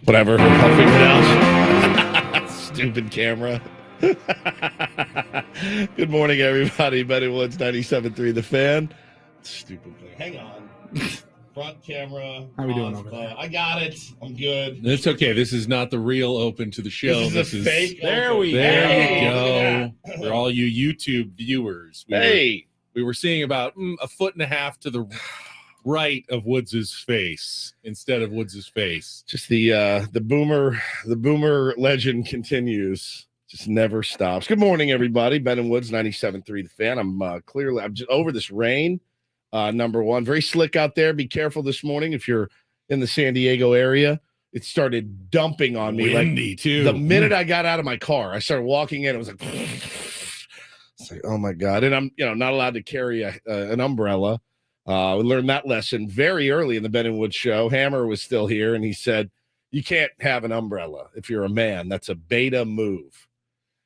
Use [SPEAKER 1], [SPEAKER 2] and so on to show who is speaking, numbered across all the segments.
[SPEAKER 1] Whatever. I'll figure it out. Stupid camera. Good morning, everybody. Benny Woods, 97.3 The Fan. Stupid thing. Hang on. Front camera.
[SPEAKER 2] How we doing over there?
[SPEAKER 1] I got it. I'm good.
[SPEAKER 3] It's okay. This is not the real open to the show.
[SPEAKER 1] This is a fake.
[SPEAKER 3] There
[SPEAKER 1] open.
[SPEAKER 3] you go. For all you YouTube viewers. We were seeing about a foot and a half to the right of Woods's face instead of Woods's face.
[SPEAKER 1] Just the boomer legend continues. Just never stops. Good morning, everybody. Ben and Woods, 97.3 The Fan. I'm just over this rain. Number one, very slick out there. Be careful this morning if you're in the San Diego area. It started dumping on me.
[SPEAKER 3] Windy, too.
[SPEAKER 1] The minute I got out of my car, I started walking in. It was like, it's like, oh my God. And I'm, not allowed to carry an umbrella. We learned that lesson very early in the Ben and Woods show. Hammer was still here, and he said, you can't have an umbrella if you're a man. That's a beta move.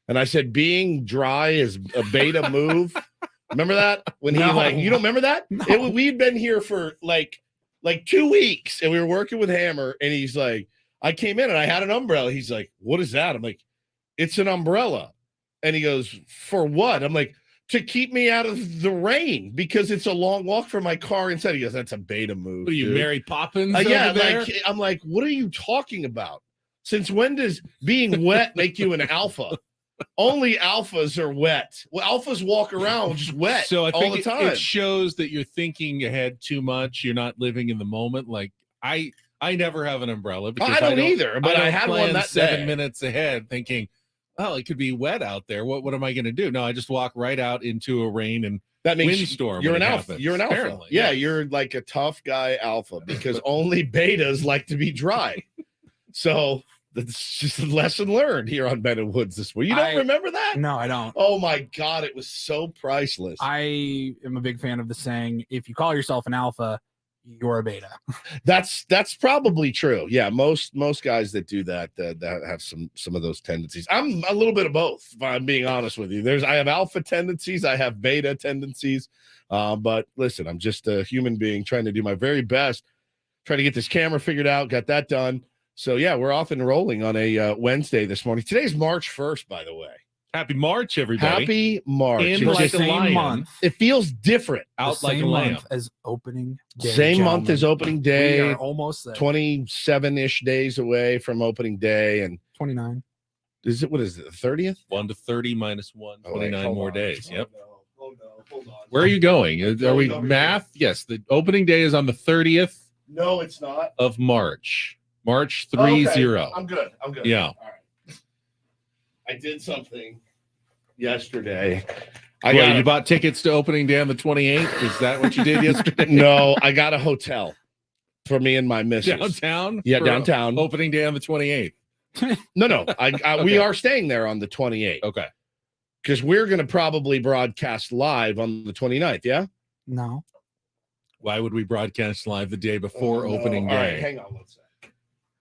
[SPEAKER 1] And I said, being dry is a beta move. Remember that? When he you don't remember that?
[SPEAKER 2] No.
[SPEAKER 1] We'd been here for like 2 weeks, and we were working with Hammer, and he's like, I came in and I had an umbrella. He's like, what is that? I'm like, it's an umbrella. And he goes, for what? I'm like, to keep me out of the rain because it's a long walk from my car inside. He goes, that's a beta move.
[SPEAKER 3] What are you,
[SPEAKER 1] dude.
[SPEAKER 3] Mary Poppins?
[SPEAKER 1] Yeah,
[SPEAKER 3] over there?
[SPEAKER 1] I'm like, what are you talking about? Since when does being wet make you an alpha? Only alphas are wet. Well, alphas walk around just wet
[SPEAKER 3] So I
[SPEAKER 1] all
[SPEAKER 3] think
[SPEAKER 1] the time.
[SPEAKER 3] it shows that you're thinking ahead too much. You're not living in the moment. Like I never have an umbrella because
[SPEAKER 1] I don't either, but I
[SPEAKER 3] don't
[SPEAKER 1] had
[SPEAKER 3] plan
[SPEAKER 1] one that
[SPEAKER 3] 7
[SPEAKER 1] day.
[SPEAKER 3] minutes ahead thinking, oh, it could be wet out there. What am I going to do? No, I just walk right out into a rain and
[SPEAKER 1] That means
[SPEAKER 3] windstorm.
[SPEAKER 1] you're
[SPEAKER 3] when
[SPEAKER 1] an
[SPEAKER 3] it
[SPEAKER 1] alpha.
[SPEAKER 3] happens,
[SPEAKER 1] You're an alpha.
[SPEAKER 3] apparently.
[SPEAKER 1] Yeah,
[SPEAKER 3] Yes.
[SPEAKER 1] you're like a tough guy alpha because only betas like to be dry. So that's just a lesson learned here on Ben and Woods this week. You don't remember that?
[SPEAKER 2] No, I don't.
[SPEAKER 1] Oh my God, it was so priceless.
[SPEAKER 2] I am a big fan of the saying, if you call yourself an alpha, you're a beta.
[SPEAKER 1] That's probably true. Yeah, most guys that do that have some of those tendencies. I'm a little bit of both, if I'm being honest with you. I have alpha tendencies, I have beta tendencies. But listen, I'm just a human being trying to do my very best, trying to get this camera figured out, got that done. So yeah, we're off and rolling on a Wednesday this morning. Today's March 1st, by the way.
[SPEAKER 3] Happy March, everybody.
[SPEAKER 1] Happy March.
[SPEAKER 3] In
[SPEAKER 1] It
[SPEAKER 3] like
[SPEAKER 1] just-
[SPEAKER 3] a lion.
[SPEAKER 2] month.
[SPEAKER 1] it feels different.
[SPEAKER 3] Out
[SPEAKER 2] the
[SPEAKER 3] like a
[SPEAKER 2] same
[SPEAKER 3] lamb.
[SPEAKER 2] month as opening day.
[SPEAKER 1] Same month as opening
[SPEAKER 2] We
[SPEAKER 1] day.
[SPEAKER 2] are almost there.
[SPEAKER 1] 27-ish days away from opening day. And
[SPEAKER 2] 29.
[SPEAKER 1] what is it, the 30th?
[SPEAKER 3] 1 to 30 minus 1,
[SPEAKER 1] Oh, wait,
[SPEAKER 3] 29
[SPEAKER 1] hold
[SPEAKER 3] more
[SPEAKER 1] on.
[SPEAKER 3] days. Yep.
[SPEAKER 1] Oh, no. Hold on.
[SPEAKER 3] Where are you going? Are we
[SPEAKER 1] Over
[SPEAKER 3] math? Yes, the opening day is on the 30th
[SPEAKER 1] No, it's not.
[SPEAKER 3] of March. March 30.
[SPEAKER 1] Okay, I'm good.
[SPEAKER 3] Yeah.
[SPEAKER 1] All right. I did something yesterday.
[SPEAKER 3] You bought tickets to opening day on the 28th? Is that what you did yesterday?
[SPEAKER 1] No, I got a hotel for me and my missus.
[SPEAKER 3] Downtown?
[SPEAKER 1] Yeah,
[SPEAKER 3] For
[SPEAKER 1] downtown.
[SPEAKER 3] Opening day on the 28th.
[SPEAKER 1] No. We
[SPEAKER 3] Okay.
[SPEAKER 1] are staying there on the 28th
[SPEAKER 3] Okay.
[SPEAKER 1] because we're going to probably broadcast live on the 29th. Yeah.
[SPEAKER 2] No.
[SPEAKER 3] Why would we broadcast live the day before
[SPEAKER 1] Oh, no.
[SPEAKER 3] opening
[SPEAKER 1] All right,
[SPEAKER 3] day?
[SPEAKER 1] hang on one sec.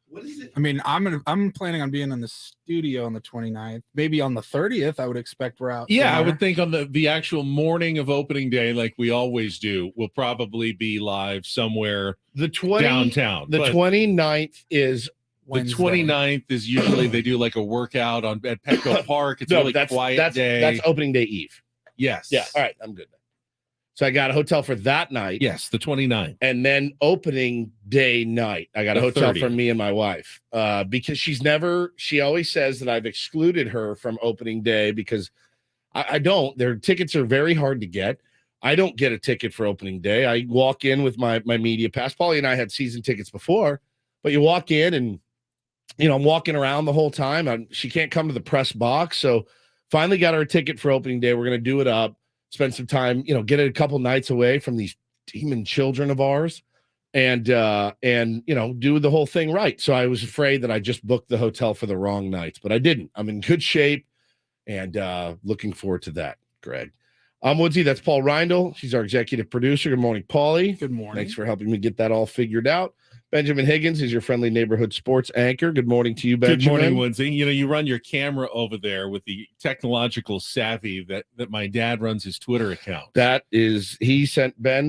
[SPEAKER 1] What is it?
[SPEAKER 2] I mean, I'm planning on being in the studio on the 29th. Maybe on the 30th, I would expect we're out.
[SPEAKER 3] Yeah, I
[SPEAKER 2] somewhere.
[SPEAKER 3] would think on the actual morning of opening day, like we always do, we'll probably be live somewhere
[SPEAKER 1] The 20
[SPEAKER 3] downtown.
[SPEAKER 1] The
[SPEAKER 3] But
[SPEAKER 1] 29th is
[SPEAKER 3] the
[SPEAKER 2] Wednesday.
[SPEAKER 3] 29th is usually they do like a workout at Petco Park. It's a really quiet day.
[SPEAKER 1] That's opening day eve.
[SPEAKER 3] Yes.
[SPEAKER 1] Yeah. All right. I'm good. So I got a hotel for that night.
[SPEAKER 3] Yes, the 29th.
[SPEAKER 1] And then opening day night, I got a
[SPEAKER 3] The
[SPEAKER 1] hotel
[SPEAKER 3] 30th.
[SPEAKER 1] for me and my wife because she always says that I've excluded her from opening day because I don't. Their tickets are very hard to get. I don't get a ticket for opening day. I walk in with my media pass. Paulie and I had season tickets before, but you walk in and, I'm walking around the whole time. She can't come to the press box. So finally got her a ticket for opening day. We're going to do it up. Spend some time, get it a couple nights away from these demon children of ours and do the whole thing right. So I was afraid that I just booked the hotel for the wrong nights, but I didn't. I'm in good shape and looking forward to that, Greg. I'm Woodsy. That's Paul Reindl. She's our executive producer. Good morning, Paulie.
[SPEAKER 2] Good morning.
[SPEAKER 1] Thanks for helping me get that all figured out. Benjamin Higgins is your friendly neighborhood sports anchor. Good morning to you, Benjamin.
[SPEAKER 3] Good morning, Lindsay. You know, you run your camera over there with the technological savvy that my dad runs his Twitter account.
[SPEAKER 1] Ben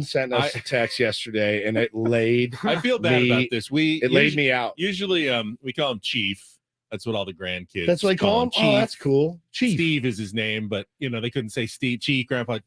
[SPEAKER 1] sent us a text yesterday, and it laid.
[SPEAKER 3] I feel bad about this.
[SPEAKER 1] It laid me out.
[SPEAKER 3] Usually, we call him Chief. That's what all the grandkids.
[SPEAKER 1] That's what they call him.
[SPEAKER 3] Chief.
[SPEAKER 1] Oh, that's cool. Chief.
[SPEAKER 3] Steve is his name, but you know they couldn't say Steve. Chief, Grandpa's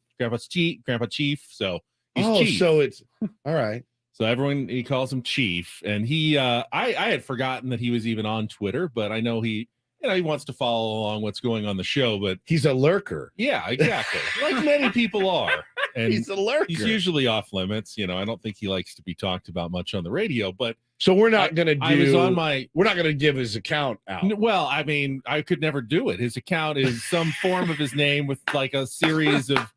[SPEAKER 3] Chief, Grandpa Chief. So he's Chief.
[SPEAKER 1] So it's all right.
[SPEAKER 3] So he calls him Chief, and I had forgotten that he was even on Twitter, but I know he wants to follow along what's going on the show, but
[SPEAKER 1] he's a lurker.
[SPEAKER 3] Yeah, exactly. Like many people are. And
[SPEAKER 1] he's a lurker.
[SPEAKER 3] He's usually off limits. You know, I don't think he likes to be talked about much on the radio, but
[SPEAKER 1] so we're not going to we're not going to give his account out.
[SPEAKER 3] Well, I mean, I could never do it. His account is some form of his name with like a series of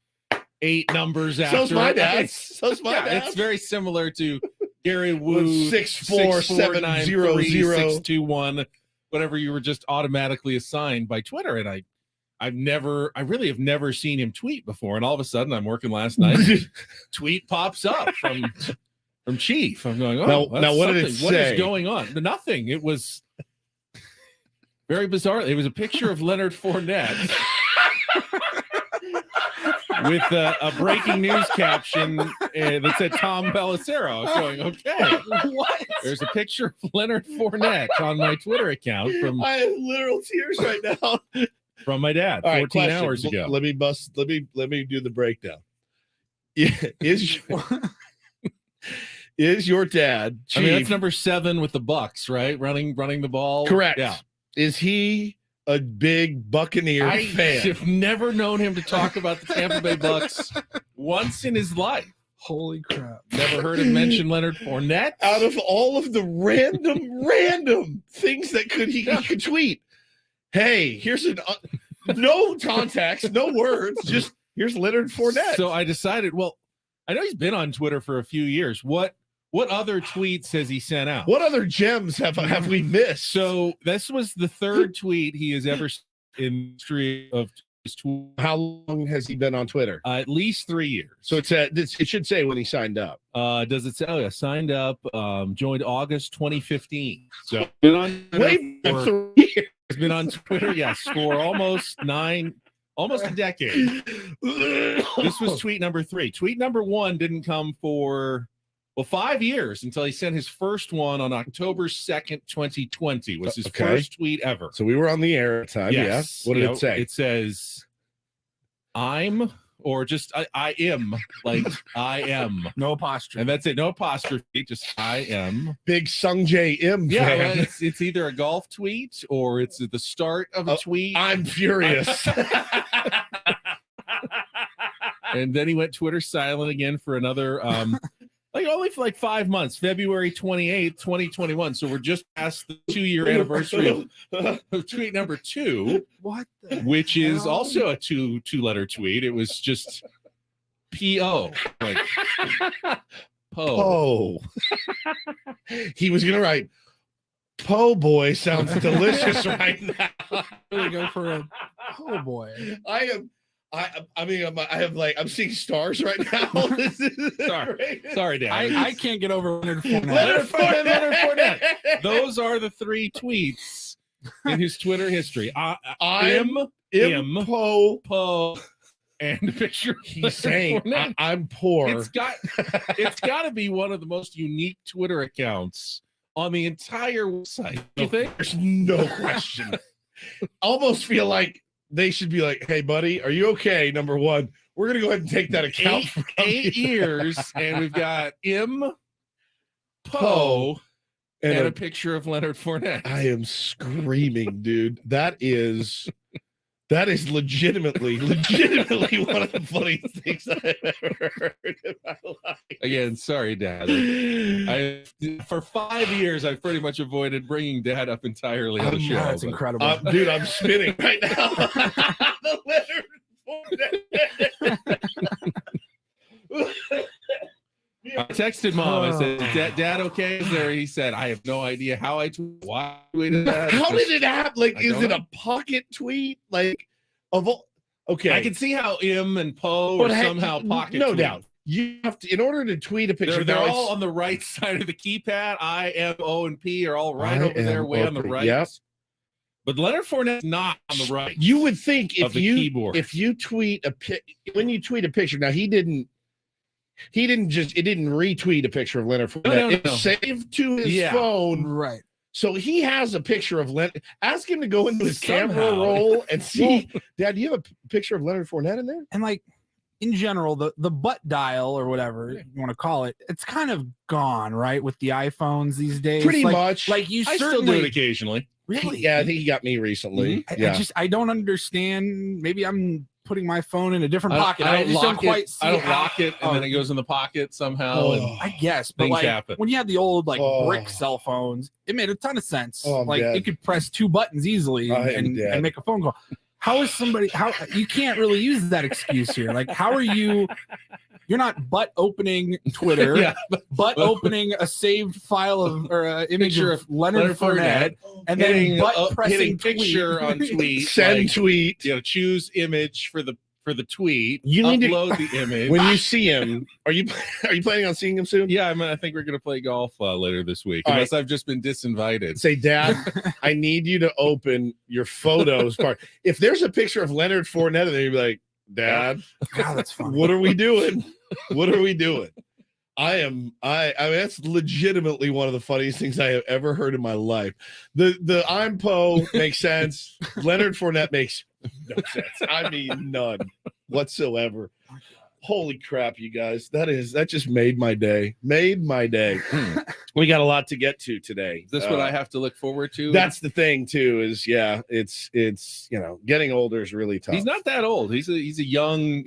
[SPEAKER 3] 8 numbers after.
[SPEAKER 1] So's my dad's.
[SPEAKER 3] It's very similar to Gary Wu
[SPEAKER 1] 64700
[SPEAKER 3] whatever you were just automatically assigned by Twitter. And I really have never seen him tweet before. And all of a sudden I'm working last night. Tweet pops up from Chief. I'm going,
[SPEAKER 1] now what did it say?
[SPEAKER 3] What is going on? Nothing. It was very bizarre. It was a picture of Leonard Fournette with a breaking news caption that said Tom Pelissero. I was going, okay.
[SPEAKER 1] What?
[SPEAKER 3] There's a picture of Leonard Fournette on my Twitter account
[SPEAKER 1] I have literal tears right now.
[SPEAKER 3] From my dad 14 hours ago.
[SPEAKER 1] Let me do the breakdown. Is your dad Chief?
[SPEAKER 3] I mean, that's number 7 with the Bucks, right? Running the ball.
[SPEAKER 1] Correct.
[SPEAKER 3] Yeah.
[SPEAKER 1] Is he a big Buccaneer fan?
[SPEAKER 3] I've never known him to talk about the Tampa Bay Bucks once in his life.
[SPEAKER 2] Holy crap.
[SPEAKER 3] Never heard him mention Leonard Fournette.
[SPEAKER 1] Out of all of the random things that he could tweet. Hey, here's no context, no words, just here's Leonard Fournette.
[SPEAKER 3] So I decided, well, I know he's been on Twitter for a few years. What other tweets has he sent out?
[SPEAKER 1] What other gems have we missed?
[SPEAKER 3] So this was the 3rd tweet he has ever in the history of his tweet.
[SPEAKER 1] How long has he been on Twitter?
[SPEAKER 3] At least 3 years.
[SPEAKER 1] So it should say when he signed up.
[SPEAKER 3] Does it say? Oh yeah, signed up, joined August 2015. So been on
[SPEAKER 1] Wait, 3 years.
[SPEAKER 3] He's been on Twitter, yes, for almost a decade. This was tweet number 3. Tweet number 1 didn't come for 5 years until he sent his first one on October 2nd, 2020. Was his first tweet ever.
[SPEAKER 1] So we were on the air at the time.
[SPEAKER 3] Yes.
[SPEAKER 1] Yeah. What did it say?
[SPEAKER 3] It says, or just I am, like I am.
[SPEAKER 2] No apostrophe.
[SPEAKER 3] And that's it. No apostrophe, just I am.
[SPEAKER 1] Big Sung J M
[SPEAKER 3] Yeah,
[SPEAKER 1] fan.
[SPEAKER 3] well, it's either a golf tweet or it's at the start of a tweet.
[SPEAKER 1] I'm furious.
[SPEAKER 3] And then he went Twitter silent again for another only for 5 months, February 28th, 2021. So we're just past the 2-year anniversary of tweet number 2.
[SPEAKER 2] What?
[SPEAKER 3] Which is also a two-letter tweet. It was just P-O. Like
[SPEAKER 1] Po. He was gonna write Po boy sounds delicious right now.
[SPEAKER 2] Really go for a po boy.
[SPEAKER 1] I'm seeing stars right now.
[SPEAKER 3] Sorry, Dad.
[SPEAKER 2] I can't get over Leonard Fournette.
[SPEAKER 3] Leonard Fournette. Those are the 3 tweets in his Twitter history. I'm Po, and a picture.
[SPEAKER 1] He's saying I'm poor.
[SPEAKER 3] It's got to be one of the most unique Twitter accounts on the entire website. You think?
[SPEAKER 1] There's no question. Almost feel like they should be like, hey, buddy, are you okay? Number 1, we're going to go ahead and take that account.
[SPEAKER 3] 8 years, and we've got Po and a picture of Leonard Fournette.
[SPEAKER 1] I am screaming, dude. That is legitimately one of the funniest things I've ever heard in my life.
[SPEAKER 3] Again, sorry, Dad. For 5 years, I've pretty much avoided bringing Dad up entirely on the show.
[SPEAKER 2] That's incredible.
[SPEAKER 1] Dude, I'm spinning right now. The Leonard
[SPEAKER 3] I texted Mom. I said, Dad okay? Is there? He said, I have no idea how I tweeted. Why I tweeted that.
[SPEAKER 1] How did it happen? Like, is it a pocket tweet? Like, of all? Okay.
[SPEAKER 3] I can see how M and Po are somehow pocket.
[SPEAKER 1] No
[SPEAKER 3] tweeted.
[SPEAKER 1] doubt. you have to, in order to tweet a picture.
[SPEAKER 3] They're
[SPEAKER 1] now
[SPEAKER 3] all
[SPEAKER 1] it's-
[SPEAKER 3] on the right side of the keypad. I, M, O, and P are all right over there, way on the
[SPEAKER 1] IMOP,
[SPEAKER 3] right.
[SPEAKER 1] yep.
[SPEAKER 3] But Leonard Fournette's not on the right.
[SPEAKER 1] You would think
[SPEAKER 3] of the keyboard.
[SPEAKER 1] if you tweet when you tweet a picture. Now it didn't retweet a picture of Leonard Fournette.
[SPEAKER 3] No.
[SPEAKER 1] It saved to his phone.
[SPEAKER 2] Right.
[SPEAKER 1] So he has a picture of Leonard. Ask him to go into his camera
[SPEAKER 3] Somehow.
[SPEAKER 1] roll and see. Dad, do you have a picture of Leonard Fournette in there?
[SPEAKER 2] And like in general, the butt dial or whatever you want to call it, it's kind of gone, right? With the iPhones these days.
[SPEAKER 1] Pretty
[SPEAKER 2] like,
[SPEAKER 1] much.
[SPEAKER 2] Like you
[SPEAKER 3] I still
[SPEAKER 2] certainly
[SPEAKER 3] do it occasionally.
[SPEAKER 2] really.
[SPEAKER 1] Yeah, I think he got me recently.
[SPEAKER 2] I don't understand. Maybe I'm putting my phone in a different pocket.
[SPEAKER 3] I don't
[SPEAKER 2] just don't
[SPEAKER 3] lock
[SPEAKER 2] quite
[SPEAKER 3] it.
[SPEAKER 2] see
[SPEAKER 3] I don't
[SPEAKER 2] how-
[SPEAKER 3] lock it, and then it goes in the pocket somehow. And
[SPEAKER 1] Oh.
[SPEAKER 2] I guess, but
[SPEAKER 3] Things
[SPEAKER 2] like
[SPEAKER 3] happen.
[SPEAKER 2] when you had the old like
[SPEAKER 1] Oh.
[SPEAKER 2] brick cell phones, it made a ton of sense.
[SPEAKER 1] Oh, I'm
[SPEAKER 2] like
[SPEAKER 1] dead.
[SPEAKER 2] you could press 2 buttons easily
[SPEAKER 1] I am dead.
[SPEAKER 2] and make a phone call. How is somebody? How you can't really use that excuse here? Like, how are you? You're not butt opening Twitter,
[SPEAKER 3] yeah,
[SPEAKER 2] butt opening a saved file of or an image
[SPEAKER 3] Picture
[SPEAKER 2] of Leonard Fournette, and
[SPEAKER 3] hitting,
[SPEAKER 2] then butt pressing
[SPEAKER 3] hitting picture
[SPEAKER 2] tweet.
[SPEAKER 3] on tweet.
[SPEAKER 1] Send
[SPEAKER 3] like,
[SPEAKER 1] tweet.
[SPEAKER 3] you know, choose image for the tweet.
[SPEAKER 1] You need to-
[SPEAKER 3] upload the image.
[SPEAKER 1] When you see him, are you planning on seeing him soon?
[SPEAKER 3] Yeah, I think we're gonna play golf later this week,
[SPEAKER 1] All
[SPEAKER 3] unless I've just been disinvited.
[SPEAKER 1] Say, Dad, I need you to open your photos part. If there's a picture of Leonard Fournette, then you'd be like, Dad,
[SPEAKER 2] God, that's funny.
[SPEAKER 1] what are we doing? What are we doing? I mean, that's legitimately one of the funniest things I have ever heard in my life. The I'm Poe makes sense. Leonard Fournette makes no sense. I mean, none whatsoever. Holy crap, you guys. That just made my day. Made my day. We got a lot to get to today.
[SPEAKER 3] Is this what I have to look forward to?
[SPEAKER 1] That's the thing too, is it's getting older is really tough.
[SPEAKER 3] He's not that old. He's a young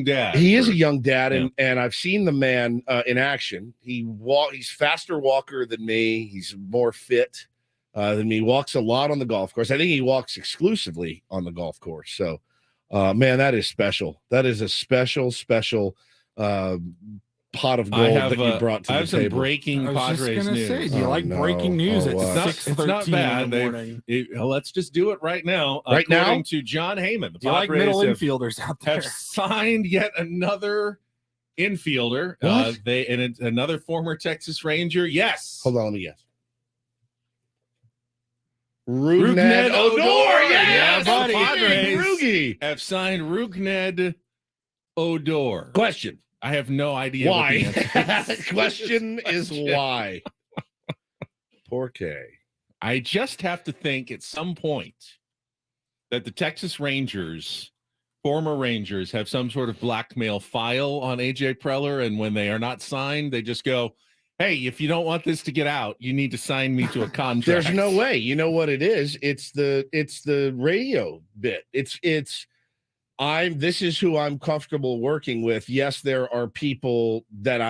[SPEAKER 3] dad.
[SPEAKER 1] He is a young dad, and I've seen the man in action. He's faster walker than me. He's more fit than me. Walks a lot on the golf course. I think he walks exclusively on the golf course. So, man, that is special. That is a special pot of gold that you brought to
[SPEAKER 3] I
[SPEAKER 1] the
[SPEAKER 3] have some
[SPEAKER 1] table.
[SPEAKER 3] breaking
[SPEAKER 2] I was just
[SPEAKER 3] Padres
[SPEAKER 2] gonna
[SPEAKER 3] news.
[SPEAKER 2] say, do you
[SPEAKER 1] Oh,
[SPEAKER 2] like
[SPEAKER 1] no.
[SPEAKER 2] breaking news
[SPEAKER 1] Oh, wow.
[SPEAKER 2] at
[SPEAKER 3] It's
[SPEAKER 2] 6:13
[SPEAKER 3] not bad.
[SPEAKER 2] in the morning?
[SPEAKER 3] Let's just do it right now.
[SPEAKER 1] Right now?
[SPEAKER 3] According to John Heyman, the
[SPEAKER 2] Do you like
[SPEAKER 3] Padres
[SPEAKER 2] middle
[SPEAKER 3] have,
[SPEAKER 2] infielders out there?
[SPEAKER 3] have signed yet another infielder.
[SPEAKER 1] What?
[SPEAKER 3] Another former Texas Ranger. Yes.
[SPEAKER 1] Hold on, let me guess.
[SPEAKER 3] Rougned
[SPEAKER 1] Odor.
[SPEAKER 3] Odor.
[SPEAKER 1] Yes,
[SPEAKER 3] Yeah, buddy.
[SPEAKER 1] Big Rugie.
[SPEAKER 3] Have signed Rougned Odor.
[SPEAKER 1] Question.
[SPEAKER 3] I have no idea
[SPEAKER 1] Why?
[SPEAKER 3] what the answer is.
[SPEAKER 1] Question is why. Poor K.
[SPEAKER 3] I just have to think at some point that the Texas Rangers, former Rangers, have some sort of blackmail file on AJ Preller, and when they are not signed, they just go, "Hey, if you don't want this to get out, you need to sign me to a contract."
[SPEAKER 1] There's no way. You know what it is? It's the radio bit. This is who I'm comfortable working with. Yes, there are people that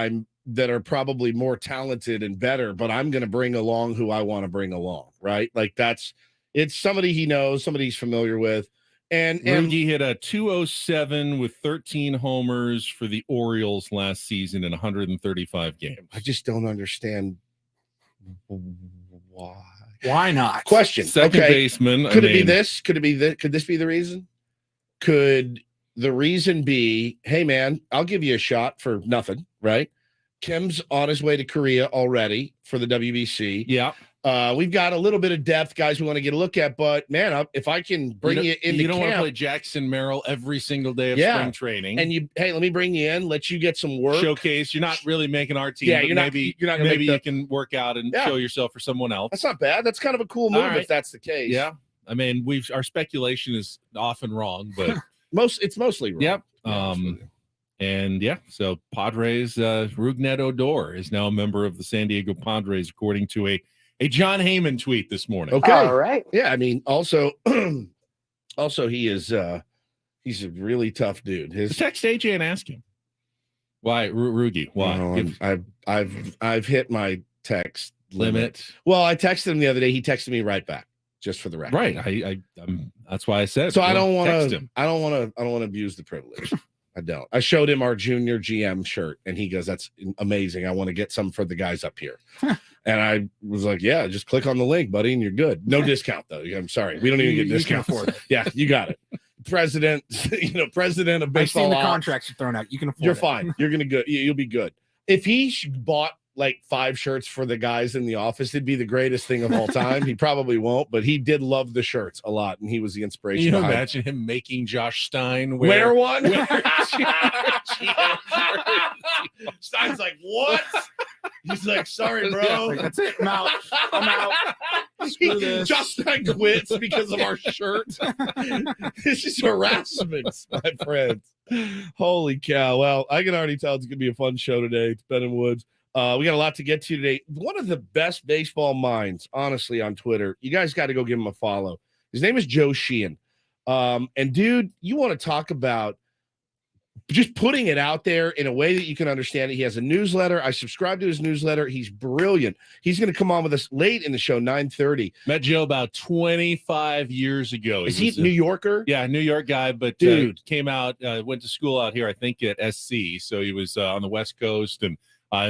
[SPEAKER 1] are probably more talented and better, but I'm going to bring along who I want to bring along, right? Like it's somebody he knows, somebody he's familiar with. And
[SPEAKER 3] Rugi hit a 207 with 13 homers for the Orioles last season in 135 games.
[SPEAKER 1] I just don't understand why.
[SPEAKER 2] Why not?
[SPEAKER 1] Question.
[SPEAKER 3] Second
[SPEAKER 1] Okay.
[SPEAKER 3] baseman.
[SPEAKER 1] Could it be this? Could this be the reason? Could the reason be, hey man, I'll give you a shot for nothing, right? Kim's on his way to Korea already for the WBC.
[SPEAKER 3] Yeah.
[SPEAKER 1] We've got a little bit of depth, guys, we want to get a look at, but man, if I can bring you into
[SPEAKER 3] you don't want to
[SPEAKER 1] camp,
[SPEAKER 3] play Jackson Merrill every single day of
[SPEAKER 1] Yeah.
[SPEAKER 3] spring training
[SPEAKER 1] and hey, let me bring you in, let you get some work.
[SPEAKER 3] showcase. You're not really making our team.
[SPEAKER 1] Yeah,
[SPEAKER 3] but
[SPEAKER 1] you're not
[SPEAKER 3] maybe
[SPEAKER 1] gonna make
[SPEAKER 3] you can work out and
[SPEAKER 1] Yeah.
[SPEAKER 3] show yourself for someone else.
[SPEAKER 1] That's not bad. That's kind of a cool move
[SPEAKER 3] All right.
[SPEAKER 1] if that's the case.
[SPEAKER 3] Yeah. I mean, our speculation is often wrong, but
[SPEAKER 1] It's mostly wrong.
[SPEAKER 3] yep.
[SPEAKER 1] Yeah, absolutely.
[SPEAKER 3] And yeah, so Padres, Rougned Odor is now a member of the San Diego Padres, according to a John Heyman tweet this morning.
[SPEAKER 1] Okay.
[SPEAKER 4] All right.
[SPEAKER 1] Yeah, I mean, also he is he's a really tough dude.
[SPEAKER 3] Just text AJ and ask him why Rugi. Why
[SPEAKER 1] No, I've hit my text
[SPEAKER 3] limit?
[SPEAKER 1] Well, I texted him the other day. He texted me right back, just for the record.
[SPEAKER 3] Right. That's why I said.
[SPEAKER 1] So I don't
[SPEAKER 3] text
[SPEAKER 1] want to.
[SPEAKER 3] him.
[SPEAKER 1] I don't want to abuse the privilege. I don't. I showed him our junior GM shirt, and he goes, "That's amazing. I want to get some for the guys up here." And I was like, "Yeah, just click on the link, buddy, and you're good. No discount though. I'm sorry, we don't even get
[SPEAKER 2] You can
[SPEAKER 1] discounts.
[SPEAKER 2] afford it.
[SPEAKER 1] Yeah, you got it. president, president of
[SPEAKER 2] I've
[SPEAKER 1] baseball.
[SPEAKER 2] seen the
[SPEAKER 1] ops.
[SPEAKER 2] contracts you're throwing out. You can afford
[SPEAKER 1] You're
[SPEAKER 2] it.
[SPEAKER 1] fine. You're gonna go. You'll be good. If he bought like 5 shirts for the guys in the office, it'd be the greatest thing of all time. He probably won't, but he did love the shirts a lot, and he was the inspiration.
[SPEAKER 3] Can you
[SPEAKER 1] behind
[SPEAKER 3] imagine him making Josh Stein
[SPEAKER 1] wear one?
[SPEAKER 3] GM
[SPEAKER 1] Stein's like, what? He's like, sorry, bro.
[SPEAKER 2] Like, that's it. I'm out. I'm out. Screw this.
[SPEAKER 1] Josh Stein quits because of our shirt. This is harassment, my friends. Holy cow. Well, I can already tell it's going to be a fun show today. It's Ben and Woods. We got a lot to get to today. One of the best baseball minds, honestly, on Twitter. You guys got to go give him a follow. His name is Joe Sheehan. And, dude, you want to talk about just putting it out there in a way that you can understand it. He has a newsletter. I subscribe to his newsletter. He's brilliant. He's going to come on with us late in the show, 9:30.
[SPEAKER 3] Met Joe about 25 years ago.
[SPEAKER 1] Is he a New Yorker?
[SPEAKER 3] Yeah, New York guy, but
[SPEAKER 1] Dude.
[SPEAKER 3] came out, went to school out here, I think, at SC. So he was on the West Coast and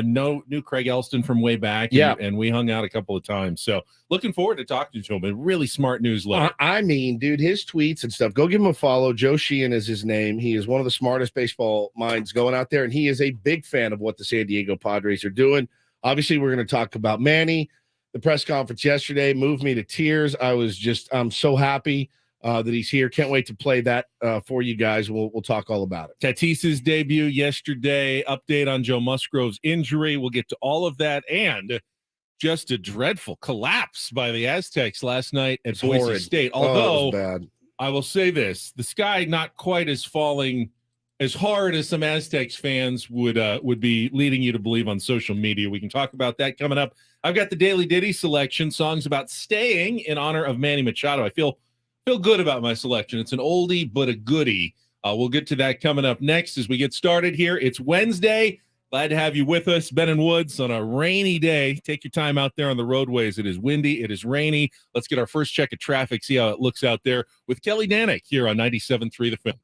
[SPEAKER 3] knew Craig Elston from way back.
[SPEAKER 1] Yeah.
[SPEAKER 3] And we hung out a couple of times. So looking forward to talking to him. A really smart newsletter.
[SPEAKER 1] I mean, dude, his tweets and stuff. Go give him a follow. Joe Sheehan is his name. He is one of the smartest baseball minds going out there, and he is a big fan of what the San Diego Padres are doing. Obviously, we're going to talk about Manny. The press conference yesterday moved me to tears. I'm so happy that he's here. Can't wait to play that for you guys. We'll talk all about it.
[SPEAKER 3] Tatis's debut yesterday, update on Joe Musgrove's injury. We'll get to all of that and just a dreadful collapse by the Aztecs last night at Boise
[SPEAKER 1] horrid.
[SPEAKER 3] State.
[SPEAKER 1] Oh, it was
[SPEAKER 3] Although
[SPEAKER 1] bad.
[SPEAKER 3] I will say this, the sky not quite as falling as hard as some Aztecs fans would be leading you to believe on social media. We can talk about that coming up. I've got the Daily Ditty selection, songs about staying in honor of Manny Machado. I feel good about my selection. It's an oldie but a goodie. We'll get to that coming up next as we get started here. It's Wednesday. Glad to have you with us, Ben and Woods, on a rainy day. Take your time out there on the roadways. It is windy. It is rainy. Let's get our first check of traffic, see how it looks out there with Kelly Danick here on 97.3 The Film.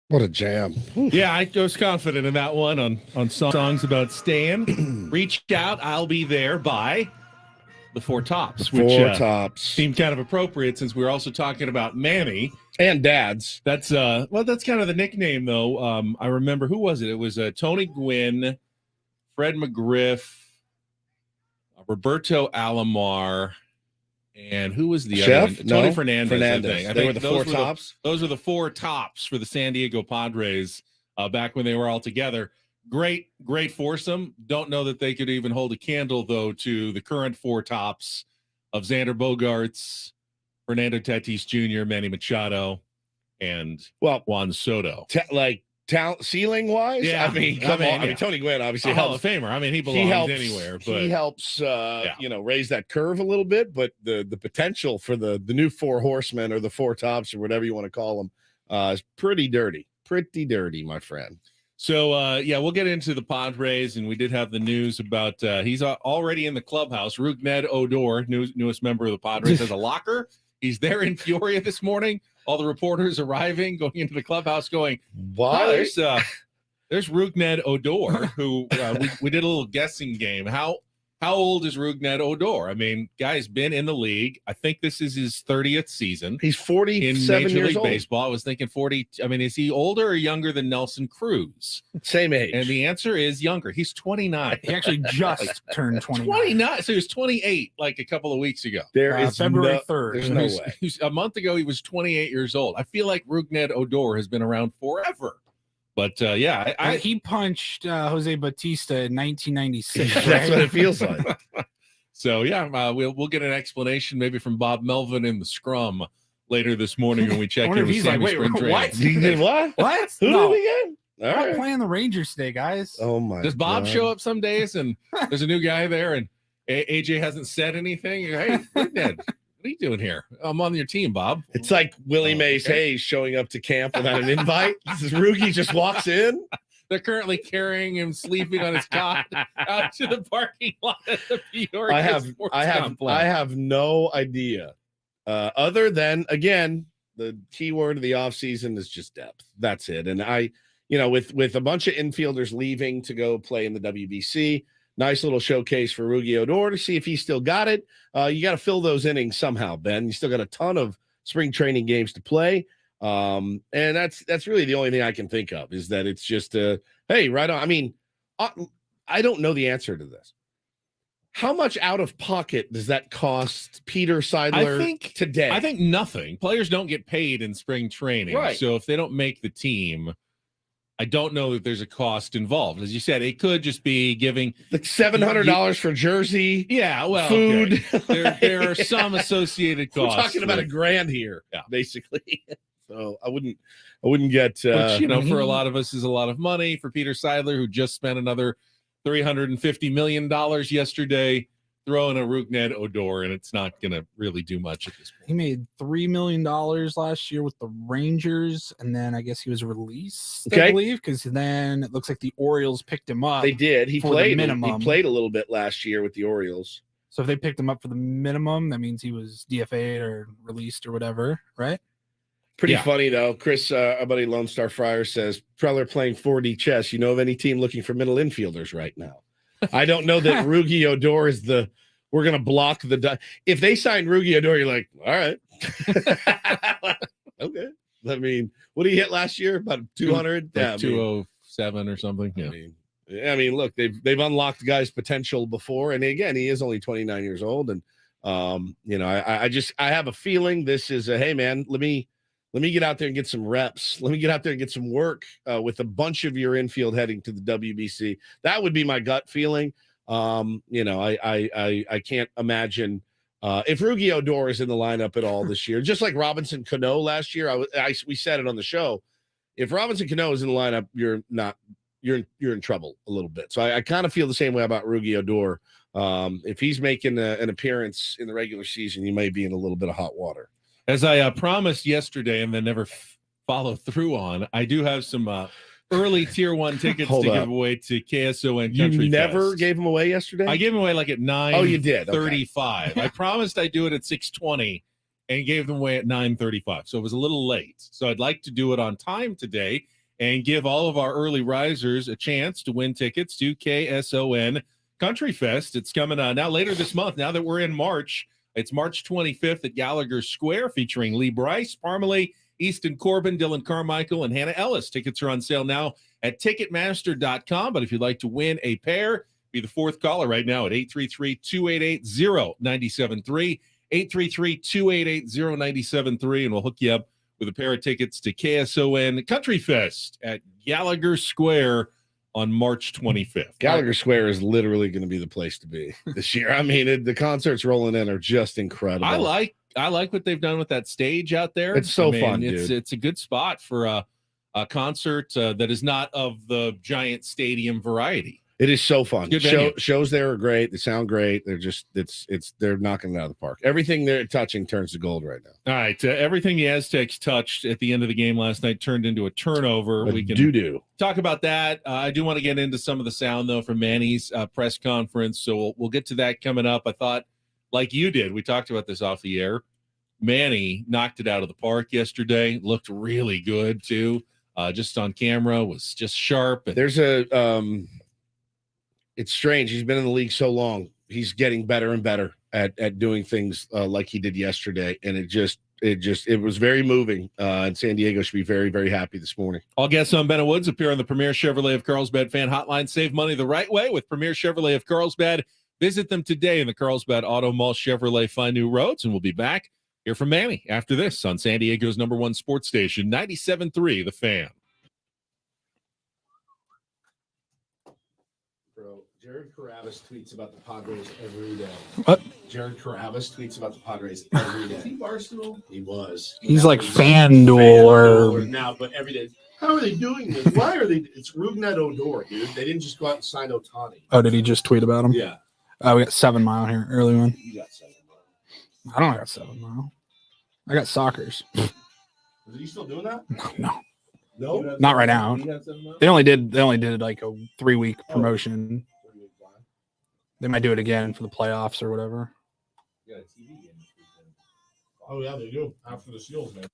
[SPEAKER 1] What a jam.
[SPEAKER 3] Yeah, I was confident in that one on songs about Stan. Reached out. I'll be there by the Four Tops, which
[SPEAKER 1] Four Tops.
[SPEAKER 3] seemed kind of appropriate since we're also talking about Manny.
[SPEAKER 1] And dads.
[SPEAKER 3] That's that's kind of the nickname though. I remember, who was it? It was Tony Gwynn, Fred McGriff, Roberto Alomar, and who was the
[SPEAKER 1] Chef?
[SPEAKER 3] other one? Tony
[SPEAKER 1] No?
[SPEAKER 3] Fernandez. I think.
[SPEAKER 1] They were the Four
[SPEAKER 3] those
[SPEAKER 1] Tops.
[SPEAKER 3] Those are the Four Tops for the San Diego Padres back when they were all together. Great foursome. Don't know that they could even hold a candle though to the current Four Tops of Xander Bogaerts, Fernando Tatis Jr., Manny Machado, and Juan Soto.
[SPEAKER 1] Talent ceiling wise,
[SPEAKER 3] Yeah,
[SPEAKER 1] I mean, come on.
[SPEAKER 3] yeah.
[SPEAKER 1] I mean, Tony Gwynn obviously
[SPEAKER 3] A Hall
[SPEAKER 1] helps.
[SPEAKER 3] of Famer. I mean, he belongs anywhere. But
[SPEAKER 1] he helps, raise that curve a little bit. But the potential for the new Four Horsemen or the Four Tops or whatever you want to call them is pretty dirty. Pretty dirty, my friend.
[SPEAKER 3] So, we'll get into the Padres, and we did have the news about he's already in the clubhouse. Rougned Odor, newest member of the Padres, has a locker. He's there in Peoria this morning. All the reporters arriving, going into the clubhouse, going,
[SPEAKER 1] Why?
[SPEAKER 3] There's Rougned Odor, who we did a little guessing game. How old is Rougned Odor? I mean, guy's been in the league. I think this is his 30th season.
[SPEAKER 1] He's 47
[SPEAKER 3] in Major
[SPEAKER 1] years
[SPEAKER 3] League
[SPEAKER 1] old.
[SPEAKER 3] Baseball. I was thinking 40. I mean, is he older or younger than Nelson Cruz?
[SPEAKER 1] Same age.
[SPEAKER 3] And the answer is younger. He's 29.
[SPEAKER 2] He actually just turned 29.
[SPEAKER 3] 29. So he was 28 like a couple of weeks ago.
[SPEAKER 1] There is
[SPEAKER 2] February 3rd.
[SPEAKER 1] There's no way.
[SPEAKER 3] A month ago, he was 28 years old. I feel like Rougned Odor has been around forever. But
[SPEAKER 2] he punched Jose Bautista in 1996.
[SPEAKER 1] That's
[SPEAKER 2] right?
[SPEAKER 1] what it feels like.
[SPEAKER 3] So we'll get an explanation maybe from Bob Melvin in the scrum later this morning when we check
[SPEAKER 2] wonder
[SPEAKER 3] in
[SPEAKER 2] if
[SPEAKER 3] with
[SPEAKER 2] he's like,
[SPEAKER 3] Sammy
[SPEAKER 2] wait,
[SPEAKER 3] Spring
[SPEAKER 2] what?
[SPEAKER 3] Training.
[SPEAKER 1] He did what?
[SPEAKER 2] What?
[SPEAKER 1] Who
[SPEAKER 2] No.
[SPEAKER 1] did it again? All
[SPEAKER 2] We're not
[SPEAKER 1] right.
[SPEAKER 2] playing the Rangers today, guys.
[SPEAKER 1] Oh my!
[SPEAKER 3] Does Bob
[SPEAKER 1] God.
[SPEAKER 3] show up some days and there's a new guy there and AJ hasn't said anything? Hey, Rougned, what are you doing here? I'm on your team, Bob.
[SPEAKER 1] It's like Willie
[SPEAKER 3] Oh,
[SPEAKER 1] Mays
[SPEAKER 3] okay.
[SPEAKER 1] Hayes showing up to camp without an invite. This is Roogie just walks in.
[SPEAKER 3] They're currently carrying him sleeping on his cot out to the parking lot at the Peoria
[SPEAKER 1] I have no idea. Other than, again, the key word of the offseason is just depth. That's it. And with a bunch of infielders leaving to go play in the WBC, nice little showcase for Rougned Odor to see if he still got it. You got to fill those innings somehow, Ben. You still got a ton of spring training games to play. And that's really the only thing I can think of is that it's just hey, right on. I mean, I don't know the answer to this. How much out of pocket does that cost Peter Seidler today?
[SPEAKER 3] I think nothing. Players don't get paid in spring training.
[SPEAKER 1] Right.
[SPEAKER 3] So if they don't make the team, I don't know that there's a cost involved. As you said, it could just be giving
[SPEAKER 1] like $700 for jersey.
[SPEAKER 3] Yeah, well,
[SPEAKER 1] food.
[SPEAKER 3] Okay. There are some associated costs.
[SPEAKER 1] We're talking about
[SPEAKER 3] with-
[SPEAKER 1] $1,000 here,
[SPEAKER 3] Yeah.
[SPEAKER 1] basically. So I wouldn't get
[SPEAKER 3] which, for a lot of us is a lot of money. For Peter Seidler, who just spent another $350 million yesterday throwing a Rougned Odor, and it's not going to really do much at this
[SPEAKER 2] He
[SPEAKER 3] point.
[SPEAKER 2] made $3 million last year with the Rangers, and then I guess he was released,
[SPEAKER 1] Okay.
[SPEAKER 2] I believe, because then it looks like the Orioles picked him up.
[SPEAKER 1] They did. He
[SPEAKER 2] for the
[SPEAKER 1] played. He
[SPEAKER 2] minimum.
[SPEAKER 1] played a little bit last year with the Orioles.
[SPEAKER 2] So if they picked him up for the minimum, that means he was DFA'd or released or whatever, right?
[SPEAKER 1] Pretty
[SPEAKER 3] Yeah.
[SPEAKER 1] funny though. Chris, our buddy Lone Star Fryer says Preller playing 4D chess. You know of any team looking for middle infielders right now? I don't know that Rougned Odor is we're going to block if they sign Rougned Odor, you're like, all right. Okay. I mean, what did he hit last year? About 200?
[SPEAKER 3] Like
[SPEAKER 1] Yeah, I mean,
[SPEAKER 3] 207 or something. Yeah.
[SPEAKER 1] I mean, look, they've unlocked guys' potential before, and again, he is only 29 years old, and I have a feeling this is a hey man, let me get out there and get some reps. Let me get out there and get some work with a bunch of your infield heading to the WBC. That would be my gut feeling. I can't imagine if Rougned Odor is in the lineup at all this year, just like Robinson Cano last year. We said it on the show. If Robinson Cano is in the lineup, you're in trouble a little bit. So I kind of feel the same way about Rougned Odor. If he's making an appearance in the regular season, you may be in a little bit of hot water.
[SPEAKER 3] As I promised yesterday and then never follow through on, I do have some early tier 1 tickets
[SPEAKER 1] Hold
[SPEAKER 3] to
[SPEAKER 1] up.
[SPEAKER 3] give away to KSON Country
[SPEAKER 1] You never
[SPEAKER 3] Fest.
[SPEAKER 1] gave them away yesterday?
[SPEAKER 3] I gave them away like at 9.
[SPEAKER 1] Oh, you did? Okay.
[SPEAKER 3] 35. I promised I'd do it at 6:20 and gave them away at 9:35. So it was a little late. So I'd like to do it on time today and give all of our early risers a chance to win tickets to KSON Country Fest. It's coming now later this month. Now that we're in March, it's March 25th at Gallagher Square, featuring Lee Bryce, Parmalee, Easton Corbin, Dylan Carmichael, and Hannah Ellis. Tickets are on sale now at Ticketmaster.com. But if you'd like to win a pair, be the fourth caller right now at 833-288-0973, 833-288-0973, and we'll hook you up with a pair of tickets to KSON Country Fest at Gallagher Square on March 25th.
[SPEAKER 1] Gallagher Square is literally going to be the place to be this year. I mean, the concerts rolling in are just incredible.
[SPEAKER 3] I like what they've done with that stage out there.
[SPEAKER 1] It's so fun, dude.
[SPEAKER 3] It's a good spot for a concert that is not of the giant stadium variety.
[SPEAKER 1] It is so fun.
[SPEAKER 3] Good venue.
[SPEAKER 1] Shows there are great. They sound great. They're just they're knocking it out of the park. Everything they're touching turns to gold right now.
[SPEAKER 3] All right, everything the Aztecs touched at the end of the game last night turned into a turnover. We can
[SPEAKER 1] do
[SPEAKER 3] talk about that. I do want to get into some of the sound though from Manny's press conference, so we'll get to that coming up. I thought, like you did, we talked about this off the air. Manny knocked it out of the park yesterday. Looked really good too. Just on camera, was just sharp. And
[SPEAKER 1] there's it's strange. He's been in the league so long. He's getting better and better at doing things like he did yesterday. And it was very moving. And San Diego should be very, very happy this morning.
[SPEAKER 3] All guests on Bennett Woods appear on the Premier Chevrolet of Carlsbad fan hotline. Save money the right way with Premier Chevrolet of Carlsbad. Visit them today in the Carlsbad Auto Mall. Chevrolet, find new roads. And we'll be back here from Manny after this on San Diego's #1 sports station, 97.3 The Fan.
[SPEAKER 1] Jared Carabas tweets about the Padres every day.
[SPEAKER 2] What?
[SPEAKER 1] Jared Carabas tweets about the Padres every day.
[SPEAKER 3] Is he Barstool?
[SPEAKER 1] He was.
[SPEAKER 2] He's like FanDuel or
[SPEAKER 1] now, but every day. How are they doing this? Why are they? It's Rougned Odor, dude. They didn't just go out and sign Ohtani.
[SPEAKER 2] oh, did he just tweet about him?
[SPEAKER 1] Yeah.
[SPEAKER 2] We got 7 Mile here, early one.
[SPEAKER 1] You got 7 Mile.
[SPEAKER 2] I don't got 7 Mile. I got Sockers.
[SPEAKER 1] Are you still doing that?
[SPEAKER 2] No,
[SPEAKER 1] No.
[SPEAKER 2] not right now. They only did like a 3-week promotion. They might do it again for the playoffs or whatever.
[SPEAKER 1] Oh yeah, they do after the Seals, man.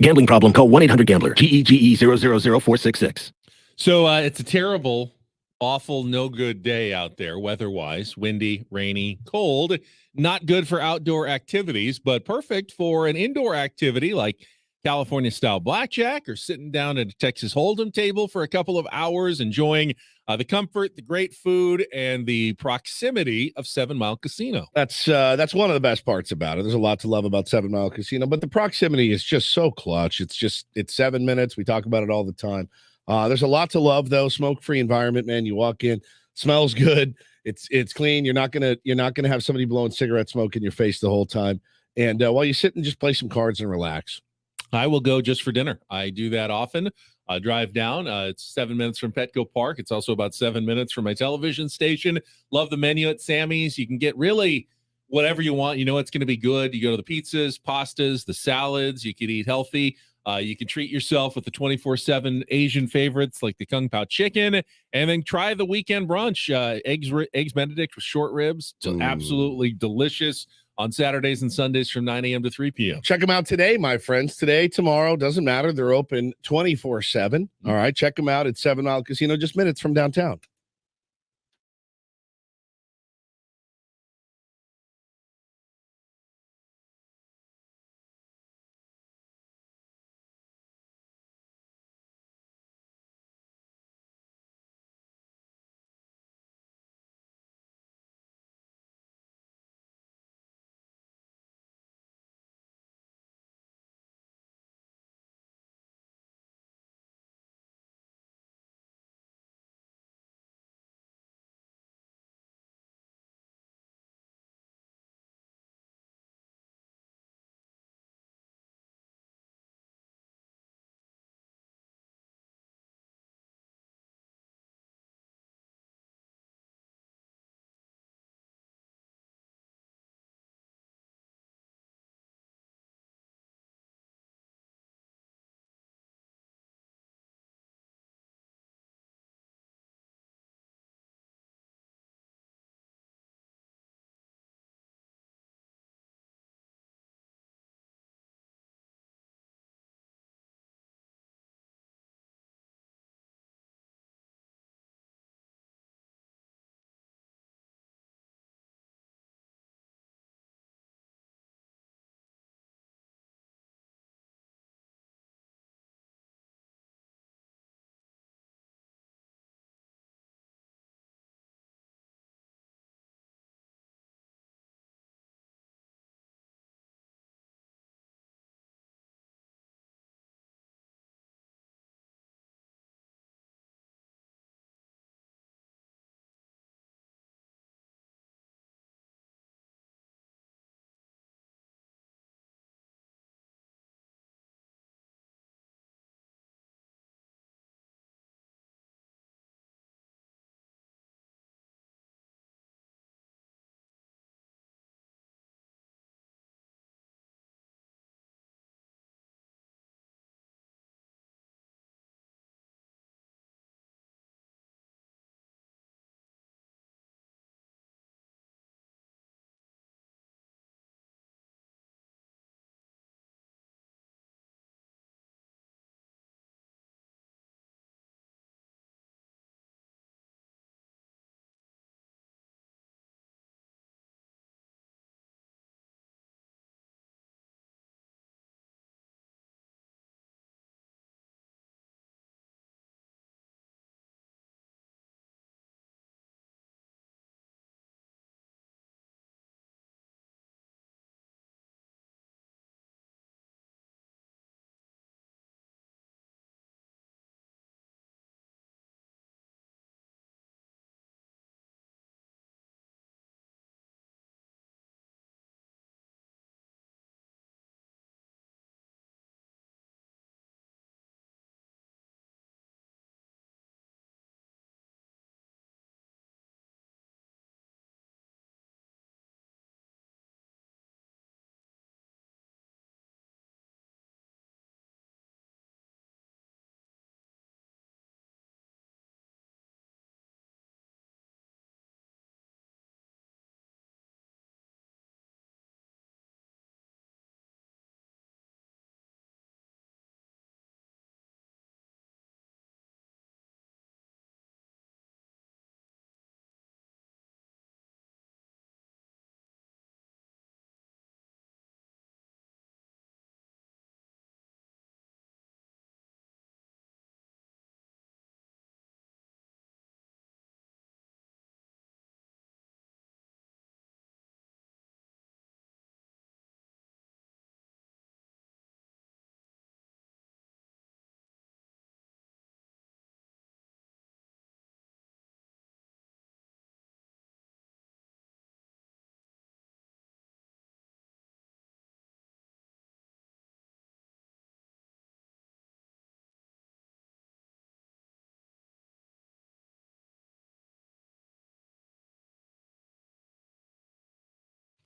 [SPEAKER 4] Gambling problem? Call 1-800-GAMBLER. GEGE 0000466.
[SPEAKER 3] So it's a terrible, awful, no good day out there weather-wise. Windy, rainy, cold. Not good for outdoor activities, but perfect for an indoor activity like California-style blackjack or sitting down at a Texas Hold'em table for a couple of hours, enjoying the comfort, the great food, and the proximity of 7 Mile Casino.
[SPEAKER 1] That's one of the best parts about it. There's a lot to love about 7 Mile Casino, but the proximity is just so clutch. It's 7 minutes. We talk about it all the time. There's a lot to love though. Smoke-free environment, man. You walk in, smells good. It's clean. You're not gonna have somebody blowing cigarette smoke in your face the whole time. And while you sit and just play some cards and relax.
[SPEAKER 3] I will go just for dinner. I do that often. I drive down. It's 7 minutes from Petco Park. It's also about 7 minutes from my television station. Love the menu at Sammy's. You can get really whatever you want. You know it's going to be good. You go to the pizzas, pastas, the salads. You can eat healthy. You can treat yourself with the 24/7 Asian favorites like the Kung Pao chicken, and then try the weekend brunch. Eggs Benedict with short ribs. It's absolutely delicious on Saturdays and Sundays from 9 a.m. to 3 p.m.
[SPEAKER 1] Check them out today, my friends. Today, tomorrow, doesn't matter. They're open 24/7. All right. Check them out at 7 Mile Casino, just minutes from downtown.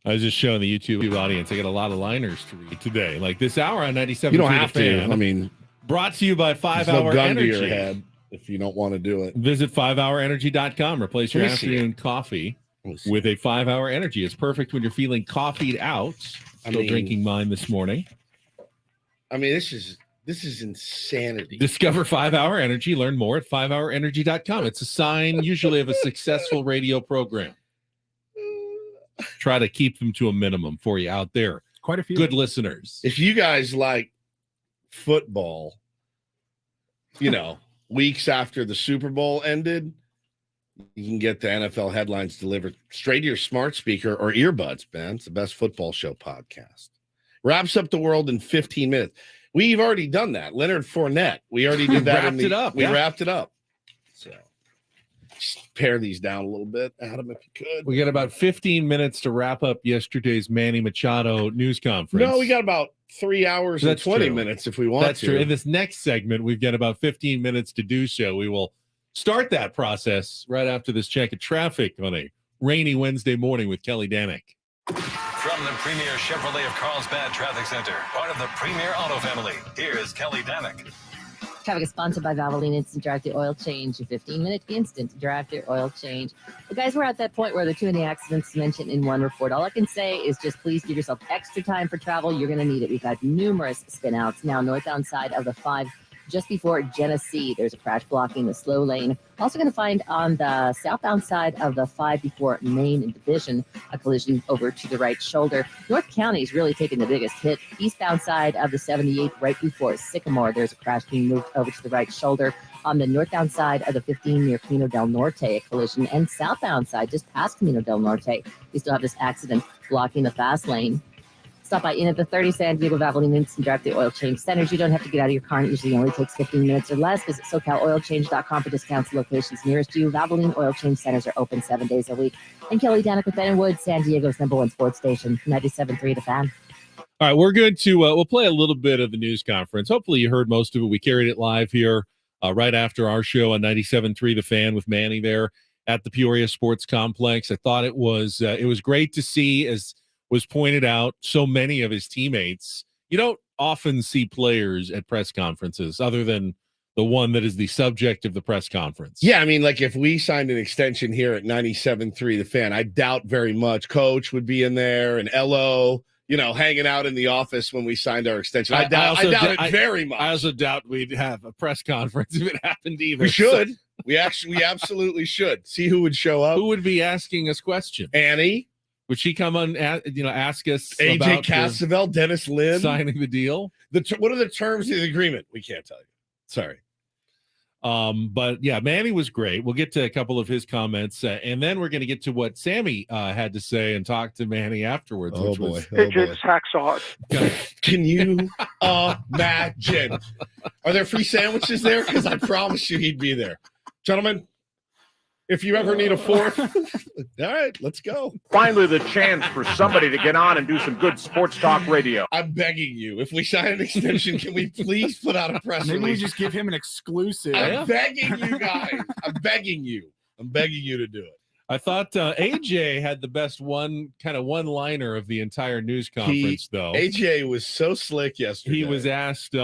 [SPEAKER 3] I was just showing the YouTube audience. I got a lot of liners to read today. Like this hour on 97.
[SPEAKER 1] You don't have to. I mean,
[SPEAKER 3] brought to you by 5
[SPEAKER 1] there's no
[SPEAKER 3] Hour
[SPEAKER 1] gun
[SPEAKER 3] Energy.
[SPEAKER 1] to your head if you don't want to do it.
[SPEAKER 3] Visit 5hourenergy.com. Replace your
[SPEAKER 1] Let me see
[SPEAKER 3] afternoon coffee with a 5 Hour Energy. It's perfect when you're feeling coffee'd out. Still drinking mine this morning.
[SPEAKER 1] I mean, this is insanity.
[SPEAKER 3] Discover 5 Hour Energy. Learn more at 5hourenergy.com. It's a sign usually of a successful radio program. Try to keep them to a minimum for you out there.
[SPEAKER 2] Quite a few
[SPEAKER 3] good listeners.
[SPEAKER 1] If you guys like football, weeks after the Super Bowl ended, you can get the NFL headlines delivered straight to your smart speaker or earbuds, man. It's the best football show podcast. Wraps up the world in 15 minutes. We've already done that. Leonard Fournette. We already did that.
[SPEAKER 3] Wrapped it up.
[SPEAKER 1] We wrapped it up. So just pare these down a little bit, Adam, if you could.
[SPEAKER 3] We got about 15 minutes to wrap up yesterday's Manny Machado news conference.
[SPEAKER 1] No, we got about 3 hours and 20 minutes if we want
[SPEAKER 3] That's
[SPEAKER 1] to.
[SPEAKER 3] true. In this next segment, we've got about 15 minutes to do so. We will start that process right after this check of traffic on a rainy Wednesday morning with Kelly Danick.
[SPEAKER 5] From the Premier Chevrolet of Carlsbad Traffic Center, part of the Premier Auto family, here's Kelly Danick.
[SPEAKER 6] Traffic is sponsored by Valvoline Instant Drive-Thru Oil Change. A 15-minute instant drive-thru oil change. Well, guys, we're at that point where the 2 accidents mentioned in one report. All I can say is just please give yourself extra time for travel. You're going to need it. We've got numerous spin-outs now northbound side of the 5 just before Genesee. There's a crash blocking the slow lane. Also going to find on the southbound side of the 5 before Main Division, a collision over to the right shoulder. North County is really taking the biggest hit. Eastbound side of the 78 right before Sycamore, there's a crash being moved over to the right shoulder. On the northbound side of the 15 near Camino del Norte, a collision. And southbound side, just past Camino del Norte, we still have this accident blocking the fast lane. Stop by in at the 30 San Diego Valvoline Instant Drive-Thru Oil Change Centers. You don't have to get out of your car, and it usually only takes 15 minutes or less. Visit SoCalOilChange.com for discounts and locations nearest you. Valvoline Oil Change Centers are open 7 days a week. And Kelly Danick with Ben & Wood, San Diego's #1 sports station, 97.3 The Fan.
[SPEAKER 3] All right, we're going to we'll play a little bit of the news conference. Hopefully you heard most of it. We carried it live here right after our show on 97.3 The Fan with Manny there at the Peoria Sports Complex. I thought it was great to see, as was pointed out, so many of his teammates. You don't often see players at press conferences other than the one that is the subject of the press conference.
[SPEAKER 1] Yeah, I mean, like if we signed an extension here at 97.3 The Fan, I doubt very much Coach would be in there and LO, hanging out in the office when we signed our extension. I doubt it very much.
[SPEAKER 3] I also doubt we'd have a press conference if it happened either.
[SPEAKER 1] We should. We absolutely should. See who would show up.
[SPEAKER 3] Who would be asking us questions?
[SPEAKER 1] Annie.
[SPEAKER 3] Would she come on, ask us
[SPEAKER 1] AJ
[SPEAKER 3] about
[SPEAKER 1] Cassavell, Dennis Lynn
[SPEAKER 3] signing the deal?
[SPEAKER 1] What are the terms of the agreement? We can't tell you. Sorry.
[SPEAKER 3] But yeah, Manny was great. We'll get to a couple of his comments, and then we're going to get to what Sammy had to say and talk to Manny afterwards.
[SPEAKER 1] Oh
[SPEAKER 3] which
[SPEAKER 1] boy!
[SPEAKER 3] Was,
[SPEAKER 7] It's hacksaw.
[SPEAKER 1] Can you imagine? Are there free sandwiches there? Because I promise you, he'd be there, gentlemen. If you ever need a fourth, all right, let's go.
[SPEAKER 7] Finally, the chance for somebody to get on and do some good sports talk radio.
[SPEAKER 1] I'm begging you. If we sign an extension, can we please put out a press
[SPEAKER 2] Maybe we
[SPEAKER 1] release?
[SPEAKER 2] just give him an exclusive.
[SPEAKER 1] I'm begging you guys. I'm begging you. I'm begging you to do it.
[SPEAKER 3] I thought AJ had the best one-liner of the entire news conference, though.
[SPEAKER 1] AJ was so slick yesterday.
[SPEAKER 3] He was asked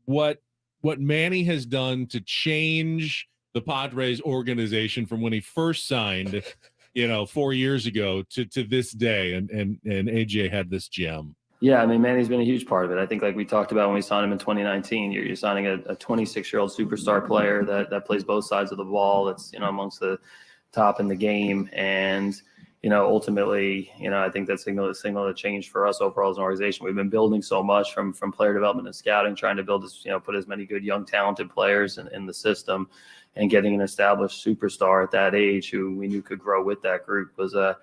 [SPEAKER 3] what Manny has done to change the Padres organization from when he first signed, 4 years ago to this day. And AJ had this gem.
[SPEAKER 8] Yeah, I mean, Manny's been a huge part of it. I think, like we talked about when we signed him in 2019, you're signing a 26-year-old superstar player that plays both sides of the ball. That's, amongst the top in the game. And, ultimately, I think that signal that changed for us overall as an organization. We've been building so much from player development and scouting, trying to build put as many good, young, talented players in the system, and getting an established superstar at that age who we knew could grow with that group was a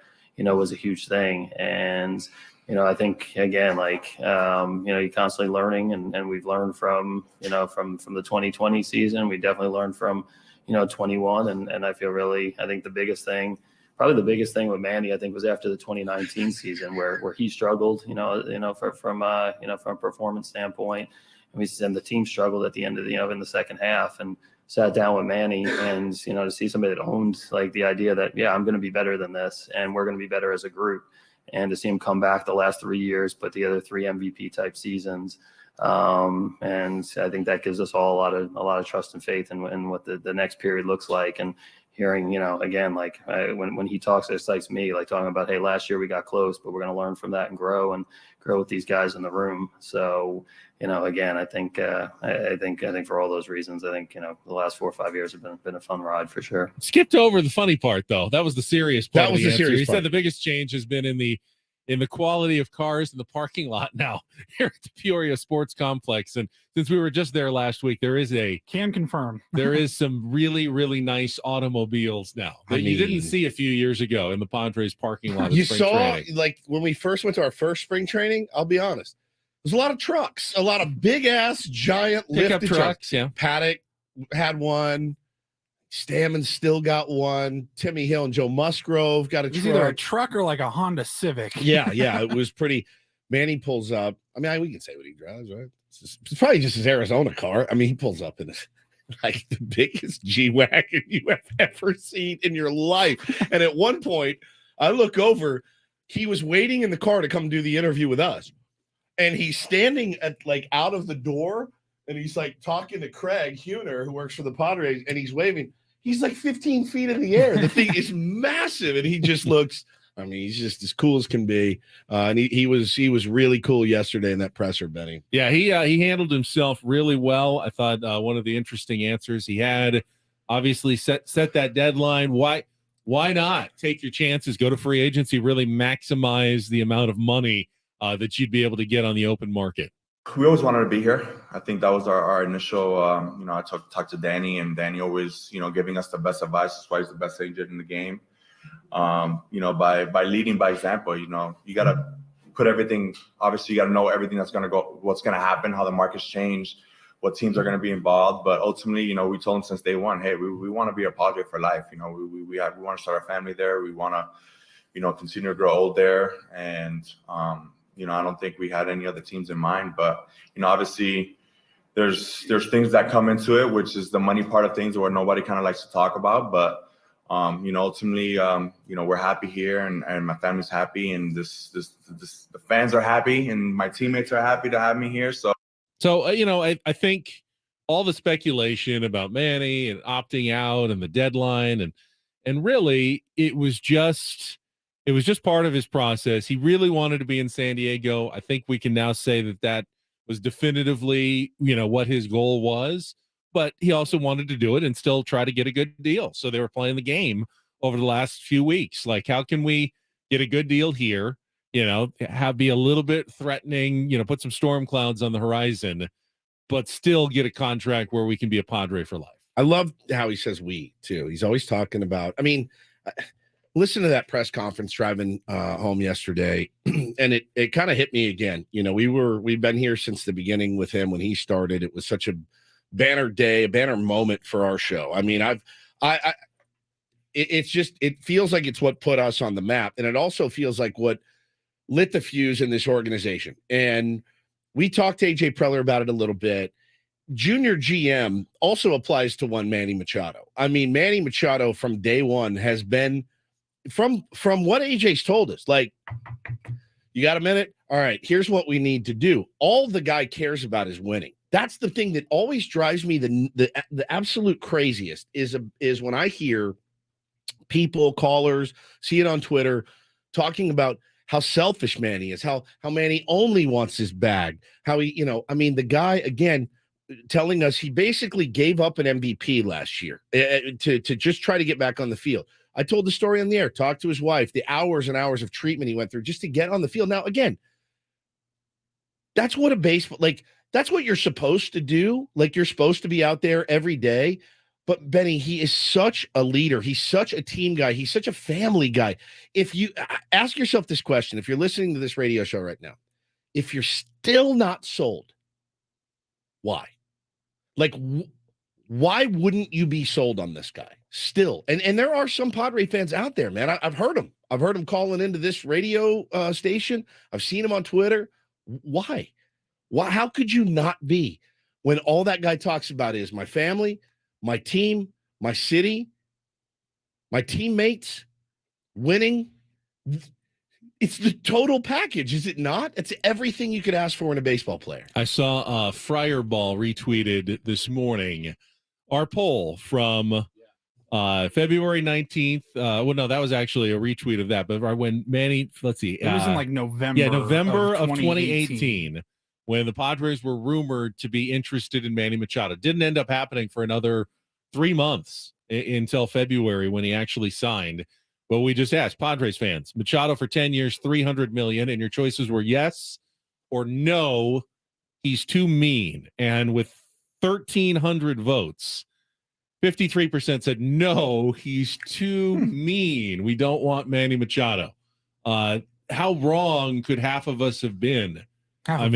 [SPEAKER 8] huge thing. And, I think, again, you're constantly learning, and we've learned from the 2020 season. We definitely learned from, 21. And I feel I think the biggest thing with Manny, I think, was after the 2019 season where he struggled, from a performance standpoint. And the team struggled at the end of in the second half. And sat down with Manny, and to see somebody that owned like the idea that I'm going to be better than this, and we're going to be better as a group, and to see him come back the last 3 years, put together 3 MVP type seasons, and I think that gives us all a lot of trust and faith in what the next period looks like. And hearing, again, like when he talks, it excites me, like talking about, hey, last year we got close, but we're going to learn from that and grow with these guys in the room. So, again, I think for all those reasons, I think, the last 4 or 5 years have been a fun ride for sure.
[SPEAKER 3] Skipped over the funny part though. That was the serious part.
[SPEAKER 1] That was the
[SPEAKER 3] answer.
[SPEAKER 1] serious
[SPEAKER 3] He
[SPEAKER 1] part.
[SPEAKER 3] said the biggest change has been in the quality of cars in the parking lot now here at the Peoria Sports Complex. And since we were just there last week,
[SPEAKER 2] Can confirm.
[SPEAKER 3] there is some really, really nice automobiles now that you didn't see a few years ago in the Padres parking lot.
[SPEAKER 1] You
[SPEAKER 3] spring
[SPEAKER 1] saw,
[SPEAKER 3] training.
[SPEAKER 1] like, when we first went to our first spring training, I'll be honest, there's a lot of trucks, a lot of big ass giant
[SPEAKER 3] Pickup
[SPEAKER 1] lifted
[SPEAKER 3] trucks. Yeah.
[SPEAKER 1] Paddock had one. Stammen still got one. Timmy Hill and Joe Musgrove got a
[SPEAKER 2] It was either a
[SPEAKER 1] truck.
[SPEAKER 2] truck or like a Honda Civic.
[SPEAKER 1] Yeah, it was pretty. Manny pulls up. I mean, we can say what he drives, right? It's probably just his Arizona car. I mean, he pulls up in like the biggest G-Wagon you have ever seen in your life. And at one point, I look over, he was waiting in the car to come do the interview with us. And he's standing at like out of the door, and he's like talking to Craig Huner, who works for the Padres, and he's waving. He's like 15 feet in the air. The thing is massive, and he just looks. I mean, he's just as cool as can be. And he was really cool yesterday in that presser, Benny.
[SPEAKER 3] Yeah, he handled himself really well. I thought one of the interesting answers he had, obviously set that deadline. Why not take your chances, go to free agency, really maximize the amount of money that you'd be able to get on the open market?
[SPEAKER 9] We always wanted to be here. I think that was our initial, I talked to Danny, and Danny always, giving us the best advice. That's why he's the best agent in the game. By leading by example, you got to put everything, obviously you got to know everything that's going to go, what's going to happen, how the market's changed, what teams are going to be involved. But ultimately, we told him since day one, hey, we want to be a Padre for life. We want to start our family there. We want to, continue to grow old there. And, I don't think we had any other teams in mind, but, obviously there's things that come into it, which is the money part of things where nobody kind of likes to talk about. But, ultimately, we're happy here, and my family's happy, and the fans are happy, and my teammates are happy to have me here. So,
[SPEAKER 3] I think all the speculation about Manny and opting out and the deadline and really it was just part of his process. He really wanted to be in San Diego. I think we can now say that was definitively, what his goal was, but he also wanted to do it and still try to get a good deal. So they were playing the game over the last few weeks. Like, how can we get a good deal here? Be a little bit threatening, put some storm clouds on the horizon, but still get a contract where we can be a Padre for life.
[SPEAKER 1] I love how he says we too. He's always talking about, listen to that press conference driving home yesterday, and it kind of hit me again. We've been here since the beginning with him when he started. It was such a banner day, a banner moment for our show. I mean, it feels like it's what put us on the map, and it also feels like what lit the fuse in this organization. And we talked to AJ Preller about it a little bit. Junior GM also applies to one Manny Machado. I mean, Manny Machado from day one has been, from what AJ's told us, like, you got a minute? All right, here's what we need to do. All the guy cares about is winning. That's the thing that always drives me the absolute craziest is when I hear people, callers, see it on Twitter, talking about how selfish Manny is, how Manny only wants his bag, how he, the guy, again, telling us he basically gave up an MVP last year to just try to get back on the field. I told the story on the air, talked to his wife, the hours and hours of treatment he went through just to get on the field. Now, again, that's what that's what you're supposed to do. Like, you're supposed to be out there every day. But Benny, he is such a leader. He's such a team guy. He's such a family guy. If you ask yourself this question, if you're listening to this radio show right now, if you're still not sold, why? Like, why wouldn't you be sold on this guy still? And there are some Padre fans out there, man. I've heard them. I've heard them calling into this radio station. I've seen him on Twitter. Why? How could you not be when all that guy talks about is my family, my team, my city, my teammates, winning. It's the total package, is it not? It's everything you could ask for in a baseball player.
[SPEAKER 3] I saw Friarball retweeted this morning our poll from February 19th. Well, no, that was actually a retweet of that. But when Manny, let's see.
[SPEAKER 2] It was in like November.
[SPEAKER 3] Yeah, November of 2018, when the Padres were rumored to be interested in Manny Machado. Didn't end up happening for another 3 months until February when he actually signed. But we just asked Padres fans, Machado for 10 years, $300 million, and your choices were yes or no, he's too mean. And with 1,300 votes, 53% said no, he's too mean. We don't want Manny Machado. How wrong could half of us have been? Half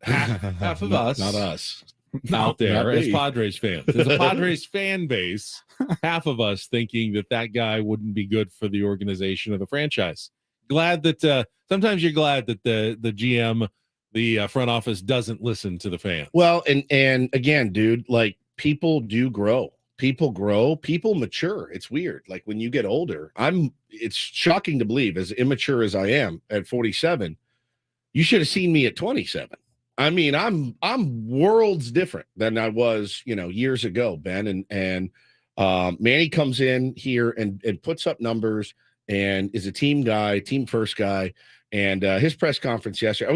[SPEAKER 3] of us.
[SPEAKER 1] Not us.
[SPEAKER 3] Out there
[SPEAKER 1] not
[SPEAKER 3] as
[SPEAKER 1] me.
[SPEAKER 3] Padres fans. There's a Padres fan base, half of us thinking that guy wouldn't be good for the organization of the franchise. Glad that sometimes you're glad that the GM, the front office doesn't listen to the fans.
[SPEAKER 1] Well, and again, dude, like people do grow. People grow, people mature. It's weird. Like when you get older, it's shocking to believe, as immature as I am at 47, you should have seen me at 27. I mean, I'm worlds different than I was, years ago, Ben. And Manny comes in here and puts up numbers and is a team guy, team first guy. And his press conference yesterday.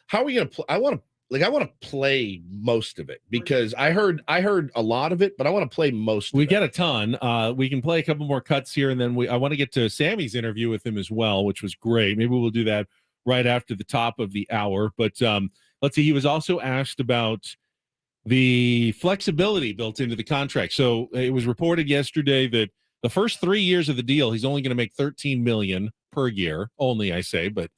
[SPEAKER 1] How are we gonna play? I want to play most of it because I heard a lot of it, but I want to play most of it.
[SPEAKER 3] We got a ton. We can play a couple more cuts here, and then I want to get to Sammy's interview with him as well, which was great. Maybe we'll do that right after the top of the hour. But let's see, he was also asked about the flexibility built into the contract. So it was reported yesterday that the first 3 years of the deal, he's only going to make $13 million per year. Only, I say, but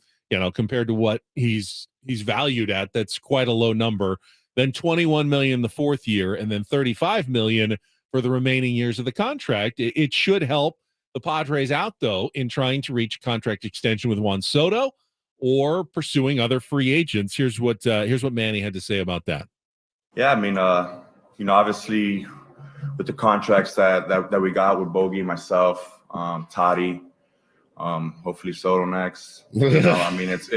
[SPEAKER 3] compared to what he's valued at, that's quite a low number. Then $21 million the fourth year, and then $35 million for the remaining years of the contract. It should help the Padres out, though, in trying to reach a contract extension with Juan Soto or pursuing other free agents. Here's what Manny had to say about that.
[SPEAKER 9] Yeah, I mean, obviously with the contracts that we got with Bogey, myself, Toddy, hopefully Soto next. I mean, it's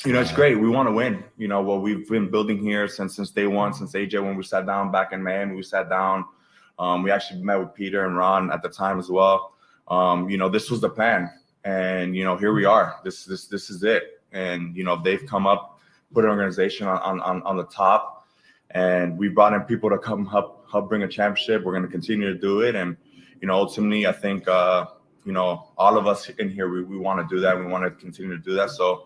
[SPEAKER 9] it's great. We want to win. What we've been building here since day one, since AJ, when we sat down back in Miami, we sat down. We actually met with Peter and Ron at the time as well. This was the plan. And, here we are. This is it. And, they've come up, put an organization on the top, and we brought in people to come help bring a championship. We're going to continue to do it. And, ultimately, I think, all of us in here, we want to do that. We want to continue to do that. So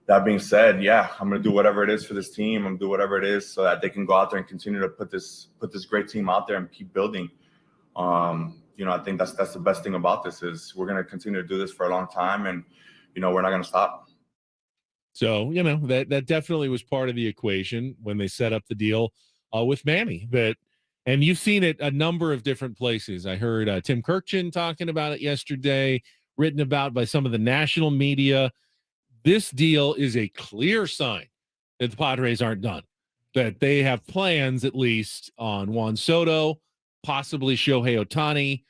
[SPEAKER 9] that being said, yeah, I'm going to do whatever it is for this team. I'm going to do whatever it is so that they can go out there and continue to put this great team out there and keep building. I think that's the best thing about this is we're going to continue to do this for a long time, and we're not going to stop.
[SPEAKER 3] So that definitely was part of the equation when they set up the deal with Manny. And you've seen it a number of different places. I heard Tim Kirkchin talking about it yesterday, written about by some of the national media. This deal is a clear sign that the Padres aren't done, that they have plans at least on Juan Soto, possibly Shohei Ohtani,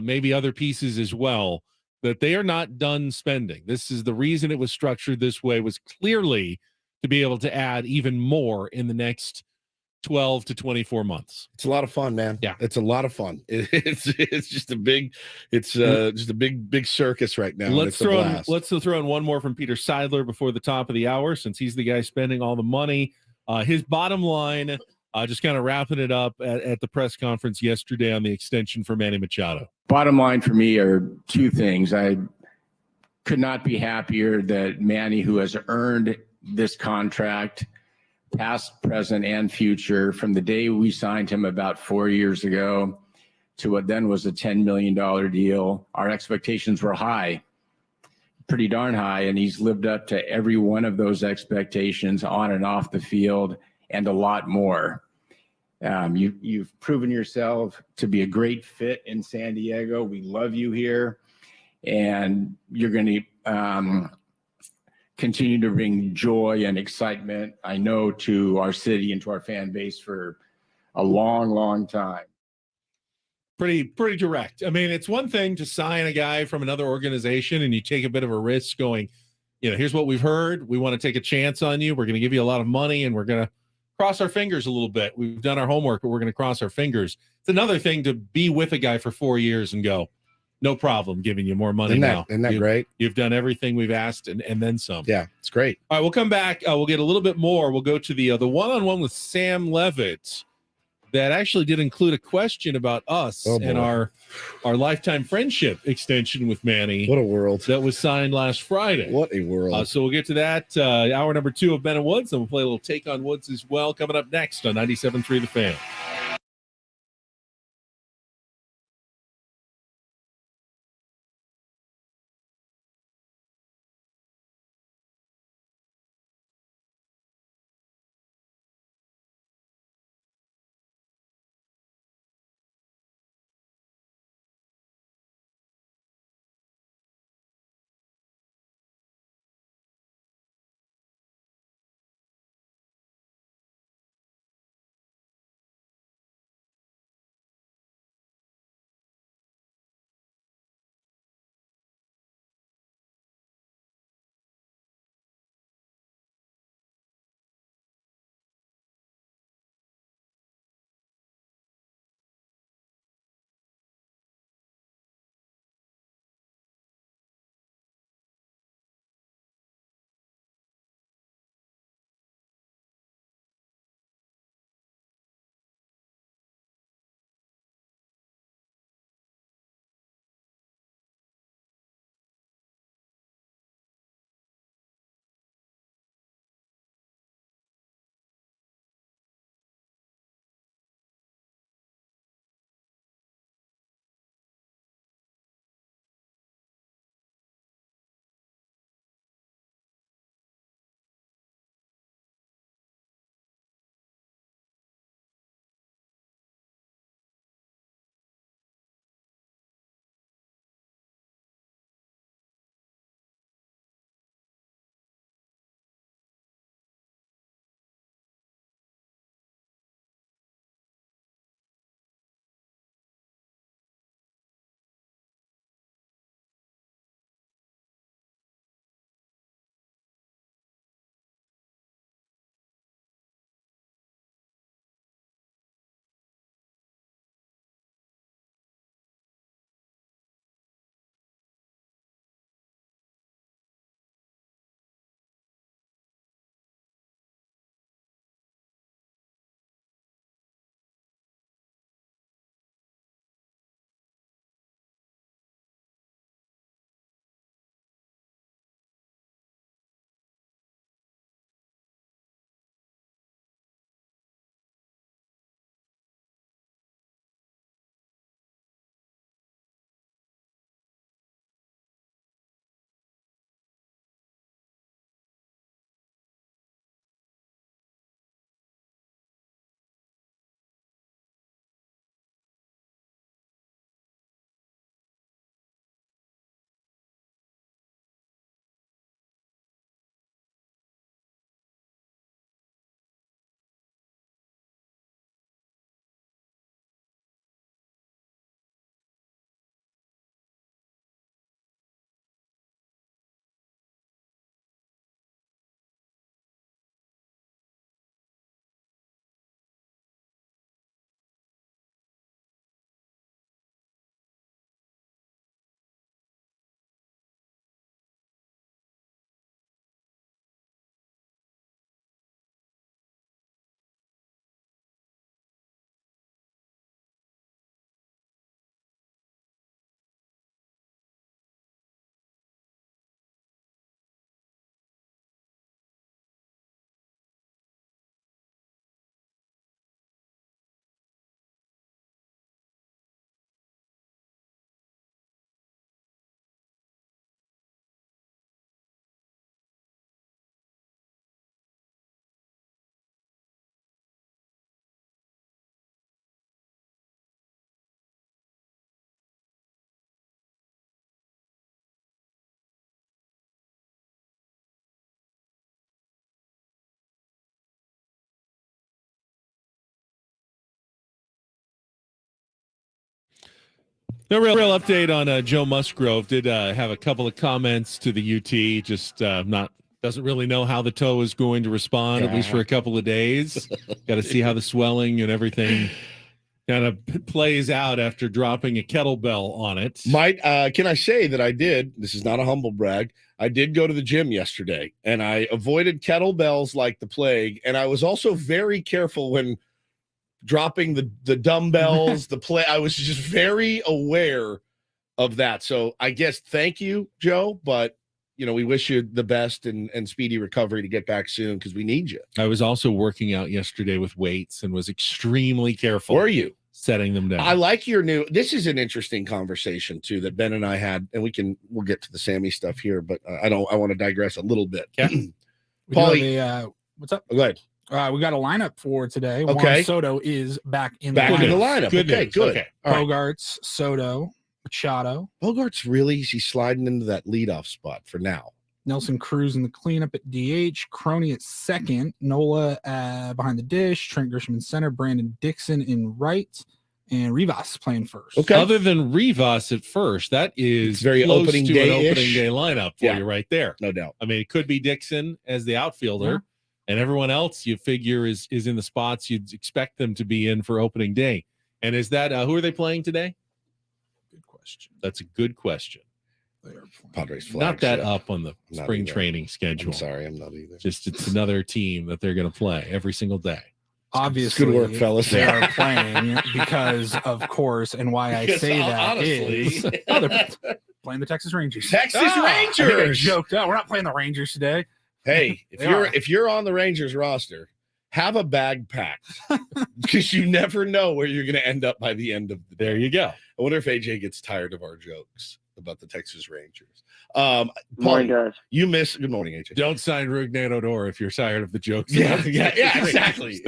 [SPEAKER 3] maybe other pieces as well, that they are not done spending. This is the reason it was structured this way, was clearly to be able to add even more in the next 12 to 24 months.
[SPEAKER 1] It's a lot of fun, man.
[SPEAKER 3] Yeah.
[SPEAKER 1] It's a lot of fun. It's just a big, just a big circus right now.
[SPEAKER 3] Let's throw in one more from Peter Seidler before the top of the hour, since he's the guy spending all the money. His bottom line, just kind of wrapping it up at the press conference yesterday on the extension for Manny Machado.
[SPEAKER 10] Bottom line for me are two things. I could not be happier that Manny, who has earned this contract, past, present, and future, from the day we signed him about 4 years ago to what then was a $10 million deal. Our expectations were high, pretty darn high, and he's lived up to every one of those expectations on and off the field and a lot more. You've proven yourself to be a great fit in San Diego. We love you here, and you're going to continue to bring joy and excitement, I know, to our city and to our fan base for a long, long time.
[SPEAKER 3] Pretty direct. I mean, it's one thing to sign a guy from another organization and you take a bit of a risk going, here's what we've heard. We want to take a chance on you. We're going to give you a lot of money and we're going to cross our fingers a little bit. We've done our homework, but we're going to cross our fingers. It's another thing to be with a guy for 4 years and go, no problem giving you more money now.
[SPEAKER 1] Isn't that great?
[SPEAKER 3] You've done everything we've asked and then some.
[SPEAKER 1] Yeah, it's great.
[SPEAKER 3] All right, we'll come back. We'll get a little bit more. We'll go to the one-on-one with Sam Levitt that actually did include a question about us and our lifetime friendship extension with Manny.
[SPEAKER 1] What a world.
[SPEAKER 3] That was signed last Friday.
[SPEAKER 1] What a world.
[SPEAKER 3] So we'll get to that. Hour number 2 of Ben and Woods, and we'll play a little Take on Woods as well coming up next on 97.3 The Fan. No real update on Joe Musgrove. Did have a couple of comments to the UT. Just doesn't really know how the toe is going to respond, at least for a couple of days. Got to see how the swelling and everything kind of plays out after dropping a kettlebell on it.
[SPEAKER 1] Can I say that I did? This is not a humble brag. I did go to the gym yesterday, and I avoided kettlebells like the plague. And I was also very careful when dropping the dumbbells, I was just very aware of that. So I guess thank you, Joe, but we wish you the best and speedy recovery to get back soon because we need you.
[SPEAKER 3] I was also working out yesterday with weights and was extremely careful.
[SPEAKER 1] Were you?
[SPEAKER 3] Setting them down.
[SPEAKER 1] I like your this is an interesting conversation too that Ben and I had, and we'll get to the Sammy stuff here, but I want to digress a little bit.
[SPEAKER 3] Yeah.
[SPEAKER 2] Paulie, what's up?
[SPEAKER 1] Go ahead.
[SPEAKER 2] We got a lineup for today.
[SPEAKER 1] Okay.
[SPEAKER 2] Juan Soto is back in
[SPEAKER 1] the lineup.
[SPEAKER 3] Good
[SPEAKER 1] okay,
[SPEAKER 3] news.
[SPEAKER 1] good.
[SPEAKER 3] Okay.
[SPEAKER 2] Bogarts, Soto, Machado.
[SPEAKER 1] Bogarts he's sliding into that leadoff spot for now.
[SPEAKER 2] Nelson Cruz in the cleanup at DH, Crony at second, Nola behind the dish, Trent Grisham in center, Brandon Dixon in right, and Rivas playing first.
[SPEAKER 1] Okay.
[SPEAKER 3] Other than Rivas at first, that is
[SPEAKER 1] It's very
[SPEAKER 3] close
[SPEAKER 1] opening
[SPEAKER 3] to
[SPEAKER 1] day-ish.
[SPEAKER 3] an opening day lineup for you right there.
[SPEAKER 1] No doubt.
[SPEAKER 3] I mean, it could be Dixon as the outfielder, and everyone else you figure is in the spots you'd expect them to be in for opening day. And is that who are they playing today?
[SPEAKER 2] Good question.
[SPEAKER 3] That's a good question.
[SPEAKER 1] Padres
[SPEAKER 3] Not that
[SPEAKER 1] flagship.
[SPEAKER 3] up on the spring training schedule.
[SPEAKER 1] I'm sorry, I'm not either.
[SPEAKER 3] Just it's another team that they're going to play every single day.
[SPEAKER 2] Obviously,
[SPEAKER 1] good work, fellas.
[SPEAKER 2] They are playing because, of course, and why I say that is they're playing the Texas Rangers.
[SPEAKER 1] Texas
[SPEAKER 2] I think I
[SPEAKER 1] Rangers.
[SPEAKER 2] joked out. We're not playing the Rangers today.
[SPEAKER 1] Hey,
[SPEAKER 2] They are.
[SPEAKER 1] if you're on the Rangers roster, have a bag packed because you never know where you're going to end up by the end of the day.
[SPEAKER 3] There you go.
[SPEAKER 1] I wonder if AJ gets tired of our jokes about the Texas Rangers.
[SPEAKER 8] Morning, guys.
[SPEAKER 1] You miss. Good morning, AJ.
[SPEAKER 3] Don't sign Rougned Odor if you're tired of the jokes.
[SPEAKER 1] Yeah, exactly.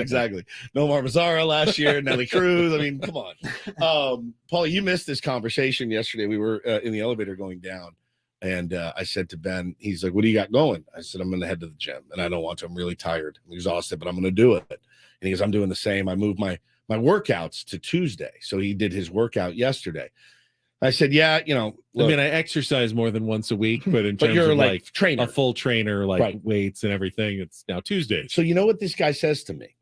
[SPEAKER 1] Nomar Mazara last year, Nelly Cruz. I mean, come on. Paul, you missed this conversation yesterday. We were in the elevator going down, and I said to Ben, he's like, "What do you got going?" I said, "I'm going to head to the gym, and I don't want to. I'm really tired, I'm exhausted, but I'm going to do it." And he goes, "I'm doing the same. I moved my workouts to Tuesday, so he did his workout yesterday." I said, "Yeah, look,
[SPEAKER 3] I mean, I exercise more than once a week, but in terms
[SPEAKER 1] you're
[SPEAKER 3] of
[SPEAKER 1] like
[SPEAKER 3] like
[SPEAKER 1] trainer.
[SPEAKER 3] a full trainer, like
[SPEAKER 1] Right.
[SPEAKER 3] weights and everything, it's now Tuesdays.
[SPEAKER 1] So you know what this guy says to me?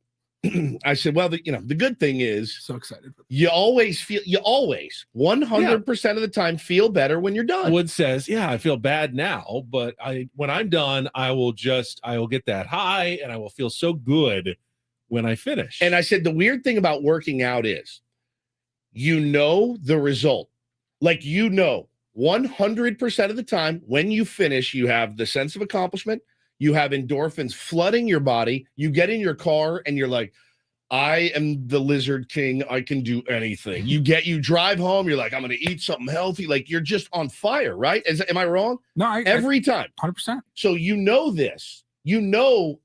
[SPEAKER 1] I said, "Well, the good thing is
[SPEAKER 2] So excited.
[SPEAKER 1] you always 100% of the time feel better when you're done."
[SPEAKER 3] Wood says, "Yeah, I feel bad now, but when I'm done, I will get that high, and I will feel so good when I finish."
[SPEAKER 1] And I said, the weird thing about working out is, the result. Like 100% of the time when you finish, you have the sense of accomplishment. You have endorphins flooding your body. You get in your car and you're like, I am the Lizard King. I can do anything. You drive home. You're like, I'm going to eat something healthy. Like you're just on fire, right? Am I wrong?
[SPEAKER 2] No,
[SPEAKER 1] Every time.
[SPEAKER 2] 100%.
[SPEAKER 1] So this.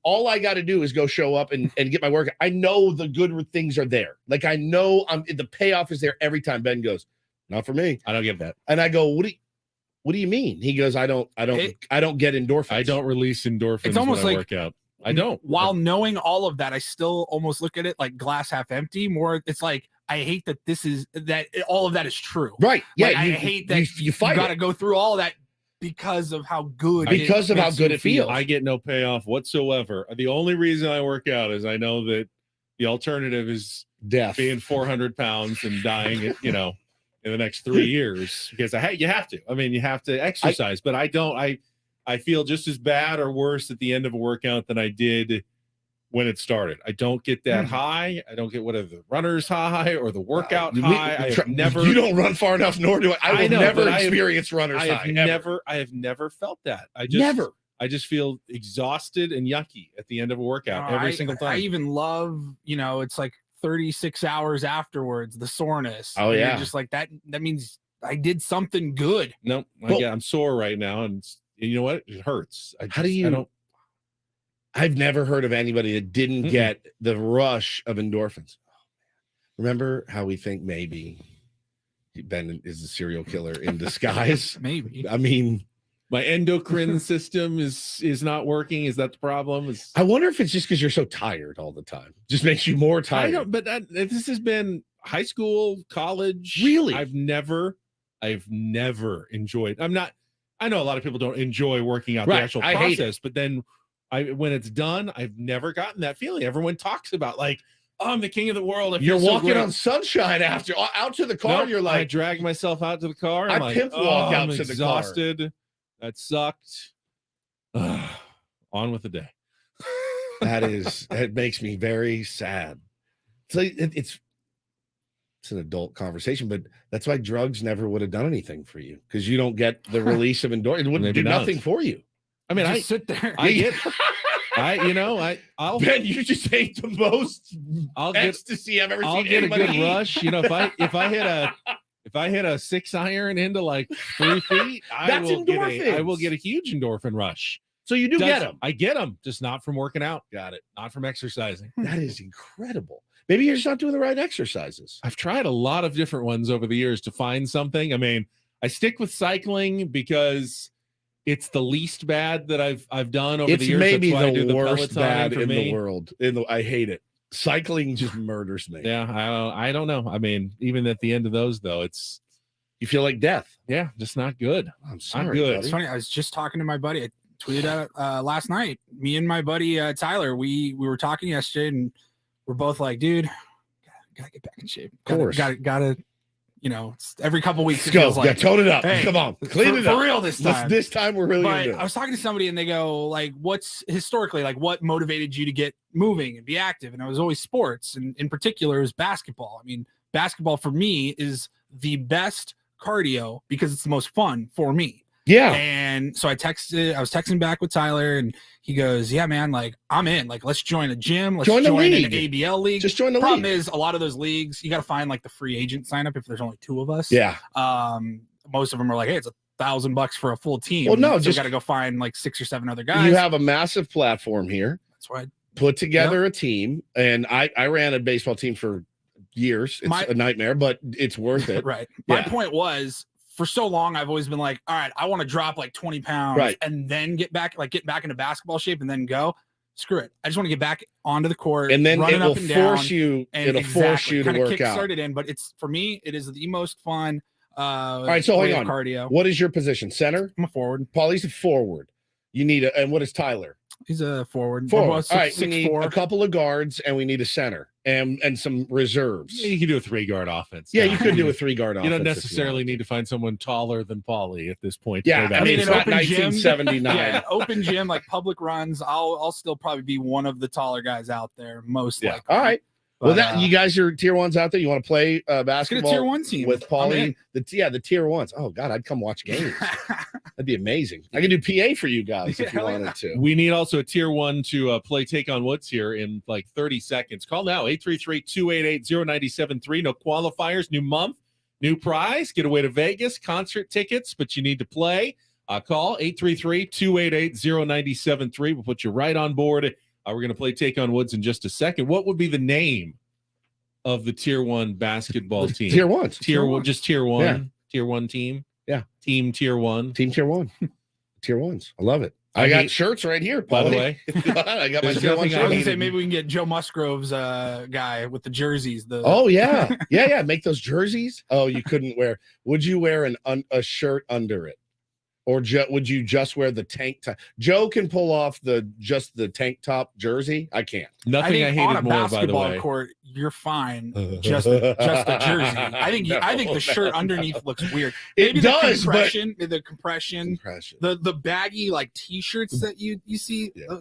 [SPEAKER 1] All I got to do is go show up and get my workout. I know the good things are there. Like I know the payoff is there every time. Ben goes, "Not for me.
[SPEAKER 3] I don't get that.
[SPEAKER 1] And I go, what do you mean? He goes, I don't get endorphins.
[SPEAKER 3] I don't release endorphins.
[SPEAKER 2] It's almost
[SPEAKER 3] when I
[SPEAKER 2] like-
[SPEAKER 3] work out. I don't.
[SPEAKER 2] While knowing all of that, I still almost look at it like glass half empty. More, it's like I hate that all of that is true.
[SPEAKER 1] Right. Yeah.
[SPEAKER 2] Like, I hate that
[SPEAKER 1] you fight
[SPEAKER 2] got to
[SPEAKER 1] it.
[SPEAKER 2] go through all of that because of how good.
[SPEAKER 1] Because of how
[SPEAKER 2] makes
[SPEAKER 1] good
[SPEAKER 2] you
[SPEAKER 1] it feels.
[SPEAKER 3] I get no payoff whatsoever. The only reason I work out is I know that the alternative is
[SPEAKER 1] Death.
[SPEAKER 3] being 400 pounds and dying at, in the next 3 years, because you have to. I mean, you have to exercise, but I don't. I feel just as bad or worse at the end of a workout than I did when it started. I don't get that high. I don't get whatever the runner's high or the workout high. I have never.
[SPEAKER 1] You don't run far enough, nor do I. I will
[SPEAKER 3] know,
[SPEAKER 1] never
[SPEAKER 3] but
[SPEAKER 1] experience runner's high.
[SPEAKER 3] I have never felt that. I just feel exhausted and yucky at the end of a workout every single time.
[SPEAKER 2] I even love, it's like 36 hours afterwards, the soreness.
[SPEAKER 1] Oh,
[SPEAKER 2] And you're
[SPEAKER 1] yeah.
[SPEAKER 2] just like that means I did something good.
[SPEAKER 3] No, I'm sore right now, and you know what? It hurts.
[SPEAKER 1] I've never heard of anybody that didn't get the rush of endorphins. Remember how we think maybe Ben is a serial killer in disguise?
[SPEAKER 2] Maybe.
[SPEAKER 1] I mean,
[SPEAKER 3] my endocrine system is not working. Is that the problem?
[SPEAKER 1] I wonder if it's just because you're so tired all the time. Just makes you more tired.
[SPEAKER 3] This has been high school, college.
[SPEAKER 1] Really?
[SPEAKER 3] I've never I've never enjoyed. I know a lot of people don't enjoy working out
[SPEAKER 1] Right.
[SPEAKER 3] the actual
[SPEAKER 1] I hate
[SPEAKER 3] process, but then when it's done, I've never gotten that feeling. Everyone talks about like, oh, I'm the king of the world. I feel
[SPEAKER 1] You're
[SPEAKER 3] so
[SPEAKER 1] walking
[SPEAKER 3] great.
[SPEAKER 1] on sunshon after out to the car.
[SPEAKER 3] Nope,
[SPEAKER 1] you're
[SPEAKER 3] I
[SPEAKER 1] like,
[SPEAKER 3] drag myself out to the car.
[SPEAKER 1] I
[SPEAKER 3] I'm like,
[SPEAKER 1] pimp walk out
[SPEAKER 3] I'm
[SPEAKER 1] to the car.
[SPEAKER 3] exhausted. That sucked. On with the day.
[SPEAKER 1] it makes me very sad. So it's an adult conversation, but that's why drugs never would have done anything for you because you don't get the release of endorphin. It wouldn't
[SPEAKER 3] Maybe
[SPEAKER 1] do
[SPEAKER 3] not.
[SPEAKER 1] nothing for you.
[SPEAKER 3] I mean,
[SPEAKER 2] Just sit there.
[SPEAKER 3] I get, I'll
[SPEAKER 1] Ben, you just ate the most
[SPEAKER 3] I'll get
[SPEAKER 1] ecstasy I've ever
[SPEAKER 3] I'll
[SPEAKER 1] seen.
[SPEAKER 3] get a
[SPEAKER 1] anybody
[SPEAKER 3] good
[SPEAKER 1] eat.
[SPEAKER 3] rush. You know, if I hit a 6 iron into like 3 feet, I will get a huge endorphin rush.
[SPEAKER 1] So you do get them.
[SPEAKER 3] I get them, just not from working out.
[SPEAKER 1] Got it.
[SPEAKER 3] Not from exercising.
[SPEAKER 1] That is incredible. Maybe you're just not doing the right exercises.
[SPEAKER 3] I've tried a lot of different ones over the years to find something. I mean, I stick with cycling because it's the least bad that I've done over the
[SPEAKER 1] It's
[SPEAKER 3] years.
[SPEAKER 1] maybe
[SPEAKER 3] That's why I do
[SPEAKER 1] the worst
[SPEAKER 3] Peloton
[SPEAKER 1] bad
[SPEAKER 3] for
[SPEAKER 1] in
[SPEAKER 3] me.
[SPEAKER 1] the world. I hate it. Cycling just murders me.
[SPEAKER 3] Yeah, I don't know. I mean, even at the end of those though,
[SPEAKER 1] You feel like death.
[SPEAKER 3] yeah, just not good.
[SPEAKER 1] I'm sorry.
[SPEAKER 3] Not good.
[SPEAKER 2] It's funny. I was just talking to my buddy. I tweeted out last night. Me and my buddy Tyler, we were talking yesterday, and we're both like, dude, gotta get back in shape.
[SPEAKER 1] Of course.
[SPEAKER 2] Gotta. You know, it's every couple weeks.
[SPEAKER 1] Let's
[SPEAKER 2] it
[SPEAKER 1] go.
[SPEAKER 2] feels like,
[SPEAKER 1] Tone it up.
[SPEAKER 2] hey,
[SPEAKER 1] Come on. Clean it up.
[SPEAKER 2] for real this time.
[SPEAKER 1] This time we're really
[SPEAKER 2] But
[SPEAKER 1] gonna do
[SPEAKER 2] I
[SPEAKER 1] it.
[SPEAKER 2] was talking to somebody, and they go like, "What's historically like? What motivated you to get moving and be active?" And it was always sports, and in particular, it was basketball. I mean, basketball for me is the best cardio because it's the most fun for me.
[SPEAKER 1] Yeah.
[SPEAKER 2] And so I was texting back with Tyler, and he goes, "Yeah, man, like I'm in. Like, let's join a gym. Let's
[SPEAKER 1] Join the
[SPEAKER 2] an
[SPEAKER 1] league.
[SPEAKER 2] ABL league."
[SPEAKER 1] Just join the
[SPEAKER 2] Problem
[SPEAKER 1] league.
[SPEAKER 2] is, a lot of those leagues, you got to find like the free agent sign up if there's only 2 of us.
[SPEAKER 1] Yeah.
[SPEAKER 2] Most of them are like, "Hey, it's $1,000 for a full team."
[SPEAKER 1] Well, no,
[SPEAKER 2] so
[SPEAKER 1] just-
[SPEAKER 2] got to go find like 6 or 7 other guys.
[SPEAKER 1] You have a massive platform here.
[SPEAKER 2] That's why.
[SPEAKER 1] Put together a team. And I ran a baseball team for years. It's a nightmare, but it's worth it.
[SPEAKER 2] Right. My
[SPEAKER 1] Yeah.
[SPEAKER 2] point was, for so long, I've always been like, all right, I want to drop like 20 pounds
[SPEAKER 1] Right.
[SPEAKER 2] and then get back into basketball shape and then go. Screw it. I just want to get back onto the court.
[SPEAKER 1] And then
[SPEAKER 2] running
[SPEAKER 1] it will
[SPEAKER 2] up and
[SPEAKER 1] force
[SPEAKER 2] down,
[SPEAKER 1] you.
[SPEAKER 2] and
[SPEAKER 1] It'll force you to
[SPEAKER 2] kinda
[SPEAKER 1] work out.
[SPEAKER 2] kickstart it in, but it's for me, it is the most fun.
[SPEAKER 1] All right, so hold on.
[SPEAKER 2] Cardio.
[SPEAKER 1] What is your position? Center?
[SPEAKER 2] I'm a forward.
[SPEAKER 1] Paulie's a forward. You need and what is Tyler?
[SPEAKER 2] He's a forward.
[SPEAKER 1] Forward.
[SPEAKER 2] We're both
[SPEAKER 1] All right, we
[SPEAKER 2] 6'4".
[SPEAKER 1] need a couple of guards and we need a center and some reserves.
[SPEAKER 3] Yeah, you can do a 3-guard offense.
[SPEAKER 1] Yeah,
[SPEAKER 3] now.
[SPEAKER 1] you could do a 3-guard offense.
[SPEAKER 3] You don't
[SPEAKER 1] if
[SPEAKER 3] necessarily
[SPEAKER 1] want.
[SPEAKER 3] need to find someone taller than Paulie at this point.
[SPEAKER 1] Yeah, I mean, it's
[SPEAKER 2] an
[SPEAKER 1] not
[SPEAKER 2] open gym.
[SPEAKER 1] 1979.
[SPEAKER 2] Yeah, open gym, like public runs. I'll still probably be one of the taller guys out there, most
[SPEAKER 1] Yeah.
[SPEAKER 2] likely.
[SPEAKER 1] All right.
[SPEAKER 2] But,
[SPEAKER 1] Well, you guys are tier ones out there. You want to play basketball?
[SPEAKER 2] tier 1 team
[SPEAKER 1] with
[SPEAKER 2] I'm
[SPEAKER 1] Paulie.
[SPEAKER 2] in.
[SPEAKER 1] The tier ones. Oh God, I'd come watch games. That'd be amazing. I could do PA for you guys if you
[SPEAKER 2] Yeah.
[SPEAKER 1] wanted to.
[SPEAKER 3] We need also a tier 1 to play Take on Woods here in like 30 seconds. Call now, 833-288-0973. No qualifiers, new month, new prize. Get away to Vegas, concert tickets, but you need to play. Call 833-288-0973. We'll put you right on board. We're going to play Take on Woods in just a second. What would be the name of the tier 1 basketball team?
[SPEAKER 1] Tier ones.
[SPEAKER 3] Tier 1, just tier 1.
[SPEAKER 1] Yeah.
[SPEAKER 3] Tier 1 team.
[SPEAKER 1] Yeah.
[SPEAKER 3] Team tier 1.
[SPEAKER 1] Team tier 1. Tier ones. I love it. I got shirts right here,
[SPEAKER 3] By the
[SPEAKER 1] Paulie.
[SPEAKER 3] way.
[SPEAKER 1] I got my
[SPEAKER 3] There's
[SPEAKER 1] tier 1
[SPEAKER 3] nothing
[SPEAKER 2] I was gonna
[SPEAKER 1] shirt.
[SPEAKER 2] say maybe we can get Joe Musgrove's guy with the jerseys.
[SPEAKER 1] Oh yeah, yeah. Make those jerseys. Oh, you couldn't wear. Would you wear a shirt under it, or would you just wear the tank top? Joe can pull off just the tank top jersey. I can't.
[SPEAKER 3] Nothing I,
[SPEAKER 2] think on
[SPEAKER 3] hated
[SPEAKER 2] a
[SPEAKER 3] more, by the
[SPEAKER 2] basketball
[SPEAKER 3] way.
[SPEAKER 2] court, you're fine. Just a jersey. I think the shirt underneath looks weird.
[SPEAKER 1] It does, but
[SPEAKER 2] the compression, the baggy like t-shirts that you see.
[SPEAKER 1] Yeah.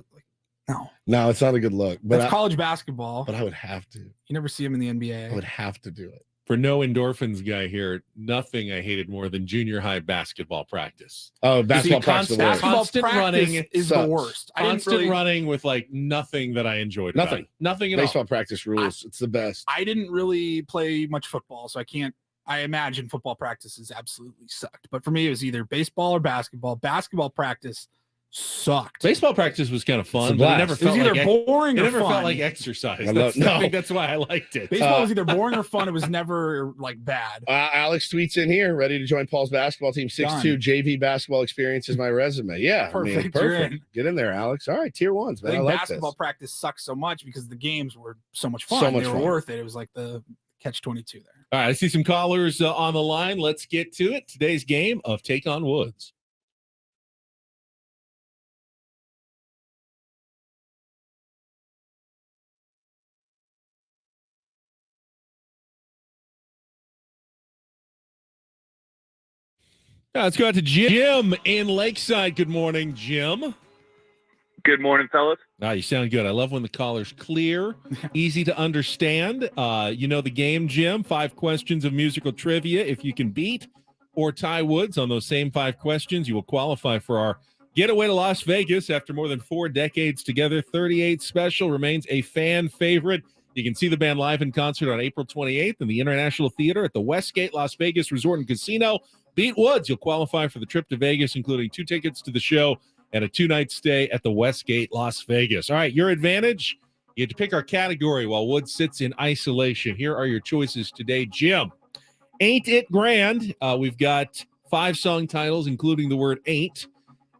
[SPEAKER 2] No,
[SPEAKER 1] it's not a good look. But
[SPEAKER 2] that's college basketball.
[SPEAKER 1] But I would have to.
[SPEAKER 2] You never see him in the NBA.
[SPEAKER 1] I would have to do it.
[SPEAKER 3] For no endorphins guy here, nothing I hated more than junior high basketball practice.
[SPEAKER 1] Oh, basketball practice.
[SPEAKER 3] Constant running
[SPEAKER 2] is
[SPEAKER 1] sucks.
[SPEAKER 2] the worst.
[SPEAKER 3] Constant running with like nothing that I enjoyed.
[SPEAKER 1] Nothing.
[SPEAKER 3] About it. Nothing at
[SPEAKER 1] Baseball
[SPEAKER 3] all.
[SPEAKER 1] practice rules. It's the best.
[SPEAKER 2] I didn't really play much football, so I imagine football practices absolutely sucked. But for me, it was either baseball or basketball. Basketball practice sucked.
[SPEAKER 3] Baseball practice was kind of
[SPEAKER 1] It's
[SPEAKER 3] fun,
[SPEAKER 1] a
[SPEAKER 3] but it
[SPEAKER 1] blast.
[SPEAKER 3] never
[SPEAKER 2] It was
[SPEAKER 3] felt
[SPEAKER 2] either
[SPEAKER 3] like
[SPEAKER 2] boring
[SPEAKER 3] it
[SPEAKER 2] or
[SPEAKER 3] never
[SPEAKER 2] fun.
[SPEAKER 3] felt like exercise.
[SPEAKER 1] I love-
[SPEAKER 3] I think that's why I liked it.
[SPEAKER 2] Baseball was either boring or fun. It was never like bad.
[SPEAKER 1] Alex tweets in here, ready to join Paul's basketball team. 6'2" JV basketball experience is my resume. Yeah,
[SPEAKER 2] Perfect, you're
[SPEAKER 1] perfect.
[SPEAKER 2] in.
[SPEAKER 1] Get in there, Alex. All right, tier ones,
[SPEAKER 2] I
[SPEAKER 1] man. I
[SPEAKER 2] think
[SPEAKER 1] like
[SPEAKER 2] basketball
[SPEAKER 1] this.
[SPEAKER 2] practice sucks so much because the games were so much fun.
[SPEAKER 1] So much
[SPEAKER 2] they were
[SPEAKER 1] fun.
[SPEAKER 2] worth it. It was like the catch 22 there.
[SPEAKER 3] All right, I see some callers on the line. Let's get to it. Today's game of Take on Woods. Let's go out to Jim in Lakeside. Good morning, Jim.
[SPEAKER 11] Good morning, fellas.
[SPEAKER 3] You sound good. I love when the caller's clear, easy to understand. You know the game, Jim. 5 questions of musical trivia. If you can beat or tie Woods on those same 5 questions, you will qualify for our getaway to Las Vegas. After more than 4 decades together, 38 Special remains a fan favorite. You can see the band live in concert on April 28th in the International Theater at the Westgate Las Vegas Resort and Casino. Beat Woods, you'll qualify for the trip to Vegas, including 2 tickets to the show and a 2-night stay at the Westgate Las Vegas. All right, your advantage, you have to pick our category while Woods sits in isolation. Here are your choices today, Jim. Ain't It Grand? We've got 5 song titles, including the word ain't.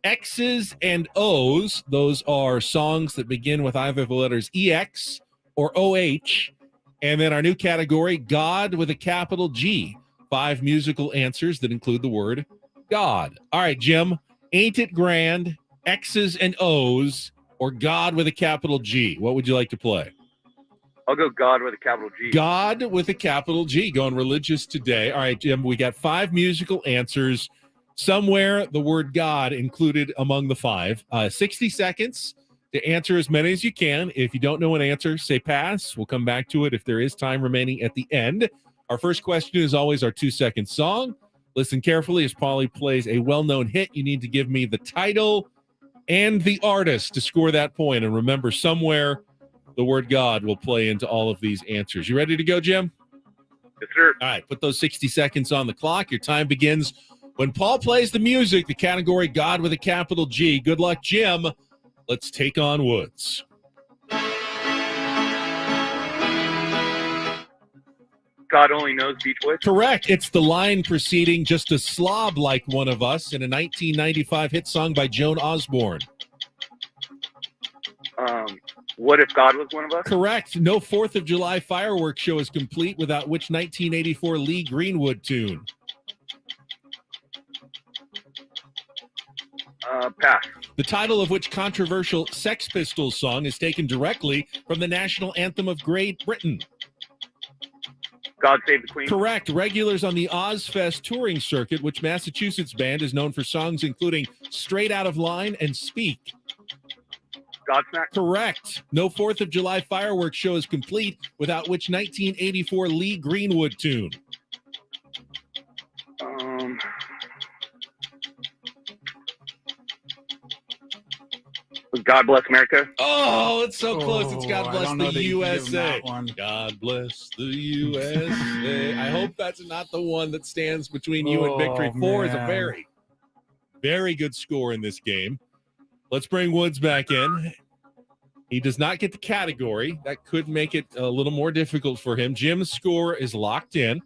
[SPEAKER 3] X's and O's, those are songs that begin with either the letters EX or OH. And then our new category, God with a capital G. 5 musical answers that include the word God. All right, Jim, Ain't It Grand, X's and O's, or God with a capital G? What would you like to play?
[SPEAKER 11] I'll go God with a capital G.
[SPEAKER 3] God with a capital G, going religious today. All right, Jim, we got 5 musical answers. Somewhere the word God included among the 5. 60 seconds to answer as many as you can. If you don't know an answer, say pass. We'll come back to it if there is time remaining at the end. Our first question is always our 2-second song. Listen carefully as Paulie plays a well-known hit. You need to give me the title and the artist to score that point. And remember, somewhere the word God will play into all of these answers. You ready to go, Jim?
[SPEAKER 11] Yes, sir.
[SPEAKER 3] All right, put those 60 seconds on the clock. Your time begins when Paul plays the music, the category God with a capital G. Good luck, Jim. Let's take on Woods.
[SPEAKER 11] God Only Knows Beach Boys?
[SPEAKER 3] Correct. It's the line preceding Just a Slob Like One of Us in a 1995 hit song by Joan Osborne.
[SPEAKER 11] What If God Was One of Us?
[SPEAKER 3] Correct. No 4th of July fireworks show is complete without which 1984 Lee Greenwood tune?
[SPEAKER 11] Pass.
[SPEAKER 3] The title of which controversial Sex Pistols song is taken directly from the national anthem of Great Britain?
[SPEAKER 11] God Save the Queen?
[SPEAKER 3] Correct. Regulars on the Ozfest touring circuit, which Massachusetts band is known for songs including Straight Out of Line and Speak?
[SPEAKER 11] Godsmack?
[SPEAKER 3] Correct. No 4th of July fireworks show is complete without which 1984 Lee Greenwood tune?
[SPEAKER 11] God Bless America?
[SPEAKER 3] Oh, it's so close. It's God
[SPEAKER 2] I
[SPEAKER 3] Bless
[SPEAKER 2] don't know
[SPEAKER 3] the
[SPEAKER 2] that you can give him
[SPEAKER 3] USA.
[SPEAKER 2] that one.
[SPEAKER 3] God bless the USA. I hope that's not the one that stands between you and victory. 4 is a
[SPEAKER 2] man.
[SPEAKER 3] very, very good score in this game. Let's bring Woods back in. He does not get the category. That could make it a little more difficult for him. Jim's score is locked in.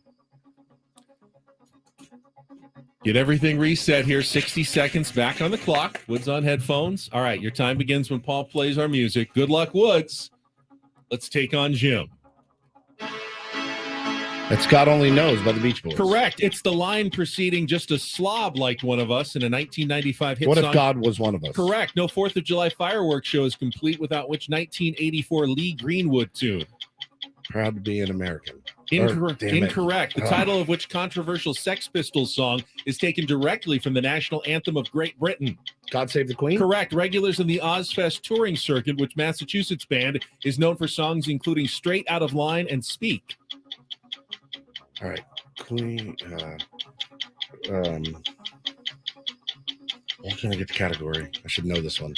[SPEAKER 3] Get everything reset here. 60 seconds back on the clock. Woods on headphones. All right, your time begins when Paul plays our music. Good luck, Woods. Let's take on Jim.
[SPEAKER 1] That's God Only Knows by the Beach Boys.
[SPEAKER 3] Correct. It's the line preceding Just a Slob Like One of Us in a 1995 hit
[SPEAKER 1] What
[SPEAKER 3] song.
[SPEAKER 1] if God was one of us?
[SPEAKER 3] Correct. No 4th of July fireworks show is complete without which 1984 Lee Greenwood tune?
[SPEAKER 1] Proud to be an American.
[SPEAKER 3] Incorrect.
[SPEAKER 1] Damn it.
[SPEAKER 3] Incorrect. The title of which controversial Sex Pistols song is taken directly from the national anthem of Great Britain?
[SPEAKER 1] God Save the Queen?
[SPEAKER 3] Correct. Regulars in the Ozfest touring circuit, which Massachusetts band is known for songs including Straight Out of Line and Speak?
[SPEAKER 1] All right. Queen. Why can't I get the category? I should know this one.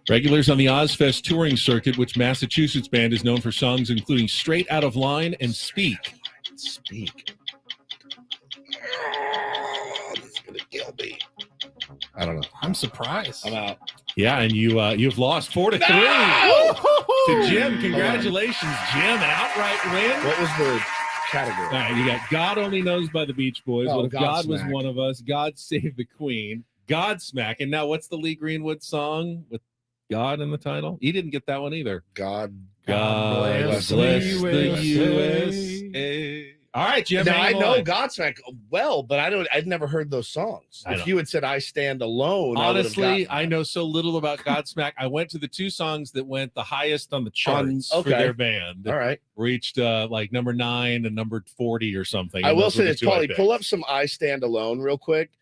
[SPEAKER 3] Regulars on the Ozfest touring circuit, which Massachusetts band is known for songs including Straight Out of Line and Speak?
[SPEAKER 1] Speak. Oh, this is going to kill me. I don't know.
[SPEAKER 2] I'm surprised.
[SPEAKER 1] I'm out.
[SPEAKER 3] Yeah, and you've lost 4-3 to Jim. Congratulations, Jim. An outright win.
[SPEAKER 1] What was the category?
[SPEAKER 3] All right, you got God Only Knows by the Beach Boys.
[SPEAKER 1] Oh,
[SPEAKER 3] What if God was
[SPEAKER 1] Godsmack.
[SPEAKER 3] one of us? God Save the Queen. Godsmack. And now what's the Lee Greenwood song with God in the title. He didn't get that one either.
[SPEAKER 1] God
[SPEAKER 3] bless the USA. All right, Jim.
[SPEAKER 1] Now, I
[SPEAKER 3] hang
[SPEAKER 1] know
[SPEAKER 3] on.
[SPEAKER 1] Godsmack well, but I'd never heard those songs.
[SPEAKER 3] I
[SPEAKER 1] If
[SPEAKER 3] know.
[SPEAKER 1] you had said "I Stand Alone,"
[SPEAKER 3] Honestly, I know so little about Godsmack. I went to the 2 songs that went the highest on the charts for
[SPEAKER 1] okay.
[SPEAKER 3] their band.
[SPEAKER 1] all right.
[SPEAKER 3] Reached like number 9 and number 40 or something.
[SPEAKER 1] I
[SPEAKER 3] and
[SPEAKER 1] will
[SPEAKER 3] those were
[SPEAKER 1] say
[SPEAKER 3] the
[SPEAKER 1] this,
[SPEAKER 3] 2 I
[SPEAKER 1] Paulie,
[SPEAKER 3] picked.
[SPEAKER 1] pull up some "I Stand Alone" real quick.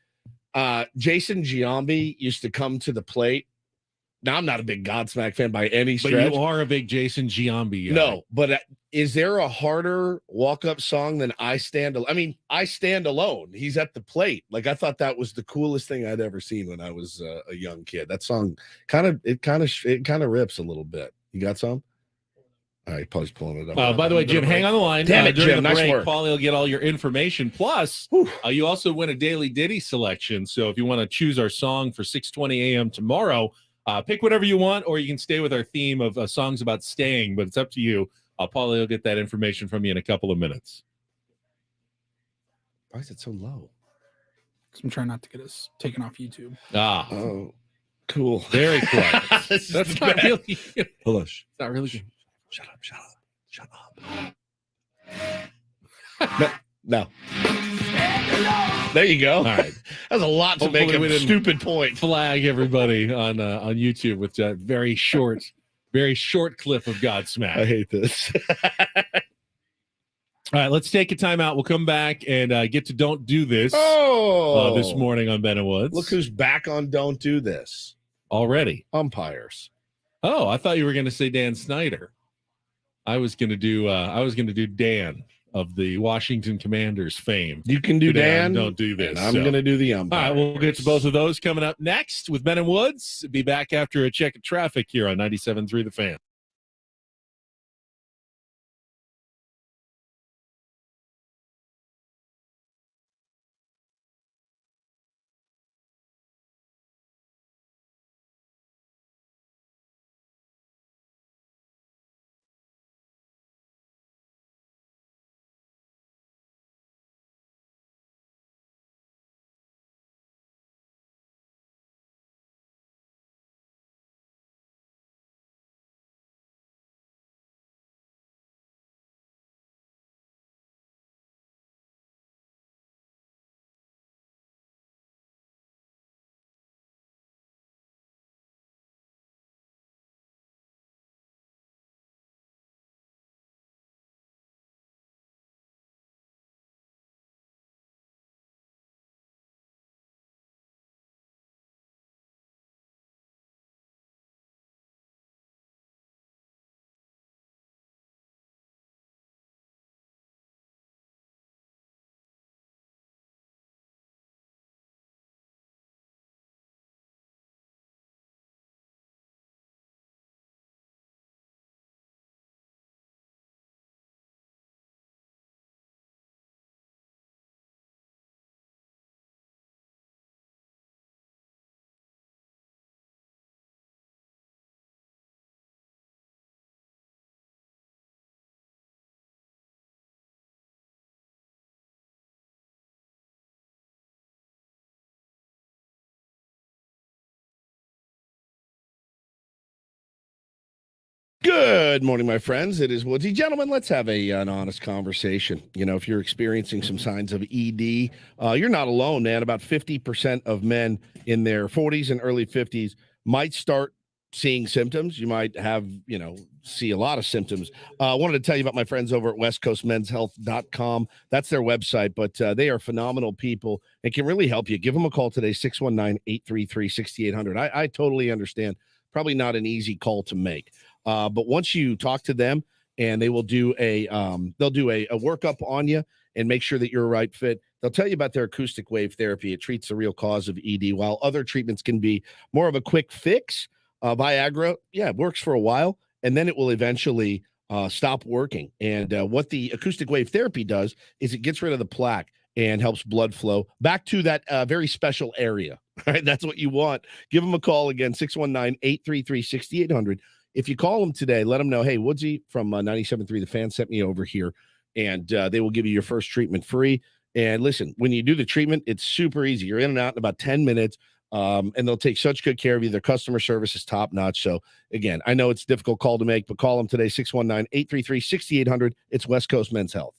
[SPEAKER 1] Jason Giambi used to come to the plate. Now, I'm not a big Godsmack fan by any
[SPEAKER 3] But
[SPEAKER 1] stretch.
[SPEAKER 3] you are a big Jason Giambi guy.
[SPEAKER 1] No, but is there a harder walk-up song than "I Stand Alone"? I mean, "I Stand Alone." He's at the plate. Like, I thought that was the coolest thing I'd ever seen when I was a young kid. That song kind of rips a little bit. You got some? All right, Paul's pulling it up.
[SPEAKER 3] By the way, Jim, hang on the line.
[SPEAKER 1] Damn it,
[SPEAKER 3] during
[SPEAKER 1] Jim,
[SPEAKER 3] the
[SPEAKER 1] nice
[SPEAKER 3] break,
[SPEAKER 1] work.
[SPEAKER 3] Paulie will get all your information. Plus, you also win a Daily Ditty selection. So if you want to choose our song for 6:20 a.m. tomorrow, pick whatever you want, or you can stay with our theme of songs about staying, but it's up to you. Paulie will get that information from you in a couple of minutes.
[SPEAKER 1] Why is it so low?
[SPEAKER 2] Because I'm trying not to get us taken off YouTube.
[SPEAKER 1] Oh, cool.
[SPEAKER 3] Very quiet.
[SPEAKER 1] This is
[SPEAKER 3] That's
[SPEAKER 1] the
[SPEAKER 3] not
[SPEAKER 1] best.
[SPEAKER 3] really. It's
[SPEAKER 1] Hush.
[SPEAKER 3] not really good.
[SPEAKER 1] Shut up. No. There you go.
[SPEAKER 3] All right.
[SPEAKER 1] That's a lot to
[SPEAKER 3] Hopefully
[SPEAKER 1] make
[SPEAKER 3] we
[SPEAKER 1] a
[SPEAKER 3] didn't
[SPEAKER 1] stupid point.
[SPEAKER 3] Flag everybody on YouTube with that very short clip of Godsmack.
[SPEAKER 1] I hate this.
[SPEAKER 3] All right, let's take a timeout. We'll come back and get to Don't Do This this morning on Ben and Woods.
[SPEAKER 1] Look who's back on Don't Do This
[SPEAKER 3] already.
[SPEAKER 1] Umpires.
[SPEAKER 3] Oh, I thought you were going to say Dan Snyder. I was going to do Dan of the Washington Commanders fame.
[SPEAKER 1] You can do
[SPEAKER 3] Today
[SPEAKER 1] Dan.
[SPEAKER 3] on Don't Do This.
[SPEAKER 1] And I'm going to do the
[SPEAKER 3] All
[SPEAKER 1] umpire.
[SPEAKER 3] right, we'll get to both of those coming up next with Ben and Woods. Be back after a check of traffic here on 97.3 The Fan.
[SPEAKER 1] Good morning, my friends. It is Woodsy. Gentlemen, let's have an honest conversation. You know, if you're experiencing some signs of ED, you're not alone, man. About 50% of men in their 40s and early 50s might start seeing symptoms. You might have, see a lot of symptoms. I wanted to tell you about my friends over at westcoastmenshealth.com. That's their website, but they are phenomenal people and can really help you. Give them a call today, 619-833-6800. I totally understand. Probably not an easy call to make. But once you talk to them, and they will do a workup on you and make sure that you're a right fit. They'll tell you about their acoustic wave therapy. It treats the real cause of ED, while other treatments can be more of a quick fix. Viagra, it works for a while, and then it will eventually stop working. And what the acoustic wave therapy does is it gets rid of the plaque and helps blood flow back to that very special area. All right, that's what you want. Give them a call again, 619-833-6800. If you call them today, let them know, hey, Woodsy from 97.3 The Fan sent me over here, and they will give you your first treatment free. And listen, when you do the treatment, it's super easy. You're in and out in about 10 minutes. And they'll take such good care of you. Their customer service is top notch. So again, I know it's a difficult call to make, but call them today, 619-833-6800. It's West Coast Men's Health.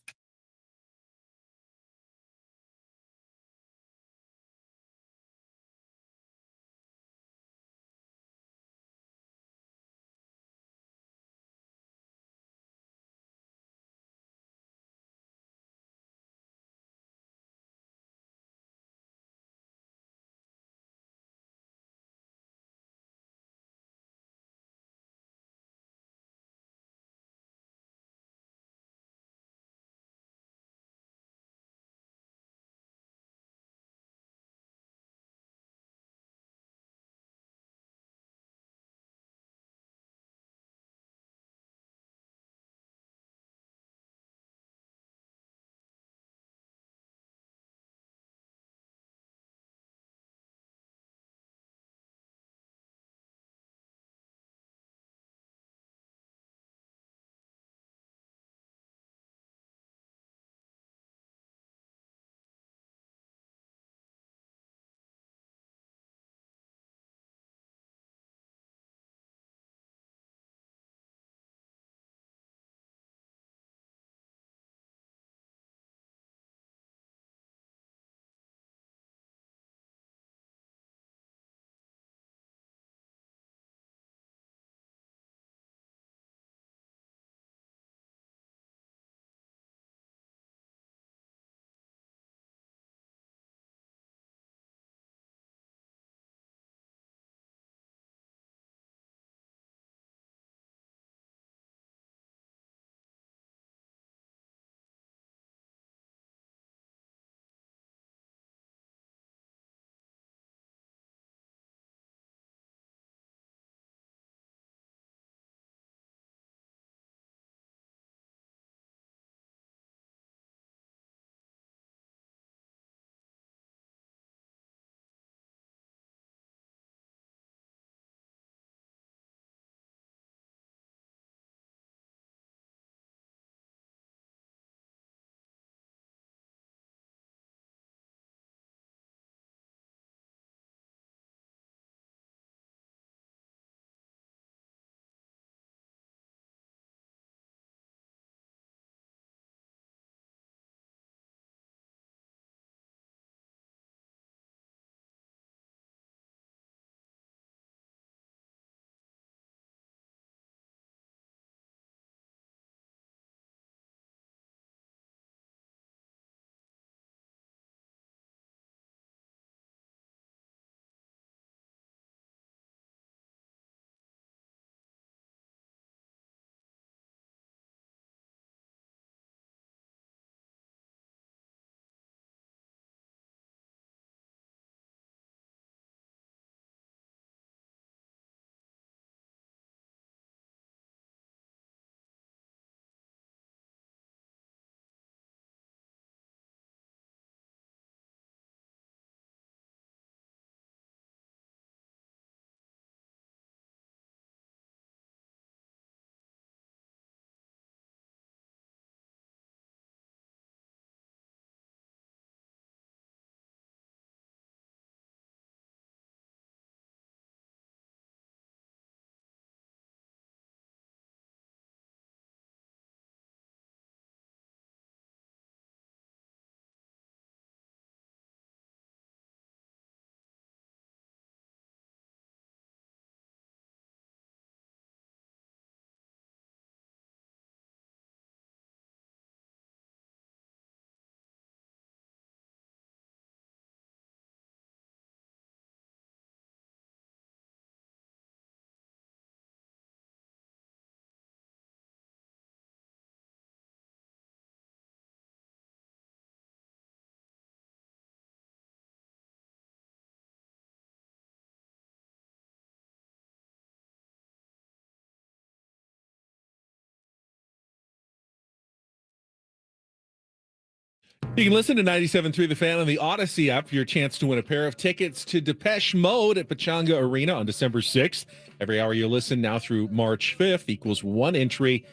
[SPEAKER 3] You can listen to 97.3 The Fan on the Odyssey app for your chance to win a pair of tickets to Depeche Mode at Pechanga Arena on December 6th. Every hour you listen now through March 5th equals one entry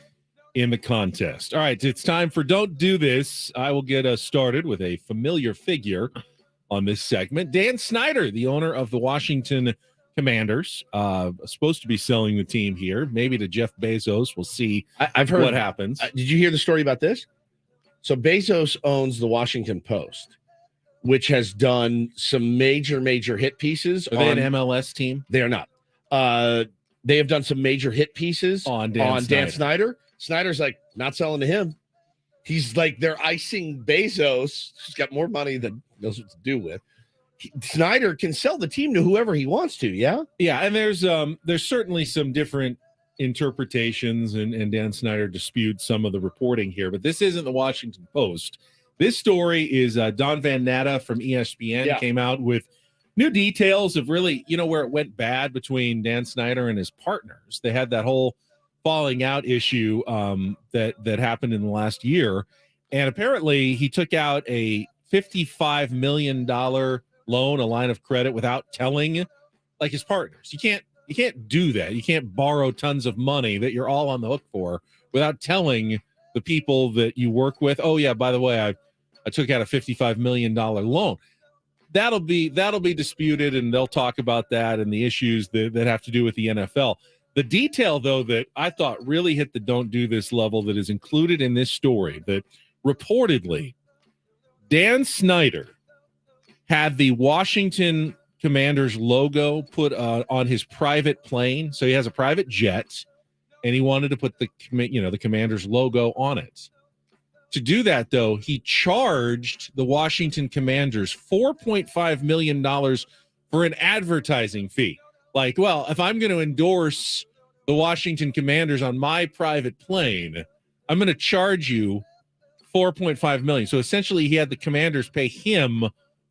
[SPEAKER 3] in the contest. All right, it's time for Don't Do This. I will get us started with a familiar figure on this segment. Dan Snyder, the owner of the Washington Commanders, supposed to be selling the team here, maybe to Jeff Bezos. We'll see.
[SPEAKER 1] I've heard
[SPEAKER 3] what happens.
[SPEAKER 1] Did you hear the story about this? So Bezos owns the Washington Post, which has done some major hit pieces.
[SPEAKER 3] Are they an MLS team?
[SPEAKER 1] They are not. They have done some major hit pieces
[SPEAKER 3] on
[SPEAKER 1] Dan Snyder. Snyder's like, not selling to him. He's like, they're icing Bezos. He's got more money than knows what to do with. Snyder can sell the team to whoever he wants to. Yeah.
[SPEAKER 3] Yeah. And there's certainly some different interpretations, and Dan Snyder disputes some of the reporting here, but this isn't the Washington Post. This story is Don Van Natta from ESPN came out with new details of really, where it went bad between Dan Snyder and his partners. They had that whole falling out issue that happened in the last year. And apparently he took out a $55 million loan, a line of credit, without telling like his partners. You can't do that. You can't borrow tons of money that you're all on the hook for without telling the people that you work with, oh yeah, by the way, I took out a $55 million loan. That'll be disputed, and they'll talk about that and the issues that have to do with the NFL. The detail, though, that I thought really hit the don't do this level that is included in this story, that reportedly Dan Snyder had the Washington Commanders logo put on his private plane. So he has a private jet, and he wanted to put the Commanders logo on it. To do that, though, he charged the Washington Commanders $4.5 million for an advertising fee. Like, well, if I'm going to endorse the Washington Commanders on my private plane, I'm going to charge you $4.5 million. So essentially, he had the Commanders pay him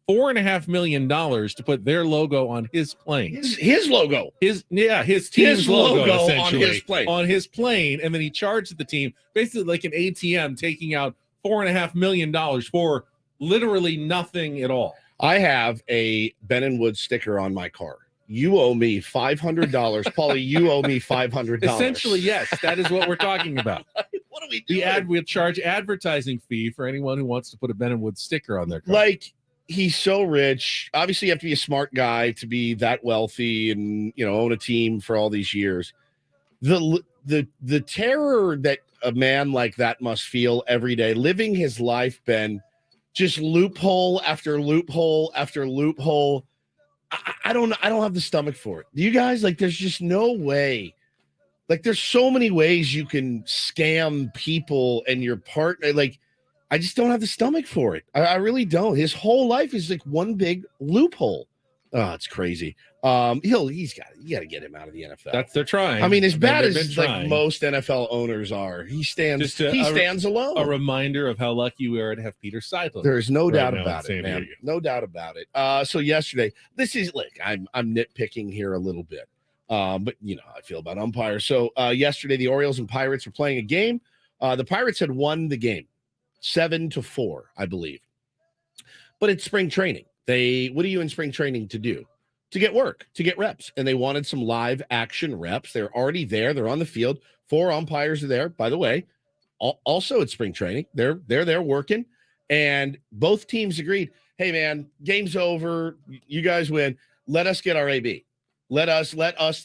[SPEAKER 3] $4.5 million to put their logo on his plane.
[SPEAKER 1] His logo.
[SPEAKER 3] His team's logo essentially
[SPEAKER 1] on his plane.
[SPEAKER 3] And then he charged the team basically like an ATM, taking out $4.5 million for literally nothing at all.
[SPEAKER 1] I have a Ben & Woods sticker on my car. You owe me $500. Paulie, you owe me $500.
[SPEAKER 3] Essentially, yes, that is what we're talking about.
[SPEAKER 1] What are we doing?
[SPEAKER 3] We'll charge advertising fee for anyone who wants to put a Ben & Woods sticker on their car.
[SPEAKER 1] Like, he's so rich. Obviously, you have to be a smart guy to be that wealthy and, own a team for all these years. The terror that a man like that must feel every day, living his life, Ben, just loophole after loophole after loophole. I don't have the stomach for it. You guys, like, there's just no way. Like, there's so many ways you can scam people and your partner. Like, I just don't have the stomach for it. I really don't. His whole life is like one big loophole. Oh, it's crazy. You got to get him out of the NFL.
[SPEAKER 3] They're trying.
[SPEAKER 1] I mean, as bad as like most NFL owners are, he stands alone.
[SPEAKER 3] A reminder of how lucky we are to have Peter Seidler.
[SPEAKER 1] There's no doubt about it, man. No doubt about it. So yesterday, I'm nitpicking here a little bit. But how I feel about umpires. So yesterday, the Orioles and Pirates were playing a game. The Pirates had won the game 7-4, I believe. But it's spring training. What are you in spring training to do? To get work, to get reps. And they wanted some live action reps. They're already there. They're on the field. 4 umpires are there, by the way. Also at spring training. They're there working. And both teams agreed, hey, man, game's over. You guys win. Let us get our AB. Let us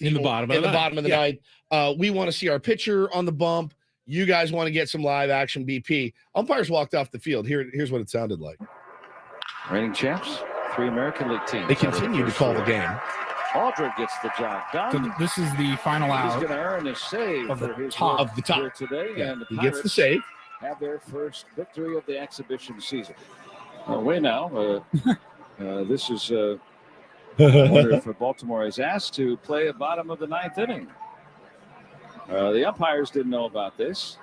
[SPEAKER 3] in the bottom of
[SPEAKER 1] the ninth. We want to see our pitcher on the bump. You guys want to get some live action BP. Umpires walked off the field. Here's what it sounded like.
[SPEAKER 12] Reigning champs, 3 American League teams.
[SPEAKER 1] They continue to call the game.
[SPEAKER 12] Aldred gets the job done.
[SPEAKER 2] So this is the final out.
[SPEAKER 12] He's going to earn a save
[SPEAKER 2] of the
[SPEAKER 12] for his
[SPEAKER 2] top.
[SPEAKER 12] work
[SPEAKER 1] Of the top.
[SPEAKER 12] here today.
[SPEAKER 1] Yeah,
[SPEAKER 12] and the
[SPEAKER 1] he gets the
[SPEAKER 12] Pirates
[SPEAKER 1] save.
[SPEAKER 12] have their first victory of the exhibition season. Away now. This is I wonder if Baltimore is asked to play a bottom of the 9th inning. The umpires didn't know about this.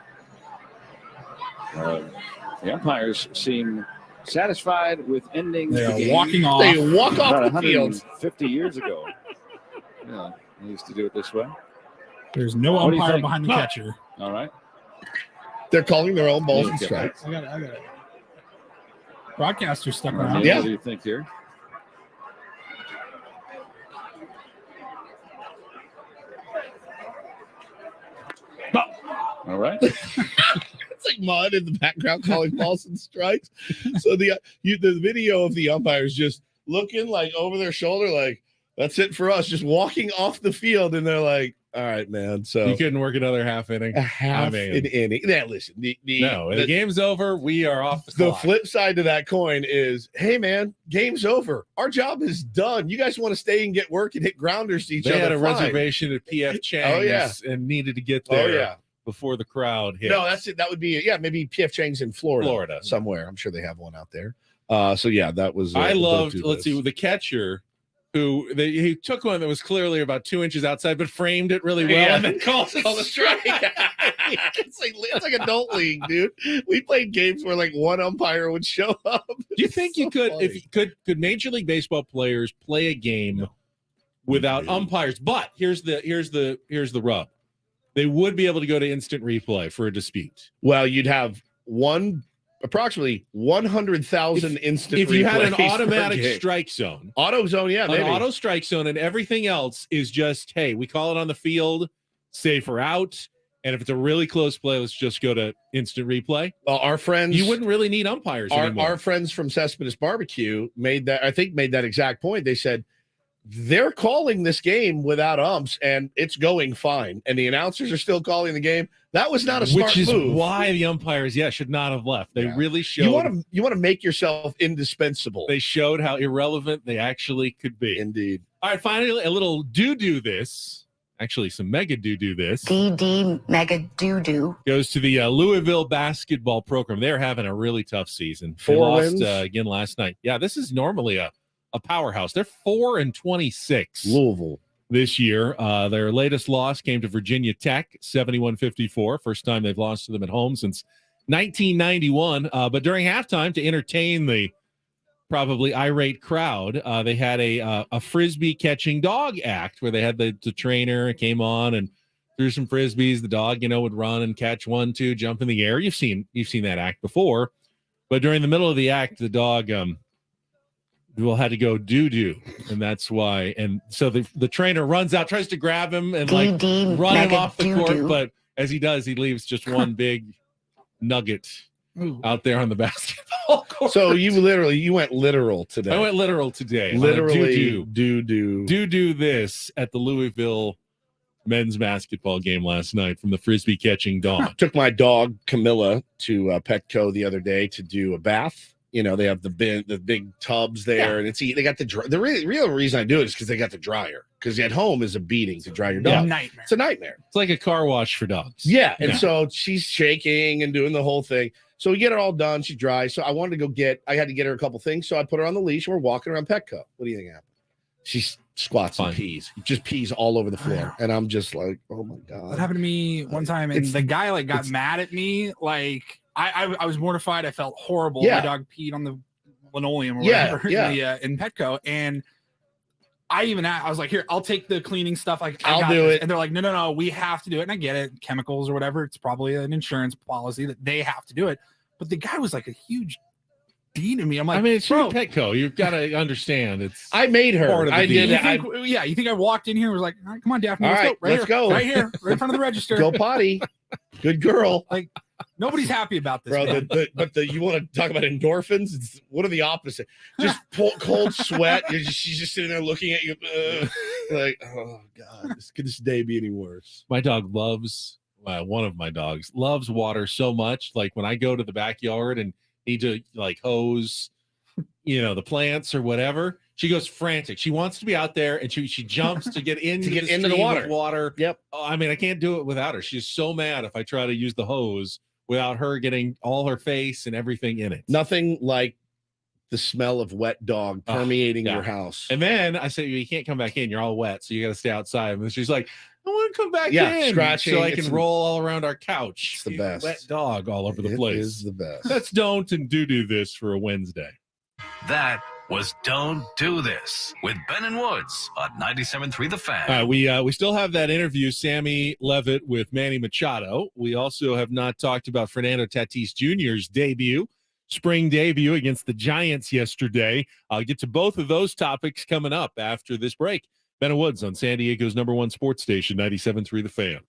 [SPEAKER 12] The umpires seem satisfied with ending the game.
[SPEAKER 2] Walking off.
[SPEAKER 1] They walk off
[SPEAKER 12] About
[SPEAKER 1] the field.
[SPEAKER 12] 50 years ago. Yeah, they used to do it this way.
[SPEAKER 2] There's no
[SPEAKER 12] What do you
[SPEAKER 2] umpire
[SPEAKER 12] think?
[SPEAKER 2] behind the catcher.
[SPEAKER 12] All right.
[SPEAKER 1] They're calling their own balls and
[SPEAKER 12] Okay.
[SPEAKER 1] strikes.
[SPEAKER 2] I got it. Broadcaster stuck
[SPEAKER 12] All right,
[SPEAKER 2] around.
[SPEAKER 1] Yeah.
[SPEAKER 12] What do you think here? All right.
[SPEAKER 1] like mud in the background calling balls and strikes. So the video of the umpires just looking like over their shoulder, like that's it for us, just walking off the field, and they're like, "All right, man." So
[SPEAKER 3] You couldn't work another half inning.
[SPEAKER 1] a half
[SPEAKER 3] I mean,
[SPEAKER 1] an inning. Now, listen, the
[SPEAKER 3] game's over. We are off the
[SPEAKER 1] the
[SPEAKER 3] clock.
[SPEAKER 1] flip side to that coin is, hey man, game's over. Our job is done. You guys want to stay and get work and hit grounders to each
[SPEAKER 3] They
[SPEAKER 1] other.
[SPEAKER 3] had a
[SPEAKER 1] fine.
[SPEAKER 3] reservation at PF Chang's
[SPEAKER 1] yeah.
[SPEAKER 3] and needed to get
[SPEAKER 1] Oh
[SPEAKER 3] there
[SPEAKER 1] yeah.
[SPEAKER 3] before the crowd hit.
[SPEAKER 1] No, that's it. That would be maybe PF Chang's in Florida somewhere. I'm sure they have one out there. So yeah, that was.
[SPEAKER 3] I
[SPEAKER 1] the
[SPEAKER 3] loved.
[SPEAKER 1] go-to
[SPEAKER 3] Let's
[SPEAKER 1] list.
[SPEAKER 3] see, the catcher he took one that was clearly about 2 inches outside, but framed it really well,
[SPEAKER 1] Yeah.
[SPEAKER 3] and then calls it
[SPEAKER 1] Call
[SPEAKER 3] a
[SPEAKER 1] the strike. it's like adult league, dude. We played games where like one umpire would show up.
[SPEAKER 3] Do you think you could, if you could Major League Baseball players play a game without umpires? But here's the rub: they would be able to go to instant replay for a dispute.
[SPEAKER 1] Well, you'd have approximately 100,000 instant.
[SPEAKER 3] If you had an
[SPEAKER 1] replays per
[SPEAKER 3] automatic
[SPEAKER 1] game.
[SPEAKER 3] strike zone,
[SPEAKER 1] auto zone, yeah,
[SPEAKER 3] an
[SPEAKER 1] maybe.
[SPEAKER 3] auto strike zone, and everything else is just, hey, we call it on the field, safer out. And if it's a really close play, let's just go to instant replay.
[SPEAKER 1] Well, our friends,
[SPEAKER 3] you wouldn't really need umpires anymore.
[SPEAKER 1] Our friends from Cespedes Barbecue made that exact point. They said they're calling this game without umps, and it's going fine. And the announcers are still calling the game. That was not a smart
[SPEAKER 3] Which is
[SPEAKER 1] move.
[SPEAKER 3] why the umpires, should not have left. They really showed.
[SPEAKER 1] You want to make yourself indispensable.
[SPEAKER 3] They showed how irrelevant they actually could be.
[SPEAKER 1] Indeed.
[SPEAKER 3] All right, finally, a little do this. Actually, some mega do this.
[SPEAKER 13] DD mega do
[SPEAKER 3] Goes to the Louisville basketball program. They're having a really tough season. They
[SPEAKER 1] 4
[SPEAKER 3] lost
[SPEAKER 1] wins
[SPEAKER 3] again last night. Yeah, this is normally a powerhouse. They're 4-26.
[SPEAKER 1] Louisville
[SPEAKER 3] this year. Their latest loss came to Virginia Tech, 71-54. First time they've lost to them at home since 1991. But during halftime, to entertain the probably irate crowd, they had a frisbee catching dog act where they had the trainer came on and threw some frisbees. The dog, would run and catch 1, 2, jump in the air. You've seen that act before. But during the middle of the act, the dog had to go doo-doo, and that's why. And so the trainer runs out, tries to grab him and run him off the court, but as he does, he leaves just one big nugget out there on the basketball court.
[SPEAKER 1] So you went literal today.
[SPEAKER 3] I went literal today.
[SPEAKER 1] Literally
[SPEAKER 3] do this at the Louisville men's basketball game last night from the frisbee catching dog.
[SPEAKER 1] Took my dog Camilla to Petco the other day to do a bath. They have the big tubs there, and they got the real reason I do it is because they got the dryer. Because at home is a beating to dry your dog.
[SPEAKER 2] Nightmare.
[SPEAKER 1] It's a nightmare.
[SPEAKER 3] It's like a car wash for dogs.
[SPEAKER 1] Yeah, and so she's shaking and doing the whole thing. So we get it all done. She dries. So I wanted to go I had to get her a couple things. So I put her on the leash. And we're walking around Petco. What do you think happened? She squats and pees. Just pees all over the floor. And I'm just like, oh my God.
[SPEAKER 2] That happened to me one time, and the guy got mad at me. Like I was mortified. I felt horrible.
[SPEAKER 1] Yeah.
[SPEAKER 2] My dog peed on the linoleum or whatever in Petco, and I was like, here, I'll take the cleaning stuff. Like
[SPEAKER 1] I'll do it.
[SPEAKER 2] And they're like, no, we have to do it. And I get it, chemicals or whatever. It's probably an insurance policy that they have to do it. But the guy was like a huge dean to me. I'm like,
[SPEAKER 3] it's
[SPEAKER 2] bro,
[SPEAKER 3] Petco. You've got to understand. It's
[SPEAKER 1] I made her.
[SPEAKER 3] part of the
[SPEAKER 1] I
[SPEAKER 3] deal.
[SPEAKER 1] did.
[SPEAKER 2] You think I walked in here and was like, all right, come on, Daphne,
[SPEAKER 1] All
[SPEAKER 2] let's
[SPEAKER 1] right,
[SPEAKER 2] go.
[SPEAKER 1] let's go.
[SPEAKER 2] Right here, right in front of the register.
[SPEAKER 1] Go potty. Good girl.
[SPEAKER 2] Like nobody's happy about this,
[SPEAKER 1] Bro,
[SPEAKER 2] man.
[SPEAKER 1] but you want to talk about endorphins? What are the opposite? Just cold sweat. She's just sitting there looking at you, like, oh God, could this day be any worse?
[SPEAKER 3] My dog loves. One of my dogs loves water so much. Like when I go to the backyard and need to hose, the plants or whatever, she goes frantic. She wants to be out there and she jumps to get into the water.
[SPEAKER 1] Yep.
[SPEAKER 3] I can't do it without her. She's so mad if I try to use the hose without her getting all her face and everything in it.
[SPEAKER 1] Nothing like the smell of wet dog permeating your house.
[SPEAKER 3] And then I say, you can't come back in. You're all wet. So you got to stay outside. And she's like, I want to come back in.
[SPEAKER 1] Scratching.
[SPEAKER 3] So I can roll all around our couch.
[SPEAKER 1] It's the best.
[SPEAKER 3] Wet dog all over the place.
[SPEAKER 1] It is the best.
[SPEAKER 3] Let's don't and do this for a Wednesday.
[SPEAKER 5] That was Don't Do This with Ben and Woods on 97.3 The Fan.
[SPEAKER 3] We still have that interview, Sammy Levitt with Manny Machado. We also have not talked about Fernando Tatis Jr.'s spring debut against the Giants yesterday. I'll get to both of those topics coming up after this break. Ben and Woods on San Diego's #1 sports station, 97.3 The Fan.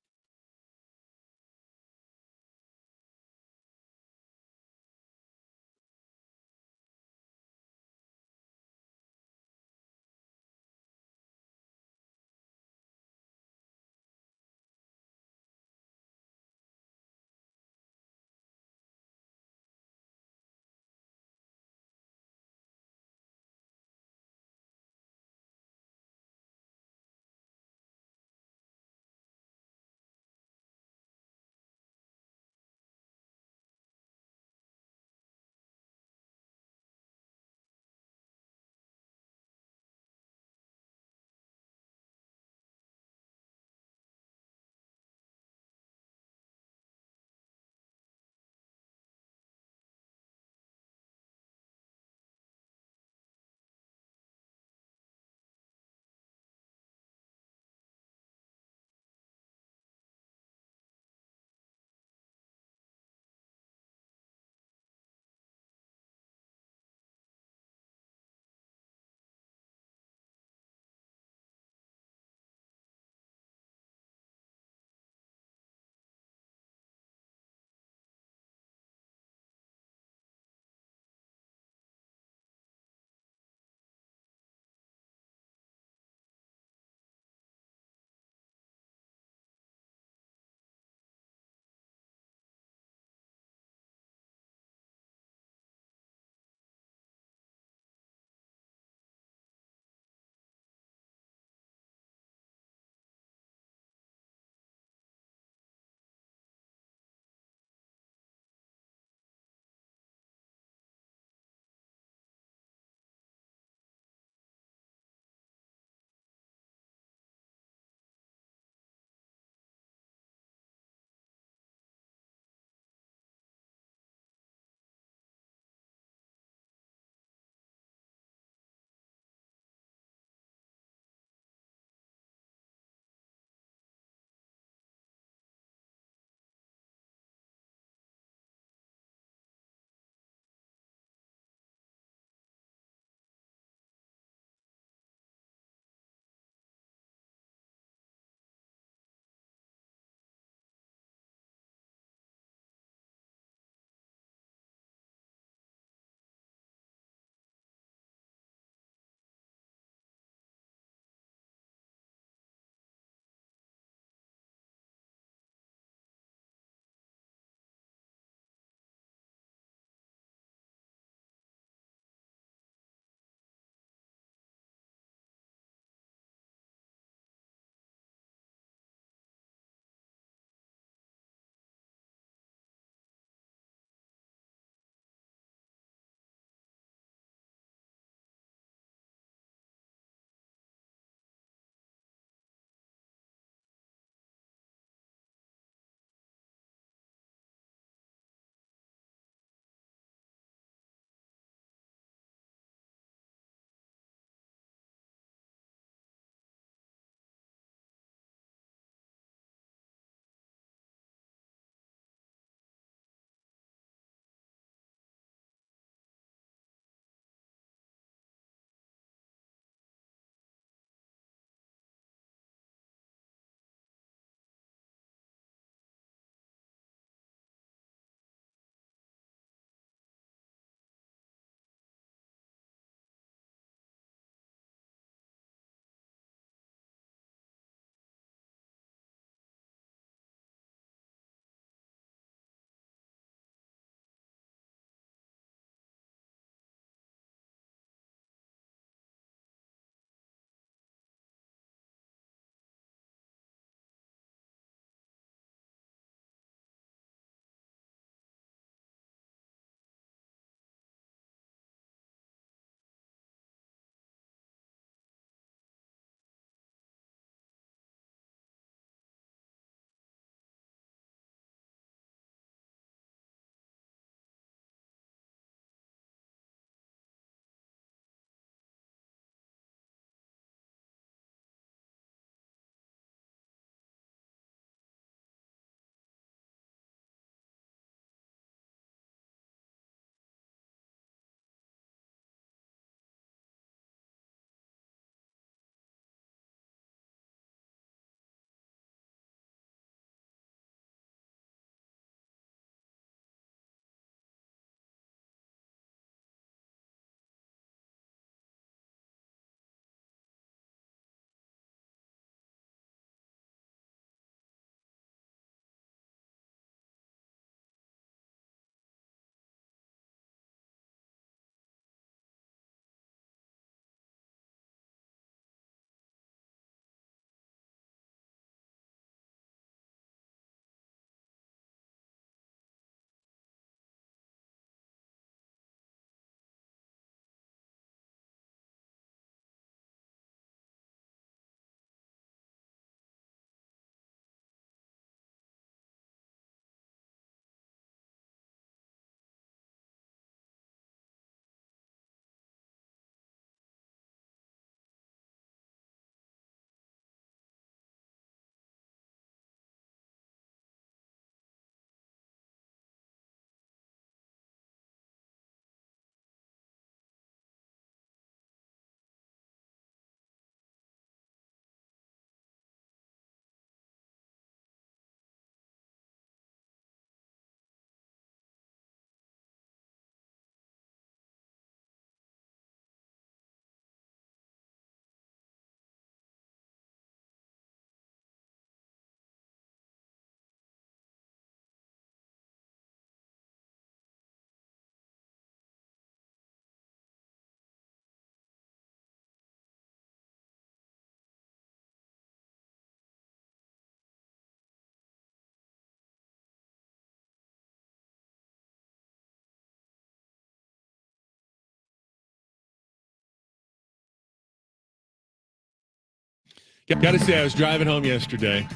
[SPEAKER 3] Got to say, I was driving home yesterday,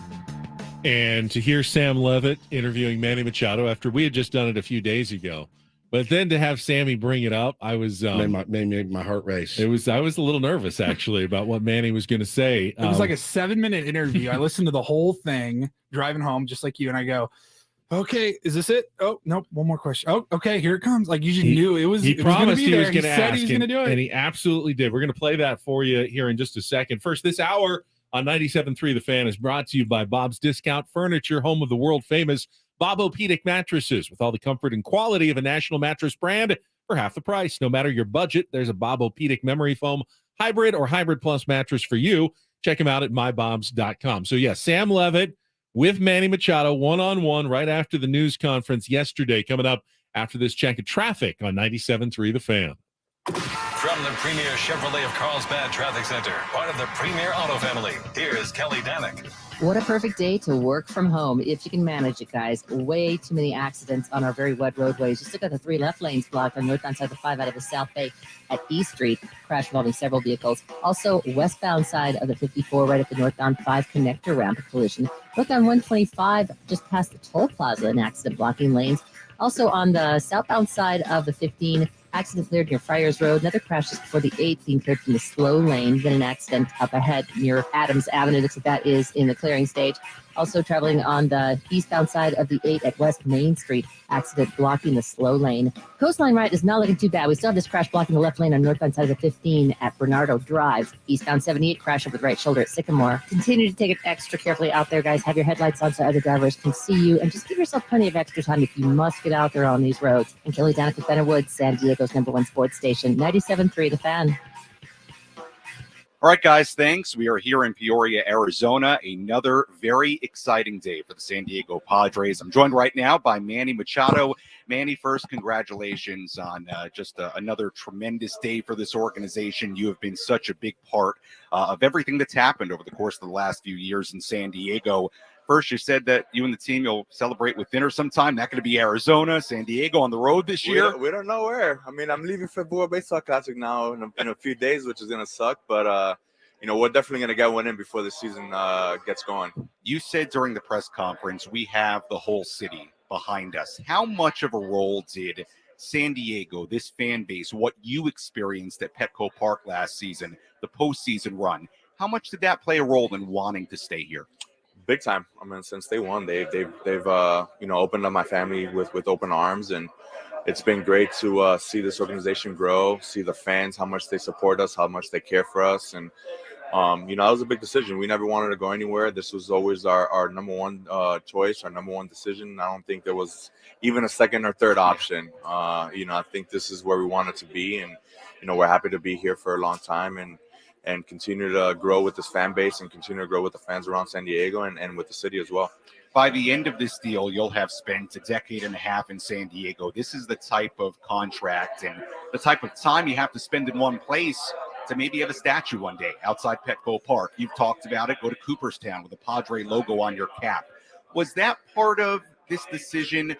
[SPEAKER 3] and to hear Sam Levitt interviewing Manny Machado after we had just done it a few days ago, but then to have Sammy bring it up, I was
[SPEAKER 1] made my heart race.
[SPEAKER 3] I was a little nervous actually about what Manny was going to say.
[SPEAKER 2] It was like a 7-minute interview. I listened to the whole thing driving home, just like you, and I go, "Okay, is this it? Oh, nope, one more question. Oh, okay, here it comes." Like you just knew it was.
[SPEAKER 3] He promised he was going to ask.
[SPEAKER 2] He was going to do it,
[SPEAKER 3] and he absolutely did. We're going to play that for you here in just a second. First, this hour on 97.3 The Fan is brought to you by Bob's Discount Furniture, home of the world famous Bob-O-Pedic mattresses, with all the comfort and quality of a national mattress brand for half the price. No matter your budget, there's a Bob-O-Pedic memory foam hybrid or hybrid plus mattress for you. Check them out at mybobs.com. So yeah, Sam Levitt with Manny Machado one-on-one right after the news conference yesterday, coming up after this check of traffic on 97.3 The Fan.
[SPEAKER 5] From the Premier Chevrolet of Carlsbad Traffic Center, part of the Premier Auto Family, here's Kelly Danick.
[SPEAKER 6] What a perfect day to work from home if you can manage it, guys. Way too many accidents on our very wet roadways. Just look at the 3 left lanes blocked on northbound side of the 5 out of the South Bay at East Street. Crash involving several vehicles. Also, westbound side of the 54 right at the northbound 5 connector ramp, a collision. Look on 125 just past the toll plaza, an accident blocking lanes. Also on the southbound side of the 15, accident cleared near Friars Road. Another crash just before the 8 being cleared from the slow lane. Then an accident up ahead near Adams Avenue. Looks like that is in the clearing stage. Also traveling on the eastbound side of the 8 at West Main Street. Accident blocking the slow lane. Coastline right is not looking too bad. We still have this crash blocking the left lane on northbound side of the 15 at Bernardo Drive. Eastbound 78 crash over the right shoulder at Sycamore. Continue to take it extra carefully out there, guys. Have your headlights on so other drivers can see you. And just give yourself plenty of extra time if you must get out there on these roads. And Kelly Danick with Benner Woods, San Diego's #1 sports station, 97.3 The Fan.
[SPEAKER 14] All right, guys, thanks. We are here in Peoria, Arizona. Another very exciting day for the San Diego Padres. I'm joined right now by Manny Machado. Manny, first, congratulations on just another tremendous day for this organization. You have been such a big part of everything that's happened over the course of the last few years in San Diego. First, you said that you and the team, you'll celebrate with dinner sometime. Not going to be Arizona, San Diego on the road this year?
[SPEAKER 9] We don't know where. I mean, I'm leaving for World Baseball Classic now in a few days, which is going to suck. But, we're definitely going to get one in before the season gets going.
[SPEAKER 14] You said during the press conference, we have the whole city behind us. How much of a role did San Diego, this fan base, what you experienced at Petco Park last season, the postseason run, how much did that play a role in wanting to stay here?
[SPEAKER 9] Big time. I mean, since day one, they've opened up my family with open arms, and it's been great to see this organization grow, see the fans, how much they support us, how much they care for us, and that was a big decision. We never wanted to go anywhere. This was always our number one choice, our number one decision. I don't think there was even a second or third option. I think this is where we wanted to be, and we're happy to be here for a long time and continue to grow with this fan base and continue to grow with the fans around San Diego and with the city as well.
[SPEAKER 14] By the end of this deal, you'll have spent a decade and a half in San Diego. This is the type of contract and the type of time you have to spend in one place to maybe have a statue one day outside Petco Park. You've talked about it. Go to Cooperstown with a Padre logo on your cap. Was that part of this decision,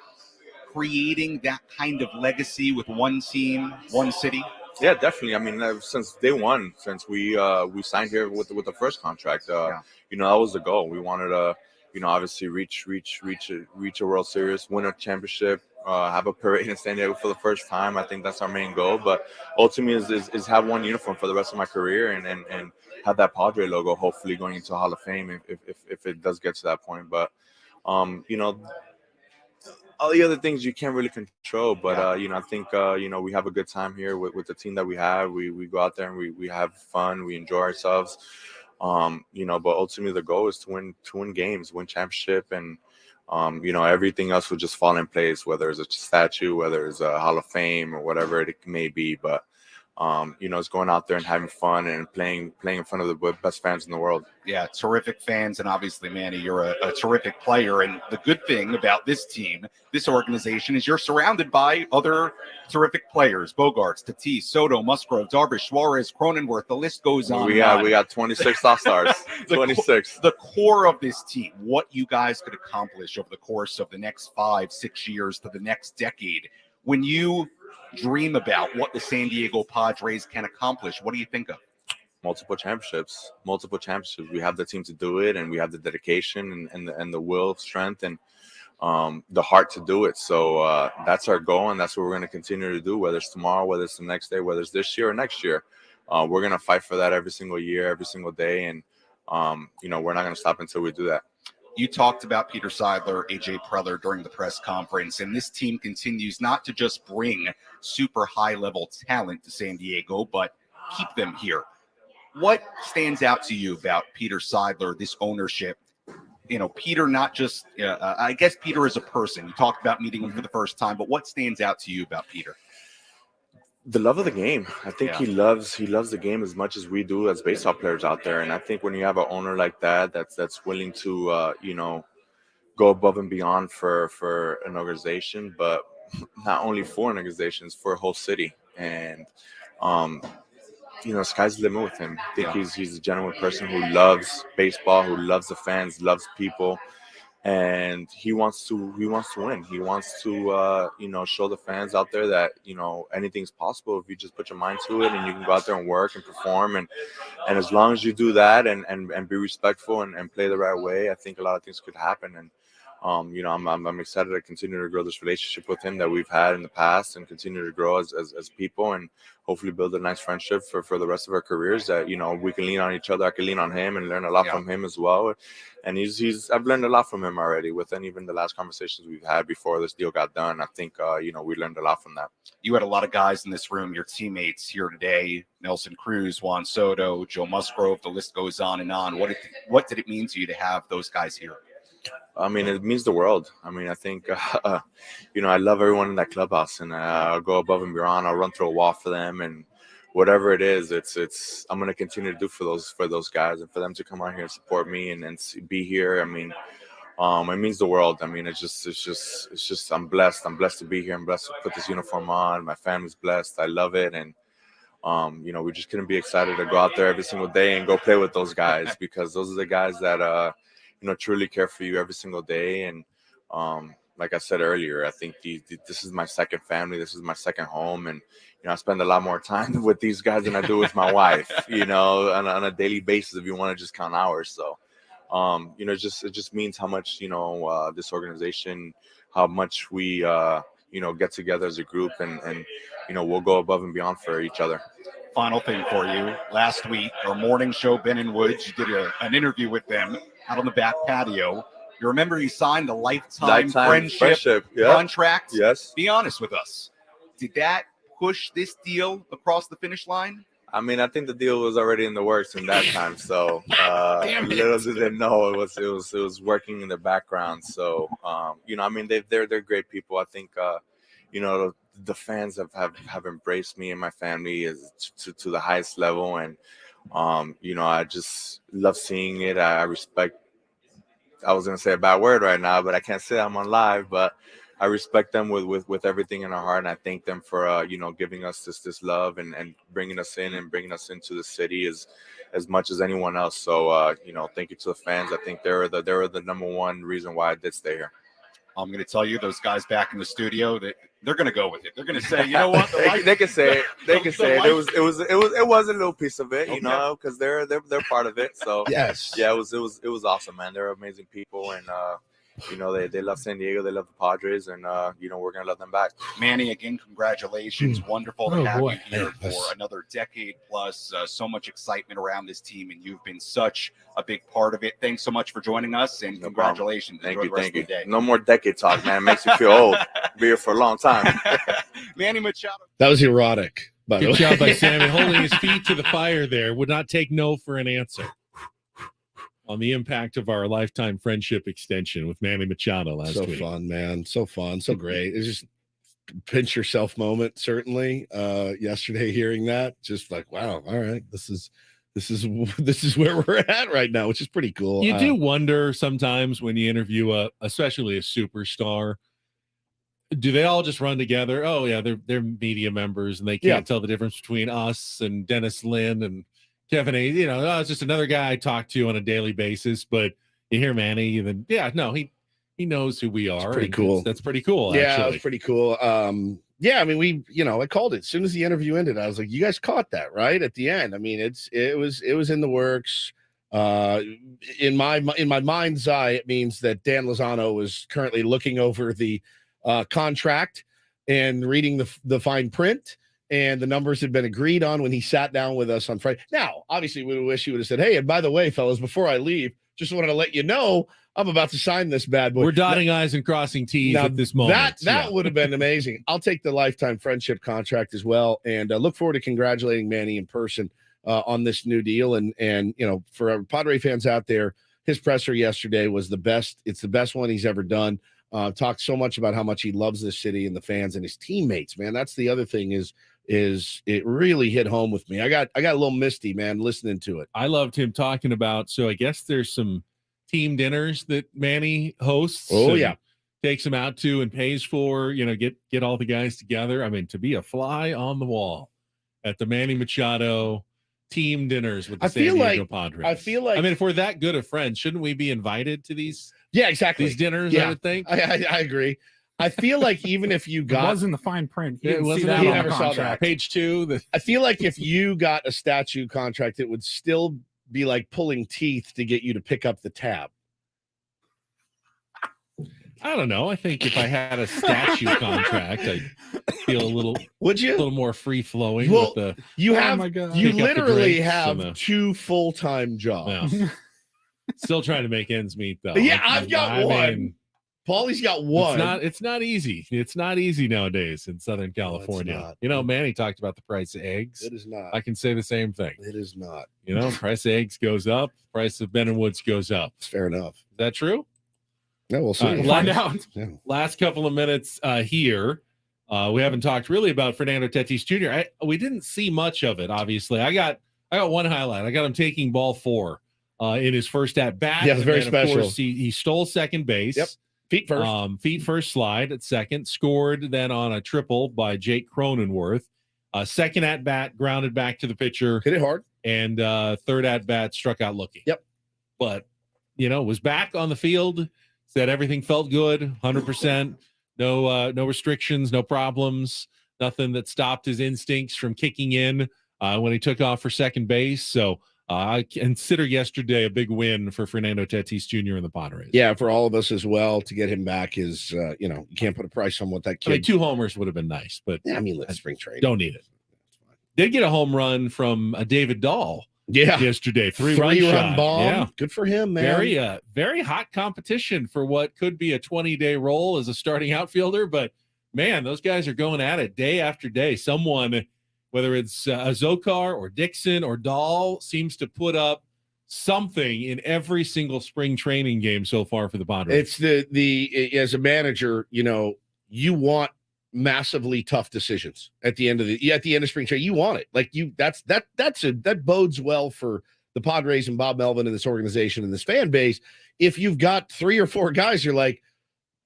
[SPEAKER 14] creating that kind of legacy with one team, one city?
[SPEAKER 9] Yeah, definitely. I mean, since day one, since we signed here with the first contract, that was the goal. We wanted to, obviously reach a World Series, win a championship, have a parade in San Diego for the first time. I think that's our main goal. But ultimately is have one uniform for the rest of my career and have that Padre logo, hopefully going into Hall of Fame if it does get to that point. But all the other things you can't really control, but I think we have a good time here with the team that we have. We go out there and we have fun, we enjoy ourselves, but ultimately the goal is to win games, win championship, and everything else will just fall in place, whether it's a statue, whether it's a Hall of Fame, or whatever it may be. But it's going out there and having fun and playing in front of the best fans in the world.
[SPEAKER 14] Yeah, terrific fans. And obviously, Manny, you're a terrific player. And the good thing about this team, this organization, is you're surrounded by other terrific players. Bogarts, Tatis, Soto, Musgrove, Darvish, Suarez, Cronenworth. The list goes on.
[SPEAKER 9] We got 26 All-Stars. 26.
[SPEAKER 14] The core of this team, what you guys could accomplish over the course of the next 5-6 years to the next decade. When you dream about what the San Diego Padres can accomplish, what do you think of?
[SPEAKER 9] multiple championships. We have the team to do it, and we have the dedication and the will, strength, and the heart to do it. So that's our goal, and that's what we're going to continue to do, whether it's tomorrow, whether it's the next day, whether it's this year or next year. We're going to fight for that every single year, every single day, and we're not going to stop until we do that.
[SPEAKER 14] You talked about Peter Seidler, AJ Preller during the press conference, and this team continues not to just bring super high-level talent to San Diego, but keep them here. What stands out to you about Peter Seidler, this ownership? Peter, not just, I guess Peter is a person. You talked about meeting him for the first time, but what stands out to you about Peter?
[SPEAKER 9] The love of the game. I think he loves the game as much as we do as baseball players out there. And I think when you have an owner like that, that's willing to, go above and beyond for an organization, but not only for an organization, it's for a whole city. And, sky's the limit with him. I think he's a genuine person who loves baseball, who loves the fans, loves people. And he wants to win. He wants to, show the fans out there that, anything's possible if you just put your mind to it and you can go out there and work and perform. And as long as you do that and be respectful and play the right way, I think a lot of things could happen. And, I'm excited to continue to grow this relationship with him that we've had in the past and continue to grow as people and hopefully build a nice friendship for the rest of our careers that, we can lean on each other. I can lean on him and learn a lot from him as well. And I've learned a lot from him already within even the last conversations we've had before this deal got done. I think, we learned a lot from that.
[SPEAKER 14] You had a lot of guys in this room, your teammates here today, Nelson Cruz, Juan Soto, Joe Musgrove, the list goes on and on. What did it mean to you to have those guys here?
[SPEAKER 9] I mean, it means the world. I mean, I think, I love everyone in that clubhouse, and I'll go above and beyond. I'll run through a wall for them, and whatever it is, I'm going to continue to do for those guys and for them to come out here and support me and be here. I mean, it means the world. I mean, it's just, I'm blessed. I'm blessed to be here. I'm blessed to put this uniform on. My family's blessed. I love it. And, we just couldn't be excited to go out there every single day and go play with those guys because those are the guys that, truly care for you every single day. And like I said earlier, I think this is my second family. This is my second home. And, I spend a lot more time with these guys than I do with my wife, on a daily basis if you want to just count hours. So, it just means how much, this organization, how much we, get together as a group and we'll go above and beyond for each other.
[SPEAKER 14] Final thing for you. Last week, our morning show, Ben and Woods, you did an interview with them out on the back patio. You remember you signed the lifetime friendship contract?
[SPEAKER 9] Yes.
[SPEAKER 14] Be honest with us. Did that push this deal across the finish line?
[SPEAKER 9] I mean, I think the deal was already in the works in that time. So little did they know it was working in the background. So they're great people. I think the fans have embraced me and my family to the highest level. And, I just love seeing it. I respect, I was going to say a bad word right now, but I can't say I'm on live, but I respect them with everything in our heart. And I thank them for, giving us this love and bringing us in and bringing us into the city as much as anyone else. So, thank you to the fans. I think they were the number one reason why I did stay here.
[SPEAKER 14] I'm going to tell you, those guys back in the studio, that they're going to go with it. They're going to say, you know what?
[SPEAKER 9] They can say it. They can say it. It was a little piece of it, because they're part of it. So
[SPEAKER 1] yes,
[SPEAKER 9] yeah, it was awesome, man. They're amazing people, and they love San Diego. They love the Padres, and we're gonna love them back.
[SPEAKER 14] Manny, again, congratulations. Wonderful to have you here for another decade plus. So much excitement around this team, and you've been such a big part of it. Thanks so much for joining us, and congratulations.
[SPEAKER 9] Thank you. No more decade talk, man. It makes you feel old. Be here for a long time.
[SPEAKER 14] Manny Machado.
[SPEAKER 1] That was erotic. By the way.
[SPEAKER 3] Good job by Sammy holding his feet to the fire there. Would not take no for an answer on the impact of our lifetime friendship extension with Manny Machado last week.
[SPEAKER 1] So fun, man. So fun. So great. It's just pinch yourself moment, certainly. Yesterday hearing that, just like, wow, all right, this is where we're at right now, which is pretty cool.
[SPEAKER 3] You do wonder sometimes when you interview especially a superstar, do they all just run together? Oh yeah, they're media members and they can't tell the difference between us and Dennis Lin and Kevin A. It's just another guy I talk to on a daily basis. But you hear Manny, and then he he knows who we are.
[SPEAKER 1] pretty
[SPEAKER 3] and
[SPEAKER 1] cool.
[SPEAKER 3] That's pretty cool.
[SPEAKER 1] Yeah,
[SPEAKER 3] actually.
[SPEAKER 1] it was pretty cool. Yeah, I mean, I called it as soon as the interview ended. I was like, you guys caught that, right? At the end. I mean, it was in the works. In my mind's eye, it means that Dan Lozano is currently looking over the contract and reading the fine print, and the numbers had been agreed on when he sat down with us on Friday. Now, obviously, we wish he would have said, "Hey, and by the way, fellas, before I leave, just wanted to let you know I'm about to sign this bad boy."
[SPEAKER 3] We're dotting I's and crossing T's at this moment.
[SPEAKER 1] That would have been amazing. I'll take the lifetime friendship contract as well, and look forward to congratulating Manny in person on this new deal. And for our Padre fans out there, his presser yesterday was the best. It's the best one he's ever done. Talked so much about how much he loves this city and the fans and his teammates. Man, that's the other thing is it really hit home with me. I got a little misty, man, listening to it.
[SPEAKER 3] I loved him talking about. So I guess there's some team dinners that Manny hosts.
[SPEAKER 1] Oh, yeah.
[SPEAKER 3] Takes them out to and pays for, get all the guys together. I mean, to be a fly on the wall at the Manny Machado team dinners with the San Diego Padres.
[SPEAKER 1] I feel like,
[SPEAKER 3] I mean, if we're that good of friends, shouldn't we be invited to these?
[SPEAKER 1] Yeah, exactly.
[SPEAKER 3] These dinners,
[SPEAKER 1] Yeah.
[SPEAKER 3] I would think.
[SPEAKER 1] I agree. I feel like even if you
[SPEAKER 2] It
[SPEAKER 1] got
[SPEAKER 2] was in the fine print. He
[SPEAKER 3] It
[SPEAKER 2] didn't see
[SPEAKER 3] wasn't
[SPEAKER 2] that
[SPEAKER 3] he
[SPEAKER 2] on the
[SPEAKER 1] never saw that.
[SPEAKER 2] contract.
[SPEAKER 3] Page 2.
[SPEAKER 1] I feel like if you got a statute contract, it would still be like pulling teeth to get you to pick up the tab.
[SPEAKER 3] I don't know. I think if I had a statue contract, I'd feel a little
[SPEAKER 1] Would you?
[SPEAKER 3] little more free flowing
[SPEAKER 1] Well,
[SPEAKER 3] with the
[SPEAKER 1] You
[SPEAKER 2] Oh
[SPEAKER 1] have
[SPEAKER 2] my God.
[SPEAKER 1] you
[SPEAKER 3] Pick up the
[SPEAKER 1] literally
[SPEAKER 3] drinks
[SPEAKER 1] have
[SPEAKER 3] and the-
[SPEAKER 1] 2 full-time jobs.
[SPEAKER 3] Yeah. Still trying to make ends meet though.
[SPEAKER 1] Yeah, I've got one.
[SPEAKER 3] mean,
[SPEAKER 1] Paulie's got one.
[SPEAKER 3] It's not easy. It's not easy nowadays in Southern California.
[SPEAKER 1] not.
[SPEAKER 3] Manny talked about the price of eggs.
[SPEAKER 1] It is not.
[SPEAKER 3] I can say the same thing.
[SPEAKER 1] It is not.
[SPEAKER 3] Price of eggs goes up, price of Ben and Woods goes up.
[SPEAKER 1] It's fair enough.
[SPEAKER 3] Is that true?
[SPEAKER 1] No, we'll see.
[SPEAKER 3] All right,
[SPEAKER 2] Find out.
[SPEAKER 1] Yeah.
[SPEAKER 3] Last couple of minutes here. We haven't talked really about Fernando Tatis Jr. We didn't see much of it, obviously. I got one highlight. I got him taking ball 4 in his first at bat.
[SPEAKER 1] Yeah, it's very
[SPEAKER 3] And then, of
[SPEAKER 1] special.
[SPEAKER 3] course, he stole second base.
[SPEAKER 1] Yep. Feet first.
[SPEAKER 3] Feet first slide at second. Scored then on a triple by Jake Cronenworth. Second at bat, grounded back to the pitcher.
[SPEAKER 1] Hit it hard.
[SPEAKER 3] And third at bat, struck out looking.
[SPEAKER 1] Yep.
[SPEAKER 3] But, was back on the field. Said everything felt good, 100%. No restrictions, no problems, nothing that stopped his instincts from kicking in when he took off for second base. So I consider yesterday a big win for Fernando Tatis Jr. and the Padres.
[SPEAKER 1] Yeah, for all of us as well, to get him back is, you can't put a price on what that
[SPEAKER 3] I
[SPEAKER 1] kid.
[SPEAKER 3] mean, 2 homers would have been nice, but
[SPEAKER 1] Yeah, I mean, let's spring trade.
[SPEAKER 3] don't need it. Did get a home run from David Dahl
[SPEAKER 1] Yeah.
[SPEAKER 3] yesterday. 3-run
[SPEAKER 1] Three-run
[SPEAKER 3] shot.
[SPEAKER 1] bomb.
[SPEAKER 3] Yeah.
[SPEAKER 1] Good for him, man.
[SPEAKER 3] Very hot competition for what could be a 20-day role as a starting outfielder. But, man, those guys are going at it day after day. Someone, whether it's Azokar or Dixon or Dahl, seems to put up something in every single spring training game so far for the Padres.
[SPEAKER 1] It's the as a manager, you want massively tough decisions at the end of spring training. You want it. Like that bodes well for the Padres and Bob Melvin and this organization and this fan base. If you've got 3 or 4 guys, you're like,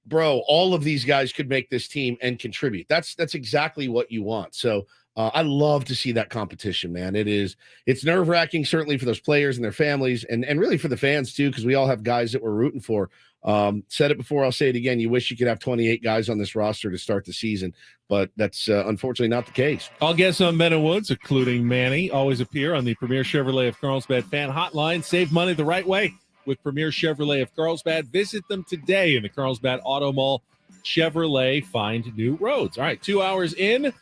[SPEAKER 1] bro, all of these guys could make this team and contribute. That's exactly what you want. So I love to see that competition, man. It's nerve-wracking, certainly for those players and their families, and really for the fans too, because we all have guys that we're rooting for. Said it before, I'll say it again. You wish you could have 28 guys on this roster to start the season, but that's unfortunately not the case.
[SPEAKER 3] All guests on Ben and Woods, including Manny, always appear on the Premier Chevrolet of Carlsbad fan hotline. Save money the right way with Premier Chevrolet of Carlsbad. Visit them today in the Carlsbad Auto Mall. Chevrolet, find new roads. All right, 2 hours in,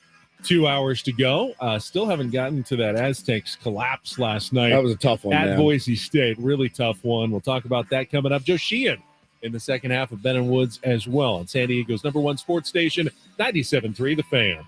[SPEAKER 3] 2 hours to go. Still haven't gotten to that Aztecs collapse last night.
[SPEAKER 1] That was a tough one,
[SPEAKER 3] at
[SPEAKER 1] man.
[SPEAKER 3] Boise State. Really tough one. We'll talk about that coming up. Joe Sheehan in the second half of Ben and Woods as well on San Diego's #1 sports station, 97.3 The Fan.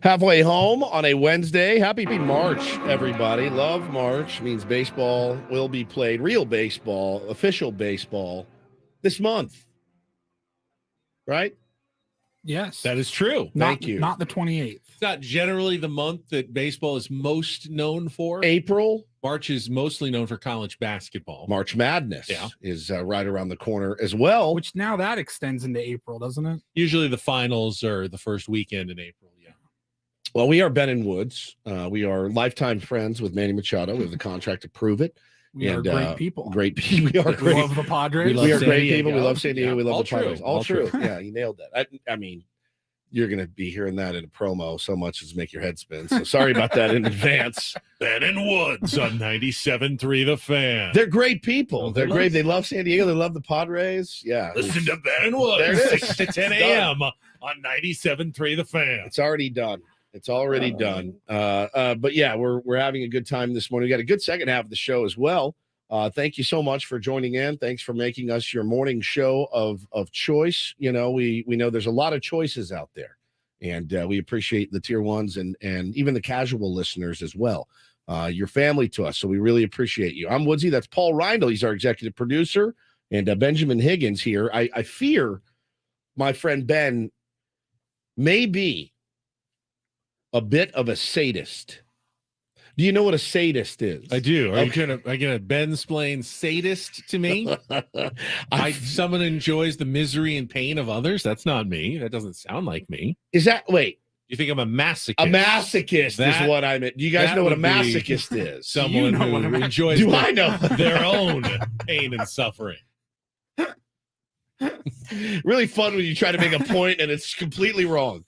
[SPEAKER 1] Halfway home on a Wednesday. Happy March, everybody. Love March. Means baseball will be played, real baseball, official baseball, this month. Right?
[SPEAKER 2] Yes.
[SPEAKER 3] That is true.
[SPEAKER 1] Thank you.
[SPEAKER 2] Not the 28th.
[SPEAKER 3] It's not generally the month that baseball is most known for.
[SPEAKER 1] April.
[SPEAKER 3] March is mostly known for college basketball.
[SPEAKER 1] March Madness is right around the corner as well.
[SPEAKER 2] Which now that extends into April, doesn't it?
[SPEAKER 3] Usually the finals are the first weekend in April. Yeah.
[SPEAKER 1] Well, we are Ben and Woods. We are lifetime friends with Manny Machado. We have the contract to prove it.
[SPEAKER 2] We are great people.
[SPEAKER 1] Great people. We are
[SPEAKER 2] We
[SPEAKER 1] great.
[SPEAKER 2] love the Padres.
[SPEAKER 1] We are great people. We love San Diego.
[SPEAKER 3] Yeah,
[SPEAKER 1] We love
[SPEAKER 3] all
[SPEAKER 1] the Padres.
[SPEAKER 3] true.
[SPEAKER 1] All
[SPEAKER 3] All
[SPEAKER 1] true.
[SPEAKER 3] true.
[SPEAKER 1] Yeah, you nailed that. I mean, you're going to be hearing that in a promo so much as make your head spin. So sorry about that in advance.
[SPEAKER 3] Ben and Woods on 97.3 The Fan.
[SPEAKER 1] They're great people.
[SPEAKER 3] Oh,
[SPEAKER 1] They're
[SPEAKER 3] they
[SPEAKER 1] great.
[SPEAKER 3] love-
[SPEAKER 1] They love San Diego. They love the Padres. Yeah.
[SPEAKER 3] Listen to Ben and Woods.
[SPEAKER 1] There it is.
[SPEAKER 3] 6 to 10
[SPEAKER 1] It's
[SPEAKER 3] a.m. on 97.3 The Fan.
[SPEAKER 1] It's already done. It's already done. But yeah, we're having a good time this morning. We got a good second half of the show as well. Thank you so much for joining in. Thanks for making us your morning show of choice. You know, we know there's a lot of choices out there, and we appreciate the tier ones and even the casual listeners as well. Your family to us, so we really appreciate you. I'm Woodsy. That's Paul Reindl. He's our executive producer, and Benjamin Higgins here. I fear my friend Ben may be a bit of a sadist. Do you know what a sadist is?
[SPEAKER 3] I do. Are
[SPEAKER 1] Okay.
[SPEAKER 3] you gonna Ben-splain sadist to me? Someone enjoys the misery and pain of others. That's not me. That doesn't sound like me.
[SPEAKER 1] Is that wait?
[SPEAKER 3] You think I'm a masochist?
[SPEAKER 1] A masochist
[SPEAKER 3] That-
[SPEAKER 1] is what I meant. Do you guys
[SPEAKER 3] that
[SPEAKER 1] know what a
[SPEAKER 3] would be
[SPEAKER 1] masochist is?
[SPEAKER 3] Someone
[SPEAKER 2] know what a
[SPEAKER 3] who
[SPEAKER 2] mas-
[SPEAKER 3] enjoys
[SPEAKER 1] Do I know?
[SPEAKER 3] their own pain and suffering.
[SPEAKER 1] Really fun when you try to make a point and it's completely wrong.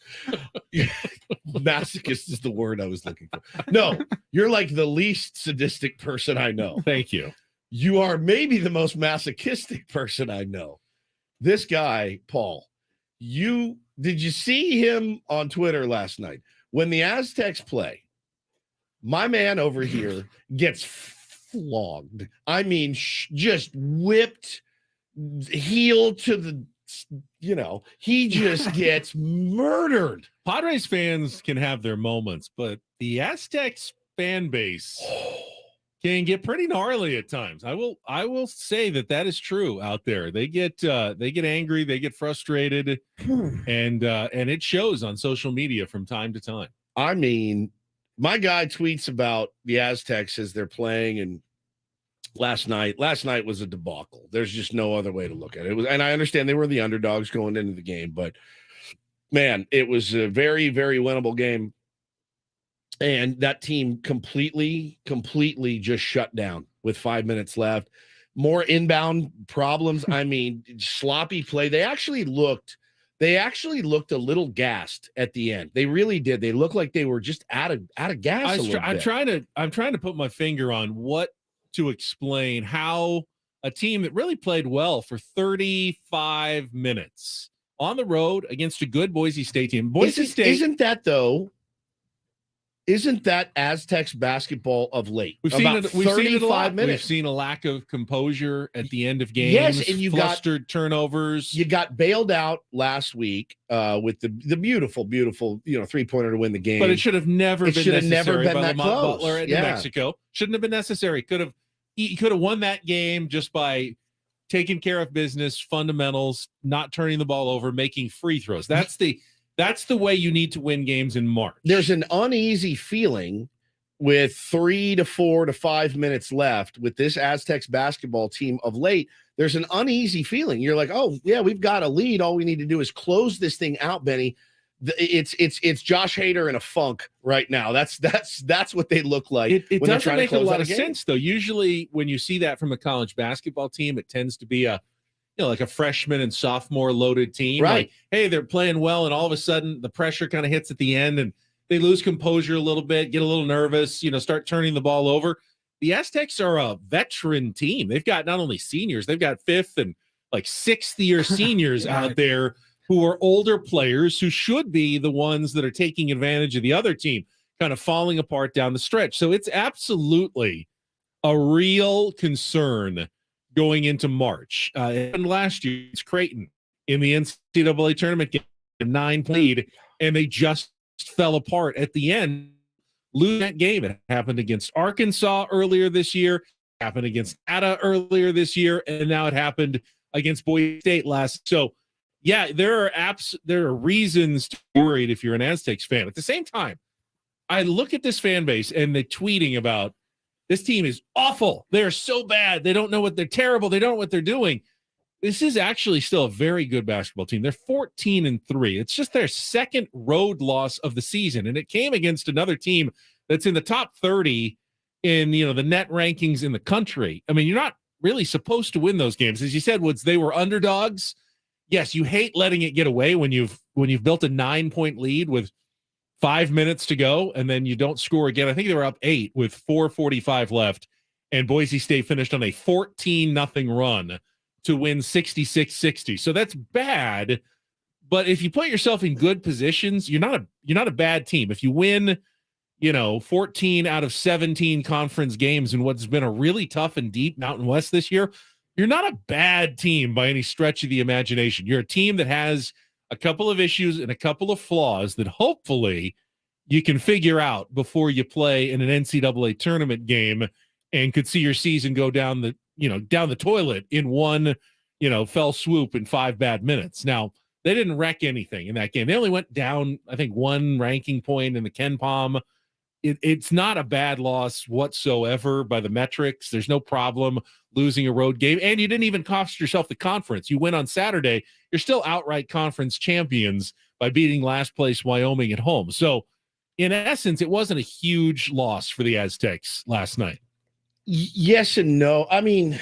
[SPEAKER 1] Masochist is the word I was looking for. No, you're like the least sadistic person I know.
[SPEAKER 3] Thank you.
[SPEAKER 1] You are maybe the most masochistic person I know. This guy, Paul, did you see him on Twitter last night? When the Aztecs play, my man over here gets flogged. I mean, just whipped, heel to the, he just gets murdered.
[SPEAKER 3] Padres fans can have their moments, but the Aztecs fan base can get pretty gnarly at times. I will say that is true out there. They get angry, they get frustrated, and it shows on social media from time to time.
[SPEAKER 1] I mean, my guy tweets about the Aztecs as they're playing, and last night was a debacle. There's just no other way to look at it. And I understand they were the underdogs going into the game, but man, it was a very, very winnable game. And that team completely just shut down with 5 minutes left. More inbound problems. I mean, sloppy play. They actually looked a little gassed at the end. They really did. They looked like they were just out of gas.
[SPEAKER 3] I'm trying to put my finger on what to explain how a team that really played well for 35 minutes on the road against a good Boise State team.
[SPEAKER 1] Isn't that Aztecs basketball of late?
[SPEAKER 3] We've seen it a lot. We've seen a lack of composure at the end of games.
[SPEAKER 1] Yes, and you
[SPEAKER 3] flustered turnovers.
[SPEAKER 1] You got bailed out last week with the beautiful 3-pointer to win the game.
[SPEAKER 3] But it should have never been necessary by
[SPEAKER 1] that
[SPEAKER 3] Lamont
[SPEAKER 1] close.
[SPEAKER 3] Butler at New Mexico. Shouldn't have been necessary. He could have won that game just by taking care of business, fundamentals, not turning the ball over, making free throws. That's the way you need to win games in March.
[SPEAKER 1] There's an uneasy feeling with 3 to 4 to 5 minutes left with this Aztecs basketball team of late. There's an uneasy feeling. You're like, oh yeah, we've got a lead. All we need to do is close this thing out, Benny. It's Josh Hader in a funk right now. That's what they look like.
[SPEAKER 3] It doesn't make a lot of sense though. Usually when you see that from a college basketball team, it tends to be like a freshman and sophomore loaded team.
[SPEAKER 1] Right.
[SPEAKER 3] Like, hey, they're playing well, and all of a sudden the pressure kind of hits at the end and they lose composure a little bit, get a little nervous, start turning the ball over. The Aztecs are a veteran team. They've got not only seniors, they've got 5th and like 6th year seniors out there who are older players who should be the ones that are taking advantage of the other team, kind of falling apart down the stretch. So it's absolutely a real concern going into March. And last year, it's Creighton in the NCAA tournament game, a 9 lead, and they just fell apart at the end, lose that game. It happened against Arkansas earlier this year, happened against Ada earlier this year, and now it happened against Boise State last. So, yeah, there are reasons to be worried if you're an Aztecs fan. At the same time, I look at this fan base and the tweeting about this team is awful. They're so bad. They don't know what they're terrible. They don't know what they're doing. This is actually still a very good basketball team. They're 14-3. It's just their second road loss of the season, and it came against another team that's in the top 30 in the net rankings in the country. I mean, you're not really supposed to win those games. As you said, Woods, they were underdogs. Yes, you hate letting it get away when you've built a 9-point lead with 5 minutes to go, and then you don't score again. I think they were up 8 with 4:45 left, and Boise State finished on a 14-0 run to win 66-60. So that's bad. But if you put yourself in good positions, you're not a bad team. If you win, 14 out of 17 conference games in what's been a really tough and deep Mountain West this year, you're not a bad team by any stretch of the imagination. You're a team that has a couple of issues and a couple of flaws that hopefully you can figure out before you play in an NCAA tournament game and could see your season go down the toilet in one, fell swoop in 5 bad minutes. Now, they didn't wreck anything in that game. They only went down, I think, 1 ranking point in the KenPom. It's not a bad loss whatsoever by the metrics. There's no problem losing a road game. And you didn't even cost yourself the conference. You win on Saturday. You're still outright conference champions by beating last place Wyoming at home. So, in essence, it wasn't a huge loss for the Aztecs last night.
[SPEAKER 1] Yes and no. I mean,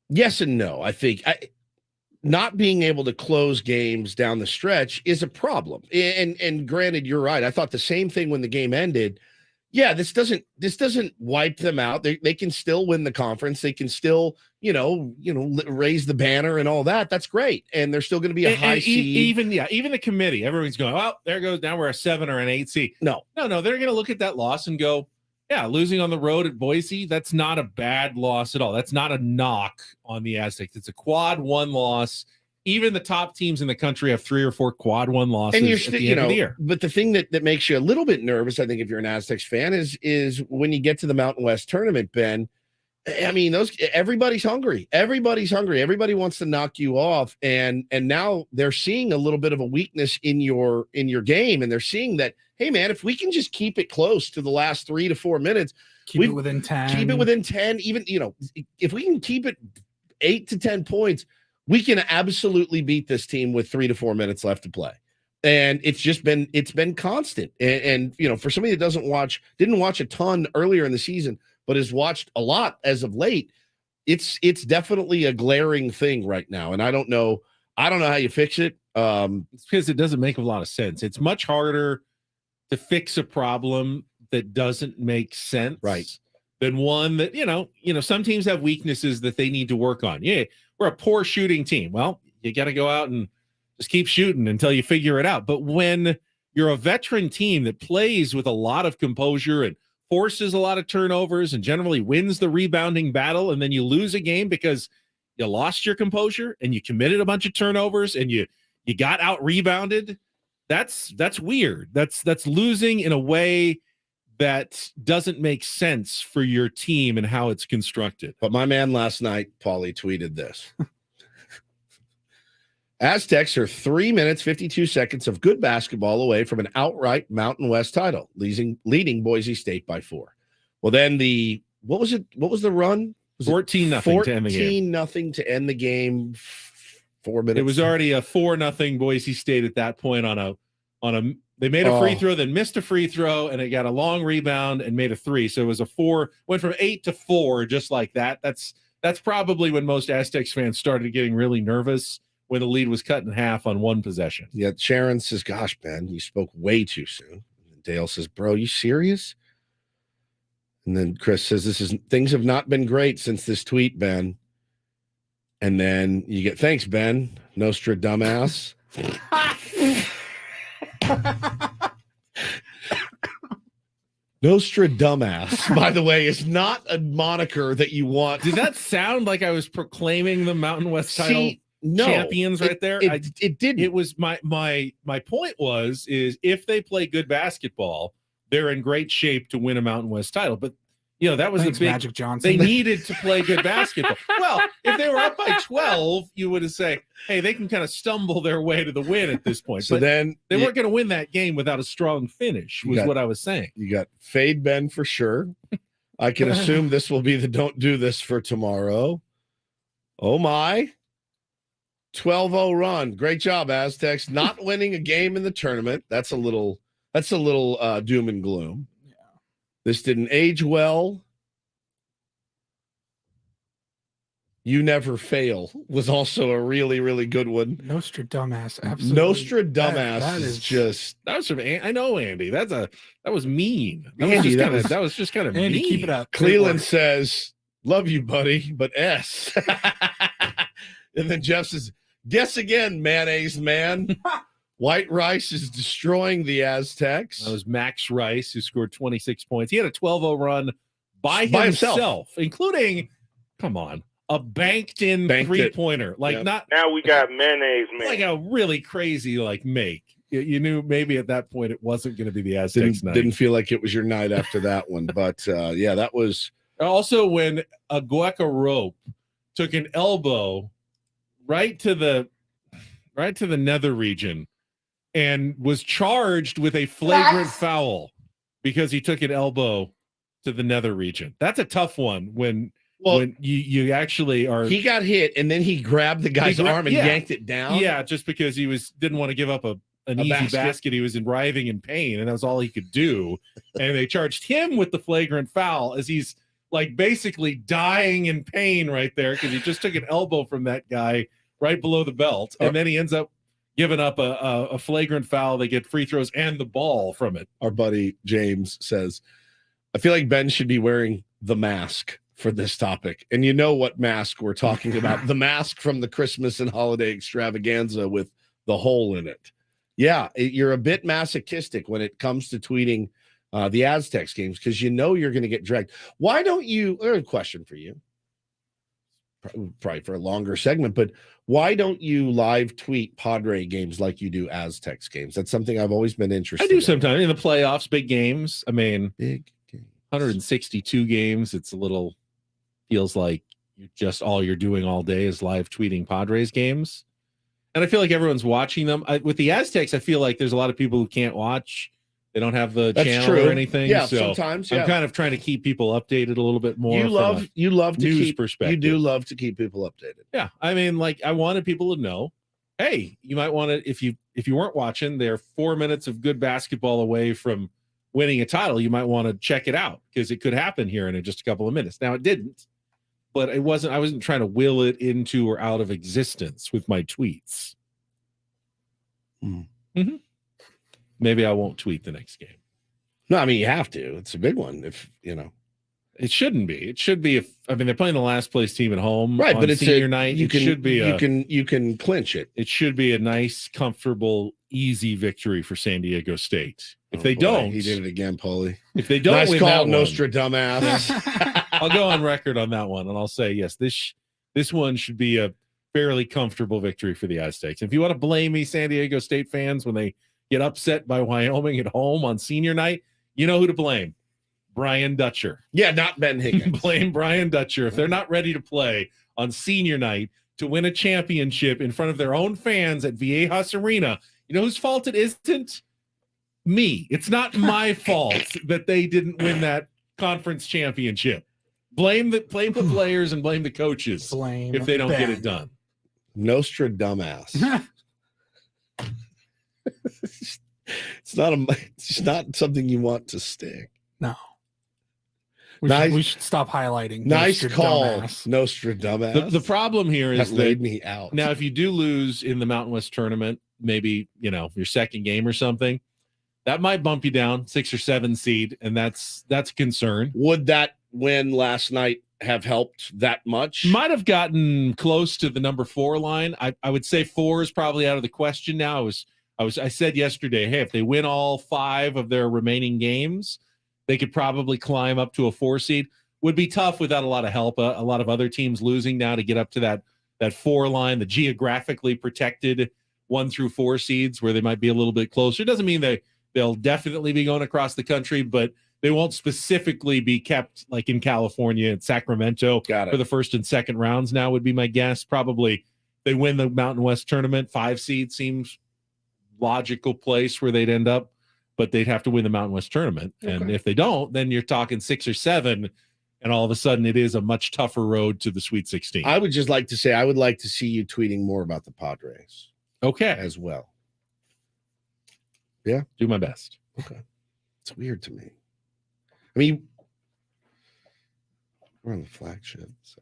[SPEAKER 1] yes and no. I think not being able to close games down the stretch is a problem. And granted, you're right. I thought the same thing when the game ended. Yeah, this doesn't wipe them out. They can still win the conference. They can still, raise the banner and all that. That's great. And they're still going to be a high seed.
[SPEAKER 3] Even the committee, everyone's going, well, there goes, now we're a 7 or an 8 seed.
[SPEAKER 1] No.
[SPEAKER 3] They're going to look at that loss and go, yeah, losing on the road at Boise, that's not a bad loss at all. That's not a knock on the Aztecs. It's a quad 1 loss. Even the top teams in the country have 3 or 4 quad 1 losses
[SPEAKER 1] and you're
[SPEAKER 3] at the end of the year.
[SPEAKER 1] But the thing that makes you a little bit nervous, I think, if you're an Aztecs fan, is when you get to the Mountain West tournament, Ben. I mean, everybody's hungry. Everybody's hungry. Everybody wants to knock you off, and now they're seeing a little bit of a weakness in your game, and they're seeing that, hey, man, if we can just keep it close to the last 3 to 4 minutes,
[SPEAKER 2] keep it within 10.
[SPEAKER 1] Keep it within 10. Even if we can keep it 8 to 10 points, we can absolutely beat this team with 3 to 4 minutes left to play. And it's been constant. And for somebody that didn't watch a ton earlier in the season, but has watched a lot as of late, it's definitely a glaring thing right now. And I don't know how you fix it.
[SPEAKER 3] It's because it doesn't make a lot of sense. It's much harder to fix a problem that doesn't make sense,
[SPEAKER 1] right,
[SPEAKER 3] than one that, some teams have weaknesses that they need to work on. Yeah, we're a poor shooting team. Well, you got to go out and just keep shooting until you figure it out. But when you're a veteran team that plays with a lot of composure and forces a lot of turnovers and generally wins the rebounding battle, and then you lose a game because you lost your composure and you committed a bunch of turnovers and you got out rebounded, that's weird. That's losing in a way that doesn't make sense for your team and how it's constructed.
[SPEAKER 1] But my man last night, Paulie, tweeted this. Aztecs are 3 minutes, 52 seconds of good basketball away from an outright Mountain West title, leading Boise State by 4. Well, then what was it? What was the run?
[SPEAKER 3] 14-0 to end the game.
[SPEAKER 1] 14-0 to end the game. 4 minutes.
[SPEAKER 3] It was already a 4-0 Boise State at that point on a they made a free throw, then missed a free throw, and it got a long rebound and made a 3. So it was a 4, went from 8 to 4, just like that. That's probably when most Aztecs fans started getting really nervous, when the lead was cut in half on one possession.
[SPEAKER 1] Yeah, Sharon says, gosh, Ben, you spoke way too soon. And Dale says, bro, you serious? And then Chris says, things have not been great since this tweet, Ben. And then you get, thanks, Ben. Nostra dumbass. Nostra dumbass, by the way, is not a moniker that you want.
[SPEAKER 3] Did that sound like I was proclaiming the Mountain West title?
[SPEAKER 1] No,
[SPEAKER 3] champions right there.
[SPEAKER 1] It didn't.
[SPEAKER 3] It was my point is if they play good basketball, they're in great shape to win a Mountain West title. But that was
[SPEAKER 2] Thanks,
[SPEAKER 3] a big
[SPEAKER 2] Magic Johnson.
[SPEAKER 3] They needed to play good basketball. Well, if they were up by 12, you would have said, hey, they can kind of stumble their way to the win at this point.
[SPEAKER 1] So
[SPEAKER 3] but
[SPEAKER 1] then
[SPEAKER 3] they weren't going to win that game without a strong finish, was what I was saying.
[SPEAKER 1] You got Fade Ben for sure. I can assume this will be the don't do this for tomorrow. Oh my. 12-0 run. Great job, Aztecs. Not winning a game in the tournament. That's a little doom and gloom. Yeah. This didn't age well. You Never Fail was also a really, really good one.
[SPEAKER 2] Nostradamus. Absolutely.
[SPEAKER 1] Nostradamus
[SPEAKER 2] that
[SPEAKER 1] is just.
[SPEAKER 3] That was from I know Andy. That was mean.
[SPEAKER 1] Andy,
[SPEAKER 3] That was just kind of
[SPEAKER 2] Andy,
[SPEAKER 3] mean.
[SPEAKER 2] keep it up.
[SPEAKER 1] Cleveland says, "Love you, buddy," but S. And then Jeff says, "Guess again, mayonnaise man." White Rice is destroying the Aztecs.
[SPEAKER 3] That was Max Rice, who scored 26 points. He had a 12-0 run by himself, including, come on, a banked-in three-pointer.
[SPEAKER 11] Now we got mayonnaise man.
[SPEAKER 3] Like a really crazy make. You knew maybe at that point it wasn't going to be the Aztecs night.
[SPEAKER 1] Didn't feel like it was your night after that one. But, that was.
[SPEAKER 3] Also, when Agueka Rope took an elbow right to the nether region and was charged with a flagrant foul because he took an elbow to the nether region. That's a tough one when you actually are.
[SPEAKER 1] He got hit and then he grabbed the guy's arm and yanked it down.
[SPEAKER 3] Yeah, just because he didn't want to give up an easy basket. He was writhing in pain, and that was all he could do. And they charged him with the flagrant foul as he's basically dying in pain right there because he just took an elbow from that guy right below the belt, and then he ends up giving up a flagrant foul. They get free throws and the ball from it.
[SPEAKER 1] Our buddy James says, I feel like Ben should be wearing the mask for this topic. And you know what mask we're talking about. The mask from the Christmas and holiday extravaganza with the hole in it. Yeah, you're a bit masochistic when it comes to tweeting the Aztecs games because you're going to get dragged. Why don't you, a question for you, probably for a longer segment, but why don't you live tweet Padre games like you do Aztecs games? That's something I've always been interested in.
[SPEAKER 3] I do sometimes in the playoffs, big games. I mean,
[SPEAKER 1] big games.
[SPEAKER 3] 162 games. It's feels like all you're doing all day is live tweeting Padres games. And I feel like everyone's watching them. With the Aztecs, I feel like there's a lot of people who can't watch. They don't have the channel or anything.
[SPEAKER 1] Yeah,
[SPEAKER 3] so
[SPEAKER 1] sometimes.
[SPEAKER 3] I'm kind of trying to keep people updated a little bit more.
[SPEAKER 1] You love to
[SPEAKER 3] news
[SPEAKER 1] keep
[SPEAKER 3] perspective.
[SPEAKER 1] You do love to keep people updated.
[SPEAKER 3] Yeah, I mean, I wanted people to know, hey, you might want to if you weren't watching, they're 4 minutes of good basketball away from winning a title. You might want to check it out because it could happen here in just a couple of minutes. Now it didn't, but I wasn't trying to will it into or out of existence with my tweets. Mm-hmm. Maybe I won't tweet the next game.
[SPEAKER 1] No, I mean, you have to. It's a big one. If
[SPEAKER 3] it shouldn't be. It should be. They're playing the last place team at home,
[SPEAKER 1] right?
[SPEAKER 3] On
[SPEAKER 1] but it's
[SPEAKER 3] senior night.
[SPEAKER 1] You can clinch it.
[SPEAKER 3] It should be a nice, comfortable, easy victory for San Diego State. If they don't,
[SPEAKER 1] he did it again, Paulie.
[SPEAKER 3] If they don't,
[SPEAKER 1] nice
[SPEAKER 3] win
[SPEAKER 1] call,
[SPEAKER 3] that
[SPEAKER 1] Nostradamus.
[SPEAKER 3] I'll go on record on that one, and I'll say yes. This one should be a fairly comfortable victory for the Aztecs. If you want to blame me, San Diego State fans, when they get upset by Wyoming at home on senior night, you know who to blame. Brian Dutcher.
[SPEAKER 1] Yeah, not Ben Higgins.
[SPEAKER 3] Blame Brian Dutcher. If they're not ready to play on senior night to win a championship in front of their own fans at Viejas Arena, you know whose fault it isn't? Me. It's not my fault that they didn't win that conference championship. Blame the players and blame the coaches if they don't get it done.
[SPEAKER 1] Nostradamus. It's not something you want to stick.
[SPEAKER 2] No. We should stop highlighting.
[SPEAKER 1] Nice call, Nostradamus.
[SPEAKER 3] The problem here is
[SPEAKER 1] that laid me out.
[SPEAKER 3] Now, if you do lose in the Mountain West tournament, maybe your second game or something, that might bump you down 6 or 7 seed, and that's a concern.
[SPEAKER 1] Would that win last night have helped that much?
[SPEAKER 3] Might have gotten close to the number 4 line. I would say 4 is probably out of the question now. I said yesterday, hey, if they win all 5 of their remaining games, they could probably climb up to a 4 seed. Would be tough without a lot of help. A lot of other teams losing now to get up to that that 4 line, the geographically protected 1 through 4 seeds where they might be a little bit closer. It doesn't mean they'll definitely be going across the country, but they won't specifically be kept like in California and Sacramento for the first and second rounds. Now would be my guess. Probably they win the Mountain West tournament. 5 seed seems logical place where they'd end up, but they'd have to win the Mountain West tournament. And if they don't, then you're talking 6 or 7, and all of a sudden it is a much tougher road to the Sweet 16.
[SPEAKER 1] I would just like to say I would like to see you tweeting more about the Padres.
[SPEAKER 3] Okay.
[SPEAKER 1] As well. Yeah.
[SPEAKER 3] Do my best.
[SPEAKER 1] Okay. It's weird to me. I mean, we're on the flagship. So.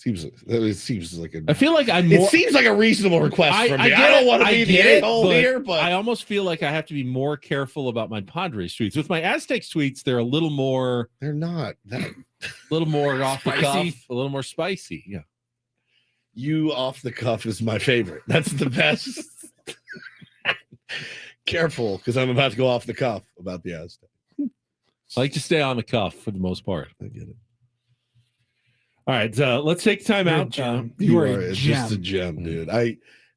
[SPEAKER 1] It seems like a.
[SPEAKER 3] I feel like
[SPEAKER 1] it seems like a reasonable request from me. I don't want to be the a-hole here, but
[SPEAKER 3] I almost feel like I have to be more careful about my Padres tweets. With my Aztecs tweets, they're a little more.
[SPEAKER 1] They're not that.
[SPEAKER 3] A little more off the
[SPEAKER 2] Spicy.
[SPEAKER 3] cuff, a little more spicy. Yeah.
[SPEAKER 1] You off the cuff is my favorite. That's the best. Careful, because I'm about to go off the cuff about the Aztecs.
[SPEAKER 3] I like to stay on the cuff for the most part.
[SPEAKER 1] I get it.
[SPEAKER 3] All right, let's take time
[SPEAKER 2] You're a
[SPEAKER 3] out.
[SPEAKER 2] gem.
[SPEAKER 1] You
[SPEAKER 2] are
[SPEAKER 1] are
[SPEAKER 2] a
[SPEAKER 1] just a
[SPEAKER 2] gem.
[SPEAKER 1] gem, dude.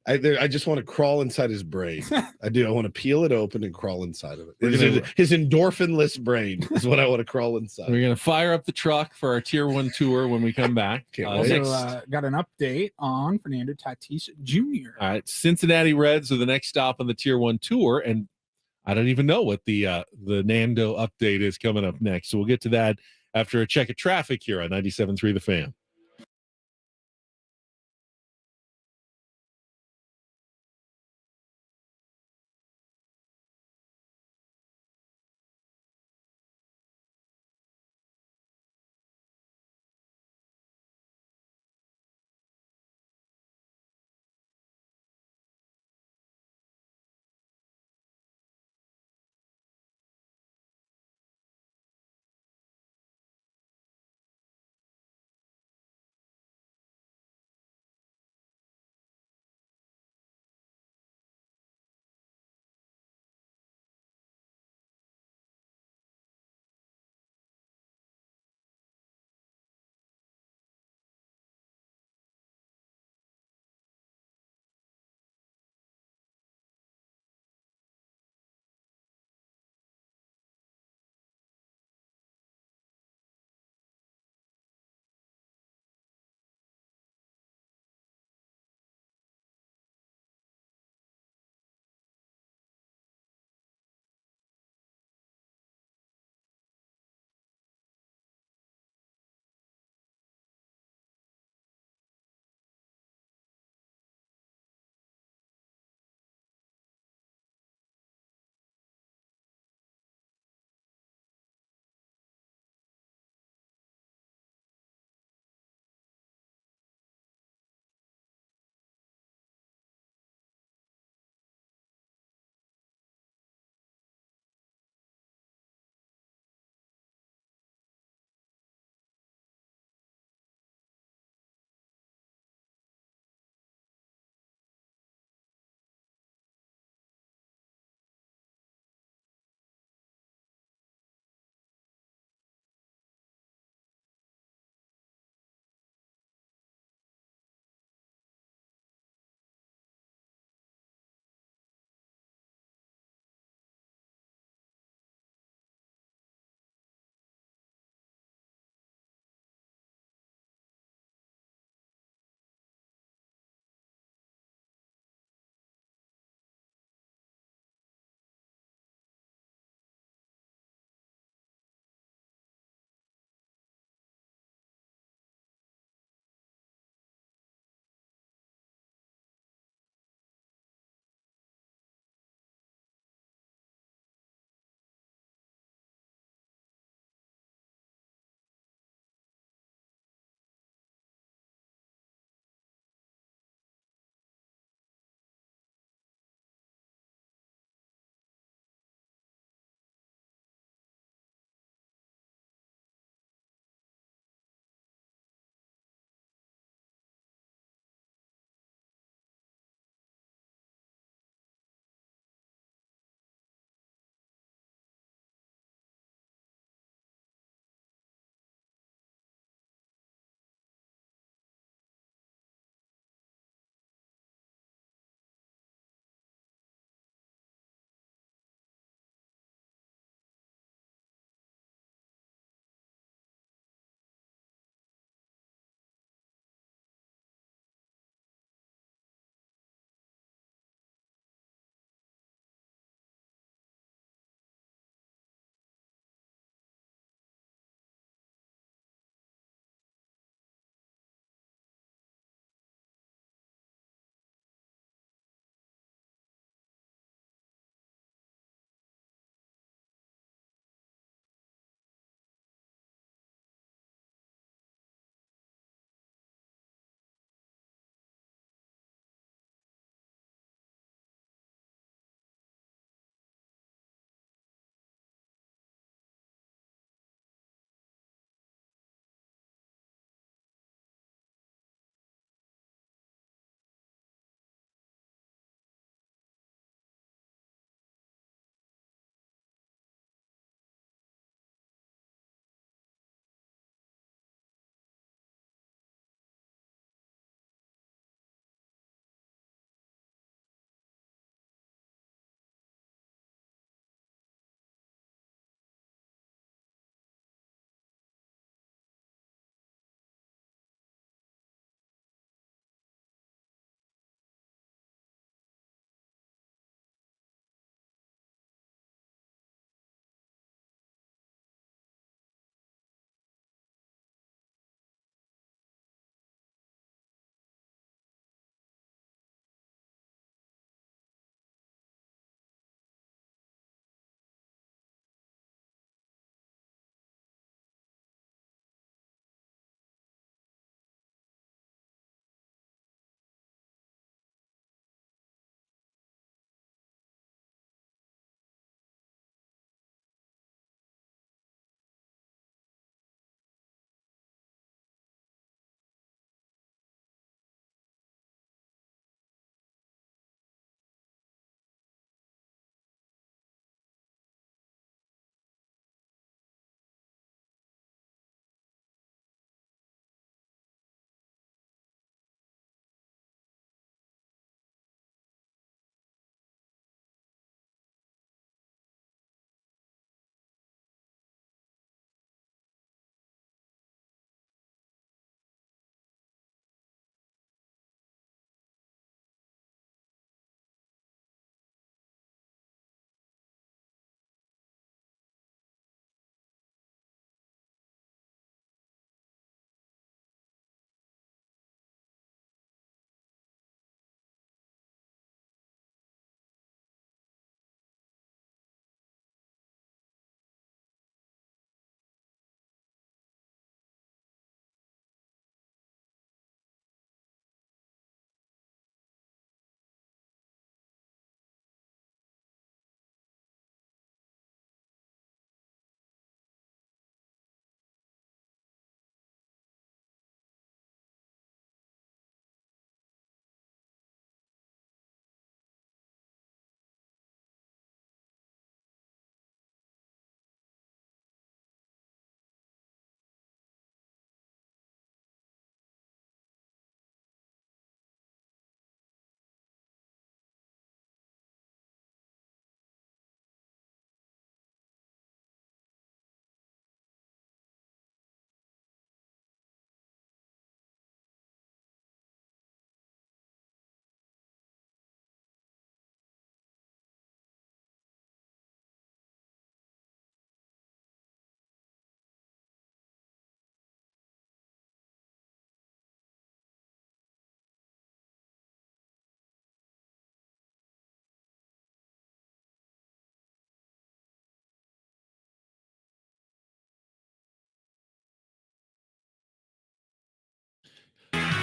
[SPEAKER 1] I just want to crawl inside his brain. I do. I want to peel it open and crawl inside of it. His endorphinless brain is what I want to crawl inside.
[SPEAKER 3] We're gonna fire up the truck for our Tier 1 tour when we come back.
[SPEAKER 2] Also, got an update on Fernando Tatis Jr.
[SPEAKER 3] All right, Cincinnati Reds are the next stop on the Tier 1 tour, and I don't even know what the Nando update is coming up next. So we'll get to that after a check of traffic here on 97.3 The Fan.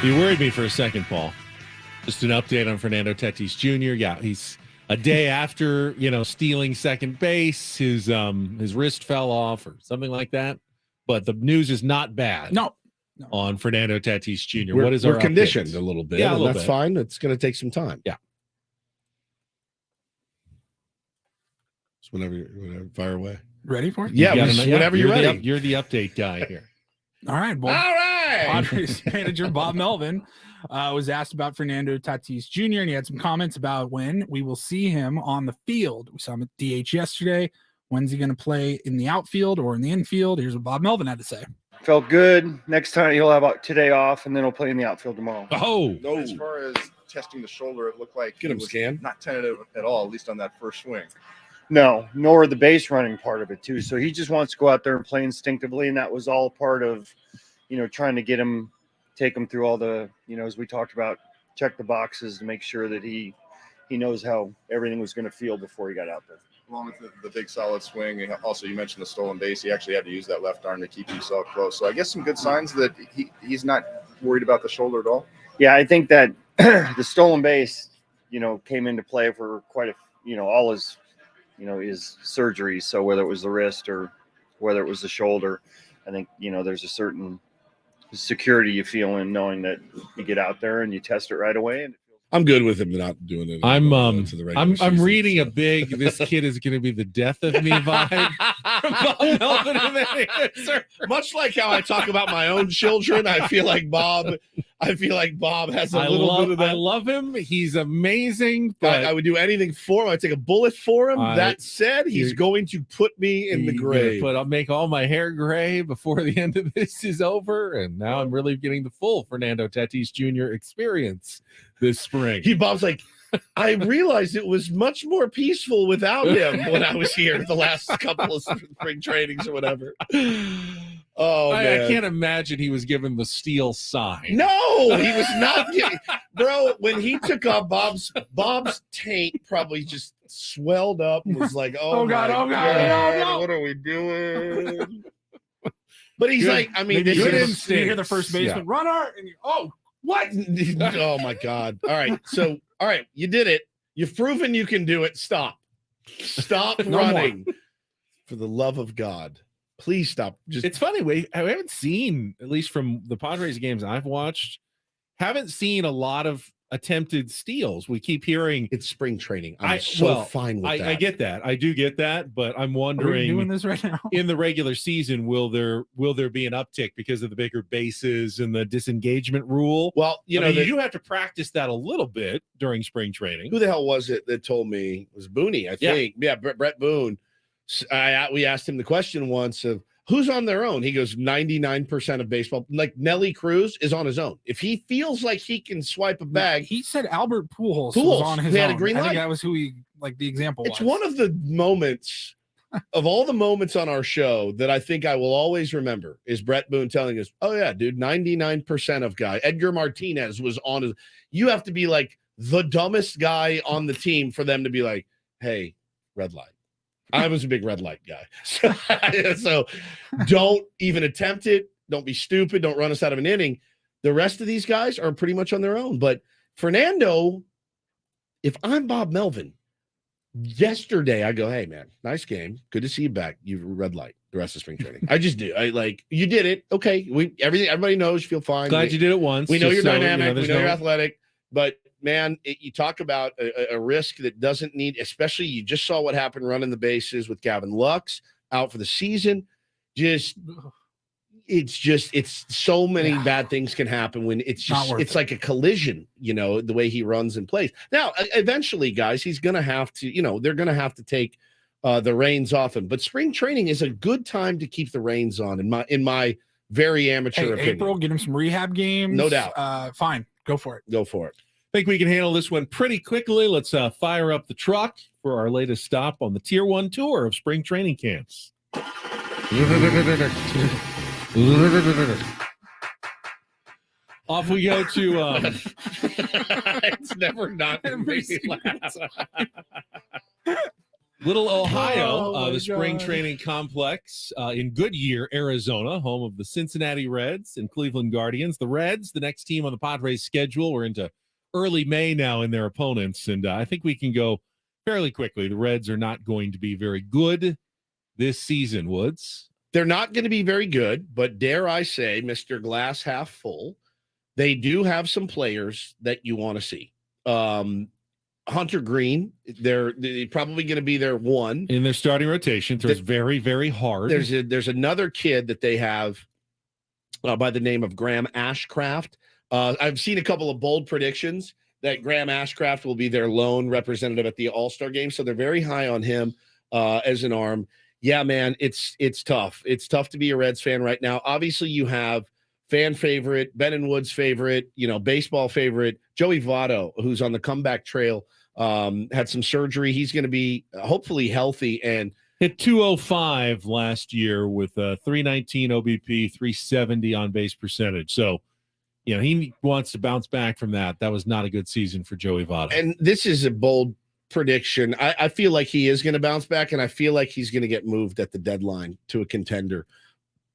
[SPEAKER 3] You worried me for a second, Paul. Just an update on Fernando Tatis Jr. Yeah, he's a day after, stealing second base. His wrist fell off or something like that. But the news is not bad.
[SPEAKER 2] No.
[SPEAKER 3] On Fernando Tatis Jr.
[SPEAKER 1] We're,
[SPEAKER 3] What is
[SPEAKER 1] we're
[SPEAKER 3] our
[SPEAKER 1] conditioned
[SPEAKER 3] updates?
[SPEAKER 1] a little bit.
[SPEAKER 3] Yeah, a
[SPEAKER 1] and
[SPEAKER 3] little
[SPEAKER 1] that's
[SPEAKER 3] bit.
[SPEAKER 1] fine. It's going to take some time.
[SPEAKER 3] Yeah.
[SPEAKER 1] So whenever, fire away.
[SPEAKER 2] Ready for it?
[SPEAKER 1] Yeah, whenever you're ready.
[SPEAKER 3] You're the update guy here.
[SPEAKER 2] All right. Well,
[SPEAKER 1] All right.
[SPEAKER 2] Padres manager Bob Melvin was asked about Fernando Tatis Jr. and he had some comments about when we will see him on the field. We saw him at DH yesterday. When's he going to play in the outfield or in the infield? Here's what Bob Melvin had to say.
[SPEAKER 15] Felt good. Next time he'll have today off, and then he'll play in the outfield tomorrow.
[SPEAKER 3] Oh,
[SPEAKER 16] As far as testing the shoulder, it looked like
[SPEAKER 1] Get him scanned.
[SPEAKER 16] not tentative at all, at least on that first swing.
[SPEAKER 15] No, nor the base running part of it too. So he just wants to go out there and play instinctively, and that was all part of, trying to get him, take him through all the, as we talked about, check the boxes to make sure that he knows how everything was going to feel before he got out there.
[SPEAKER 16] Along with the big solid swing, and also you mentioned the stolen base. He actually had to use that left arm to keep himself close. So I guess some good signs that he's not worried about the shoulder at all.
[SPEAKER 15] Yeah, I think that the stolen base, came into play for quite all his, his surgeries. So whether it was the wrist or whether it was the shoulder, I think, there's a certain security you feel in knowing that you get out there and you test it right away. And
[SPEAKER 1] I'm good with him not doing it.
[SPEAKER 3] I'm
[SPEAKER 1] season,
[SPEAKER 3] reading
[SPEAKER 1] so.
[SPEAKER 3] a big this kid is going to be the death of me vibe from Bob Melvin in that answer.
[SPEAKER 1] Much like how I talk about my own children, I feel like Bob has a little bit of that.
[SPEAKER 3] I love him. He's amazing. But
[SPEAKER 1] I would do anything for him. I'd take a bullet for him. That said, he's going to put me in the grave.
[SPEAKER 3] But I'll make all my hair gray before the end of this is over. And now I'm really getting the full Fernando Tatis Jr. experience this spring.
[SPEAKER 1] Bob's like, I realized it was much more peaceful without him when I was here the last couple of spring trainings or whatever. Oh, man.
[SPEAKER 3] I can't imagine he was given the steel sign.
[SPEAKER 1] No, he was not getting, bro. When he took off Bob's taint probably just swelled up and was like, oh God,
[SPEAKER 2] no.
[SPEAKER 1] What are we doing? But he's like, I mean,
[SPEAKER 2] Maybe
[SPEAKER 1] this
[SPEAKER 2] you
[SPEAKER 1] is
[SPEAKER 2] hear the first baseman runner, and what?
[SPEAKER 1] Oh my God. All right. You did it. You've proven you can do it. Stop running. For the love of God. Please stop.
[SPEAKER 3] It's funny. We haven't seen, at least from the Padres games I've watched, haven't seen a lot of attempted steals. We keep hearing
[SPEAKER 1] it's spring training. I'm fine with that.
[SPEAKER 3] I get that. I do get that, but I'm
[SPEAKER 2] Are we
[SPEAKER 3] wondering
[SPEAKER 2] doing this right now?
[SPEAKER 3] in the regular season, will there be an uptick because of the bigger bases and the disengagement rule?
[SPEAKER 1] Well, you
[SPEAKER 3] do have to practice that a little bit during spring training.
[SPEAKER 1] Who the hell was it that told me? It was Booney, I think. Yeah, Brett Boone. We asked him the question once of who's on their own. He goes 99% of baseball. Like Nelly Cruz is on his own. If he feels like he can swipe a bag,
[SPEAKER 2] he said Albert Pujols was on his
[SPEAKER 1] he
[SPEAKER 2] own.
[SPEAKER 1] had a green
[SPEAKER 2] I
[SPEAKER 1] light.
[SPEAKER 2] think that was who he the example.
[SPEAKER 1] It's one of the moments of all the moments on our show that I think I will always remember is Brett Boone telling us, "Oh yeah, dude, 99% of guy Edgar Martinez was on his." You have to be like the dumbest guy on the team for them to be like, "Hey, red light." I was a big red light guy. So don't even attempt it. Don't be stupid. Don't run us out of an inning. The rest of these guys are pretty much on their own. But Fernando, if I'm Bob Melvin, yesterday I go, hey, man, nice game. Good to see you back. You red light the rest of spring training. I just do. You did it. Okay. Everybody knows you feel fine.
[SPEAKER 3] Glad you did it once.
[SPEAKER 1] We know you're dynamic. We know
[SPEAKER 3] no...
[SPEAKER 1] you're athletic. But man, you talk about a risk that doesn't need, especially you just saw what happened running the bases with Gavin Lux out for the season. It's so many bad things can happen when it's like a collision, the way he runs and plays. Now, eventually, guys, he's going to have to, they're going to have to take the reins off him. But spring training is a good time to keep the reins on, in my very amateur opinion.
[SPEAKER 2] April, get him some rehab games.
[SPEAKER 1] No doubt.
[SPEAKER 2] Fine. Go for it.
[SPEAKER 1] Go for it.
[SPEAKER 3] I think we can handle this one pretty quickly. Let's fire up the truck for our latest stop on the Tier 1 tour of spring training camps. Off we go to
[SPEAKER 1] it's never not me laugh.
[SPEAKER 3] Little Ohio,
[SPEAKER 2] Oh, my
[SPEAKER 3] the spring
[SPEAKER 2] God.
[SPEAKER 3] training complex in Goodyear, Arizona, home of the Cincinnati Reds and Cleveland Guardians. The Reds, the next team on the Padres schedule. We're into early May now in their opponents, and I think we can go fairly quickly. The Reds are not going to be very good this season, Woods.
[SPEAKER 1] They're not going to be very good, but dare I say, Mr. Glass half full, they do have some players that you want to see. Hunter Green, they're probably going to be their one
[SPEAKER 3] in their starting rotation. Throws very, very hard.
[SPEAKER 1] There's another kid that they have by the name of Graham Ashcraft. I've seen a couple of bold predictions that Graham Ashcraft will be their lone representative at the All-Star game, so they're very high on him as an arm. Yeah, man, it's tough. It's tough to be a Reds fan right now. Obviously, you have fan favorite, Ben and Woods favorite, baseball favorite, Joey Votto, who's on the comeback trail. Had some surgery. He's going to be hopefully healthy and
[SPEAKER 3] hit 205 last year with 319 OBP, 370 on base percentage. So, he wants to bounce back from that. That was not a good season for Joey Votto.
[SPEAKER 1] And this is a bold prediction. I feel like he is going to bounce back, and I feel like he's going to get moved at the deadline to a contender,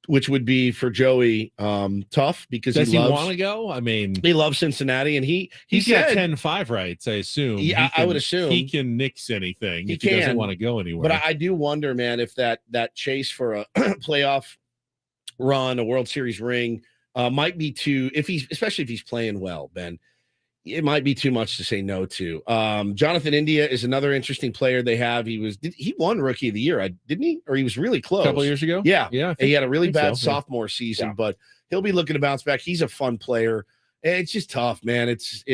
[SPEAKER 1] which would be for Joey tough because
[SPEAKER 3] does he want to go? I mean,
[SPEAKER 1] he loves Cincinnati, and he's
[SPEAKER 3] got
[SPEAKER 1] said
[SPEAKER 3] 10-5 rights, I assume.
[SPEAKER 1] Yeah, I would assume
[SPEAKER 3] he can nix anything if he doesn't want to go anywhere.
[SPEAKER 1] But I do wonder, man, if that chase for a playoff run, a World Series ring, might be too. Especially if he's playing well, Ben, it might be too much to say no to. Jonathan India is another interesting player they have. He won Rookie of the Year, didn't he? Or he was really close
[SPEAKER 3] a couple years ago.
[SPEAKER 1] Yeah. He had a really bad
[SPEAKER 3] so,
[SPEAKER 1] sophomore season, but he'll be looking to bounce back. He's a fun player. It's just tough, man. It's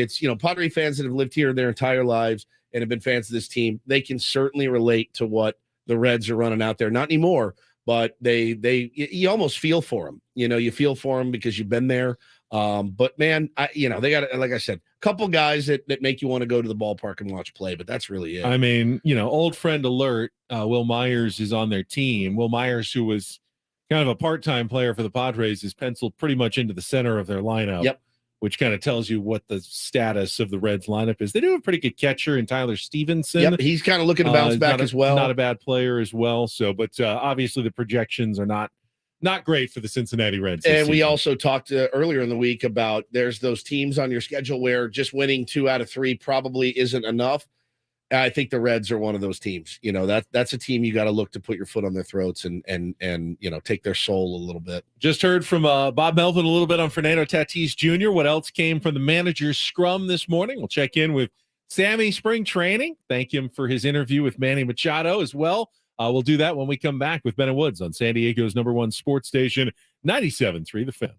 [SPEAKER 1] Padre fans that have lived here their entire lives and have been fans of this team. They can certainly relate to what the Reds are running out there. Not anymore, but you almost feel for them. You feel for them because you've been there. But man, they got, like I said, a couple guys that make you want to go to the ballpark and watch play, but that's really it.
[SPEAKER 3] I mean, old friend alert, Will Myers is on their team. Will Myers, who was kind of a part-time player for the Padres, is penciled pretty much into the center of their lineup.
[SPEAKER 1] Yep.
[SPEAKER 3] Which kind of tells you what the status of the Reds lineup is. They do have a pretty good catcher in Tyler Stevenson.
[SPEAKER 1] Yep, he's kind of looking to bounce back as well.
[SPEAKER 3] Not a bad player as well. So, but obviously the projections are not great for the Cincinnati Reds.
[SPEAKER 1] And we also talked earlier in the week about there's those teams on your schedule where just winning 2 out of 3 probably isn't enough. I think the Reds are one of those teams. That's a team you got to look to put your foot on their throats and take their soul a little bit.
[SPEAKER 3] Just heard from Bob Melvin a little bit on Fernando Tatis Jr. What else came from the manager's scrum this morning? We'll check in with Sammy Spring Training. Thank him for his interview with Manny Machado as well. We'll do that when we come back with Ben and Woods on San Diego's #1 sports station, 97.3 The Fan.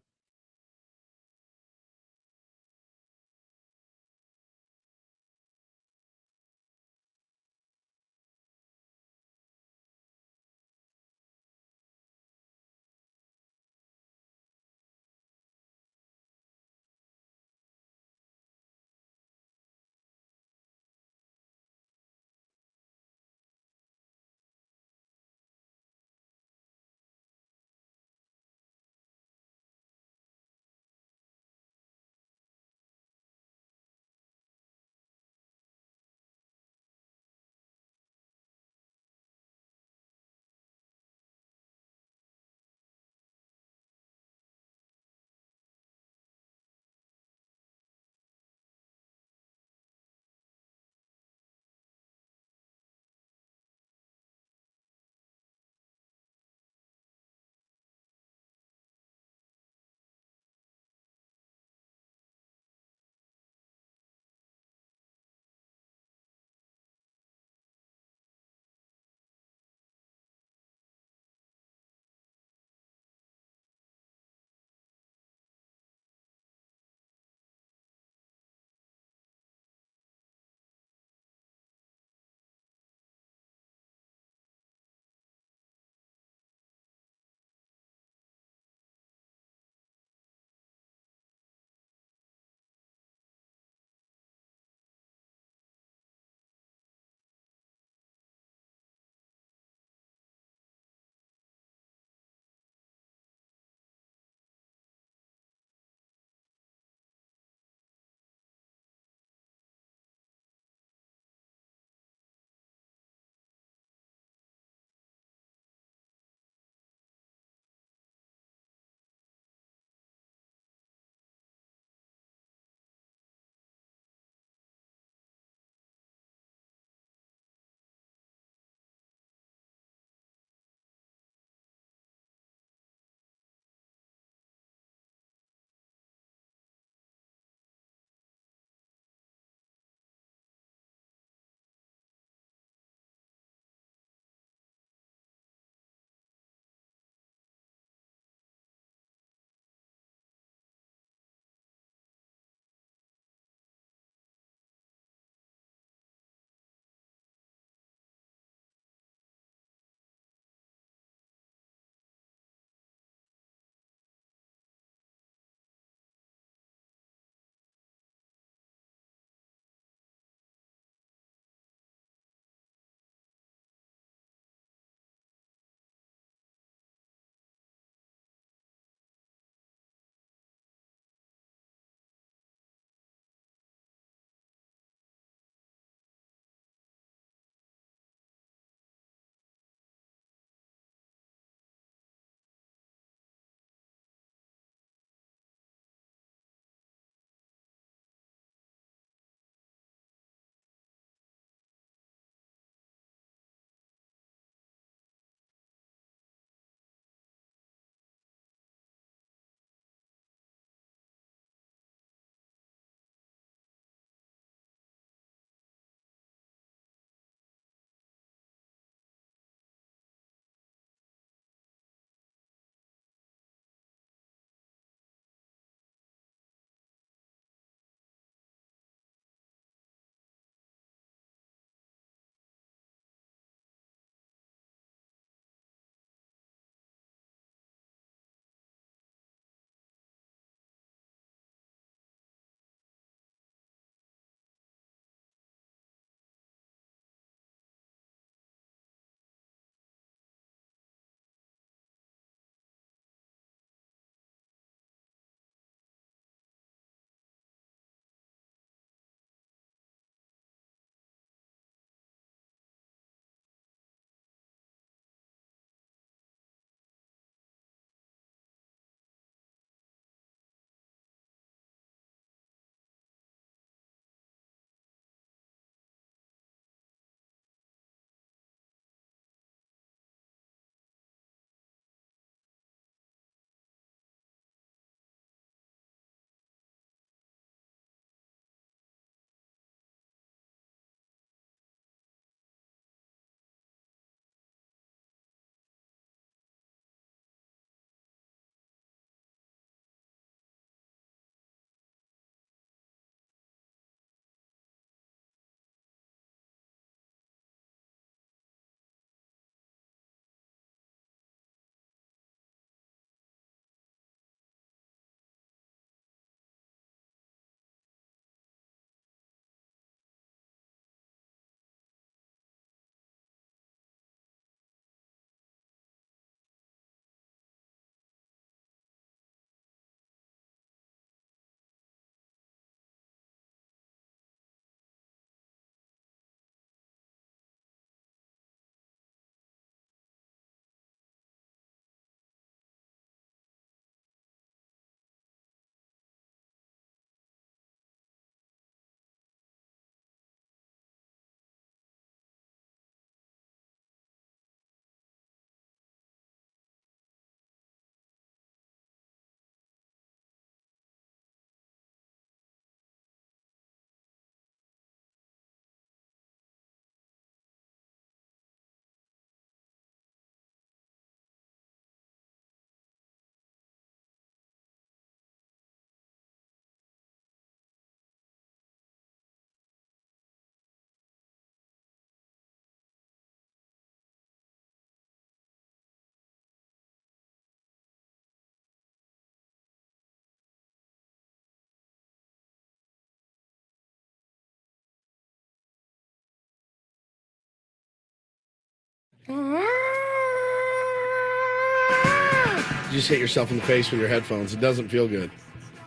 [SPEAKER 1] just hit yourself in the face with your headphones. It doesn't feel good.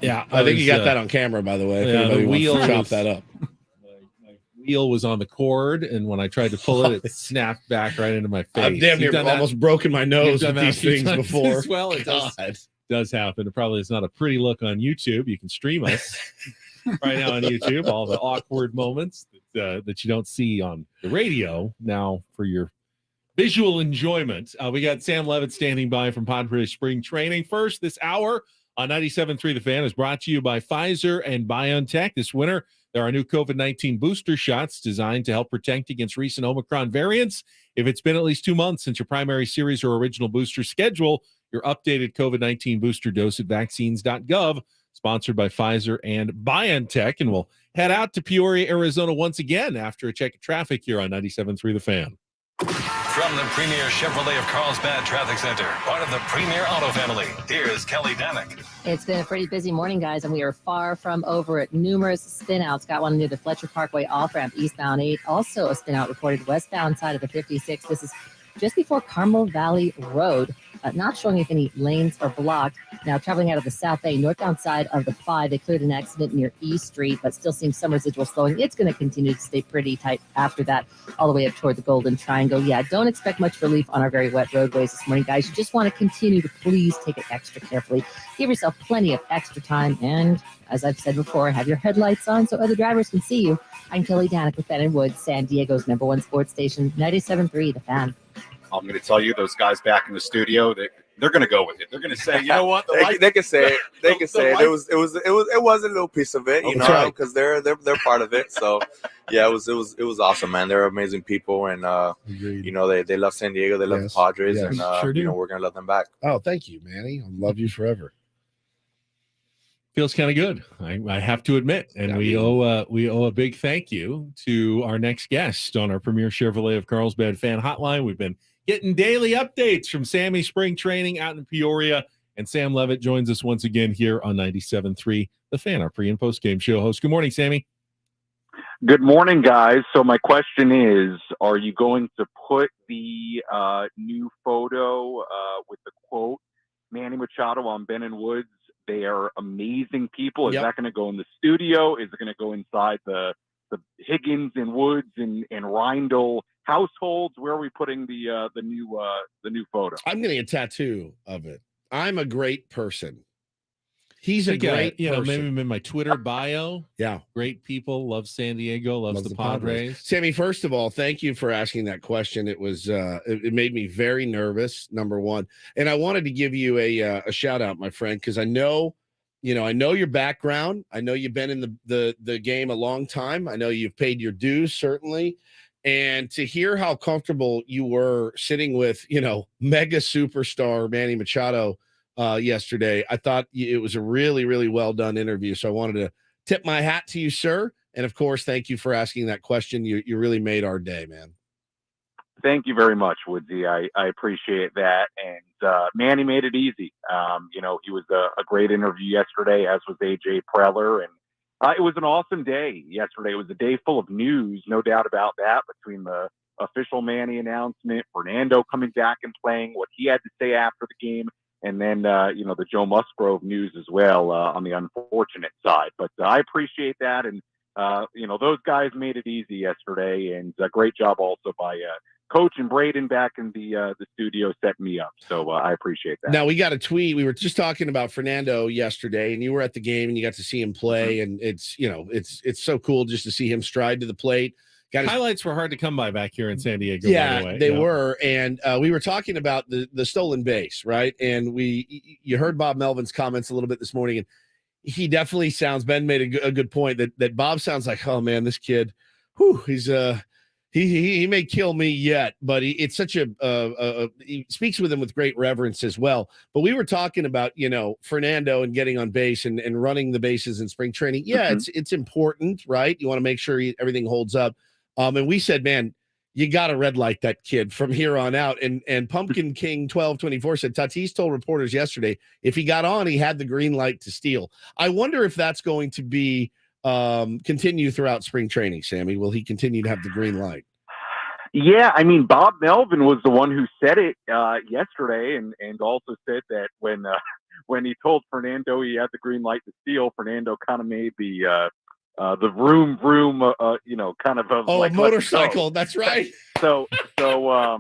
[SPEAKER 3] Yeah,
[SPEAKER 1] I think you got that on camera, by the way. If
[SPEAKER 3] yeah,
[SPEAKER 1] anybody
[SPEAKER 3] the
[SPEAKER 1] wants
[SPEAKER 3] wheel
[SPEAKER 1] to chop
[SPEAKER 3] was-
[SPEAKER 1] that up.
[SPEAKER 3] My wheel was on the cord, and when I tried to pull it, it snapped back right into my face.
[SPEAKER 1] I've damn near
[SPEAKER 3] You've done that-
[SPEAKER 1] almost broken my
[SPEAKER 3] you've
[SPEAKER 1] nose
[SPEAKER 3] done
[SPEAKER 1] with
[SPEAKER 3] that a
[SPEAKER 1] these
[SPEAKER 3] few
[SPEAKER 1] things
[SPEAKER 3] times
[SPEAKER 1] before.
[SPEAKER 3] as well. It does happen. It probably is not a pretty look on YouTube. You can stream us right now on YouTube, all the awkward moments that you don't see on the radio now for your visual enjoyment. We got Sam Levitt standing by from Padres Spring Training. First, this hour on 97.3 The Fan is brought to you by Pfizer and BioNTech. This winter, there are new COVID-19 booster shots designed to help protect against recent Omicron variants. If it's been at least 2 months since your primary series or original booster schedule, your updated COVID-19 booster dose at vaccines.gov, sponsored by Pfizer and BioNTech. And we'll head out to Peoria, Arizona once again after a check of traffic here on 97.3 The Fan.
[SPEAKER 5] From the Premier Chevrolet of Carlsbad Traffic Center, part of the Premier Auto Family, here's Kelly Danick.
[SPEAKER 6] It's been a pretty busy morning, guys, and we are far from over at numerous spinouts. Got one near the Fletcher Parkway off-ramp, eastbound 8. Also a spinout reported westbound side of the 56. This is just before Carmel Valley Road. Not showing if any lanes are blocked. Now, traveling out of the South Bay, northbound side of the 5, they cleared an accident near E Street, but still seeing some residual slowing. It's going to continue to stay pretty tight after that, all the way up toward the Golden Triangle. Yeah, don't expect much relief on our very wet roadways this morning, guys. You just want to continue to please take it extra carefully. Give yourself plenty of extra time, and as I've said before, have your headlights on so other drivers can see you. I'm Kelly Danick with Ben & Woods, San Diego's #1 sports station, 97.3 The Fan.
[SPEAKER 14] I'm going to tell you, those guys back in the studio, they're going to go with it. They're going to say, you know what?
[SPEAKER 17] They can say it. They can say it. It was a little piece of it, you know, because they're part of it. So yeah, it was awesome, man. They're amazing people, and you know, they love San Diego, they love the Padres, and you know, we're gonna love them back.
[SPEAKER 1] Oh, thank you, Manny. I love you forever.
[SPEAKER 3] Feels kind of good, I have to admit, and we owe a big thank you to our next guest on our Premier Chevrolet of Carlsbad Fan Hotline. We've been getting daily updates from Sammy Spring Training out in Peoria, and Sam Levitt joins us once again here on 97.3 The Fan, our pre- and post-game show host. Good morning, Sammy.
[SPEAKER 18] Good morning, guys. So my question is, are you going to put the new photo with the quote, Manny Machado on Ben & Woods, they are amazing people? Is that going to go in the studio? Is it going to go inside the Higgins and Woods and Reindl households? Where are we putting the new photo?
[SPEAKER 1] I'm getting a tattoo of it. I'm a great person. He's a great
[SPEAKER 3] you know,
[SPEAKER 1] person.
[SPEAKER 3] maybe in my Twitter bio.
[SPEAKER 1] Yeah.
[SPEAKER 3] Great people, love San Diego, loves the Padres.
[SPEAKER 1] Sammy, first of all, thank you for asking that question. It was it made me very nervous, number one. And I wanted to give you a shout out, my friend, because I know your background. I know you've been in the game a long time. I know you've paid your dues, certainly. And to hear how comfortable you were sitting with, you know, mega superstar Manny Machado yesterday, I thought it was a really, really well done interview. So I wanted to tip my hat to you, sir. And of course, thank you for asking that question. You really made our day, man.
[SPEAKER 18] Thank you very much, Woodsy. I appreciate that. And Manny made it easy. You know, he was a great interview yesterday, as was AJ Preller. And it was an awesome day yesterday. It was a day full of news, no doubt about that, between the official Manny announcement, Fernando coming back and playing, what he had to say after the game, and then, you know, the Joe Musgrove news as well on the unfortunate side. But I appreciate that. And, you know, those guys made it easy yesterday. And a great job also by Coach and Braden back in the studio setting me up. So I appreciate that.
[SPEAKER 1] Now, we got a tweet. We were just talking about Fernando yesterday, and you were at the game and you got to see him play. And it's, you know, it's so cool just to see him stride to the plate.
[SPEAKER 3] Highlights were hard to come by back here in San Diego.
[SPEAKER 1] Yeah,
[SPEAKER 3] by the way.
[SPEAKER 1] they were. And we were talking about the stolen base, right? And you heard Bob Melvin's comments a little bit this morning, and he definitely sounds, Ben made a good point that Bob sounds like, oh man, this kid, he's he may kill me yet, but it's such he speaks with him with great reverence as well. But we were talking about, you know, Fernando and getting on base and running the bases in spring training. Yeah, it's important, right? You want to make sure everything holds up. And we said, man, you got to red light that kid from here on out. And Pumpkin King 1224 said Tatis told reporters yesterday, if he got on, he had the green light to steal. I wonder if that's going to be continue throughout spring training, Sammy. Will he continue to have the green light?
[SPEAKER 18] Yeah, I mean, Bob Melvin was the one who said it yesterday, and also said that when he told Fernando he had the green light to steal, Fernando kind of made the vroom vroom, kind of
[SPEAKER 1] Oh,
[SPEAKER 18] like,
[SPEAKER 1] a
[SPEAKER 18] let's
[SPEAKER 1] motorcycle.
[SPEAKER 18] go.
[SPEAKER 1] That's right.
[SPEAKER 18] So I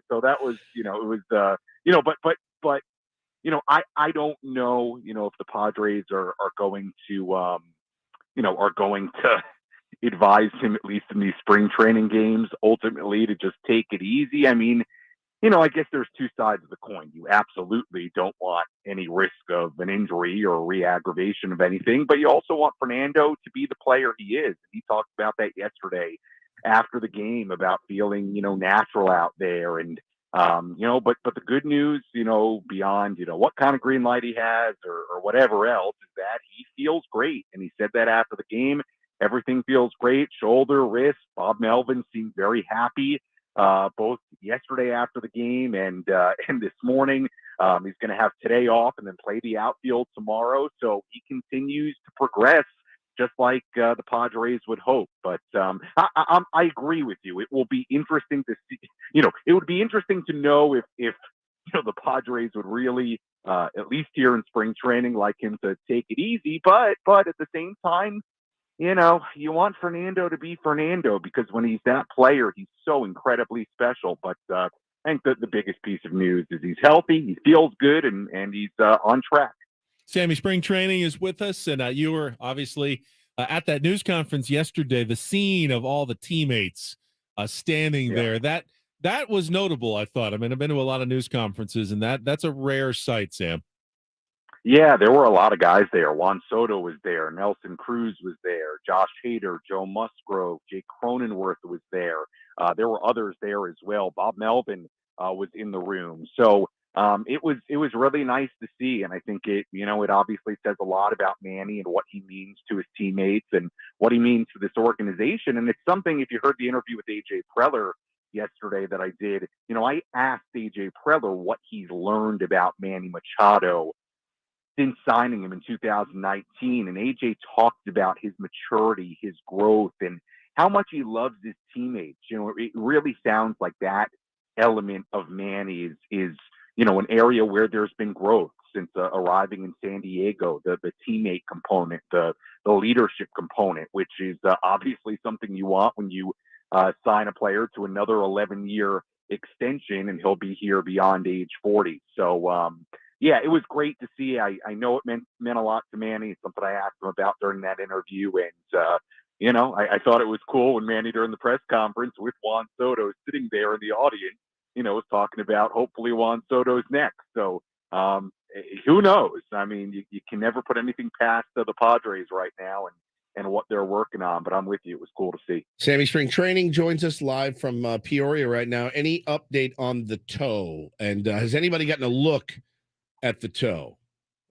[SPEAKER 18] so that was, it was but I don't know, if the Padres are going to are going to advise him, at least in these spring training games, ultimately to just take it easy. I mean, I guess there's two sides of the coin. You absolutely don't want any risk of an injury or a re-aggravation of anything, but you also want Fernando to be the player he is. He talked about that yesterday after the game, about feeling, natural out there. And, but the good news, beyond, what kind of green light he has or whatever else, is that he feels great. And he said that after the game. Everything feels great. Shoulder, wrist. Bob Melvin seemed very happy, both yesterday after the game and this morning. He's going to have today off and then play the outfield tomorrow. So he continues to progress, just like the Padres would hope. But I agree with you. It will be interesting to see. It would be interesting to know if the Padres would really, at least here in spring training, like him to take it easy. But at the same time, you want Fernando to be Fernando, because when he's that player, he's so incredibly special. But I think that the biggest piece of news is he's healthy, he feels good, and he's on track.
[SPEAKER 3] Sammy, spring training is with us, and you were obviously at that news conference yesterday, the scene of all the teammates standing there. That was notable, I thought. I mean, I've been to a lot of news conferences, and that's a rare sight, Sam.
[SPEAKER 18] Yeah, there were a lot of guys there. Juan Soto was there. Nelson Cruz was there. Josh Hader, Joe Musgrove, Jake Cronenworth was there. There were others there as well. Bob Melvin was in the room. So it was really nice to see. And I think it obviously says a lot about Manny and what he means to his teammates and what he means to this organization. And it's something, if you heard the interview with AJ Preller yesterday that I did, I asked AJ Preller what he's learned about Manny Machado since signing him in 2019. And AJ talked about his maturity, his growth, and how much he loves his teammates. It really sounds like that element of Manny is an area where there's been growth since arriving in San Diego, the teammate component, the leadership component, which is obviously something you want when you sign a player to another 11-year extension, and he'll be here beyond age 40. So, yeah, it was great to see. I know it meant a lot to Manny. It's something I asked him about during that interview. And, I thought it was cool when Manny, during the press conference with Juan Soto sitting there in the audience, was talking about hopefully Juan Soto's next. So who knows? I mean, you can never put anything past the Padres right now and what they're working on. But I'm with you. It was cool to see.
[SPEAKER 1] Sammy Spring Training joins us live from Peoria right now. Any update on the toe? And has anybody gotten a look at the toe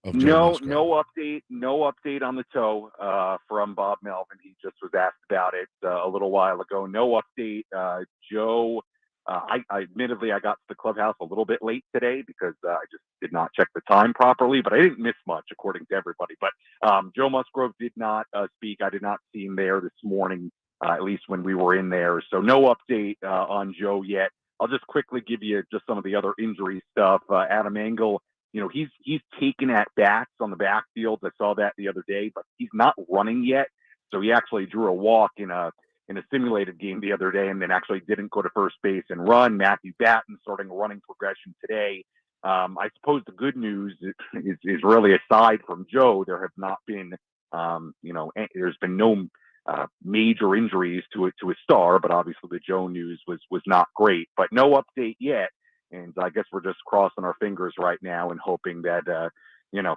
[SPEAKER 1] of Joe Musgrove?
[SPEAKER 18] No update on the toe from Bob Melvin. He just was asked about it a little while ago. No update. Joe, I admittedly, I got to the clubhouse a little bit late today because I just did not check the time properly, but I didn't miss much according to everybody. But Joe Musgrove did not speak. I did not see him there this morning, at least when we were in there. So no update on Joe yet. I'll just quickly give you just some of the other injury stuff. Adam Engel, he's taken at bats on the backfield. I saw that the other day, but he's not running yet. So he actually drew a walk in a simulated game the other day, and then actually didn't go to first base and run. Matthew Batten starting running progression today. I suppose the good news is really, aside from Joe, there have not been, there's been no major injuries to a star, but obviously the Joe news was not great. But no update yet. And I guess we're just crossing our fingers right now and hoping that,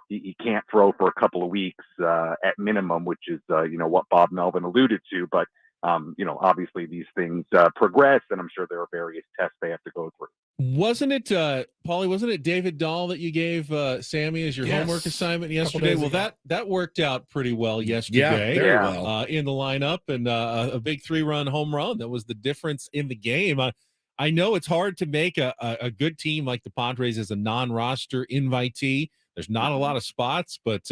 [SPEAKER 18] he can't throw for a couple of weeks at minimum, which is, what Bob Melvin alluded to. But, obviously these things progress, and I'm sure there are various tests they have to go through.
[SPEAKER 3] Wasn't it, Paulie, wasn't it David Dahl that you gave Sammy as your homework assignment yesterday? Well, that worked out pretty well yesterday.
[SPEAKER 1] Yeah, very well.
[SPEAKER 3] In the lineup, and a big 3-run home run. That was the difference in the game. I know it's hard to make a good team like the Padres as a non-roster invitee. There's not a lot of spots, but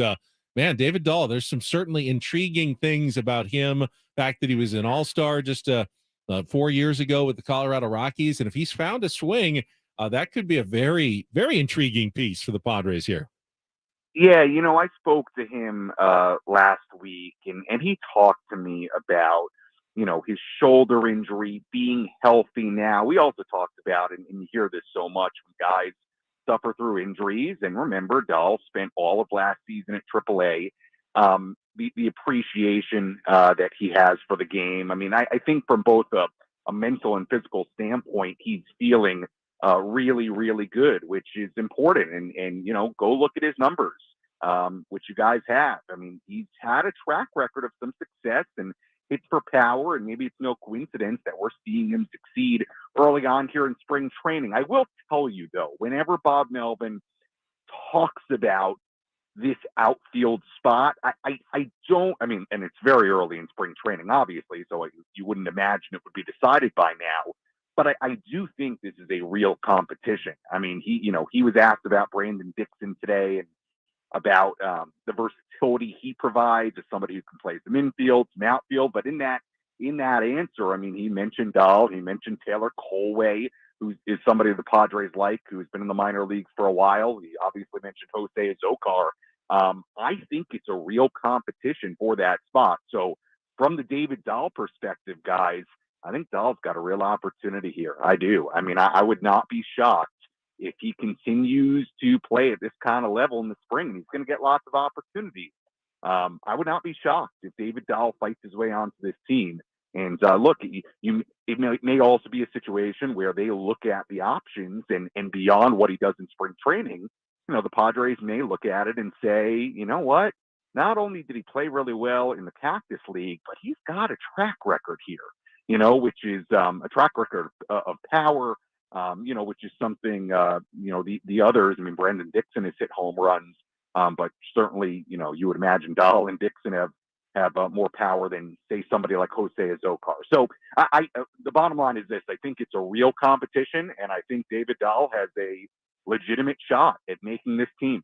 [SPEAKER 3] man, David Dahl, there's some certainly intriguing things about him. The fact that he was an all-star just 4 years ago with the Colorado Rockies. And if he's found a swing, that could be a very, very intriguing piece for the Padres here.
[SPEAKER 18] Yeah, I spoke to him last week, and he talked to me about, his shoulder injury, being healthy now. We also talked about, and you hear this so much when guys suffer through injuries. And remember, Dahl spent all of last season at AAA. The appreciation that he has for the game. I mean, I think from both a mental and physical standpoint, he's feeling really, really good, which is important. And go look at his numbers, which you guys have. I mean, he's had a track record of some success and hits for power, and maybe it's no coincidence that we're seeing him succeed early on here in spring training. I will tell you, though, whenever Bob Melvin talks about this outfield spot, I don't, and it's very early in spring training, obviously, so you wouldn't imagine it would be decided by now. But I do think this is a real competition. I mean, he was asked about Brandon Dixon today and about the versatility he provides as somebody who can play some infield, some outfield. But in that answer, I mean, he mentioned Dahl, he mentioned Taylor Colway, who is somebody the Padres like, who's been in the minor leagues for a while. He obviously mentioned Jose Azocar. I think it's a real competition for that spot. So from the David Dahl perspective, guys, I think Dahl's got a real opportunity here. I do. I mean, I would not be shocked if he continues to play at this kind of level in the spring. He's going to get lots of opportunities. I would not be shocked if David Dahl fights his way onto this team. And look, it may also be a situation where they look at the options and beyond what he does in spring training. The Padres may look at it and say, you know what? Not only did he play really well in the Cactus League, but he's got a track record here, which is a track record of power, which is something, the others. I mean, Brandon Dixon has hit home runs, but certainly, you would imagine Dahl and Dixon have more power than, say, somebody like Jose Azocar. So the bottom line is this. I think it's a real competition, and I think David Dahl has a legitimate shot at making this team.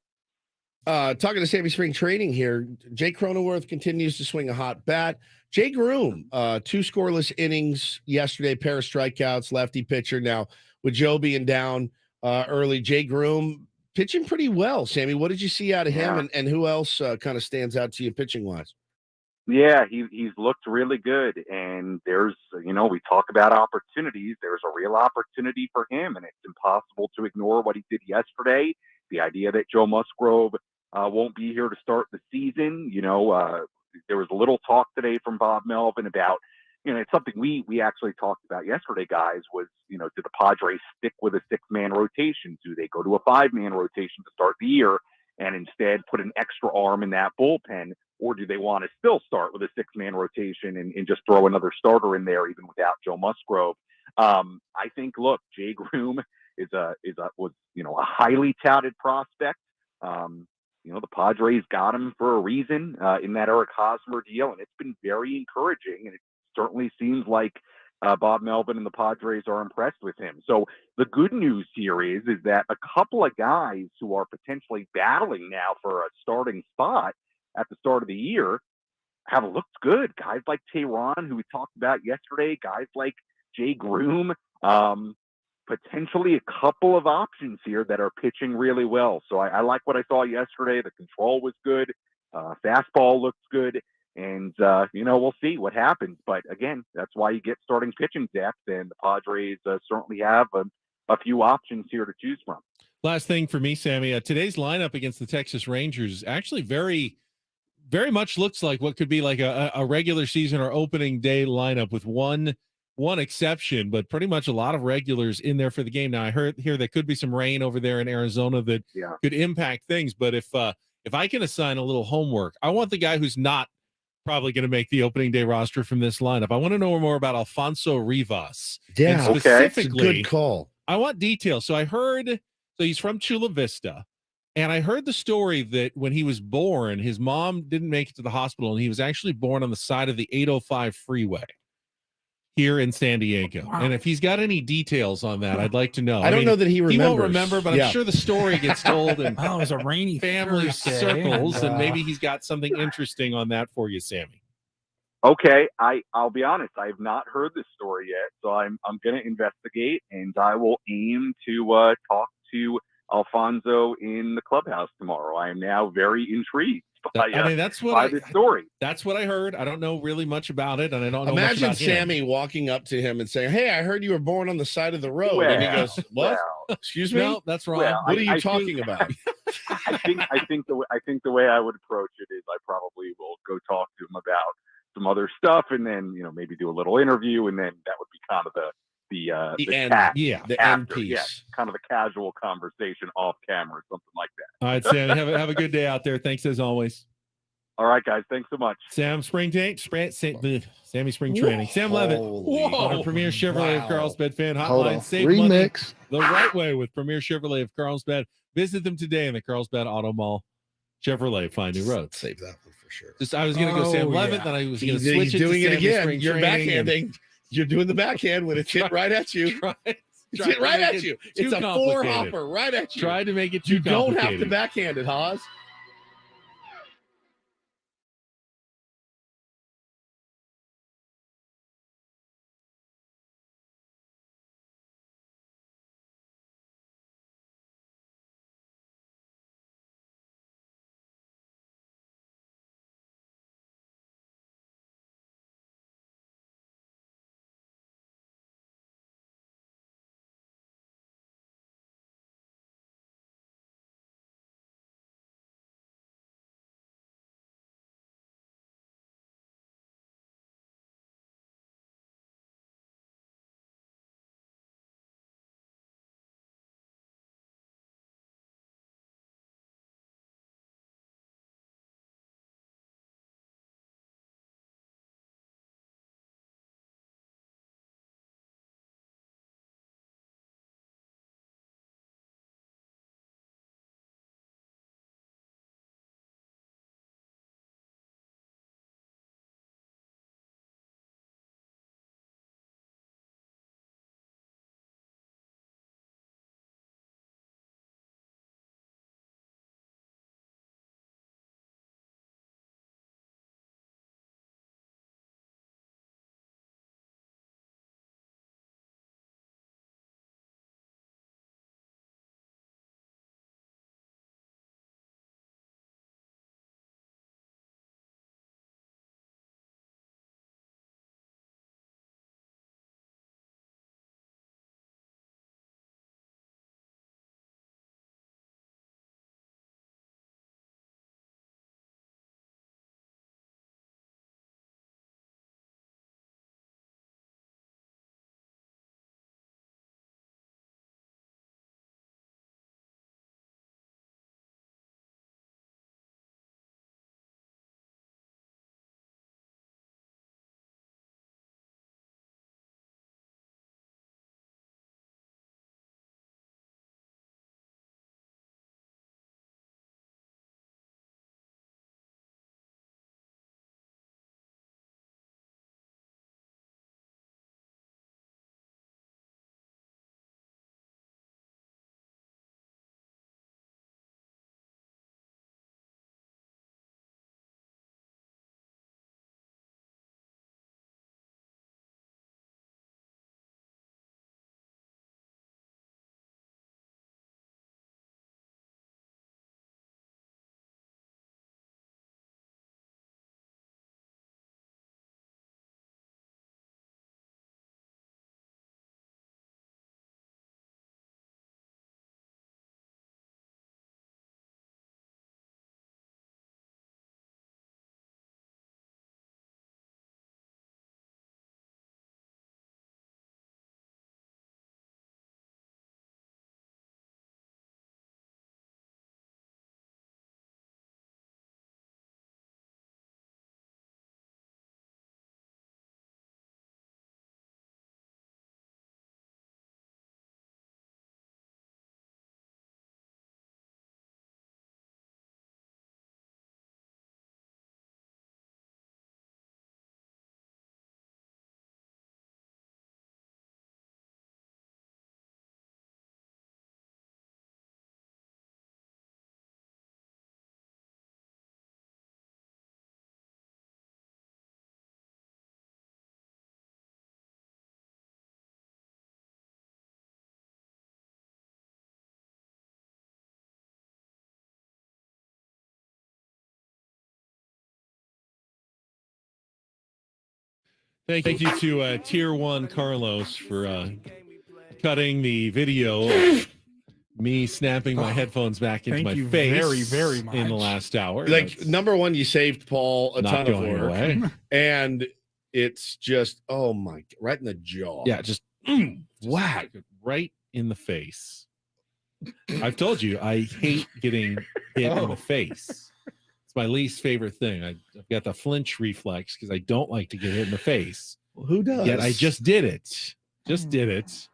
[SPEAKER 1] Talking to Sammy Spring Training here, Jake Cronenworth continues to swing a hot bat. Jay Groom, 2 scoreless innings yesterday, pair of strikeouts, lefty pitcher. Now, with Joe being down early, Jay Groom pitching pretty well. Sammy, what did you see out of him, and who else kind of stands out to you pitching-wise?
[SPEAKER 18] Yeah, he's looked really good, and there's, we talk about opportunities. There's a real opportunity for him, and it's impossible to ignore what he did yesterday. The idea that Joe Musgrove won't be here to start the season. There was a little talk today from Bob Melvin about, it's something we actually talked about yesterday, guys, was, do the Padres stick with a 6-man rotation? Do they go to a 5-man rotation to start the year and instead put an extra arm in that bullpen? Or do they want to still start with a 6-man rotation and just throw another starter in there, even without Joe Musgrove? I think, look, Jay Groom was a highly touted prospect. The Padres got him for a reason in that Eric Hosmer deal, and it's been very encouraging. And it certainly seems like Bob Melvin and the Padres are impressed with him. So the good news here is that a couple of guys who are potentially battling now for a starting spot at the start of the year have looked good. Guys like Tehran, who we talked about yesterday, guys like Jay Groom, potentially a couple of options here that are pitching really well. So I like what I saw yesterday. The control was good. Fastball looks good. And, we'll see what happens. But again, that's why you get starting pitching depth, and the Padres certainly have a few options here to choose from.
[SPEAKER 3] Last thing for me, Sammy, today's lineup against the Texas Rangers is actually very, very much looks like what could be like a regular season or opening day lineup with one exception, but pretty much a lot of regulars in there for the game. Now, I heard here there could be some rain over there in Arizona that could impact things, but if I can assign a little homework, I want the guy who's not probably going to make the opening day roster from this lineup. I want to know more about Alfonso Rivas.
[SPEAKER 1] Yeah,
[SPEAKER 3] and specifically,
[SPEAKER 1] it's a good call.
[SPEAKER 3] I want details. So he's from Chula Vista. And I heard the story that when he was born, his mom didn't make it to the hospital, and he was actually born on the side of the 805 freeway here in San Diego. Wow. And if he's got any details on that, I'd like to know.
[SPEAKER 1] I don't know that he remembers.
[SPEAKER 3] He won't remember, but I'm sure the story gets told in
[SPEAKER 2] it was a rainy
[SPEAKER 3] family circles, and maybe he's got something interesting on that for you, Sammy.
[SPEAKER 18] Okay, I'll be honest. I have not heard this story yet, so I'm going to investigate, and I will aim to talk to Alfonso in the clubhouse tomorrow. I am now very intrigued by,
[SPEAKER 3] that's what
[SPEAKER 18] by this story.
[SPEAKER 3] That's what I heard. I don't know really much about it, and I don't know much
[SPEAKER 1] Imagine
[SPEAKER 3] about him.
[SPEAKER 1] Sammy walking up to him and saying, "Hey, I heard you were born on the side of the road," and he goes, "What? Excuse me?
[SPEAKER 3] No, that's wrong.
[SPEAKER 18] Well,
[SPEAKER 1] What are you
[SPEAKER 18] I
[SPEAKER 1] talking
[SPEAKER 18] think-
[SPEAKER 1] about?"
[SPEAKER 18] I think the way I would approach it is I probably will go talk to him about some other stuff, and then maybe do a little interview, and then that would be kind of the
[SPEAKER 1] end,
[SPEAKER 18] cat
[SPEAKER 1] the
[SPEAKER 18] after,
[SPEAKER 1] end piece.
[SPEAKER 18] yeah, kind of a casual conversation off camera, or something like that.
[SPEAKER 3] All right, Sammy, have a good day out there. Thanks as always.
[SPEAKER 18] All right, guys. Thanks so much.
[SPEAKER 3] Sammy Spring Training. Sam Levitt on our Premier Chevrolet of Carlsbad fan
[SPEAKER 19] Hold
[SPEAKER 3] hotline.
[SPEAKER 19] on.
[SPEAKER 3] Save
[SPEAKER 19] Remix.
[SPEAKER 3] money the right way with Premier Chevrolet of Carlsbad. Visit them today in the Carlsbad Auto Mall. Chevrolet, find new roads.
[SPEAKER 1] Save that one for sure.
[SPEAKER 3] I was going to go Sam Levitt, then I was going to switch it to
[SPEAKER 1] doing it
[SPEAKER 3] Sammy
[SPEAKER 1] again.
[SPEAKER 3] Spring
[SPEAKER 1] You're
[SPEAKER 3] Training, and
[SPEAKER 1] backhanding. You're doing the backhand when it's hit right at you. It's hit right at you. It's a four hopper right at you.
[SPEAKER 3] Tried to make it too
[SPEAKER 1] You don't have to
[SPEAKER 3] complicated.
[SPEAKER 1] backhand it, Haas.
[SPEAKER 3] Thank you to Tier 1 Carlos for cutting the video of me snapping my headphones back into
[SPEAKER 2] Thank
[SPEAKER 3] my
[SPEAKER 2] you
[SPEAKER 3] face
[SPEAKER 2] very, very much.
[SPEAKER 3] in the last hour.
[SPEAKER 1] Like,
[SPEAKER 3] That's
[SPEAKER 1] number one, you saved Paul a
[SPEAKER 3] not
[SPEAKER 1] ton of
[SPEAKER 3] going
[SPEAKER 1] work.
[SPEAKER 3] away.
[SPEAKER 1] And it's just, oh my, right in the jaw.
[SPEAKER 3] Yeah, just whack right in the face. I've told you, I hate getting hit in the face. It's my least favorite thing. I've got the flinch reflex because I don't like to get hit in the face.
[SPEAKER 1] Well, who does?
[SPEAKER 3] Yet I just did it. Just did it.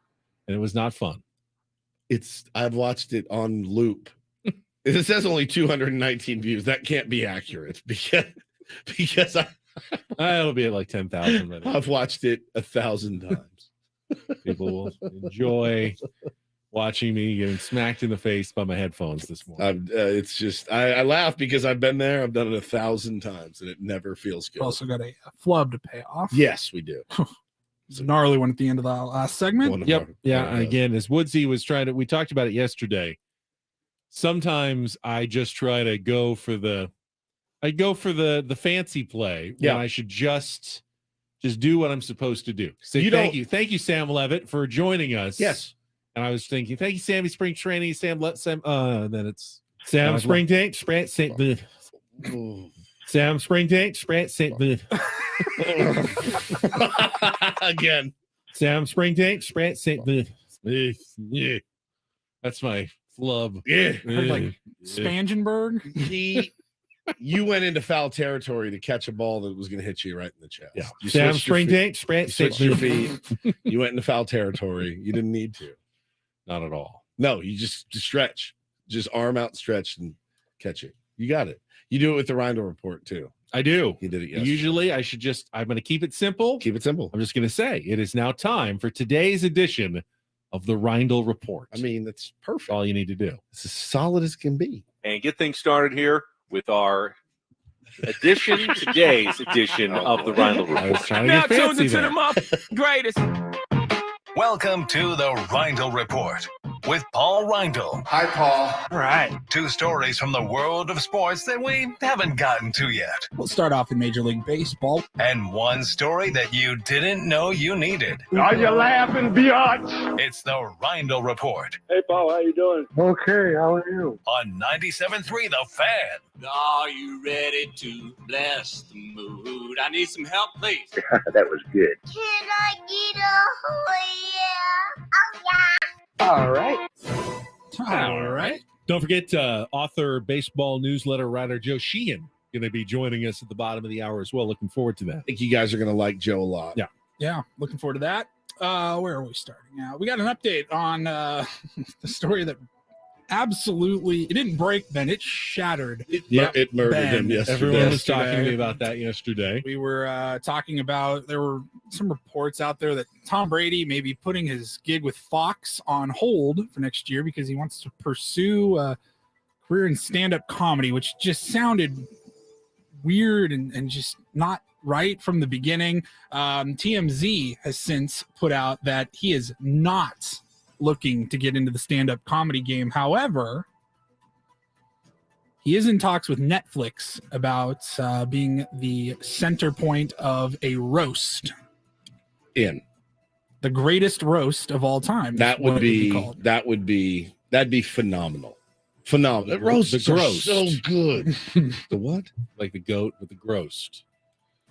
[SPEAKER 3] And it was not fun.
[SPEAKER 1] I've watched it on loop. It says only 219 views. That can't be accurate because
[SPEAKER 3] It'll be at like 10,000.
[SPEAKER 1] I've watched it 1,000 times.
[SPEAKER 3] People will enjoy watching me getting smacked in the face by my headphones this morning.
[SPEAKER 1] It's just I laugh because I've been there. I've done it 1,000 times, and it never feels good.
[SPEAKER 2] We also got a flub to pay off.
[SPEAKER 1] Yes, we do.
[SPEAKER 2] It's a gnarly one at the end of the last segment.
[SPEAKER 3] Yep. Yeah. Again, as Woodsy was we talked about it yesterday. Sometimes I just try to go for the fancy play.
[SPEAKER 1] Yeah.
[SPEAKER 3] When I should just do what I'm supposed to do. So thank you, Sam Levitt, for joining us.
[SPEAKER 1] Yes.
[SPEAKER 3] And I was thinking, thank you, Sammy Spring Training, Sam. And then it's
[SPEAKER 1] Sam
[SPEAKER 3] Spring Tank, Sprint St. Sam Spring Tank, Sprint St.
[SPEAKER 1] Again.
[SPEAKER 3] Sam Spring Tank, Sprint St. Yeah. That's my flub.
[SPEAKER 1] Yeah.
[SPEAKER 2] Like Spangenberg.
[SPEAKER 1] You went into foul territory to catch a ball that was going to hit you right in the chest.
[SPEAKER 3] Yeah.
[SPEAKER 1] You
[SPEAKER 3] Sam
[SPEAKER 1] switched your
[SPEAKER 3] Spring
[SPEAKER 1] feet.
[SPEAKER 3] Tank, Sprint
[SPEAKER 1] You
[SPEAKER 3] St.
[SPEAKER 1] switched your feet. You went into foul territory. You didn't need to.
[SPEAKER 3] Not at all.
[SPEAKER 1] No, you just stretch. Just arm out, stretch, and catch it. You got it. You do it with the Reindl report too.
[SPEAKER 3] I do.
[SPEAKER 1] You did it yesterday.
[SPEAKER 3] Usually I'm going to keep it simple.
[SPEAKER 1] Keep it simple.
[SPEAKER 3] I'm just going to say it is now time for today's edition of the Reindl Report.
[SPEAKER 1] I mean, that's perfect.
[SPEAKER 3] All you need to do.
[SPEAKER 1] It's as solid as can be.
[SPEAKER 19] And get things started here with our today's edition of the Reindl Report.
[SPEAKER 3] I was trying to get fancy there.
[SPEAKER 20] Greatest.
[SPEAKER 5] Welcome to the Reindl Report with Paul Reindl.
[SPEAKER 9] Hi, Paul.
[SPEAKER 20] All right.
[SPEAKER 5] 2 stories from the world of sports that we haven't gotten to yet.
[SPEAKER 2] We'll start off in Major League Baseball.
[SPEAKER 5] And 1 story that you didn't know you needed.
[SPEAKER 11] Are you laughing, biatch?
[SPEAKER 5] It's the Reindl Report
[SPEAKER 11] Hey, Paul, how you doing? Okay, how are you?
[SPEAKER 5] on 97.3 The Fan.
[SPEAKER 20] Are you ready to bless the mood? I need some help, please.
[SPEAKER 11] That was good.
[SPEAKER 13] Can I get a oh yeah?
[SPEAKER 11] All right.
[SPEAKER 2] All right.
[SPEAKER 3] Don't forget author, baseball newsletter writer Joe Sheehan going to be joining us at the bottom of the hour as well. Looking forward to that.
[SPEAKER 1] I think you guys are going to like Joe a lot.
[SPEAKER 3] Yeah.
[SPEAKER 2] Yeah, looking forward to that. Where are we starting now? We got an update on the story that absolutely it didn't break Ben, it shattered.
[SPEAKER 1] It murdered him yesterday.
[SPEAKER 3] Everyone was talking to me about that yesterday.
[SPEAKER 2] We were talking about there were some reports out there that Tom Brady may be putting his gig with Fox on hold for next year because he wants to pursue a career in stand-up comedy, which just sounded weird and just not right from the beginning. TMZ has since put out that he is not looking to get into the stand-up comedy game. However, he is in talks with Netflix about being the center point of a roast. The greatest roast of all time.
[SPEAKER 1] That'd be phenomenal. Phenomenal. Roasts
[SPEAKER 3] The
[SPEAKER 1] are
[SPEAKER 3] grost.
[SPEAKER 1] so good. The what?
[SPEAKER 3] Like the goat with the groast.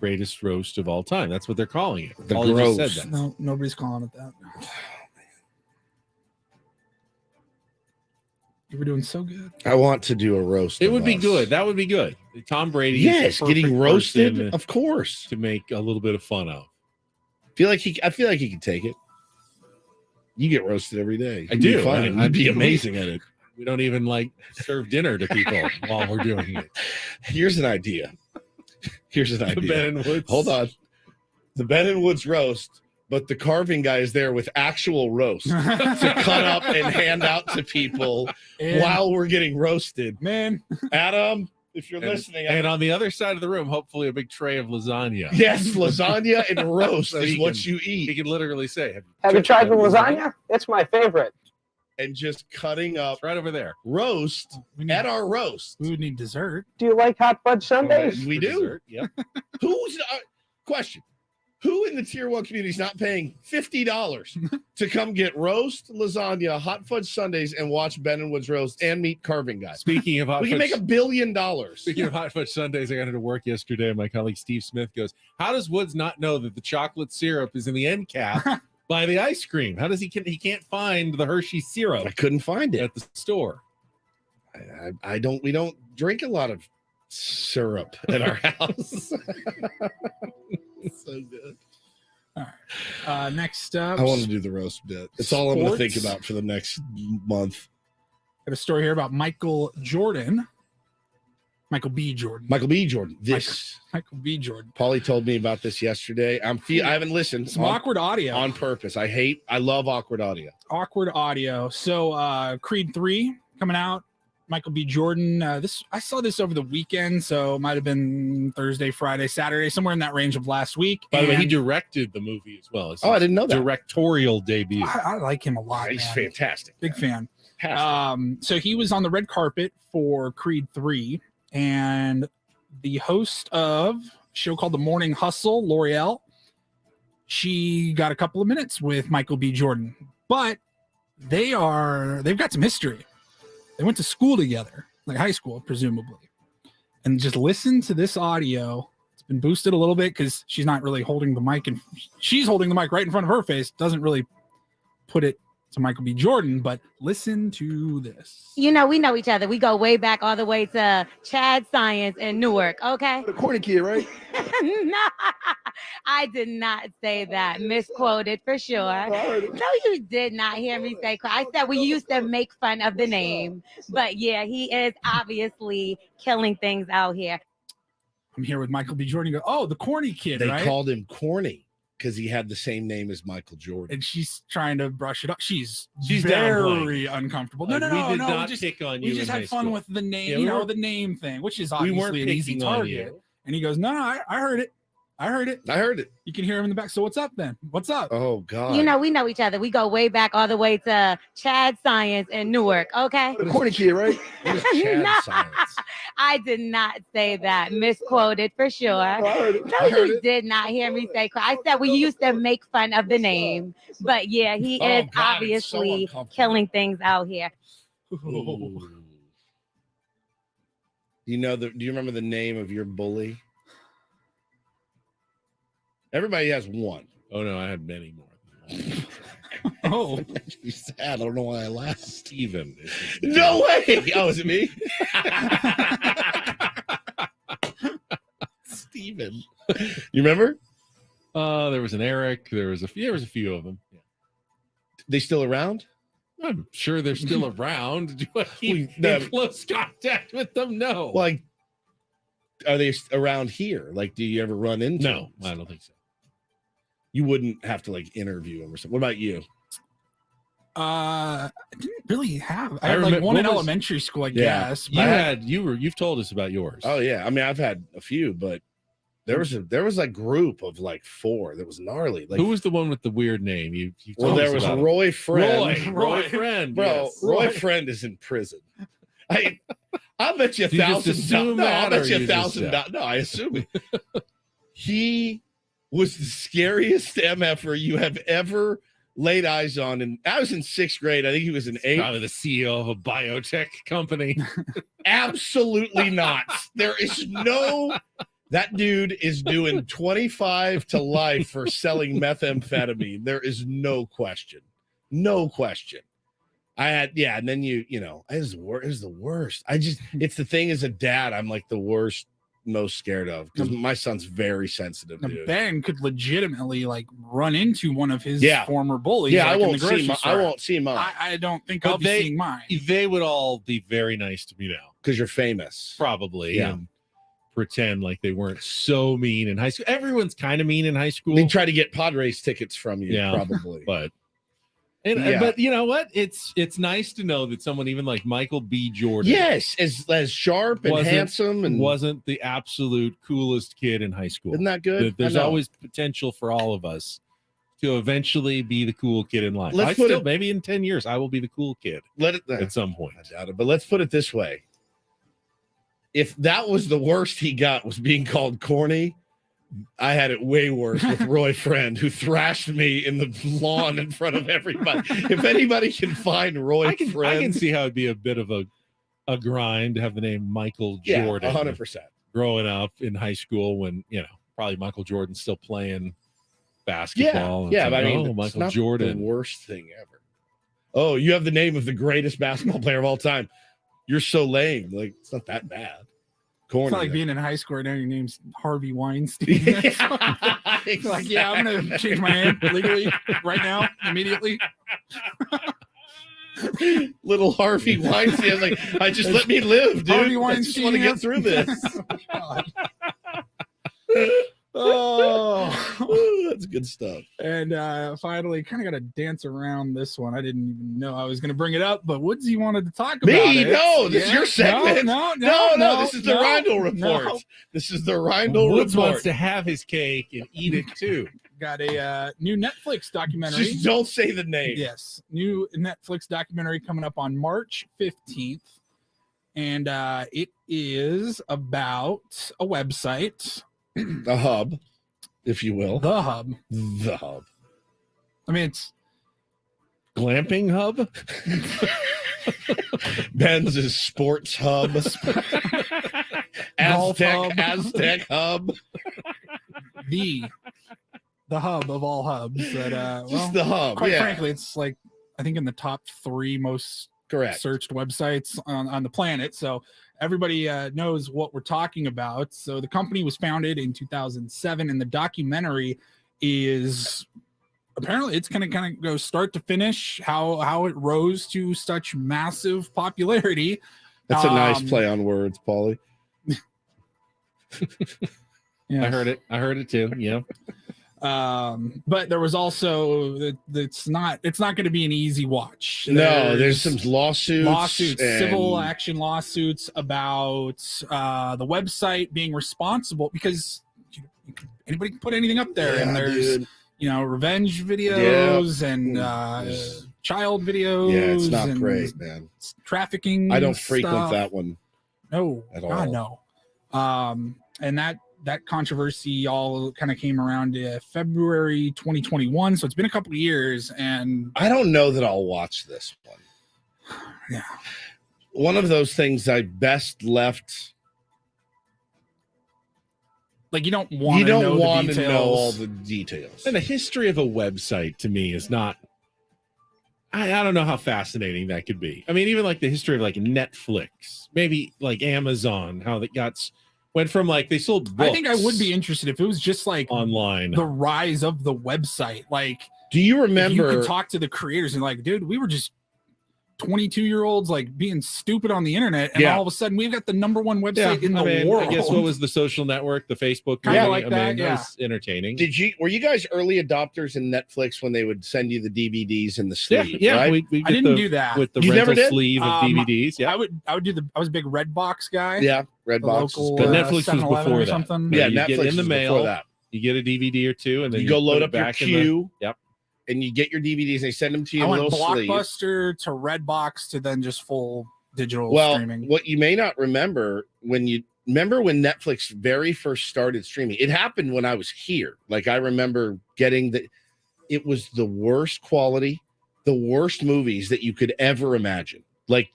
[SPEAKER 3] Greatest roast of all time. That's what they're calling it.
[SPEAKER 1] The
[SPEAKER 3] Paulie just
[SPEAKER 1] gross.
[SPEAKER 3] said that.
[SPEAKER 2] No, nobody's calling it that. You were doing so good.
[SPEAKER 1] I want to do a roast.
[SPEAKER 3] It
[SPEAKER 1] of
[SPEAKER 3] would be
[SPEAKER 1] us.
[SPEAKER 3] good. That would be good. Tom Brady.
[SPEAKER 1] Yes,
[SPEAKER 3] is the perfect
[SPEAKER 1] getting roasted,
[SPEAKER 3] person
[SPEAKER 1] of course.
[SPEAKER 3] to make a little bit of fun of.
[SPEAKER 1] I feel like he can take it. You get roasted every day.
[SPEAKER 3] I
[SPEAKER 1] You'd be
[SPEAKER 3] do.
[SPEAKER 1] fine. You'd be amazing at it.
[SPEAKER 3] We don't even serve dinner to people while we're doing it.
[SPEAKER 1] Here's an idea.
[SPEAKER 3] The Ben and Woods.
[SPEAKER 1] Hold on. The Ben and Woods roast, but the carving guy is there with actual roast to cut up and hand out to people
[SPEAKER 2] And-
[SPEAKER 1] while we're getting roasted.
[SPEAKER 2] Man,
[SPEAKER 1] Adam, if you're listening,
[SPEAKER 3] And on the other side of the room, hopefully a big tray of lasagna.
[SPEAKER 1] yes, lasagna and roast
[SPEAKER 3] So
[SPEAKER 1] is
[SPEAKER 3] he
[SPEAKER 1] what
[SPEAKER 3] can-
[SPEAKER 1] you
[SPEAKER 3] He
[SPEAKER 1] eat.
[SPEAKER 3] can literally say,
[SPEAKER 11] Have you tried the lasagna? It's my favorite.
[SPEAKER 1] And just cutting up
[SPEAKER 3] It's right over there.
[SPEAKER 1] roast
[SPEAKER 2] we, need,
[SPEAKER 1] at our roast.
[SPEAKER 2] we would need dessert.
[SPEAKER 11] Do you like hot fudge sundaes?
[SPEAKER 1] We
[SPEAKER 3] For
[SPEAKER 1] do.
[SPEAKER 3] dessert. Yep.
[SPEAKER 1] Who's question? Who in the tier 1 community is not paying $50 to come get roast, lasagna, hot fudge sundaes, and watch Ben and Woods roast and meet carving guy?
[SPEAKER 3] Speaking of hot
[SPEAKER 1] we
[SPEAKER 3] fudge,
[SPEAKER 1] can make $1 billion.
[SPEAKER 3] Speaking of hot fudge sundaes, I got into work yesterday, and my colleague Steve Smith goes, "How does Woods not know that the chocolate syrup is in the end cap by the ice cream? How does he can't find the Hershey syrup?
[SPEAKER 1] I couldn't find it
[SPEAKER 3] at the store.
[SPEAKER 1] I don't. We don't drink a lot of syrup at our house. So good.
[SPEAKER 2] All right. Next up,
[SPEAKER 1] I want to do the roast bit. It's all I'm going to think
[SPEAKER 2] sports.
[SPEAKER 1] about for the next month.
[SPEAKER 2] Got a story here about Michael Jordan. Michael B. Jordan.
[SPEAKER 1] Michael B. Jordan.
[SPEAKER 2] Michael B. Jordan.
[SPEAKER 1] Paulie told me about this yesterday. I haven't listened.
[SPEAKER 2] Some awkward audio
[SPEAKER 1] on purpose. I love awkward audio.
[SPEAKER 2] Awkward audio. So Creed 3 coming out. Michael B. Jordan. I saw this over the weekend, so it might have been Thursday, Friday, Saturday, somewhere in that range of last week.
[SPEAKER 3] By the way, he
[SPEAKER 2] And
[SPEAKER 3] directed the movie as well. It's
[SPEAKER 1] I
[SPEAKER 3] his
[SPEAKER 1] didn't know that.
[SPEAKER 3] directorial debut.
[SPEAKER 2] I like him a lot.
[SPEAKER 1] He's
[SPEAKER 2] man.
[SPEAKER 1] fantastic.
[SPEAKER 2] Big fan.
[SPEAKER 1] Fantastic.
[SPEAKER 2] So he was on the red carpet for Creed 3, and the host of a show called The Morning Hustle, L'Oreal, she got a couple of minutes with Michael B. Jordan, but they've got some history. They went to school together, like high school, presumably. And just listen to this audio. It's been boosted a little bit because she's not really holding the mic, and she's holding the mic right in front of her face. Doesn't really put it to Michael B. Jordan, but listen to this.
[SPEAKER 21] We know each other. We go way back all the way to Chad Science in Newark, okay?
[SPEAKER 22] The corny kid, right?
[SPEAKER 21] No, I did not say that. Misquoted for sure. No, you did not hear me say. I said we used to make fun of the name, but yeah, he is obviously killing things out here.
[SPEAKER 2] I'm here with Michael B. Jordan. You go, oh, the corny kid,
[SPEAKER 1] They
[SPEAKER 2] right?
[SPEAKER 1] called him corny because he had the same name as Michael Jordan.
[SPEAKER 2] And she's trying to brush it up. She's
[SPEAKER 3] downplaying.
[SPEAKER 2] very uncomfortable.
[SPEAKER 3] Like,
[SPEAKER 2] No,
[SPEAKER 3] we did
[SPEAKER 2] no.
[SPEAKER 3] not
[SPEAKER 2] we just,
[SPEAKER 3] pick on
[SPEAKER 2] we
[SPEAKER 3] you
[SPEAKER 2] just
[SPEAKER 3] in high
[SPEAKER 2] had fun
[SPEAKER 3] school.
[SPEAKER 2] with the name,
[SPEAKER 3] Yeah, we weren't-
[SPEAKER 2] the name thing, which is
[SPEAKER 3] We weren't
[SPEAKER 2] obviously an easy
[SPEAKER 3] picking on
[SPEAKER 2] target.
[SPEAKER 3] you.
[SPEAKER 2] And he goes, no, I heard it. I heard it.
[SPEAKER 1] I heard it.
[SPEAKER 2] You can hear him in the back. So what's up then? What's up?
[SPEAKER 1] Oh, God.
[SPEAKER 21] We know each other. We go way back all the way to Chad Science in Newark, okay?
[SPEAKER 22] The corny kid, right?
[SPEAKER 21] No, I did not say that. Misquoted for sure.
[SPEAKER 22] heard it.
[SPEAKER 21] No,
[SPEAKER 22] I heard
[SPEAKER 21] you
[SPEAKER 22] it.
[SPEAKER 21] did not hear me say. I said we used to make fun of the name, but yeah, he
[SPEAKER 1] Oh,
[SPEAKER 21] is
[SPEAKER 1] God, it's so
[SPEAKER 21] obviously
[SPEAKER 1] uncomfortable.
[SPEAKER 21] killing things out here.
[SPEAKER 1] Ooh. Do you remember the name of your bully? Everybody has one.
[SPEAKER 3] Oh no, I had many more.
[SPEAKER 2] Oh,
[SPEAKER 1] you sad. I don't know why I laughed.
[SPEAKER 3] Steven.
[SPEAKER 1] No way. Oh, is it me? Steven. You remember?
[SPEAKER 3] There was an Eric. There was a few of them. Yeah.
[SPEAKER 1] They still around?
[SPEAKER 3] I'm sure they're still around. Do I keep
[SPEAKER 1] No.
[SPEAKER 3] in close contact with them? No.
[SPEAKER 1] Like, are they around here? Like, do you ever run into
[SPEAKER 3] No,
[SPEAKER 1] them?
[SPEAKER 3] I don't think so.
[SPEAKER 1] You wouldn't have to like interview them or something. What about you?
[SPEAKER 2] I didn't really have. I
[SPEAKER 3] I
[SPEAKER 2] had like
[SPEAKER 3] remember-
[SPEAKER 2] one in
[SPEAKER 3] what was-
[SPEAKER 2] elementary school, I
[SPEAKER 1] Yeah.
[SPEAKER 2] guess.
[SPEAKER 3] You've told us about yours.
[SPEAKER 1] Oh yeah. I mean, I've had a few, but there was a group of like 4 that was gnarly. Like,
[SPEAKER 3] Who was the one with the weird name? You
[SPEAKER 1] well,
[SPEAKER 3] told
[SPEAKER 1] there
[SPEAKER 3] us
[SPEAKER 1] was
[SPEAKER 3] about
[SPEAKER 1] Roy Friend.
[SPEAKER 3] Roy Friend,
[SPEAKER 1] Bro,
[SPEAKER 3] yes.
[SPEAKER 1] Roy Friend is in prison. I'll bet you
[SPEAKER 3] Do you just
[SPEAKER 1] $1,000.
[SPEAKER 3] assume
[SPEAKER 1] No, I'll
[SPEAKER 3] that, or
[SPEAKER 1] bet you
[SPEAKER 3] you just-
[SPEAKER 1] $1,000. No, I assume it. He was the scariest MFer you have ever laid eyes on. And I was in 6th grade. I think he was in 8th.
[SPEAKER 3] Probably the CEO of a biotech company.
[SPEAKER 1] Absolutely not. There is no. That dude is doing 25 to life for selling methamphetamine. There is no question. No question. And then it was the worst. It's the thing as a dad, I'm like the worst, most scared of because my son's very sensitive,
[SPEAKER 2] Now,
[SPEAKER 1] dude.
[SPEAKER 2] Ben could legitimately like run into one of his
[SPEAKER 1] Yeah.
[SPEAKER 2] former bullies.
[SPEAKER 1] Yeah,
[SPEAKER 2] like,
[SPEAKER 1] I
[SPEAKER 2] in the
[SPEAKER 1] won't see
[SPEAKER 2] grocery
[SPEAKER 1] I
[SPEAKER 2] store.
[SPEAKER 1] won't see mine
[SPEAKER 2] I don't think
[SPEAKER 3] But
[SPEAKER 2] I'll be seeing mine.
[SPEAKER 3] They would all be very nice to me now.
[SPEAKER 1] because you're famous.
[SPEAKER 3] Probably.
[SPEAKER 1] Yeah.
[SPEAKER 3] And pretend like they weren't so mean in high school. Everyone's kind of mean in high school.
[SPEAKER 1] They try to get Padres tickets from you,
[SPEAKER 3] Yeah.
[SPEAKER 1] probably.
[SPEAKER 3] But
[SPEAKER 1] Yeah.
[SPEAKER 3] but you know what? It's nice to know that someone even like Michael B. Jordan,
[SPEAKER 1] Yes, as sharp and handsome and
[SPEAKER 3] wasn't the absolute coolest kid in high school.
[SPEAKER 1] Isn't that good?
[SPEAKER 3] That there's
[SPEAKER 1] I know.
[SPEAKER 3] always potential for all of us to eventually be the cool kid in life.
[SPEAKER 1] Let's put it-
[SPEAKER 3] Maybe in 10 years I will be the cool kid at some point.
[SPEAKER 1] I doubt it, but let's put it this way. If that was the worst he got was being called corny, I had it way worse with Roy Friend, who thrashed me in the lawn in front of everybody. If anybody can find Roy Friend,
[SPEAKER 3] I can see how it'd be a bit of a grind to have the name Michael Jordan.
[SPEAKER 1] 100%.
[SPEAKER 3] Growing up in high school when, probably Michael Jordan's still playing basketball. and
[SPEAKER 1] Yeah,
[SPEAKER 3] it's
[SPEAKER 1] but
[SPEAKER 3] like,
[SPEAKER 1] I mean,
[SPEAKER 3] oh,
[SPEAKER 1] it's
[SPEAKER 3] Michael
[SPEAKER 1] not
[SPEAKER 3] Jordan.
[SPEAKER 1] the worst thing ever. Oh, you have the name of the greatest basketball player of all time. You're so lame. Like, it's not that bad. Corny.
[SPEAKER 2] It's not like being in high school right now. Your name's Harvey Weinstein. Like, yeah, I'm gonna change my name legally right now, immediately.
[SPEAKER 1] Little Harvey Weinstein. I was like, just let me live, dude.
[SPEAKER 2] Harvey
[SPEAKER 1] I just want to
[SPEAKER 2] Weinstein,
[SPEAKER 1] get through this.
[SPEAKER 2] Oh,
[SPEAKER 1] that's good stuff.
[SPEAKER 2] And finally, kind of got to dance around this one. I didn't even know I was going to bring it up, but Woodsy wanted to talk about
[SPEAKER 1] Me?
[SPEAKER 2] it.
[SPEAKER 1] No, this is your segment.
[SPEAKER 2] No.
[SPEAKER 1] This is the Reindl Report.
[SPEAKER 2] no.
[SPEAKER 1] This is the Reindl
[SPEAKER 3] Woods
[SPEAKER 1] Report.
[SPEAKER 3] wants to have his cake and eat it too.
[SPEAKER 2] Got a new Netflix documentary.
[SPEAKER 1] Just don't say the name.
[SPEAKER 2] Yes, new Netflix documentary coming up on March 15th. And it is about a website.
[SPEAKER 1] The Hub, if you will.
[SPEAKER 2] The Hub.
[SPEAKER 1] The Hub.
[SPEAKER 2] I mean, it's
[SPEAKER 3] Glamping Hub.
[SPEAKER 1] Ben's is Sports Hub. Aztec Hub.
[SPEAKER 2] The hub of all hubs. That
[SPEAKER 1] Just the hub.
[SPEAKER 2] Quite
[SPEAKER 1] yeah.
[SPEAKER 2] frankly, it's like I think in the top 3 most
[SPEAKER 1] correct
[SPEAKER 2] searched websites on the planet. So everybody knows what we're talking about. So the company was founded in 2007, and the documentary is apparently it's going to kind of go start to finish how it rose to such massive popularity.
[SPEAKER 1] That's a nice play on words, Paulie.
[SPEAKER 2] Yeah.
[SPEAKER 3] I heard it too. Yeah.
[SPEAKER 2] But there was also it's not going to be an easy watch.
[SPEAKER 1] No, there's some lawsuits,
[SPEAKER 2] civil action lawsuits about the website being responsible because anybody can put anything up there, and there's revenge videos and child videos.
[SPEAKER 1] Yeah, it's not
[SPEAKER 2] and
[SPEAKER 1] great, man.
[SPEAKER 2] Trafficking.
[SPEAKER 1] I don't frequent
[SPEAKER 2] stuff.
[SPEAKER 1] that one.
[SPEAKER 2] No,
[SPEAKER 1] at all.
[SPEAKER 2] God, no. And that controversy all kind of came around February 2021. So it's been a couple of years, and
[SPEAKER 1] I don't know that I'll watch this one.
[SPEAKER 2] Yeah.
[SPEAKER 1] One of those things I best left.
[SPEAKER 2] Like you don't want to know
[SPEAKER 1] all the details.
[SPEAKER 3] And the history of a website to me is not. I don't know how fascinating that could be. I mean, even like the history of like Netflix, maybe like Amazon, how that went from like they sold books.
[SPEAKER 2] I think I would be interested if it was just like
[SPEAKER 3] online
[SPEAKER 2] the rise of the website. Like,
[SPEAKER 1] do you remember?
[SPEAKER 2] You could talk to the creators and like, dude, we were just 22-year-olds like being stupid on the internet, and all of a sudden we've got the #1 website in the world.
[SPEAKER 3] I guess what was the social network, the Facebook?
[SPEAKER 2] Kind of like that.
[SPEAKER 3] That was entertaining.
[SPEAKER 1] Were you guys early adopters in Netflix when they would send you the DVDs in the sleeve?
[SPEAKER 3] Yeah,
[SPEAKER 1] right?
[SPEAKER 3] we
[SPEAKER 2] I didn't do that
[SPEAKER 3] with the
[SPEAKER 1] You never
[SPEAKER 3] rental
[SPEAKER 1] did?
[SPEAKER 3] sleeve of DVDs. Yeah,
[SPEAKER 2] I would do I was a big Redbox guy.
[SPEAKER 1] Yeah, Redbox.
[SPEAKER 3] But Netflix was
[SPEAKER 2] 7-Eleven
[SPEAKER 3] before
[SPEAKER 2] or
[SPEAKER 3] that.
[SPEAKER 2] something.
[SPEAKER 1] Yeah,
[SPEAKER 3] you
[SPEAKER 1] Netflix
[SPEAKER 3] get in the
[SPEAKER 1] was
[SPEAKER 3] mail.
[SPEAKER 1] before that.
[SPEAKER 3] You get a DVD or two, and then
[SPEAKER 1] you go load
[SPEAKER 3] put it
[SPEAKER 1] up your
[SPEAKER 3] back in
[SPEAKER 1] queue.
[SPEAKER 3] Yep.
[SPEAKER 1] And you get your DVDs. They send them to you
[SPEAKER 2] I
[SPEAKER 1] in a
[SPEAKER 2] went
[SPEAKER 1] little sleeve.
[SPEAKER 2] Blockbuster to Redbox to then just full digital
[SPEAKER 1] Well,
[SPEAKER 2] streaming.
[SPEAKER 1] what you may not remember when Netflix very first started streaming, it happened when I was here. Like I remember getting it was the worst quality, the worst movies that you could ever imagine. Like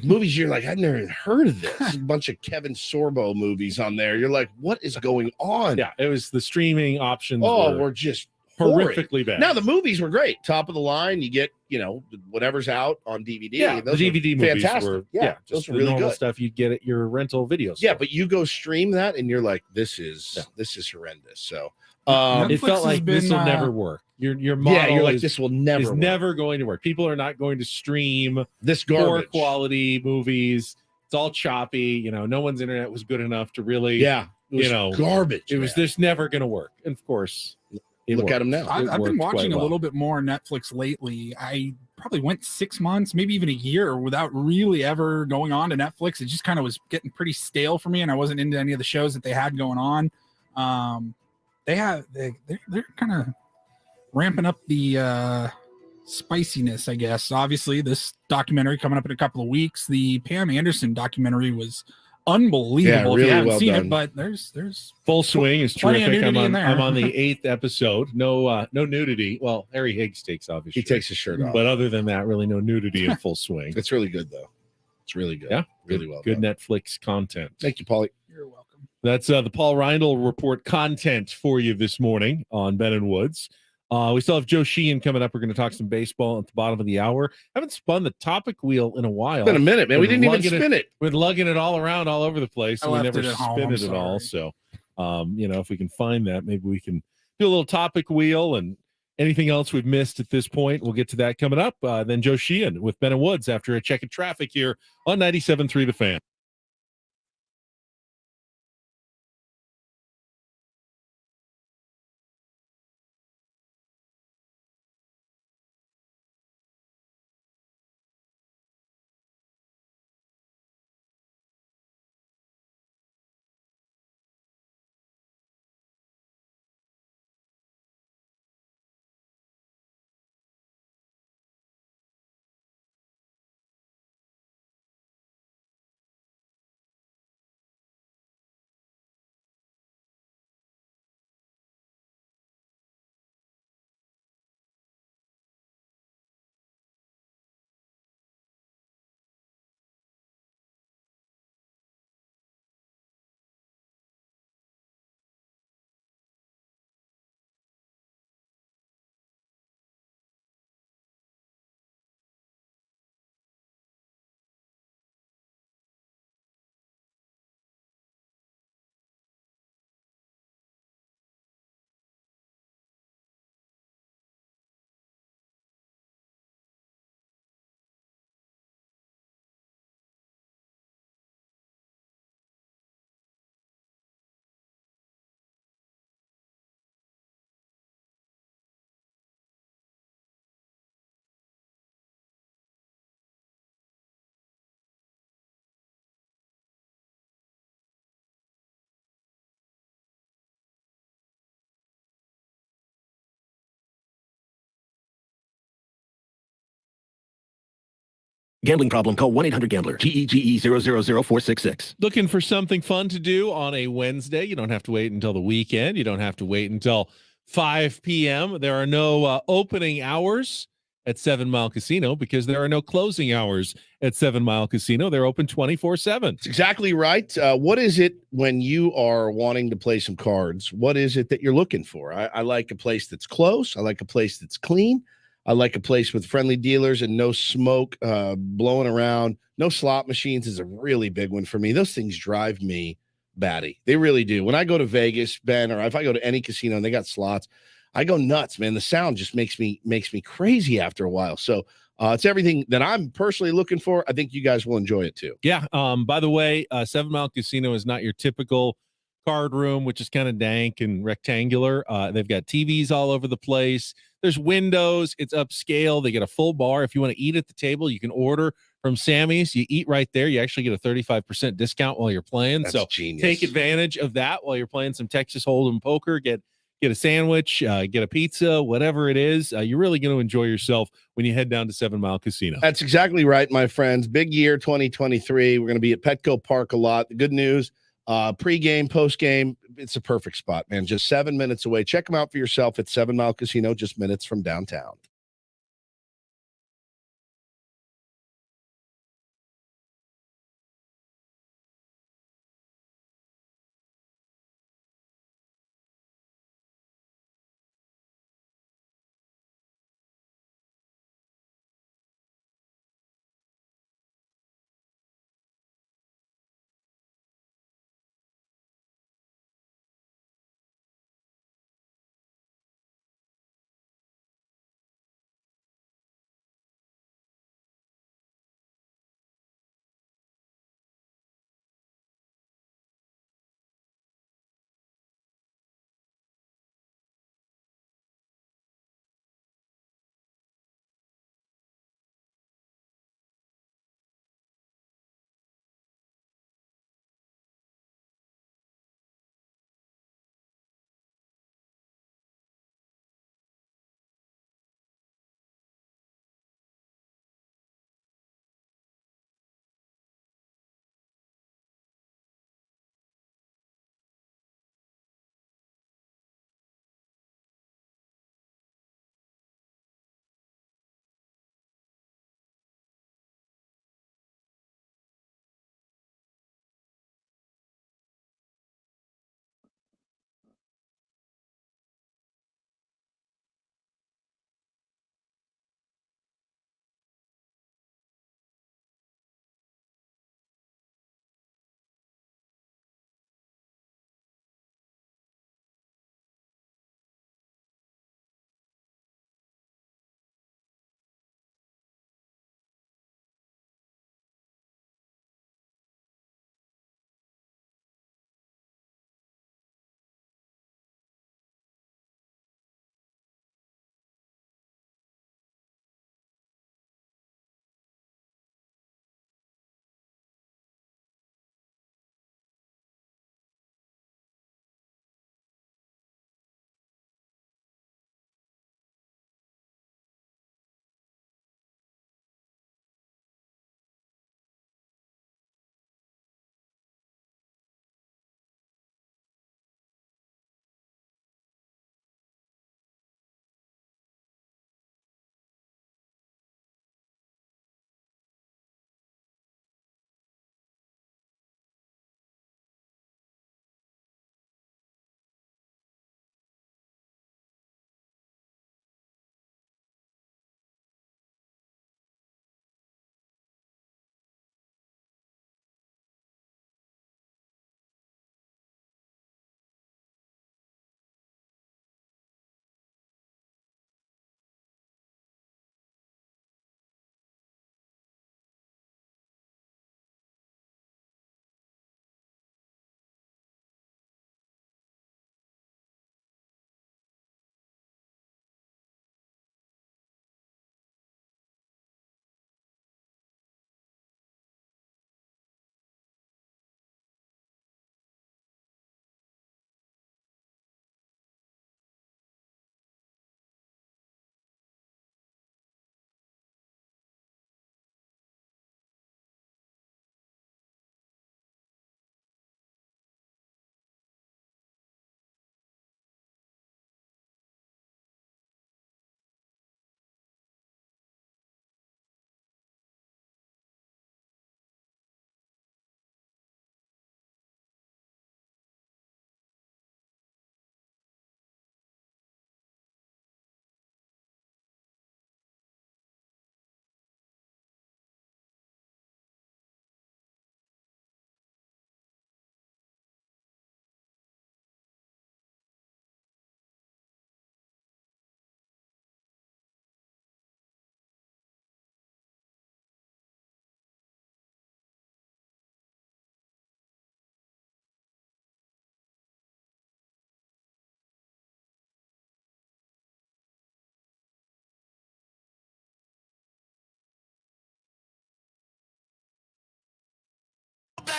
[SPEAKER 1] movies you're like, I've never heard of this. A bunch of Kevin Sorbo movies on there. You're like, what is going on?
[SPEAKER 3] Yeah, it was the streaming options.
[SPEAKER 1] We're just horrid.
[SPEAKER 3] horrifically bad.
[SPEAKER 1] Now the movies were great, top of the line. You get whatever's out on DVD.
[SPEAKER 3] Yeah, the
[SPEAKER 1] Those
[SPEAKER 3] DVD
[SPEAKER 1] were
[SPEAKER 3] movies
[SPEAKER 1] fantastic.
[SPEAKER 3] were
[SPEAKER 1] Those
[SPEAKER 3] just
[SPEAKER 1] were
[SPEAKER 3] the
[SPEAKER 1] really
[SPEAKER 3] normal
[SPEAKER 1] good
[SPEAKER 3] stuff you'd get at your rental video store.
[SPEAKER 1] Yeah, but you go stream that and you're like, this is horrendous. So
[SPEAKER 3] it felt like this will never work. Your model
[SPEAKER 1] you're like,
[SPEAKER 3] is,
[SPEAKER 1] this will never
[SPEAKER 3] is
[SPEAKER 1] work.
[SPEAKER 3] never going to work. People are not going to stream
[SPEAKER 1] this
[SPEAKER 3] poor
[SPEAKER 1] garbage
[SPEAKER 3] quality movies. It's all choppy. No one's internet was good enough to really.
[SPEAKER 1] It was garbage.
[SPEAKER 3] It was just never going to work. And of course,
[SPEAKER 1] look at them now.
[SPEAKER 2] I've been watching a little bit more Netflix lately. I probably went 6 months, maybe even a year without really ever going on to Netflix. It just kind of was getting pretty stale for me, and I wasn't into any of the shows that they had going on. They're kind of ramping up the spiciness, I guess. Obviously, this documentary coming up in a couple of weeks. The Pam Anderson documentary was unbelievable if
[SPEAKER 1] really
[SPEAKER 2] you haven't
[SPEAKER 1] well
[SPEAKER 2] seen
[SPEAKER 1] done.
[SPEAKER 2] it. But there's
[SPEAKER 3] Full Swing is
[SPEAKER 2] plenty of
[SPEAKER 3] terrific. I'm
[SPEAKER 2] nudity in
[SPEAKER 3] on,
[SPEAKER 2] there.
[SPEAKER 3] I'm on the 8th episode. No nudity. Well, Harry Higgs takes off his
[SPEAKER 1] He
[SPEAKER 3] shirt.
[SPEAKER 1] takes his shirt off.
[SPEAKER 3] But other than that, really no nudity in Full Swing.
[SPEAKER 1] It's really good though. It's really good.
[SPEAKER 3] Yeah,
[SPEAKER 1] really well
[SPEAKER 3] good
[SPEAKER 1] done.
[SPEAKER 3] Netflix content.
[SPEAKER 1] Thank you, Paulie.
[SPEAKER 2] You're welcome.
[SPEAKER 3] That's the Paul Reindl Report content for you this morning on Ben and Woods. We still have Joe Sheehan coming up. We're going to talk some baseball at the bottom of the hour. Haven't spun the topic wheel in a while.
[SPEAKER 1] It's been a minute, man. We didn't even spin it.
[SPEAKER 3] We're lugging it all around all over the place.
[SPEAKER 2] I
[SPEAKER 3] And we
[SPEAKER 2] left
[SPEAKER 3] never
[SPEAKER 2] it at home,
[SPEAKER 3] spin
[SPEAKER 2] I'm
[SPEAKER 3] it at all.
[SPEAKER 2] sorry.
[SPEAKER 3] So, if we can find that, maybe we can do a little topic wheel and anything else we've missed at this point. We'll get to that coming up. Then Joe Sheehan with Ben and Woods after a check of traffic here on 97.3 The Fan.
[SPEAKER 4] Gambling problem? Call 1-800-GAMBLER. GEGE 0000466.
[SPEAKER 3] Looking for something fun to do on a Wednesday? You don't have to wait until the weekend. You don't have to wait until 5 p.m. There are no opening hours at 7 Mile Casino because there are no closing hours at 7 Mile Casino. They're open 24/7.
[SPEAKER 1] That's exactly right. What is it when you are wanting to play some cards? What is it that you're looking for? I like a place that's close. I like a place that's clean. I like a place with friendly dealers and no smoke blowing around. No slot machines is a really big one for me. Those things drive me batty. They really do. When I go to Vegas, Ben, or if I go to any casino and they got slots, I go nuts, man. The sound just makes me crazy after a while. So it's everything that I'm personally looking for. I think you guys will enjoy it too.
[SPEAKER 3] Yeah. By the way, 7 Mile Casino is not your typical card room, which is kind of dank and rectangular. They've got TVs all over the place. There's windows. It's upscale. They get a full bar. If you want to eat at the table, you can order from Sammy's. You eat right there. You actually get a 35% discount while you're playing.
[SPEAKER 1] That's
[SPEAKER 3] so
[SPEAKER 1] genius.
[SPEAKER 3] Take advantage of that while you're playing some Texas Hold'em poker. Get a sandwich, get a pizza, whatever it is. You're really going to enjoy yourself when you head down to 7 Mile Casino.
[SPEAKER 1] That's exactly right, my friends. Big year 2023. We're going to be at Petco Park a lot. The good news, pre-game, post-game, it's a perfect spot, man. Just 7 minutes away. Check them out for yourself at 7 Mile Casino, just minutes from downtown.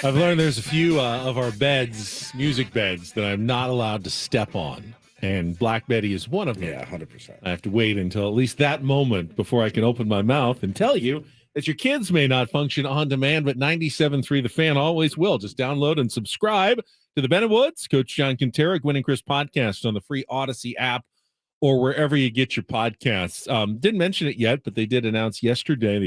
[SPEAKER 3] I've learned there's a few of our beds, music beds, that I'm not allowed to step on. And Black Betty is one of them.
[SPEAKER 1] Yeah, 100%.
[SPEAKER 3] I have to wait until at least that moment before I can open my mouth and tell you that your kids may not function on demand, but 97.3 The Fan always will. Just download and subscribe to the Ben and Woods, Coach John Quintero, Gwen and Chris podcast on the free Odyssey app or wherever you get your podcasts. Didn't mention it yet, but they did announce yesterday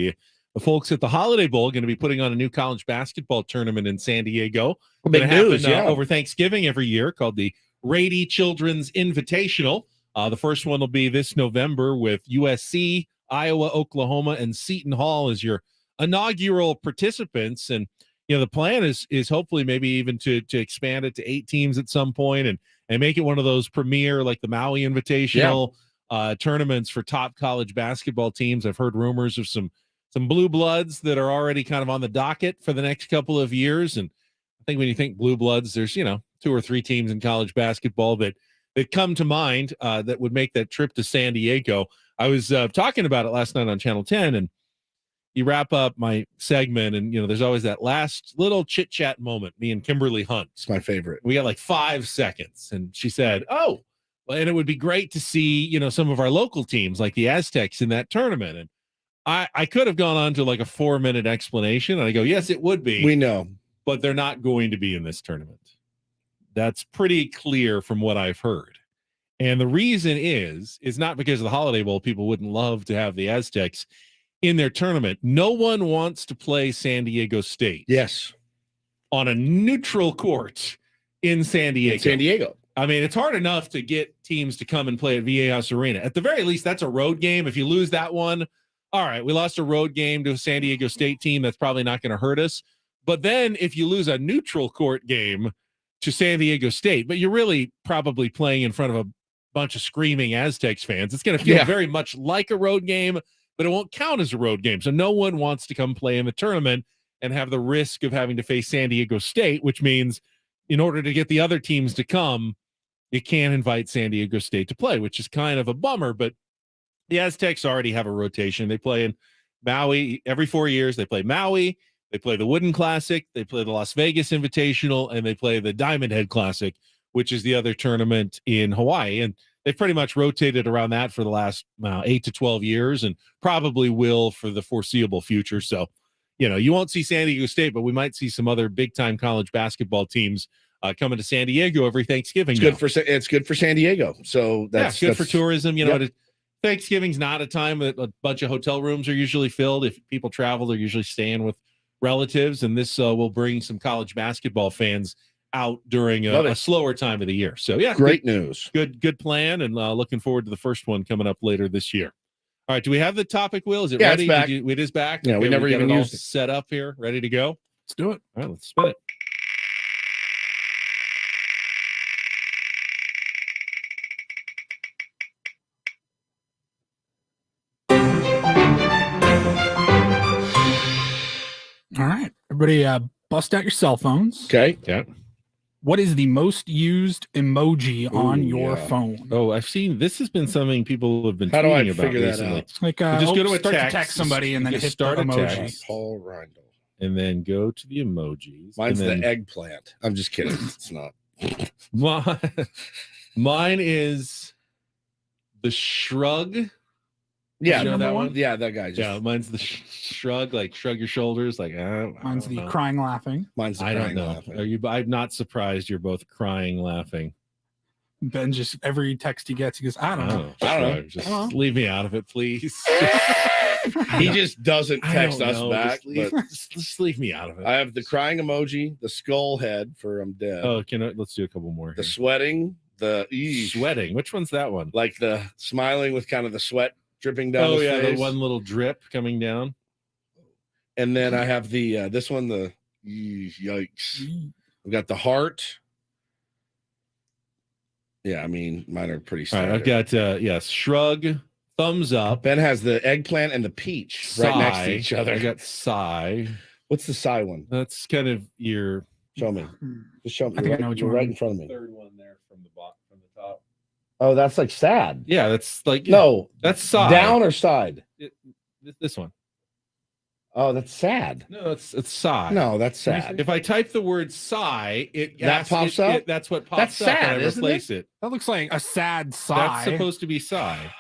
[SPEAKER 3] the folks at the Holiday Bowl are going to be putting on a new college basketball tournament in San Diego.
[SPEAKER 1] Big
[SPEAKER 3] Gonna
[SPEAKER 1] news,
[SPEAKER 3] happen,
[SPEAKER 1] yeah.
[SPEAKER 3] over Thanksgiving every year, called the Rady Children's Invitational. The first one will be this November with USC, Iowa, Oklahoma, and Seton Hall as your inaugural participants. And the plan is hopefully maybe even to expand it to 8 teams at some point and make it one of those premier, like the Maui Invitational tournaments for top college basketball teams. I've heard rumors of some blue bloods that are already kind of on the docket for the next couple of years. And I think when you think blue bloods, there's 2 or 3 teams in college basketball that come to mind that would make that trip to San Diego. I was talking about it last night on Channel 10, and you wrap up my segment, and there's always that last little chit chat moment. Me and Kimberly Hunt.
[SPEAKER 1] It's my favorite.
[SPEAKER 3] We got like 5 seconds, and she said, "Oh, well, and it would be great to see some of our local teams like the Aztecs in that tournament." And I could have gone on to like a 4-minute explanation, and I go, "Yes, it would be.
[SPEAKER 1] We know,
[SPEAKER 3] but they're not going to be in this tournament." That's pretty clear from what I've heard. And the reason is not because of the Holiday Bowl. People wouldn't love to have the Aztecs in their tournament. No one wants to play San Diego State.
[SPEAKER 1] Yes.
[SPEAKER 3] On a neutral court in San Diego. I mean, it's hard enough to get teams to come and play at Viejas Arena. At the very least, that's a road game. If you lose that one, all right, we lost a road game to a San Diego State team. That's probably not going to hurt us. But then if you lose a neutral court game to San Diego State, but you're really probably playing in front of a bunch of screaming Aztecs fans, it's going to feel very much like a road game, but it won't count as a road game. So no one wants to come play in the tournament and have the risk of having to face San Diego State, which means in order to get the other teams to come, you can't invite San Diego State to play, which is kind of a bummer. But the Aztecs already have a rotation. They play in Maui every 4 years. They play Maui, they play the Wooden Classic, they play the Las Vegas Invitational, and they play the Diamond Head Classic, which is the other tournament in Hawaii. And they've pretty much rotated around that for the last 8 to 12 years and probably will for the foreseeable future. So, you won't see San Diego State, but we might see some other big-time college basketball teams coming to San Diego every Thanksgiving.
[SPEAKER 1] It's good for San Diego. So that's
[SPEAKER 3] good for tourism. Thanksgiving's not a time that a bunch of hotel rooms are usually filled. If people travel, they're usually staying with relatives, and this will bring some college basketball fans out during a slower time of the year. So
[SPEAKER 1] great news.
[SPEAKER 3] Good plan, and looking forward to the first one coming up later this year. All right, do we have the topic, Will? Is it ready?
[SPEAKER 1] It's back.
[SPEAKER 3] It is back.
[SPEAKER 1] Yeah, we never even used it.
[SPEAKER 3] Set up here, ready to go.
[SPEAKER 2] Let's do it.
[SPEAKER 3] All right, let's spin it.
[SPEAKER 2] All right, everybody, bust out your cell phones.
[SPEAKER 1] Okay.
[SPEAKER 3] Yeah.
[SPEAKER 2] What is the most used emoji on your phone?
[SPEAKER 3] Oh, I've seen this has been something people have been
[SPEAKER 1] How do I
[SPEAKER 3] tweeting about
[SPEAKER 1] figure that
[SPEAKER 3] recently.
[SPEAKER 1] out?
[SPEAKER 2] Like
[SPEAKER 3] just go to a
[SPEAKER 2] start
[SPEAKER 3] text,
[SPEAKER 2] to text somebody and then
[SPEAKER 3] just
[SPEAKER 2] hit
[SPEAKER 3] start
[SPEAKER 2] the
[SPEAKER 3] a
[SPEAKER 2] emoji.
[SPEAKER 3] text,
[SPEAKER 1] Paul Rindle.
[SPEAKER 3] and then go to the emojis.
[SPEAKER 1] Mine's
[SPEAKER 3] and then,
[SPEAKER 1] the eggplant. I'm just kidding. It's not.
[SPEAKER 3] Mine is the shrug.
[SPEAKER 1] Yeah,
[SPEAKER 3] You know that one?
[SPEAKER 1] Yeah, that guy.
[SPEAKER 3] Yeah, mine's the shrug, like shrug your shoulders, like
[SPEAKER 2] Mine's the crying laughing.
[SPEAKER 1] Mine's the
[SPEAKER 3] I don't
[SPEAKER 1] crying
[SPEAKER 3] know.
[SPEAKER 1] laughing.
[SPEAKER 3] I'm not surprised you're both crying, laughing.
[SPEAKER 2] Ben just every text he gets, he goes, I don't know.
[SPEAKER 1] I don't know.
[SPEAKER 3] Shrug. Just leave me out of it, please.
[SPEAKER 1] He just doesn't
[SPEAKER 3] I
[SPEAKER 1] text
[SPEAKER 3] don't
[SPEAKER 1] us
[SPEAKER 3] know.
[SPEAKER 1] back.
[SPEAKER 3] Just just leave me out of it.
[SPEAKER 1] I have the crying emoji, the skull head for I'm dead.
[SPEAKER 3] Oh, let's do a couple more.
[SPEAKER 1] The
[SPEAKER 3] here.
[SPEAKER 1] sweating, the
[SPEAKER 3] Sweating. Which one's that one?
[SPEAKER 1] like the smiling with kind of the sweat dripping down.
[SPEAKER 3] Oh
[SPEAKER 1] his
[SPEAKER 3] yeah,
[SPEAKER 1] face.
[SPEAKER 3] the one little drip coming down.
[SPEAKER 1] And then I have the this one, the yikes. I've got the heart. Yeah, I mean, mine are pretty
[SPEAKER 3] All right,
[SPEAKER 1] standard.
[SPEAKER 3] I've got shrug, thumbs up,
[SPEAKER 1] Ben has the eggplant and the peach right next to
[SPEAKER 3] sigh.
[SPEAKER 1] each other.
[SPEAKER 3] I got sigh.
[SPEAKER 1] What's the sigh one?
[SPEAKER 3] That's kind of your
[SPEAKER 1] Show me. Just show me.
[SPEAKER 2] I think I know what
[SPEAKER 1] You're
[SPEAKER 2] you
[SPEAKER 1] right
[SPEAKER 2] want.
[SPEAKER 1] in front of me.
[SPEAKER 3] third one there from the bottom, from the top.
[SPEAKER 1] Oh, that's like sad.
[SPEAKER 3] Yeah, that's like
[SPEAKER 1] No,
[SPEAKER 3] that's sigh.
[SPEAKER 1] down or side?
[SPEAKER 3] This one.
[SPEAKER 1] Oh, that's sad.
[SPEAKER 3] No, it's sigh.
[SPEAKER 1] No, that's sad.
[SPEAKER 3] If I type the word sigh,
[SPEAKER 1] That pops up?
[SPEAKER 3] that's what
[SPEAKER 1] That's
[SPEAKER 3] pops up
[SPEAKER 1] sad,
[SPEAKER 3] when I
[SPEAKER 1] isn't
[SPEAKER 3] replace it.
[SPEAKER 2] That looks like a sad sigh.
[SPEAKER 3] That's supposed to be sigh.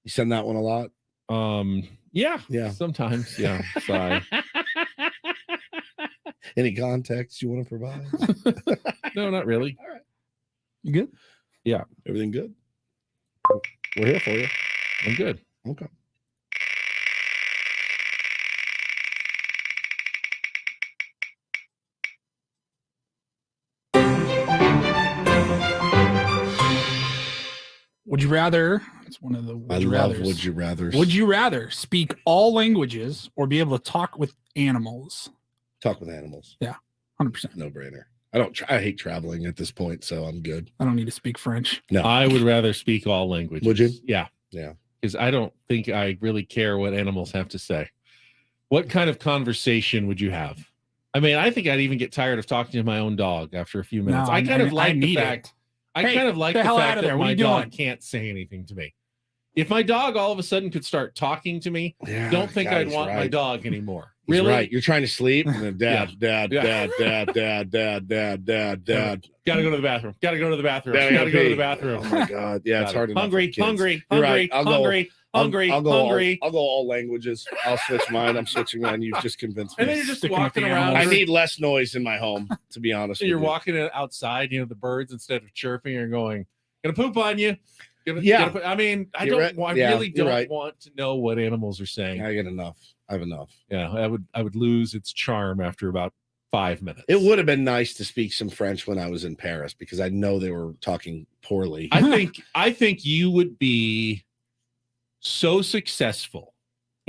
[SPEAKER 1] You send that one a lot?
[SPEAKER 3] Yeah.
[SPEAKER 1] Yeah.
[SPEAKER 3] Sometimes. Yeah. Sigh.
[SPEAKER 1] Any context you want to provide?
[SPEAKER 3] No, not really.
[SPEAKER 1] All right.
[SPEAKER 2] You good?
[SPEAKER 3] Yeah.
[SPEAKER 1] Everything good? We're here for you.
[SPEAKER 3] I'm good.
[SPEAKER 1] Okay.
[SPEAKER 2] Would you rather? It's one of the
[SPEAKER 1] I
[SPEAKER 2] would you
[SPEAKER 1] love
[SPEAKER 2] rathers.
[SPEAKER 1] would you rather.
[SPEAKER 2] Would you rather speak all languages or be able to talk with animals?
[SPEAKER 1] Talk with animals?
[SPEAKER 2] Yeah, 100%.
[SPEAKER 1] No brainer. I hate traveling at this point, so I'm good.
[SPEAKER 2] I don't need to speak French.
[SPEAKER 1] No.
[SPEAKER 3] I would rather speak all languages.
[SPEAKER 1] Would you?
[SPEAKER 3] Yeah.
[SPEAKER 1] Yeah.
[SPEAKER 3] Because I don't think I really care what animals have to say. What kind of conversation would you have? I mean, I think I'd even get tired of talking to my own dog after a few minutes.
[SPEAKER 2] No,
[SPEAKER 3] I kind of
[SPEAKER 2] I
[SPEAKER 3] like the
[SPEAKER 2] need it.
[SPEAKER 3] fact. I
[SPEAKER 2] Hey,
[SPEAKER 3] kind of like
[SPEAKER 2] the
[SPEAKER 3] the
[SPEAKER 2] hell
[SPEAKER 3] fact
[SPEAKER 2] outta
[SPEAKER 3] that
[SPEAKER 2] there. What are
[SPEAKER 3] my
[SPEAKER 2] you
[SPEAKER 3] dog
[SPEAKER 2] doing?
[SPEAKER 3] can't say anything to me. If my dog all of a sudden could start talking to me,
[SPEAKER 1] Yeah,
[SPEAKER 3] don't think
[SPEAKER 1] God,
[SPEAKER 3] I'd
[SPEAKER 1] he's
[SPEAKER 3] want my
[SPEAKER 1] right.
[SPEAKER 3] dog anymore.
[SPEAKER 1] He's
[SPEAKER 3] Really?
[SPEAKER 1] right. You're trying to sleep, and then dad,
[SPEAKER 3] Yeah.
[SPEAKER 1] dad, dad.
[SPEAKER 3] Gotta go to the bathroom. Gotta go to the bathroom.
[SPEAKER 1] Gotta
[SPEAKER 3] Gotta go to
[SPEAKER 1] pee.
[SPEAKER 3] the bathroom.
[SPEAKER 1] Oh my God. Yeah, it's hard enough.
[SPEAKER 3] Hungry,
[SPEAKER 1] with kids.
[SPEAKER 3] hungry,
[SPEAKER 1] You're
[SPEAKER 3] hungry,
[SPEAKER 1] right. I'll
[SPEAKER 3] hungry, hungry,
[SPEAKER 1] I'll go
[SPEAKER 3] hungry.
[SPEAKER 1] I'll go all languages. I'll switch mine. I'm switching mine. You've just convinced me.
[SPEAKER 3] And then you're just
[SPEAKER 2] Sticking with
[SPEAKER 3] walking
[SPEAKER 2] the
[SPEAKER 3] around.
[SPEAKER 1] I need less noise in my home, to be honest.
[SPEAKER 3] So you're
[SPEAKER 1] with you.
[SPEAKER 3] walking outside, the birds, instead of chirping, you're going, gonna poop on you.
[SPEAKER 1] Yeah.
[SPEAKER 3] I mean, I
[SPEAKER 1] You're
[SPEAKER 3] don't.
[SPEAKER 1] right.
[SPEAKER 3] I
[SPEAKER 1] Yeah,
[SPEAKER 3] really
[SPEAKER 1] you're
[SPEAKER 3] don't
[SPEAKER 1] right.
[SPEAKER 3] want to know what animals are saying.
[SPEAKER 1] I get enough. I have enough.
[SPEAKER 3] Yeah, I would lose its charm after about 5 minutes.
[SPEAKER 1] It would have been nice to speak some French when I was in Paris because I know they were talking poorly.
[SPEAKER 3] I think you would be so successful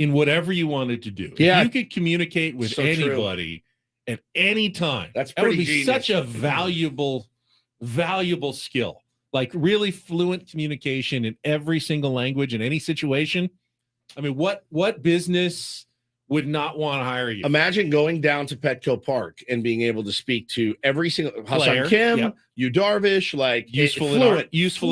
[SPEAKER 3] in whatever you wanted to do.
[SPEAKER 1] Yeah.
[SPEAKER 3] If you could communicate with
[SPEAKER 1] So true.
[SPEAKER 3] anybody at any time.
[SPEAKER 1] That's
[SPEAKER 3] that would
[SPEAKER 1] pretty
[SPEAKER 3] be
[SPEAKER 1] genius.
[SPEAKER 3] such a valuable skill. Like really fluent communication in every single language in any situation. I mean, what business would not want to hire you?
[SPEAKER 1] Imagine going down to Petco Park and being able to speak to every single
[SPEAKER 3] Player,
[SPEAKER 1] Hassan Kim,
[SPEAKER 3] yep.
[SPEAKER 1] you Darvish, like
[SPEAKER 3] useful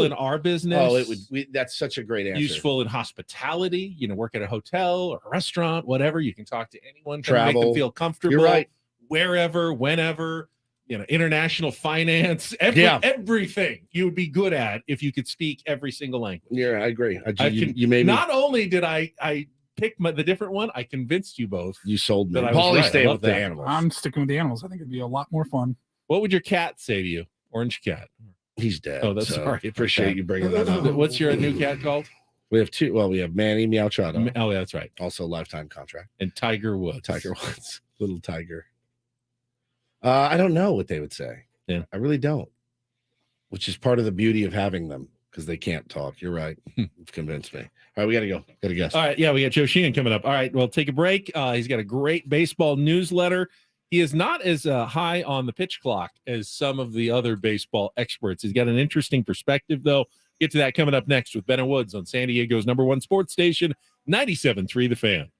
[SPEAKER 3] in our business.
[SPEAKER 1] Oh, it would. That's such a great answer.
[SPEAKER 3] Useful in hospitality, work at a hotel or a restaurant, whatever. You can talk to anyone, kind of make them
[SPEAKER 1] Travel.
[SPEAKER 3] feel comfortable.
[SPEAKER 1] You're right.
[SPEAKER 3] Wherever, whenever, international finance, everything you would be good at if you could speak every single language.
[SPEAKER 1] Yeah, I agree.
[SPEAKER 3] You
[SPEAKER 1] made me.
[SPEAKER 3] not only did I pick the different one, I convinced you both.
[SPEAKER 1] You sold me.
[SPEAKER 3] that I was
[SPEAKER 1] Paulie,
[SPEAKER 3] right. I
[SPEAKER 1] stay
[SPEAKER 3] love
[SPEAKER 1] with the
[SPEAKER 3] that.
[SPEAKER 1] animals.
[SPEAKER 2] I'm sticking with the animals. I think it'd be a lot more fun.
[SPEAKER 3] What would your cat say to you? Orange cat.
[SPEAKER 1] He's dead.
[SPEAKER 3] Oh, that's
[SPEAKER 1] so
[SPEAKER 3] sorry.
[SPEAKER 1] Appreciate you bringing that up.
[SPEAKER 3] What's your new cat called?
[SPEAKER 1] We have two. Well, we have Manny Meow Chado.
[SPEAKER 3] Oh, yeah, that's right.
[SPEAKER 1] Also a lifetime contract.
[SPEAKER 3] And Tiger Woods.
[SPEAKER 1] Tiger Woods. Little Tiger. I don't know what they would say.
[SPEAKER 3] Yeah.
[SPEAKER 1] I really don't. Which is part of the beauty of having them because they can't talk. You're right. You've convinced me. All right, we got to go. Got to guess.
[SPEAKER 3] All right, yeah, we got Joe Sheehan coming up. All right, well, take a break. He's got a great baseball newsletter. He is not as high on the pitch clock as some of the other baseball experts. He's got an interesting perspective, though. Get to that coming up next with Ben and Woods on San Diego's #1 sports station, 97.3 The Fan.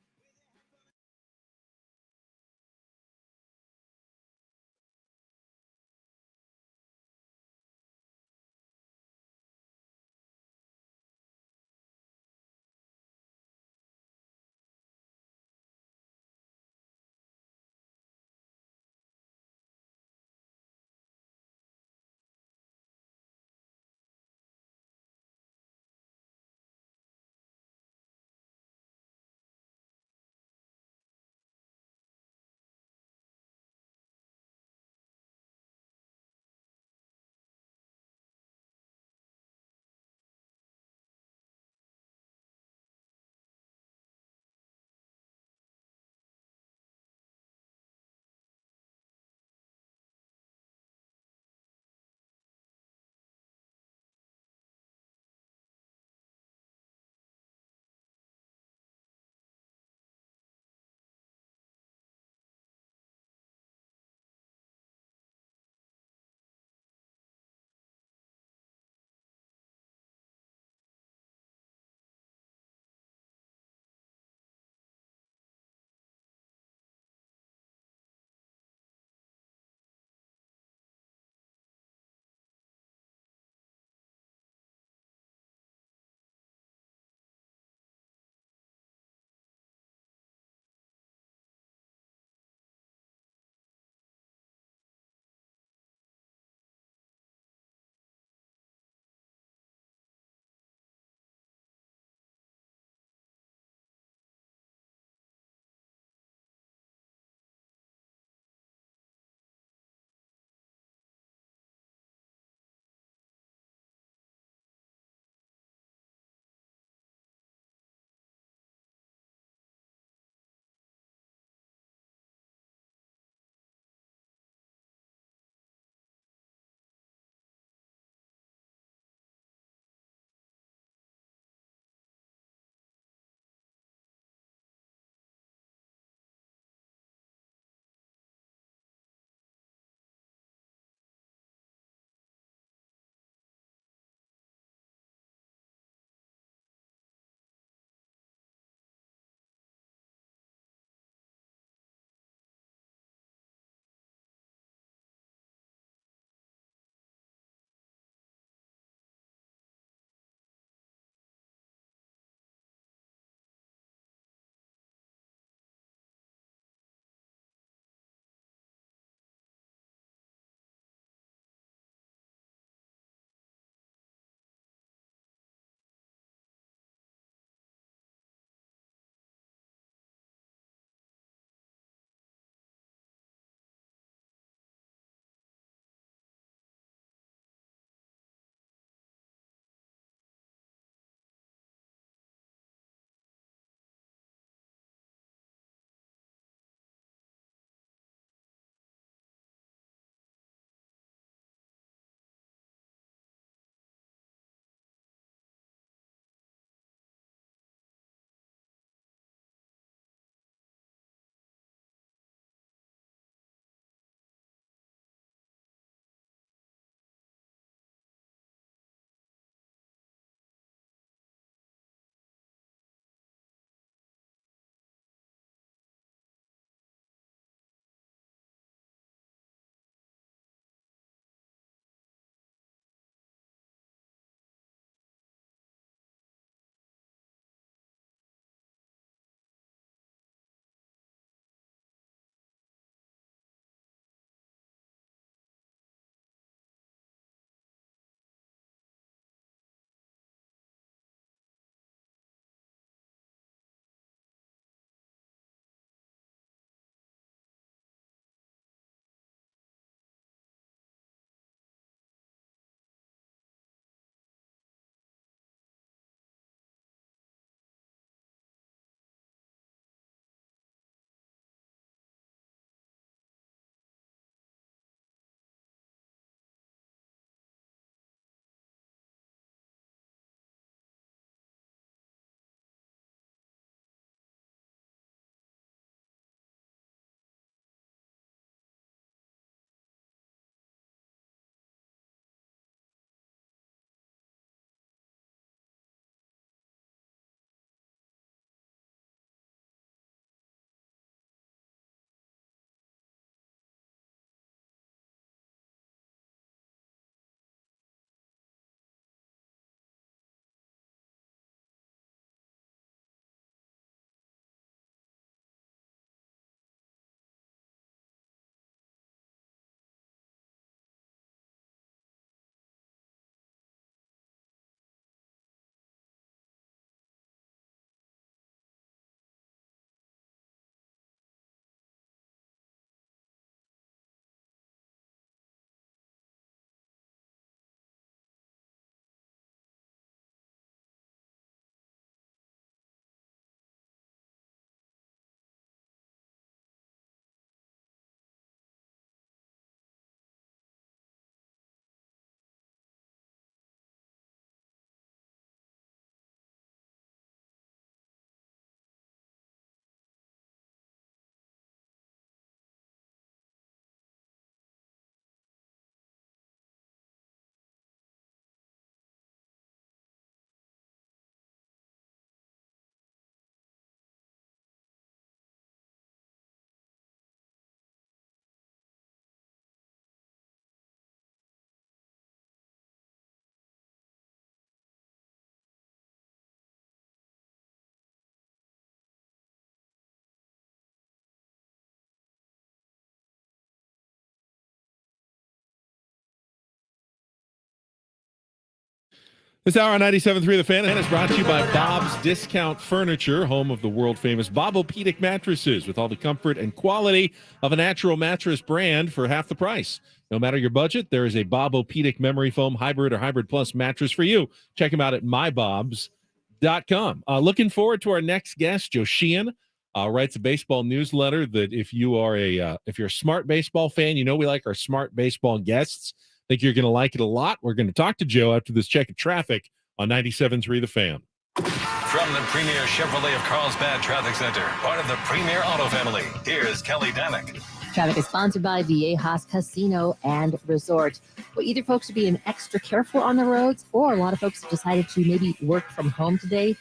[SPEAKER 3] This hour on 97.3 The Fan is brought to you by Bob's Discount Furniture, home of the world-famous Bobopedic mattresses, with all the comfort and quality of a natural mattress brand for half the price. No matter your budget, there is a Bobopedic Memory Foam Hybrid or Hybrid Plus mattress for you. Check them out at mybobs.com. Looking forward to our next guest. Joe Sheehan writes a baseball newsletter that if you're a smart baseball fan, you know we like our smart baseball guests. I think you're going to like it a lot. We're going to talk to Joe after this check of traffic on 97.3 The Fan.
[SPEAKER 5] From the Premier Chevrolet of Carlsbad Traffic Center, part of the Premier Auto family, here's Kelly Danick.
[SPEAKER 6] Traffic is sponsored by Viejas Casino and Resort. Well, either folks are being extra careful on the roads, or a lot of folks have decided to maybe work from home today.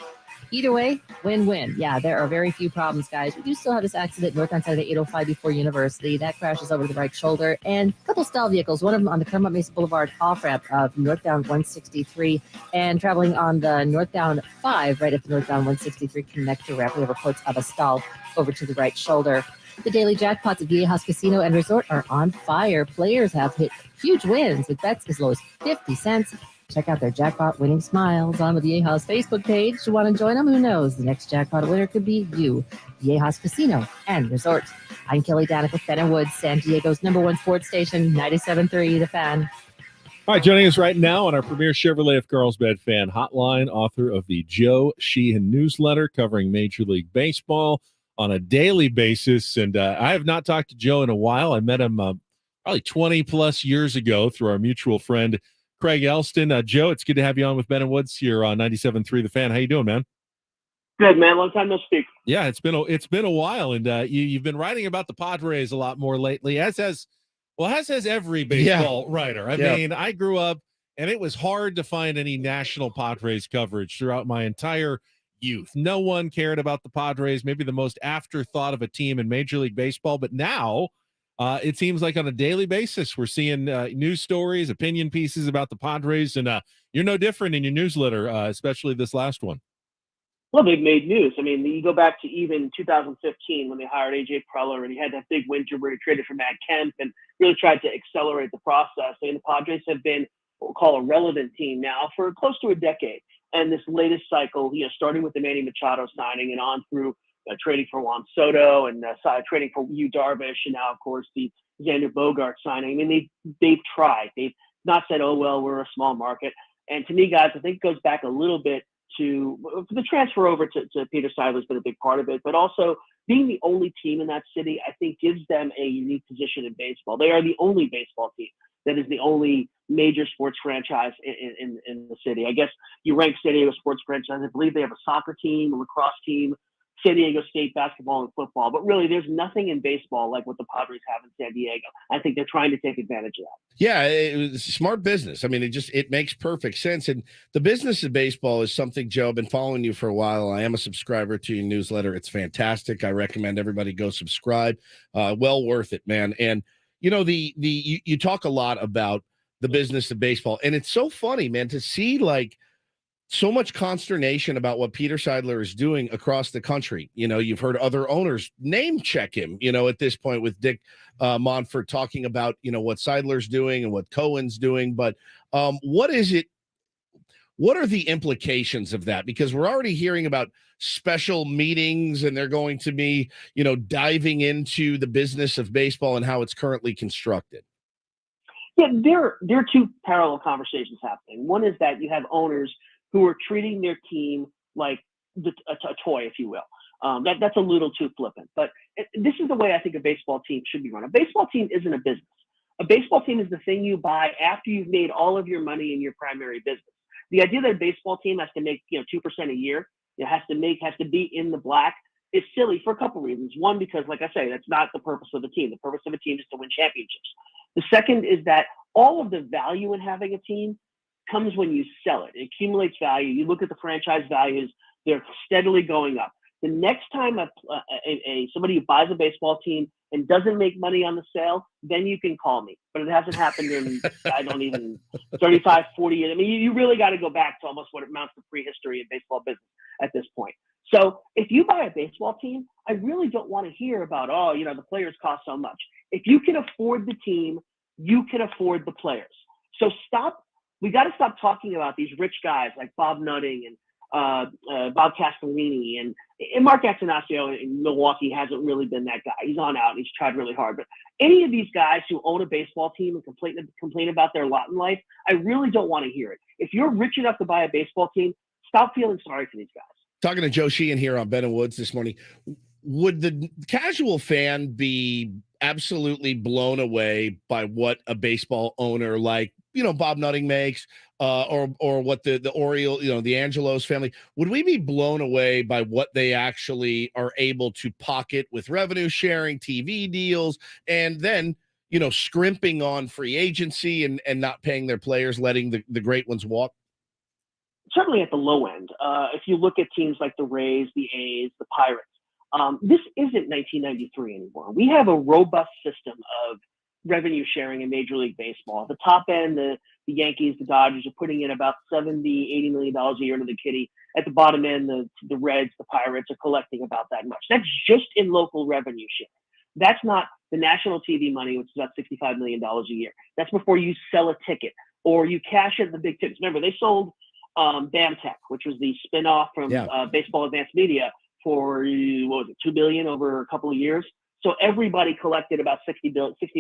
[SPEAKER 6] Either way, win-win. Yeah, there are very few problems, guys. We do still have this accident northbound side of the 805 before University. That crashes over the right shoulder. And a couple style vehicles, one of them on the Claremont Mesa Boulevard off-ramp of northbound 163 and traveling on the northbound 5 right at the northbound 163 connector ramp. We have reports of a stall over to the right shoulder. The daily jackpots at Viejas Casino and Resort are on fire. Players have hit huge wins with bets as low as 50 cents. Check out their jackpot winning smiles on the Viejas Facebook page. You want to join them? Who knows? The next jackpot winner could be you. Viejas Casino and Resort. I'm Kelly Danick with Ben and Woods, San Diego's #1 sports station, 97.3 The Fan.
[SPEAKER 3] All right, joining us right now on our Premier Chevrolet of Carlsbad Fan Hotline, author of the Joe Sheehan newsletter covering Major League Baseball on a daily basis. And I have not talked to Joe in a while. I met him probably 20 plus years ago through our mutual friend, Craig Elston. Joe, it's good to have you on with Ben and Woods here on 97.3 The Fan. How you doing, man?
[SPEAKER 11] Good, man. Long time no speak.
[SPEAKER 3] Yeah, it's been a while, and you've been writing about the Padres a lot more lately, as has every baseball writer. I mean, I grew up, and it was hard to find any national Padres coverage throughout my entire youth. No one cared about the Padres, maybe the most afterthought of a team in Major League Baseball, but now it seems like on a daily basis we're seeing news stories, opinion pieces about the Padres, and you're no different in your newsletter, especially this last one.
[SPEAKER 11] Well, they've made news. I mean, you go back to even 2015 when they hired AJ Preller and he had that big winter where he traded for Matt Kemp and really tried to accelerate the process. I mean, the Padres have been what we'll call a relevant team now for close to a decade. And this latest cycle, starting with the Manny Machado signing and on through trading for Juan Soto and trading for Yu Darvish, and now, of course, the Xander Bogaerts signing. I mean, they've tried. They've not said, oh, well, we're a small market. And to me, guys, I think it goes back a little bit to the transfer over to Peter Seidler has been a big part of it, but also being the only team in that city, I think gives them a unique position in baseball. They are the only baseball team that is the only major sports franchise in the city. I guess you rank San Diego sports franchise. I believe they have a soccer team, a lacrosse team, San Diego State basketball and football, but really there's nothing in baseball like what the Padres have in San Diego. I think they're trying to take advantage of that.
[SPEAKER 1] Yeah, it was smart business. I mean, it makes perfect sense. And the business of baseball is something, Joe, I've been following you for a while. I am a subscriber to your newsletter. It's fantastic. I recommend everybody go subscribe. Well worth it, man. And you talk a lot about the business of baseball, and it's so funny, man, to see like so much consternation about what Peter Seidler is doing across the country. You've heard other owners name check him, at this point with Dick Monfort talking about, what Seidler's doing and what Cohen's doing. But what is it? What are the implications of that? Because we're already hearing about special meetings and they're going to be, diving into the business of baseball and how it's currently constructed.
[SPEAKER 11] Yeah, there are two parallel conversations happening. One is that you have owners who are treating their team like a toy, if you will. That's a little too flippant. But this is the way I think a baseball team should be run. A baseball team isn't a business. A baseball team is the thing you buy after you've made all of your money in your primary business. The idea that a baseball team has to make 2% a year, has to be in the black, is silly for a couple reasons. One, because like I say, that's not the purpose of the team. The purpose of a team is to win championships. The second is that all of the value in having a team comes when you sell it. It accumulates value. You look at the franchise values, they're steadily going up. The next time somebody who buys a baseball team and doesn't make money on the sale, then you can call me. But it hasn't happened in, 35, 40 years. I mean, you really got to go back to almost what amounts to prehistory in baseball business at this point. So if you buy a baseball team, I really don't want to hear about, the players cost so much. If you can afford the team, you can afford the players. So stop We got to stop talking about these rich guys like Bob Nutting and Bob Castellini and Mark Attanasio in Milwaukee hasn't really been that guy. He's on out and he's tried really hard. But any of these guys who own a baseball team and complain about their lot in life, I really don't want to hear it. If you're rich enough to buy a baseball team, stop feeling sorry for these guys.
[SPEAKER 1] Talking to Joe Sheehan here on Ben and Woods this morning. Would the casual fan be absolutely blown away by what a baseball owner like, Bob Nutting makes, or what the Oriole, the Angelos family, would we be blown away by what they actually are able to pocket with revenue sharing, TV deals, and then, scrimping on free agency and not paying their players, letting the great ones walk?
[SPEAKER 11] Certainly at the low end. If you look at teams like the Rays, the A's, the Pirates, this isn't 1993 anymore. We have a robust system of revenue sharing in Major League Baseball. At the top end, the Yankees, the Dodgers are putting in about $70, $80 million a year into the kitty. At the bottom end, the Reds, the Pirates are collecting about that much. That's just in local revenue sharing. That's not the national TV money, which is about $65 million a year. That's before you sell a ticket or you cash in the big tickets. Remember, they sold BAMTech, which was the spinoff from Baseball Advanced Media, for $2 billion over a couple of years. So everybody collected about $60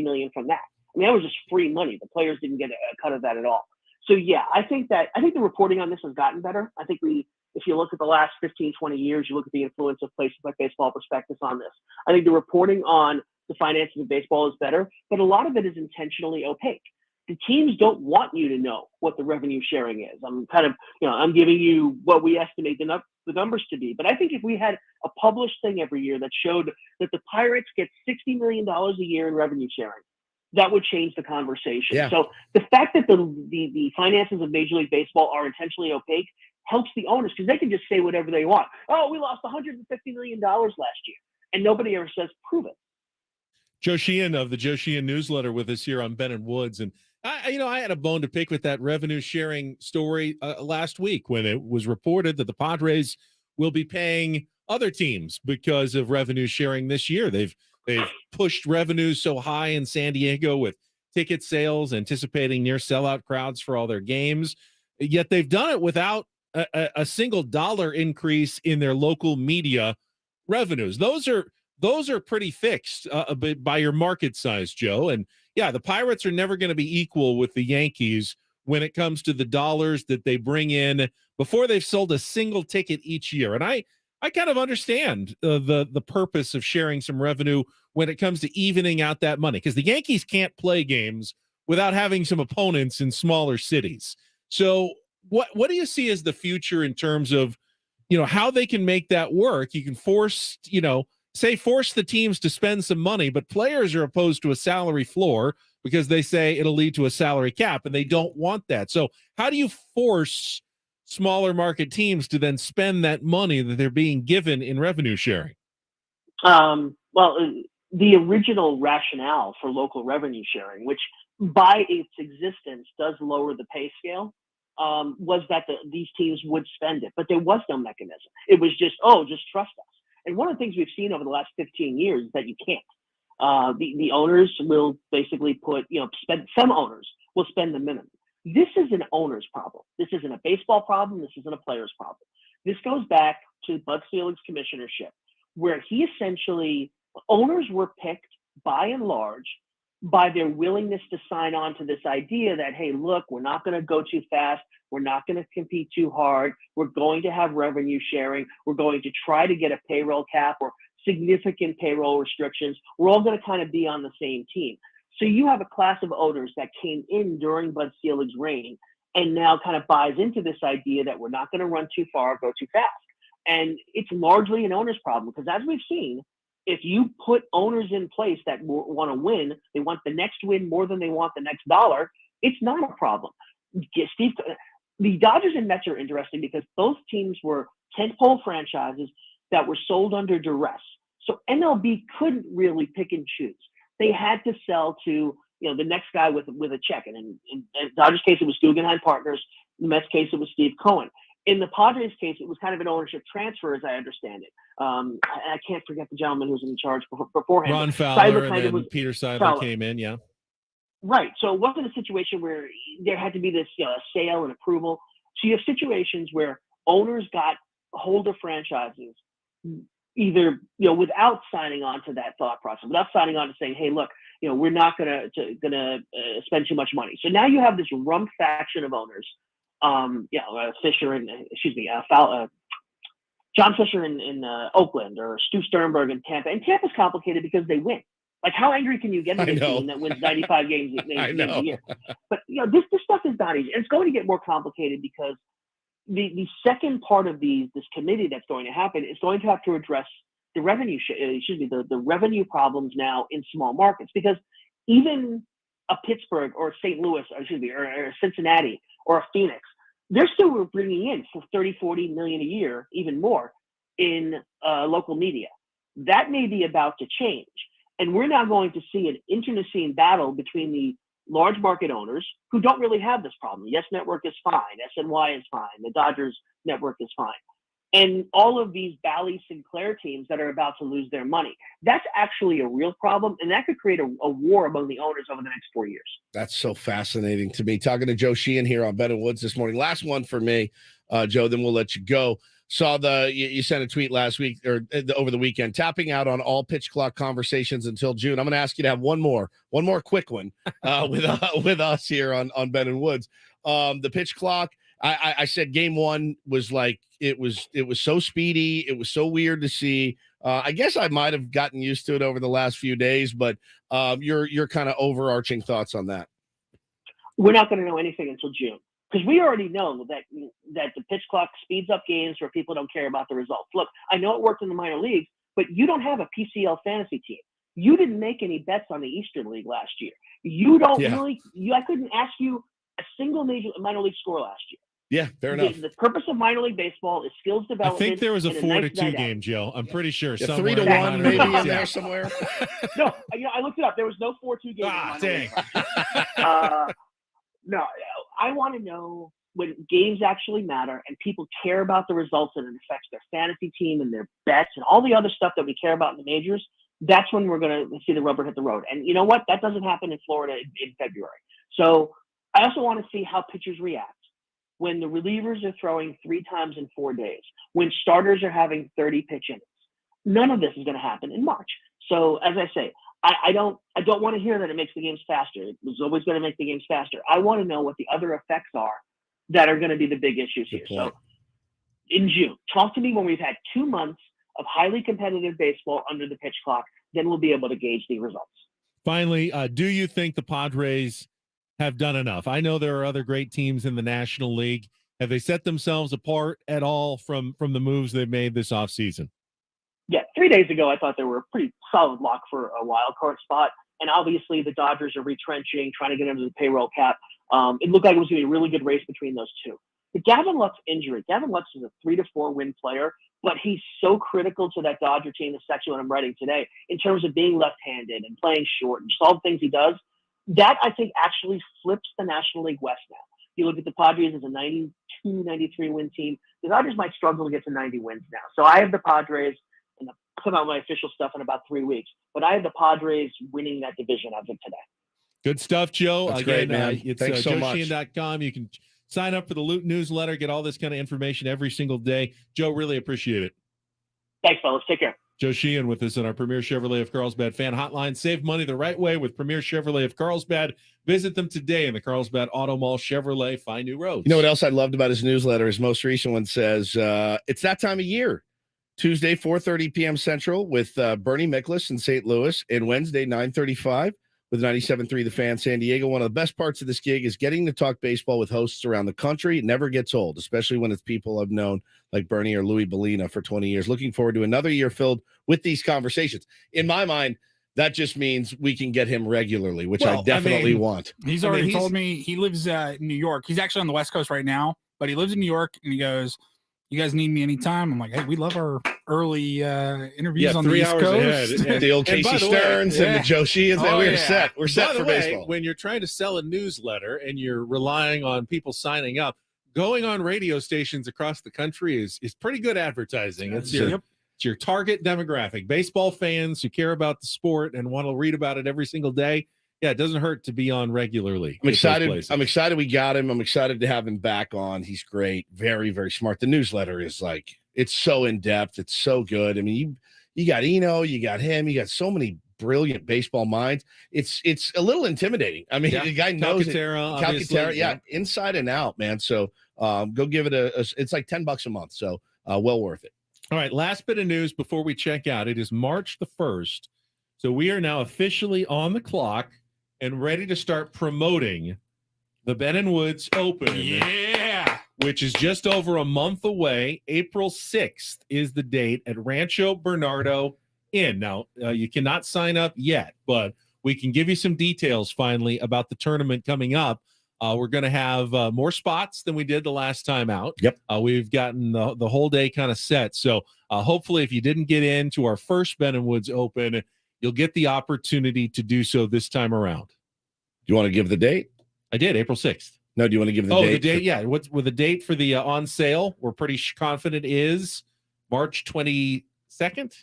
[SPEAKER 11] million from that. I mean, that was just free money. The players didn't get a cut of that at all. So yeah, I think the reporting on this has gotten better. I think if you look at the last 15, 20 years, you look at the influence of places like Baseball Prospectus on this. I think the reporting on the finances of baseball is better, but a lot of it is intentionally opaque. The teams don't want you to know what the revenue sharing is. I'm kind of, I'm giving you what we estimate the numbers to be. But I think if we had a published thing every year that showed that the Pirates get $60 million a year in revenue sharing, that would change the conversation.
[SPEAKER 1] Yeah.
[SPEAKER 11] So the fact that the finances of Major League Baseball are intentionally opaque helps the owners because they can just say whatever they want. Oh, we lost $150 million last year. And nobody ever says, prove it.
[SPEAKER 3] Joe Sheehan of the Joe Sheehan newsletter with us here on Ben and Woods. And I had a bone to pick with that revenue sharing story last week when it was reported that the Padres will be paying other teams because of revenue sharing this year. They've pushed revenues so high in San Diego with ticket sales, anticipating near sellout crowds for all their games. Yet they've done it without a single dollar increase in their local media revenues. Those are pretty fixed by your market size, Joe. And yeah, the Pirates are never going to be equal with the Yankees when it comes to the dollars that they bring in before they've sold a single ticket each year. And I kind of understand the purpose of sharing some revenue when it comes to evening out that money, because the Yankees can't play games without having some opponents in smaller cities. So what do you see as the future in terms of, how they can make that work? You can force the teams to spend some money, but players are opposed to a salary floor because they say it'll lead to a salary cap, and they don't want that. So how do you force smaller market teams to then spend that money that they're being given in revenue sharing?
[SPEAKER 11] Well, the original rationale for local revenue sharing, which by its existence does lower the pay scale, was that these teams would spend it, but there was no mechanism. It was just trust us. And one of the things we've seen over the last 15 years is that you can't. The owners will basically some owners will spend the minimum. This is an owner's problem. This isn't a baseball problem. This isn't a player's problem. This goes back to Bud Selig's commissionership, where owners were picked by and large by their willingness to sign on to this idea that, hey, look, we're not going to go too fast. We're not going to compete too hard. We're going to have revenue sharing. We're going to try to get a payroll cap or significant payroll restrictions. We're all going to kind of be on the same team. So you have a class of owners that came in during Bud Selig's reign and now kind of buys into this idea that we're not going to run too far, go too fast. And it's largely an owner's problem because, as we've seen, if you put owners in place that want to win, they want the next win more than they want the next dollar, it's not a problem. The Dodgers and Mets are interesting because both teams were tentpole franchises that were sold under duress. So MLB couldn't really pick and choose. They had to sell to the next guy with a check. And in Dodgers' case, it was Guggenheim Partners. In the Mets' case, it was Steve Cohen. In the Padres' case, it was kind of an ownership transfer, as I understand it. I can't forget the gentleman who was in charge beforehand.
[SPEAKER 3] Ron Fowler, and then Peter Seidler came in, yeah.
[SPEAKER 11] Right. So it wasn't a situation where there had to be this sale and approval. So you have situations where owners got hold of franchises either without signing on to that thought process, without signing on to saying, hey, look, we're not gonna spend too much money. So now you have this rump faction of owners, Fisher and John Fisher in Oakland, or Stu Sternberg in Tampa. And Tampa's complicated because they win. Like, how angry can you get at a team that wins 95 games a year? But this stuff is not easy. And it's going to get more complicated because the second part of this committee that's going to happen is going to have to address the revenue the revenue problems now in small markets, because even a Pittsburgh or St. Louis, or Cincinnati or a Phoenix, they're still bringing in for 30-40 million a year, even more, in local media. That may be about to change. And we're now going to see an internecine battle between the large market owners who don't really have this problem. Yes Network is fine. SNY is fine. The Dodgers network is fine. And all of these Bally Sinclair teams that are about to lose their money. That's actually a real problem. And that could create a war among the owners over the next 4 years.
[SPEAKER 1] That's so fascinating to me. Talking to Joe Sheehan here on Ben and Woods this morning. Last one for me, Joe, then we'll let you go. Saw you sent a tweet last week or over the weekend, tapping out on all pitch clock conversations until June. I'm going to ask you to have one more quick one with us here on Ben and Woods. The pitch clock. I said game one was like it was so speedy. It was so weird to see. I guess I might have gotten used to it over the last few days, but your kind of overarching thoughts on that.
[SPEAKER 11] We're not going to know anything until June. Because we already know that the pitch clock speeds up games where people don't care about the results. Look, I know it worked in the minor leagues, but you don't have a PCL fantasy team. You didn't make any bets on the Eastern League last year. You don't I couldn't ask you a single minor league score last year.
[SPEAKER 1] Yeah, fair enough.
[SPEAKER 11] The purpose of minor league baseball is skills development.
[SPEAKER 3] I think there was a 4-2
[SPEAKER 11] nice
[SPEAKER 3] game, Joe. I'm pretty sure.
[SPEAKER 1] 3-1 maybe in there somewhere.
[SPEAKER 11] No, I looked it up. There was no 4-2 game.
[SPEAKER 3] Dang.
[SPEAKER 11] No, I want to know when games actually matter and people care about the results and it affects their fantasy team and their bets and all the other stuff that we care about in the majors. That's when we're going to see the rubber hit the road. And you know what? That doesn't happen in Florida in February. So I also want to see how pitchers react when the relievers are throwing 3 times in 4 days, when starters are having 30 pitch innings. None of this is going to happen in March. So as I say, I don't want to hear that it makes the games faster. It was always going to make the games faster. I want to know what the other effects are that are going to be the big issues here. So in June, talk to me when we've had 2 months of highly competitive baseball under the pitch clock. Then we'll be able to gauge the results.
[SPEAKER 3] Finally, do you think the Padres have done enough? I know there are other great teams in the National League. Have they set themselves apart at all from the moves they've made this offseason?
[SPEAKER 11] Yeah, 3 days ago, I thought they were a pretty solid lock for a wild card spot. And obviously, the Dodgers are retrenching, trying to get under the payroll cap. It looked like it was going to be a really good race between those two. The Gavin Lux injury. Gavin Lux is a 3 to 4 win player, but he's so critical to that Dodger team, the section I'm writing today, in terms of being left-handed and playing short and just all the things he does. That, I think, actually flips the National League West now. You look at the Padres as a 92, 93 win team. The Dodgers might struggle to get to 90 wins now. So I have the Padres, and I'll come out my official stuff in about 3 weeks, but I have the Padres winning that division as of today.
[SPEAKER 3] Good stuff, Joe.
[SPEAKER 1] That's
[SPEAKER 3] Again,
[SPEAKER 1] great, man.
[SPEAKER 3] It's
[SPEAKER 1] Thanks so much.
[SPEAKER 3] joesheehan.com. You can sign up for the Loot newsletter, get all this kind of information every single day. Joe, really appreciate it.
[SPEAKER 11] Thanks, fellas. Take care.
[SPEAKER 3] Joe Sheehan with us on our Premier Chevrolet of Carlsbad fan hotline. Save money the right way with Premier Chevrolet of Carlsbad. Visit them today in the Carlsbad Auto Mall. Chevrolet, find new roads.
[SPEAKER 1] You know what else I loved about his newsletter? His most recent one says, it's that time of year. Tuesday, 4:30 p.m. Central with Bernie Miklasz in St. Louis, and Wednesday, 9:35 with 97.3 The Fan San Diego. One of the best parts of this gig is getting to talk baseball with hosts around the country. It never gets old, especially when it's people I've known like Bernie or Louis Bellina for 20 years. Looking forward to another year filled with these conversations. In my mind, that just means we can get him regularly, which I definitely want.
[SPEAKER 2] He's already told me he lives in New York. He's actually on the West Coast right now, but he lives in New York, and he goes, you guys need me anytime? I'm like, hey, we love our early interviews on the East Coast.
[SPEAKER 1] Ahead. The old Casey Stearns and the Joe Sheehan's. We're set. We're set for baseball.
[SPEAKER 3] When you're trying to sell a newsletter and you're relying on people signing up, going on radio stations across the country is pretty good advertising. It's your target demographic. Baseball fans who care about the sport and want to read about it every single day. Yeah, it doesn't hurt to be on regularly.
[SPEAKER 1] I'm
[SPEAKER 3] with those
[SPEAKER 1] excited.
[SPEAKER 3] places.
[SPEAKER 1] I'm excited we got him. I'm excited to have him back on. He's great. Very, very smart. The newsletter is like, it's so in depth. It's so good. I mean, you got Eno, you got him, you got so many brilliant baseball minds. It's a little intimidating. I mean,
[SPEAKER 3] Yeah.
[SPEAKER 1] the guy knows
[SPEAKER 3] Calcaterra,
[SPEAKER 1] it.
[SPEAKER 3] obviously,
[SPEAKER 1] Calcaterra,
[SPEAKER 3] yeah.
[SPEAKER 1] inside and out, man. So go give it it's like $10 a month. So well worth it.
[SPEAKER 3] All right, last bit of news before we check out. It is March the 1st. So we are now officially on the clock and ready to start promoting the Ben & Woods Open.
[SPEAKER 2] Yeah.
[SPEAKER 3] Which is just over a month away. April 6th is the date at Rancho Bernardo Inn. Now, you cannot sign up yet, but we can give you some details finally about the tournament coming up. We're going to have more spots than we did the last time out.
[SPEAKER 1] Yep.
[SPEAKER 3] We've gotten the whole day kind of set. So hopefully if you didn't get into our first Ben & Woods Open, you'll get the opportunity to do so this time around.
[SPEAKER 1] Do you want to give the date?
[SPEAKER 3] I did, April 6th.
[SPEAKER 1] No, do you want to give the
[SPEAKER 3] Oh,
[SPEAKER 1] date?
[SPEAKER 3] the date, yeah. What's with the date for the on sale? We're pretty confident is March 22nd.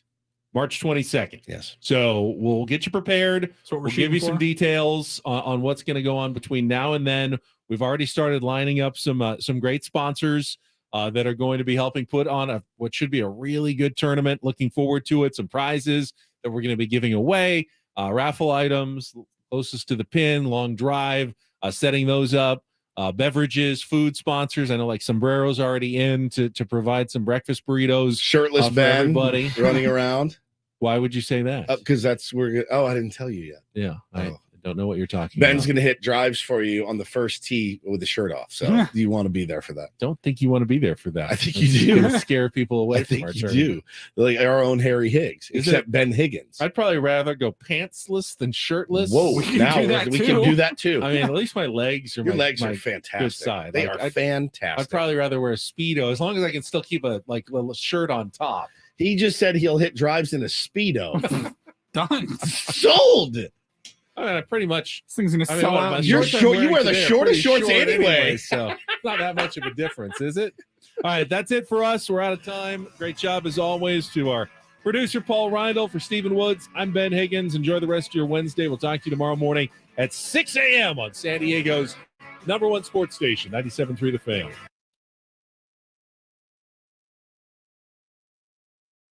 [SPEAKER 3] March 22nd.
[SPEAKER 1] Yes.
[SPEAKER 3] So we'll get you prepared.
[SPEAKER 2] So what we're
[SPEAKER 3] We'll give you
[SPEAKER 2] shooting
[SPEAKER 3] some
[SPEAKER 2] for?
[SPEAKER 3] details on what's going to go on between now and then. We've already started lining up some great sponsors that are going to be helping put on what should be a really good tournament. Looking forward to it. Some prizes that we're going to be giving away, raffle items, closest to the pin, long drive, setting those up. Beverages, food sponsors. I know like Sombrero's already in to provide some breakfast burritos.
[SPEAKER 1] Shirtless
[SPEAKER 3] for
[SPEAKER 1] Ben
[SPEAKER 3] everybody
[SPEAKER 1] running around.
[SPEAKER 3] Why would you say that?
[SPEAKER 1] Because that's where. Oh, I didn't tell you yet.
[SPEAKER 3] Yeah, I don't know what you're talking
[SPEAKER 1] Ben's
[SPEAKER 3] about.
[SPEAKER 1] going to hit drives for you on the first tee with the shirt off. So you want to be there for that?
[SPEAKER 3] Don't think you want to be there for that.
[SPEAKER 1] I think
[SPEAKER 3] That's
[SPEAKER 1] you do.
[SPEAKER 3] gonna scare people away
[SPEAKER 1] I
[SPEAKER 3] from
[SPEAKER 1] think
[SPEAKER 3] our
[SPEAKER 1] you
[SPEAKER 3] tournament.
[SPEAKER 1] do. Like our own Harry Higgs,
[SPEAKER 3] Is
[SPEAKER 1] except
[SPEAKER 3] it-
[SPEAKER 1] Ben Higgins.
[SPEAKER 3] I'd probably rather go pantsless than shirtless.
[SPEAKER 1] Whoa!
[SPEAKER 2] We can
[SPEAKER 1] Now
[SPEAKER 2] do that
[SPEAKER 1] we can
[SPEAKER 2] too.
[SPEAKER 1] do that too.
[SPEAKER 3] I mean, at least my legs are
[SPEAKER 1] Your
[SPEAKER 3] my,
[SPEAKER 1] legs
[SPEAKER 3] my
[SPEAKER 1] are fantastic.
[SPEAKER 3] good side.
[SPEAKER 1] They
[SPEAKER 3] Like,
[SPEAKER 1] are
[SPEAKER 3] I'd
[SPEAKER 1] fantastic.
[SPEAKER 3] probably rather wear a Speedo as long as I can still keep a little shirt on top.
[SPEAKER 1] He just said he'll hit drives in a Speedo.
[SPEAKER 2] Done.
[SPEAKER 1] Sold.
[SPEAKER 3] I mean, I pretty much.
[SPEAKER 2] This thing's gonna
[SPEAKER 3] I mean,
[SPEAKER 2] sell
[SPEAKER 3] what,
[SPEAKER 2] out.
[SPEAKER 3] my
[SPEAKER 1] You're
[SPEAKER 3] shorts I'm
[SPEAKER 1] short- you
[SPEAKER 3] wearing
[SPEAKER 1] wear the
[SPEAKER 3] today are
[SPEAKER 1] shortest
[SPEAKER 3] pretty
[SPEAKER 1] shorts
[SPEAKER 3] short
[SPEAKER 1] anyway.
[SPEAKER 3] so not that much of a difference, is it? All right, that's it for us. We're out of time. Great job as always to our producer Paul Reindl. For Stephen Woods, I'm Ben Higgins. Enjoy the rest of your Wednesday. We'll talk to you tomorrow morning at 6 a.m. on San Diego's #1 sports station, 97.3 The Fan.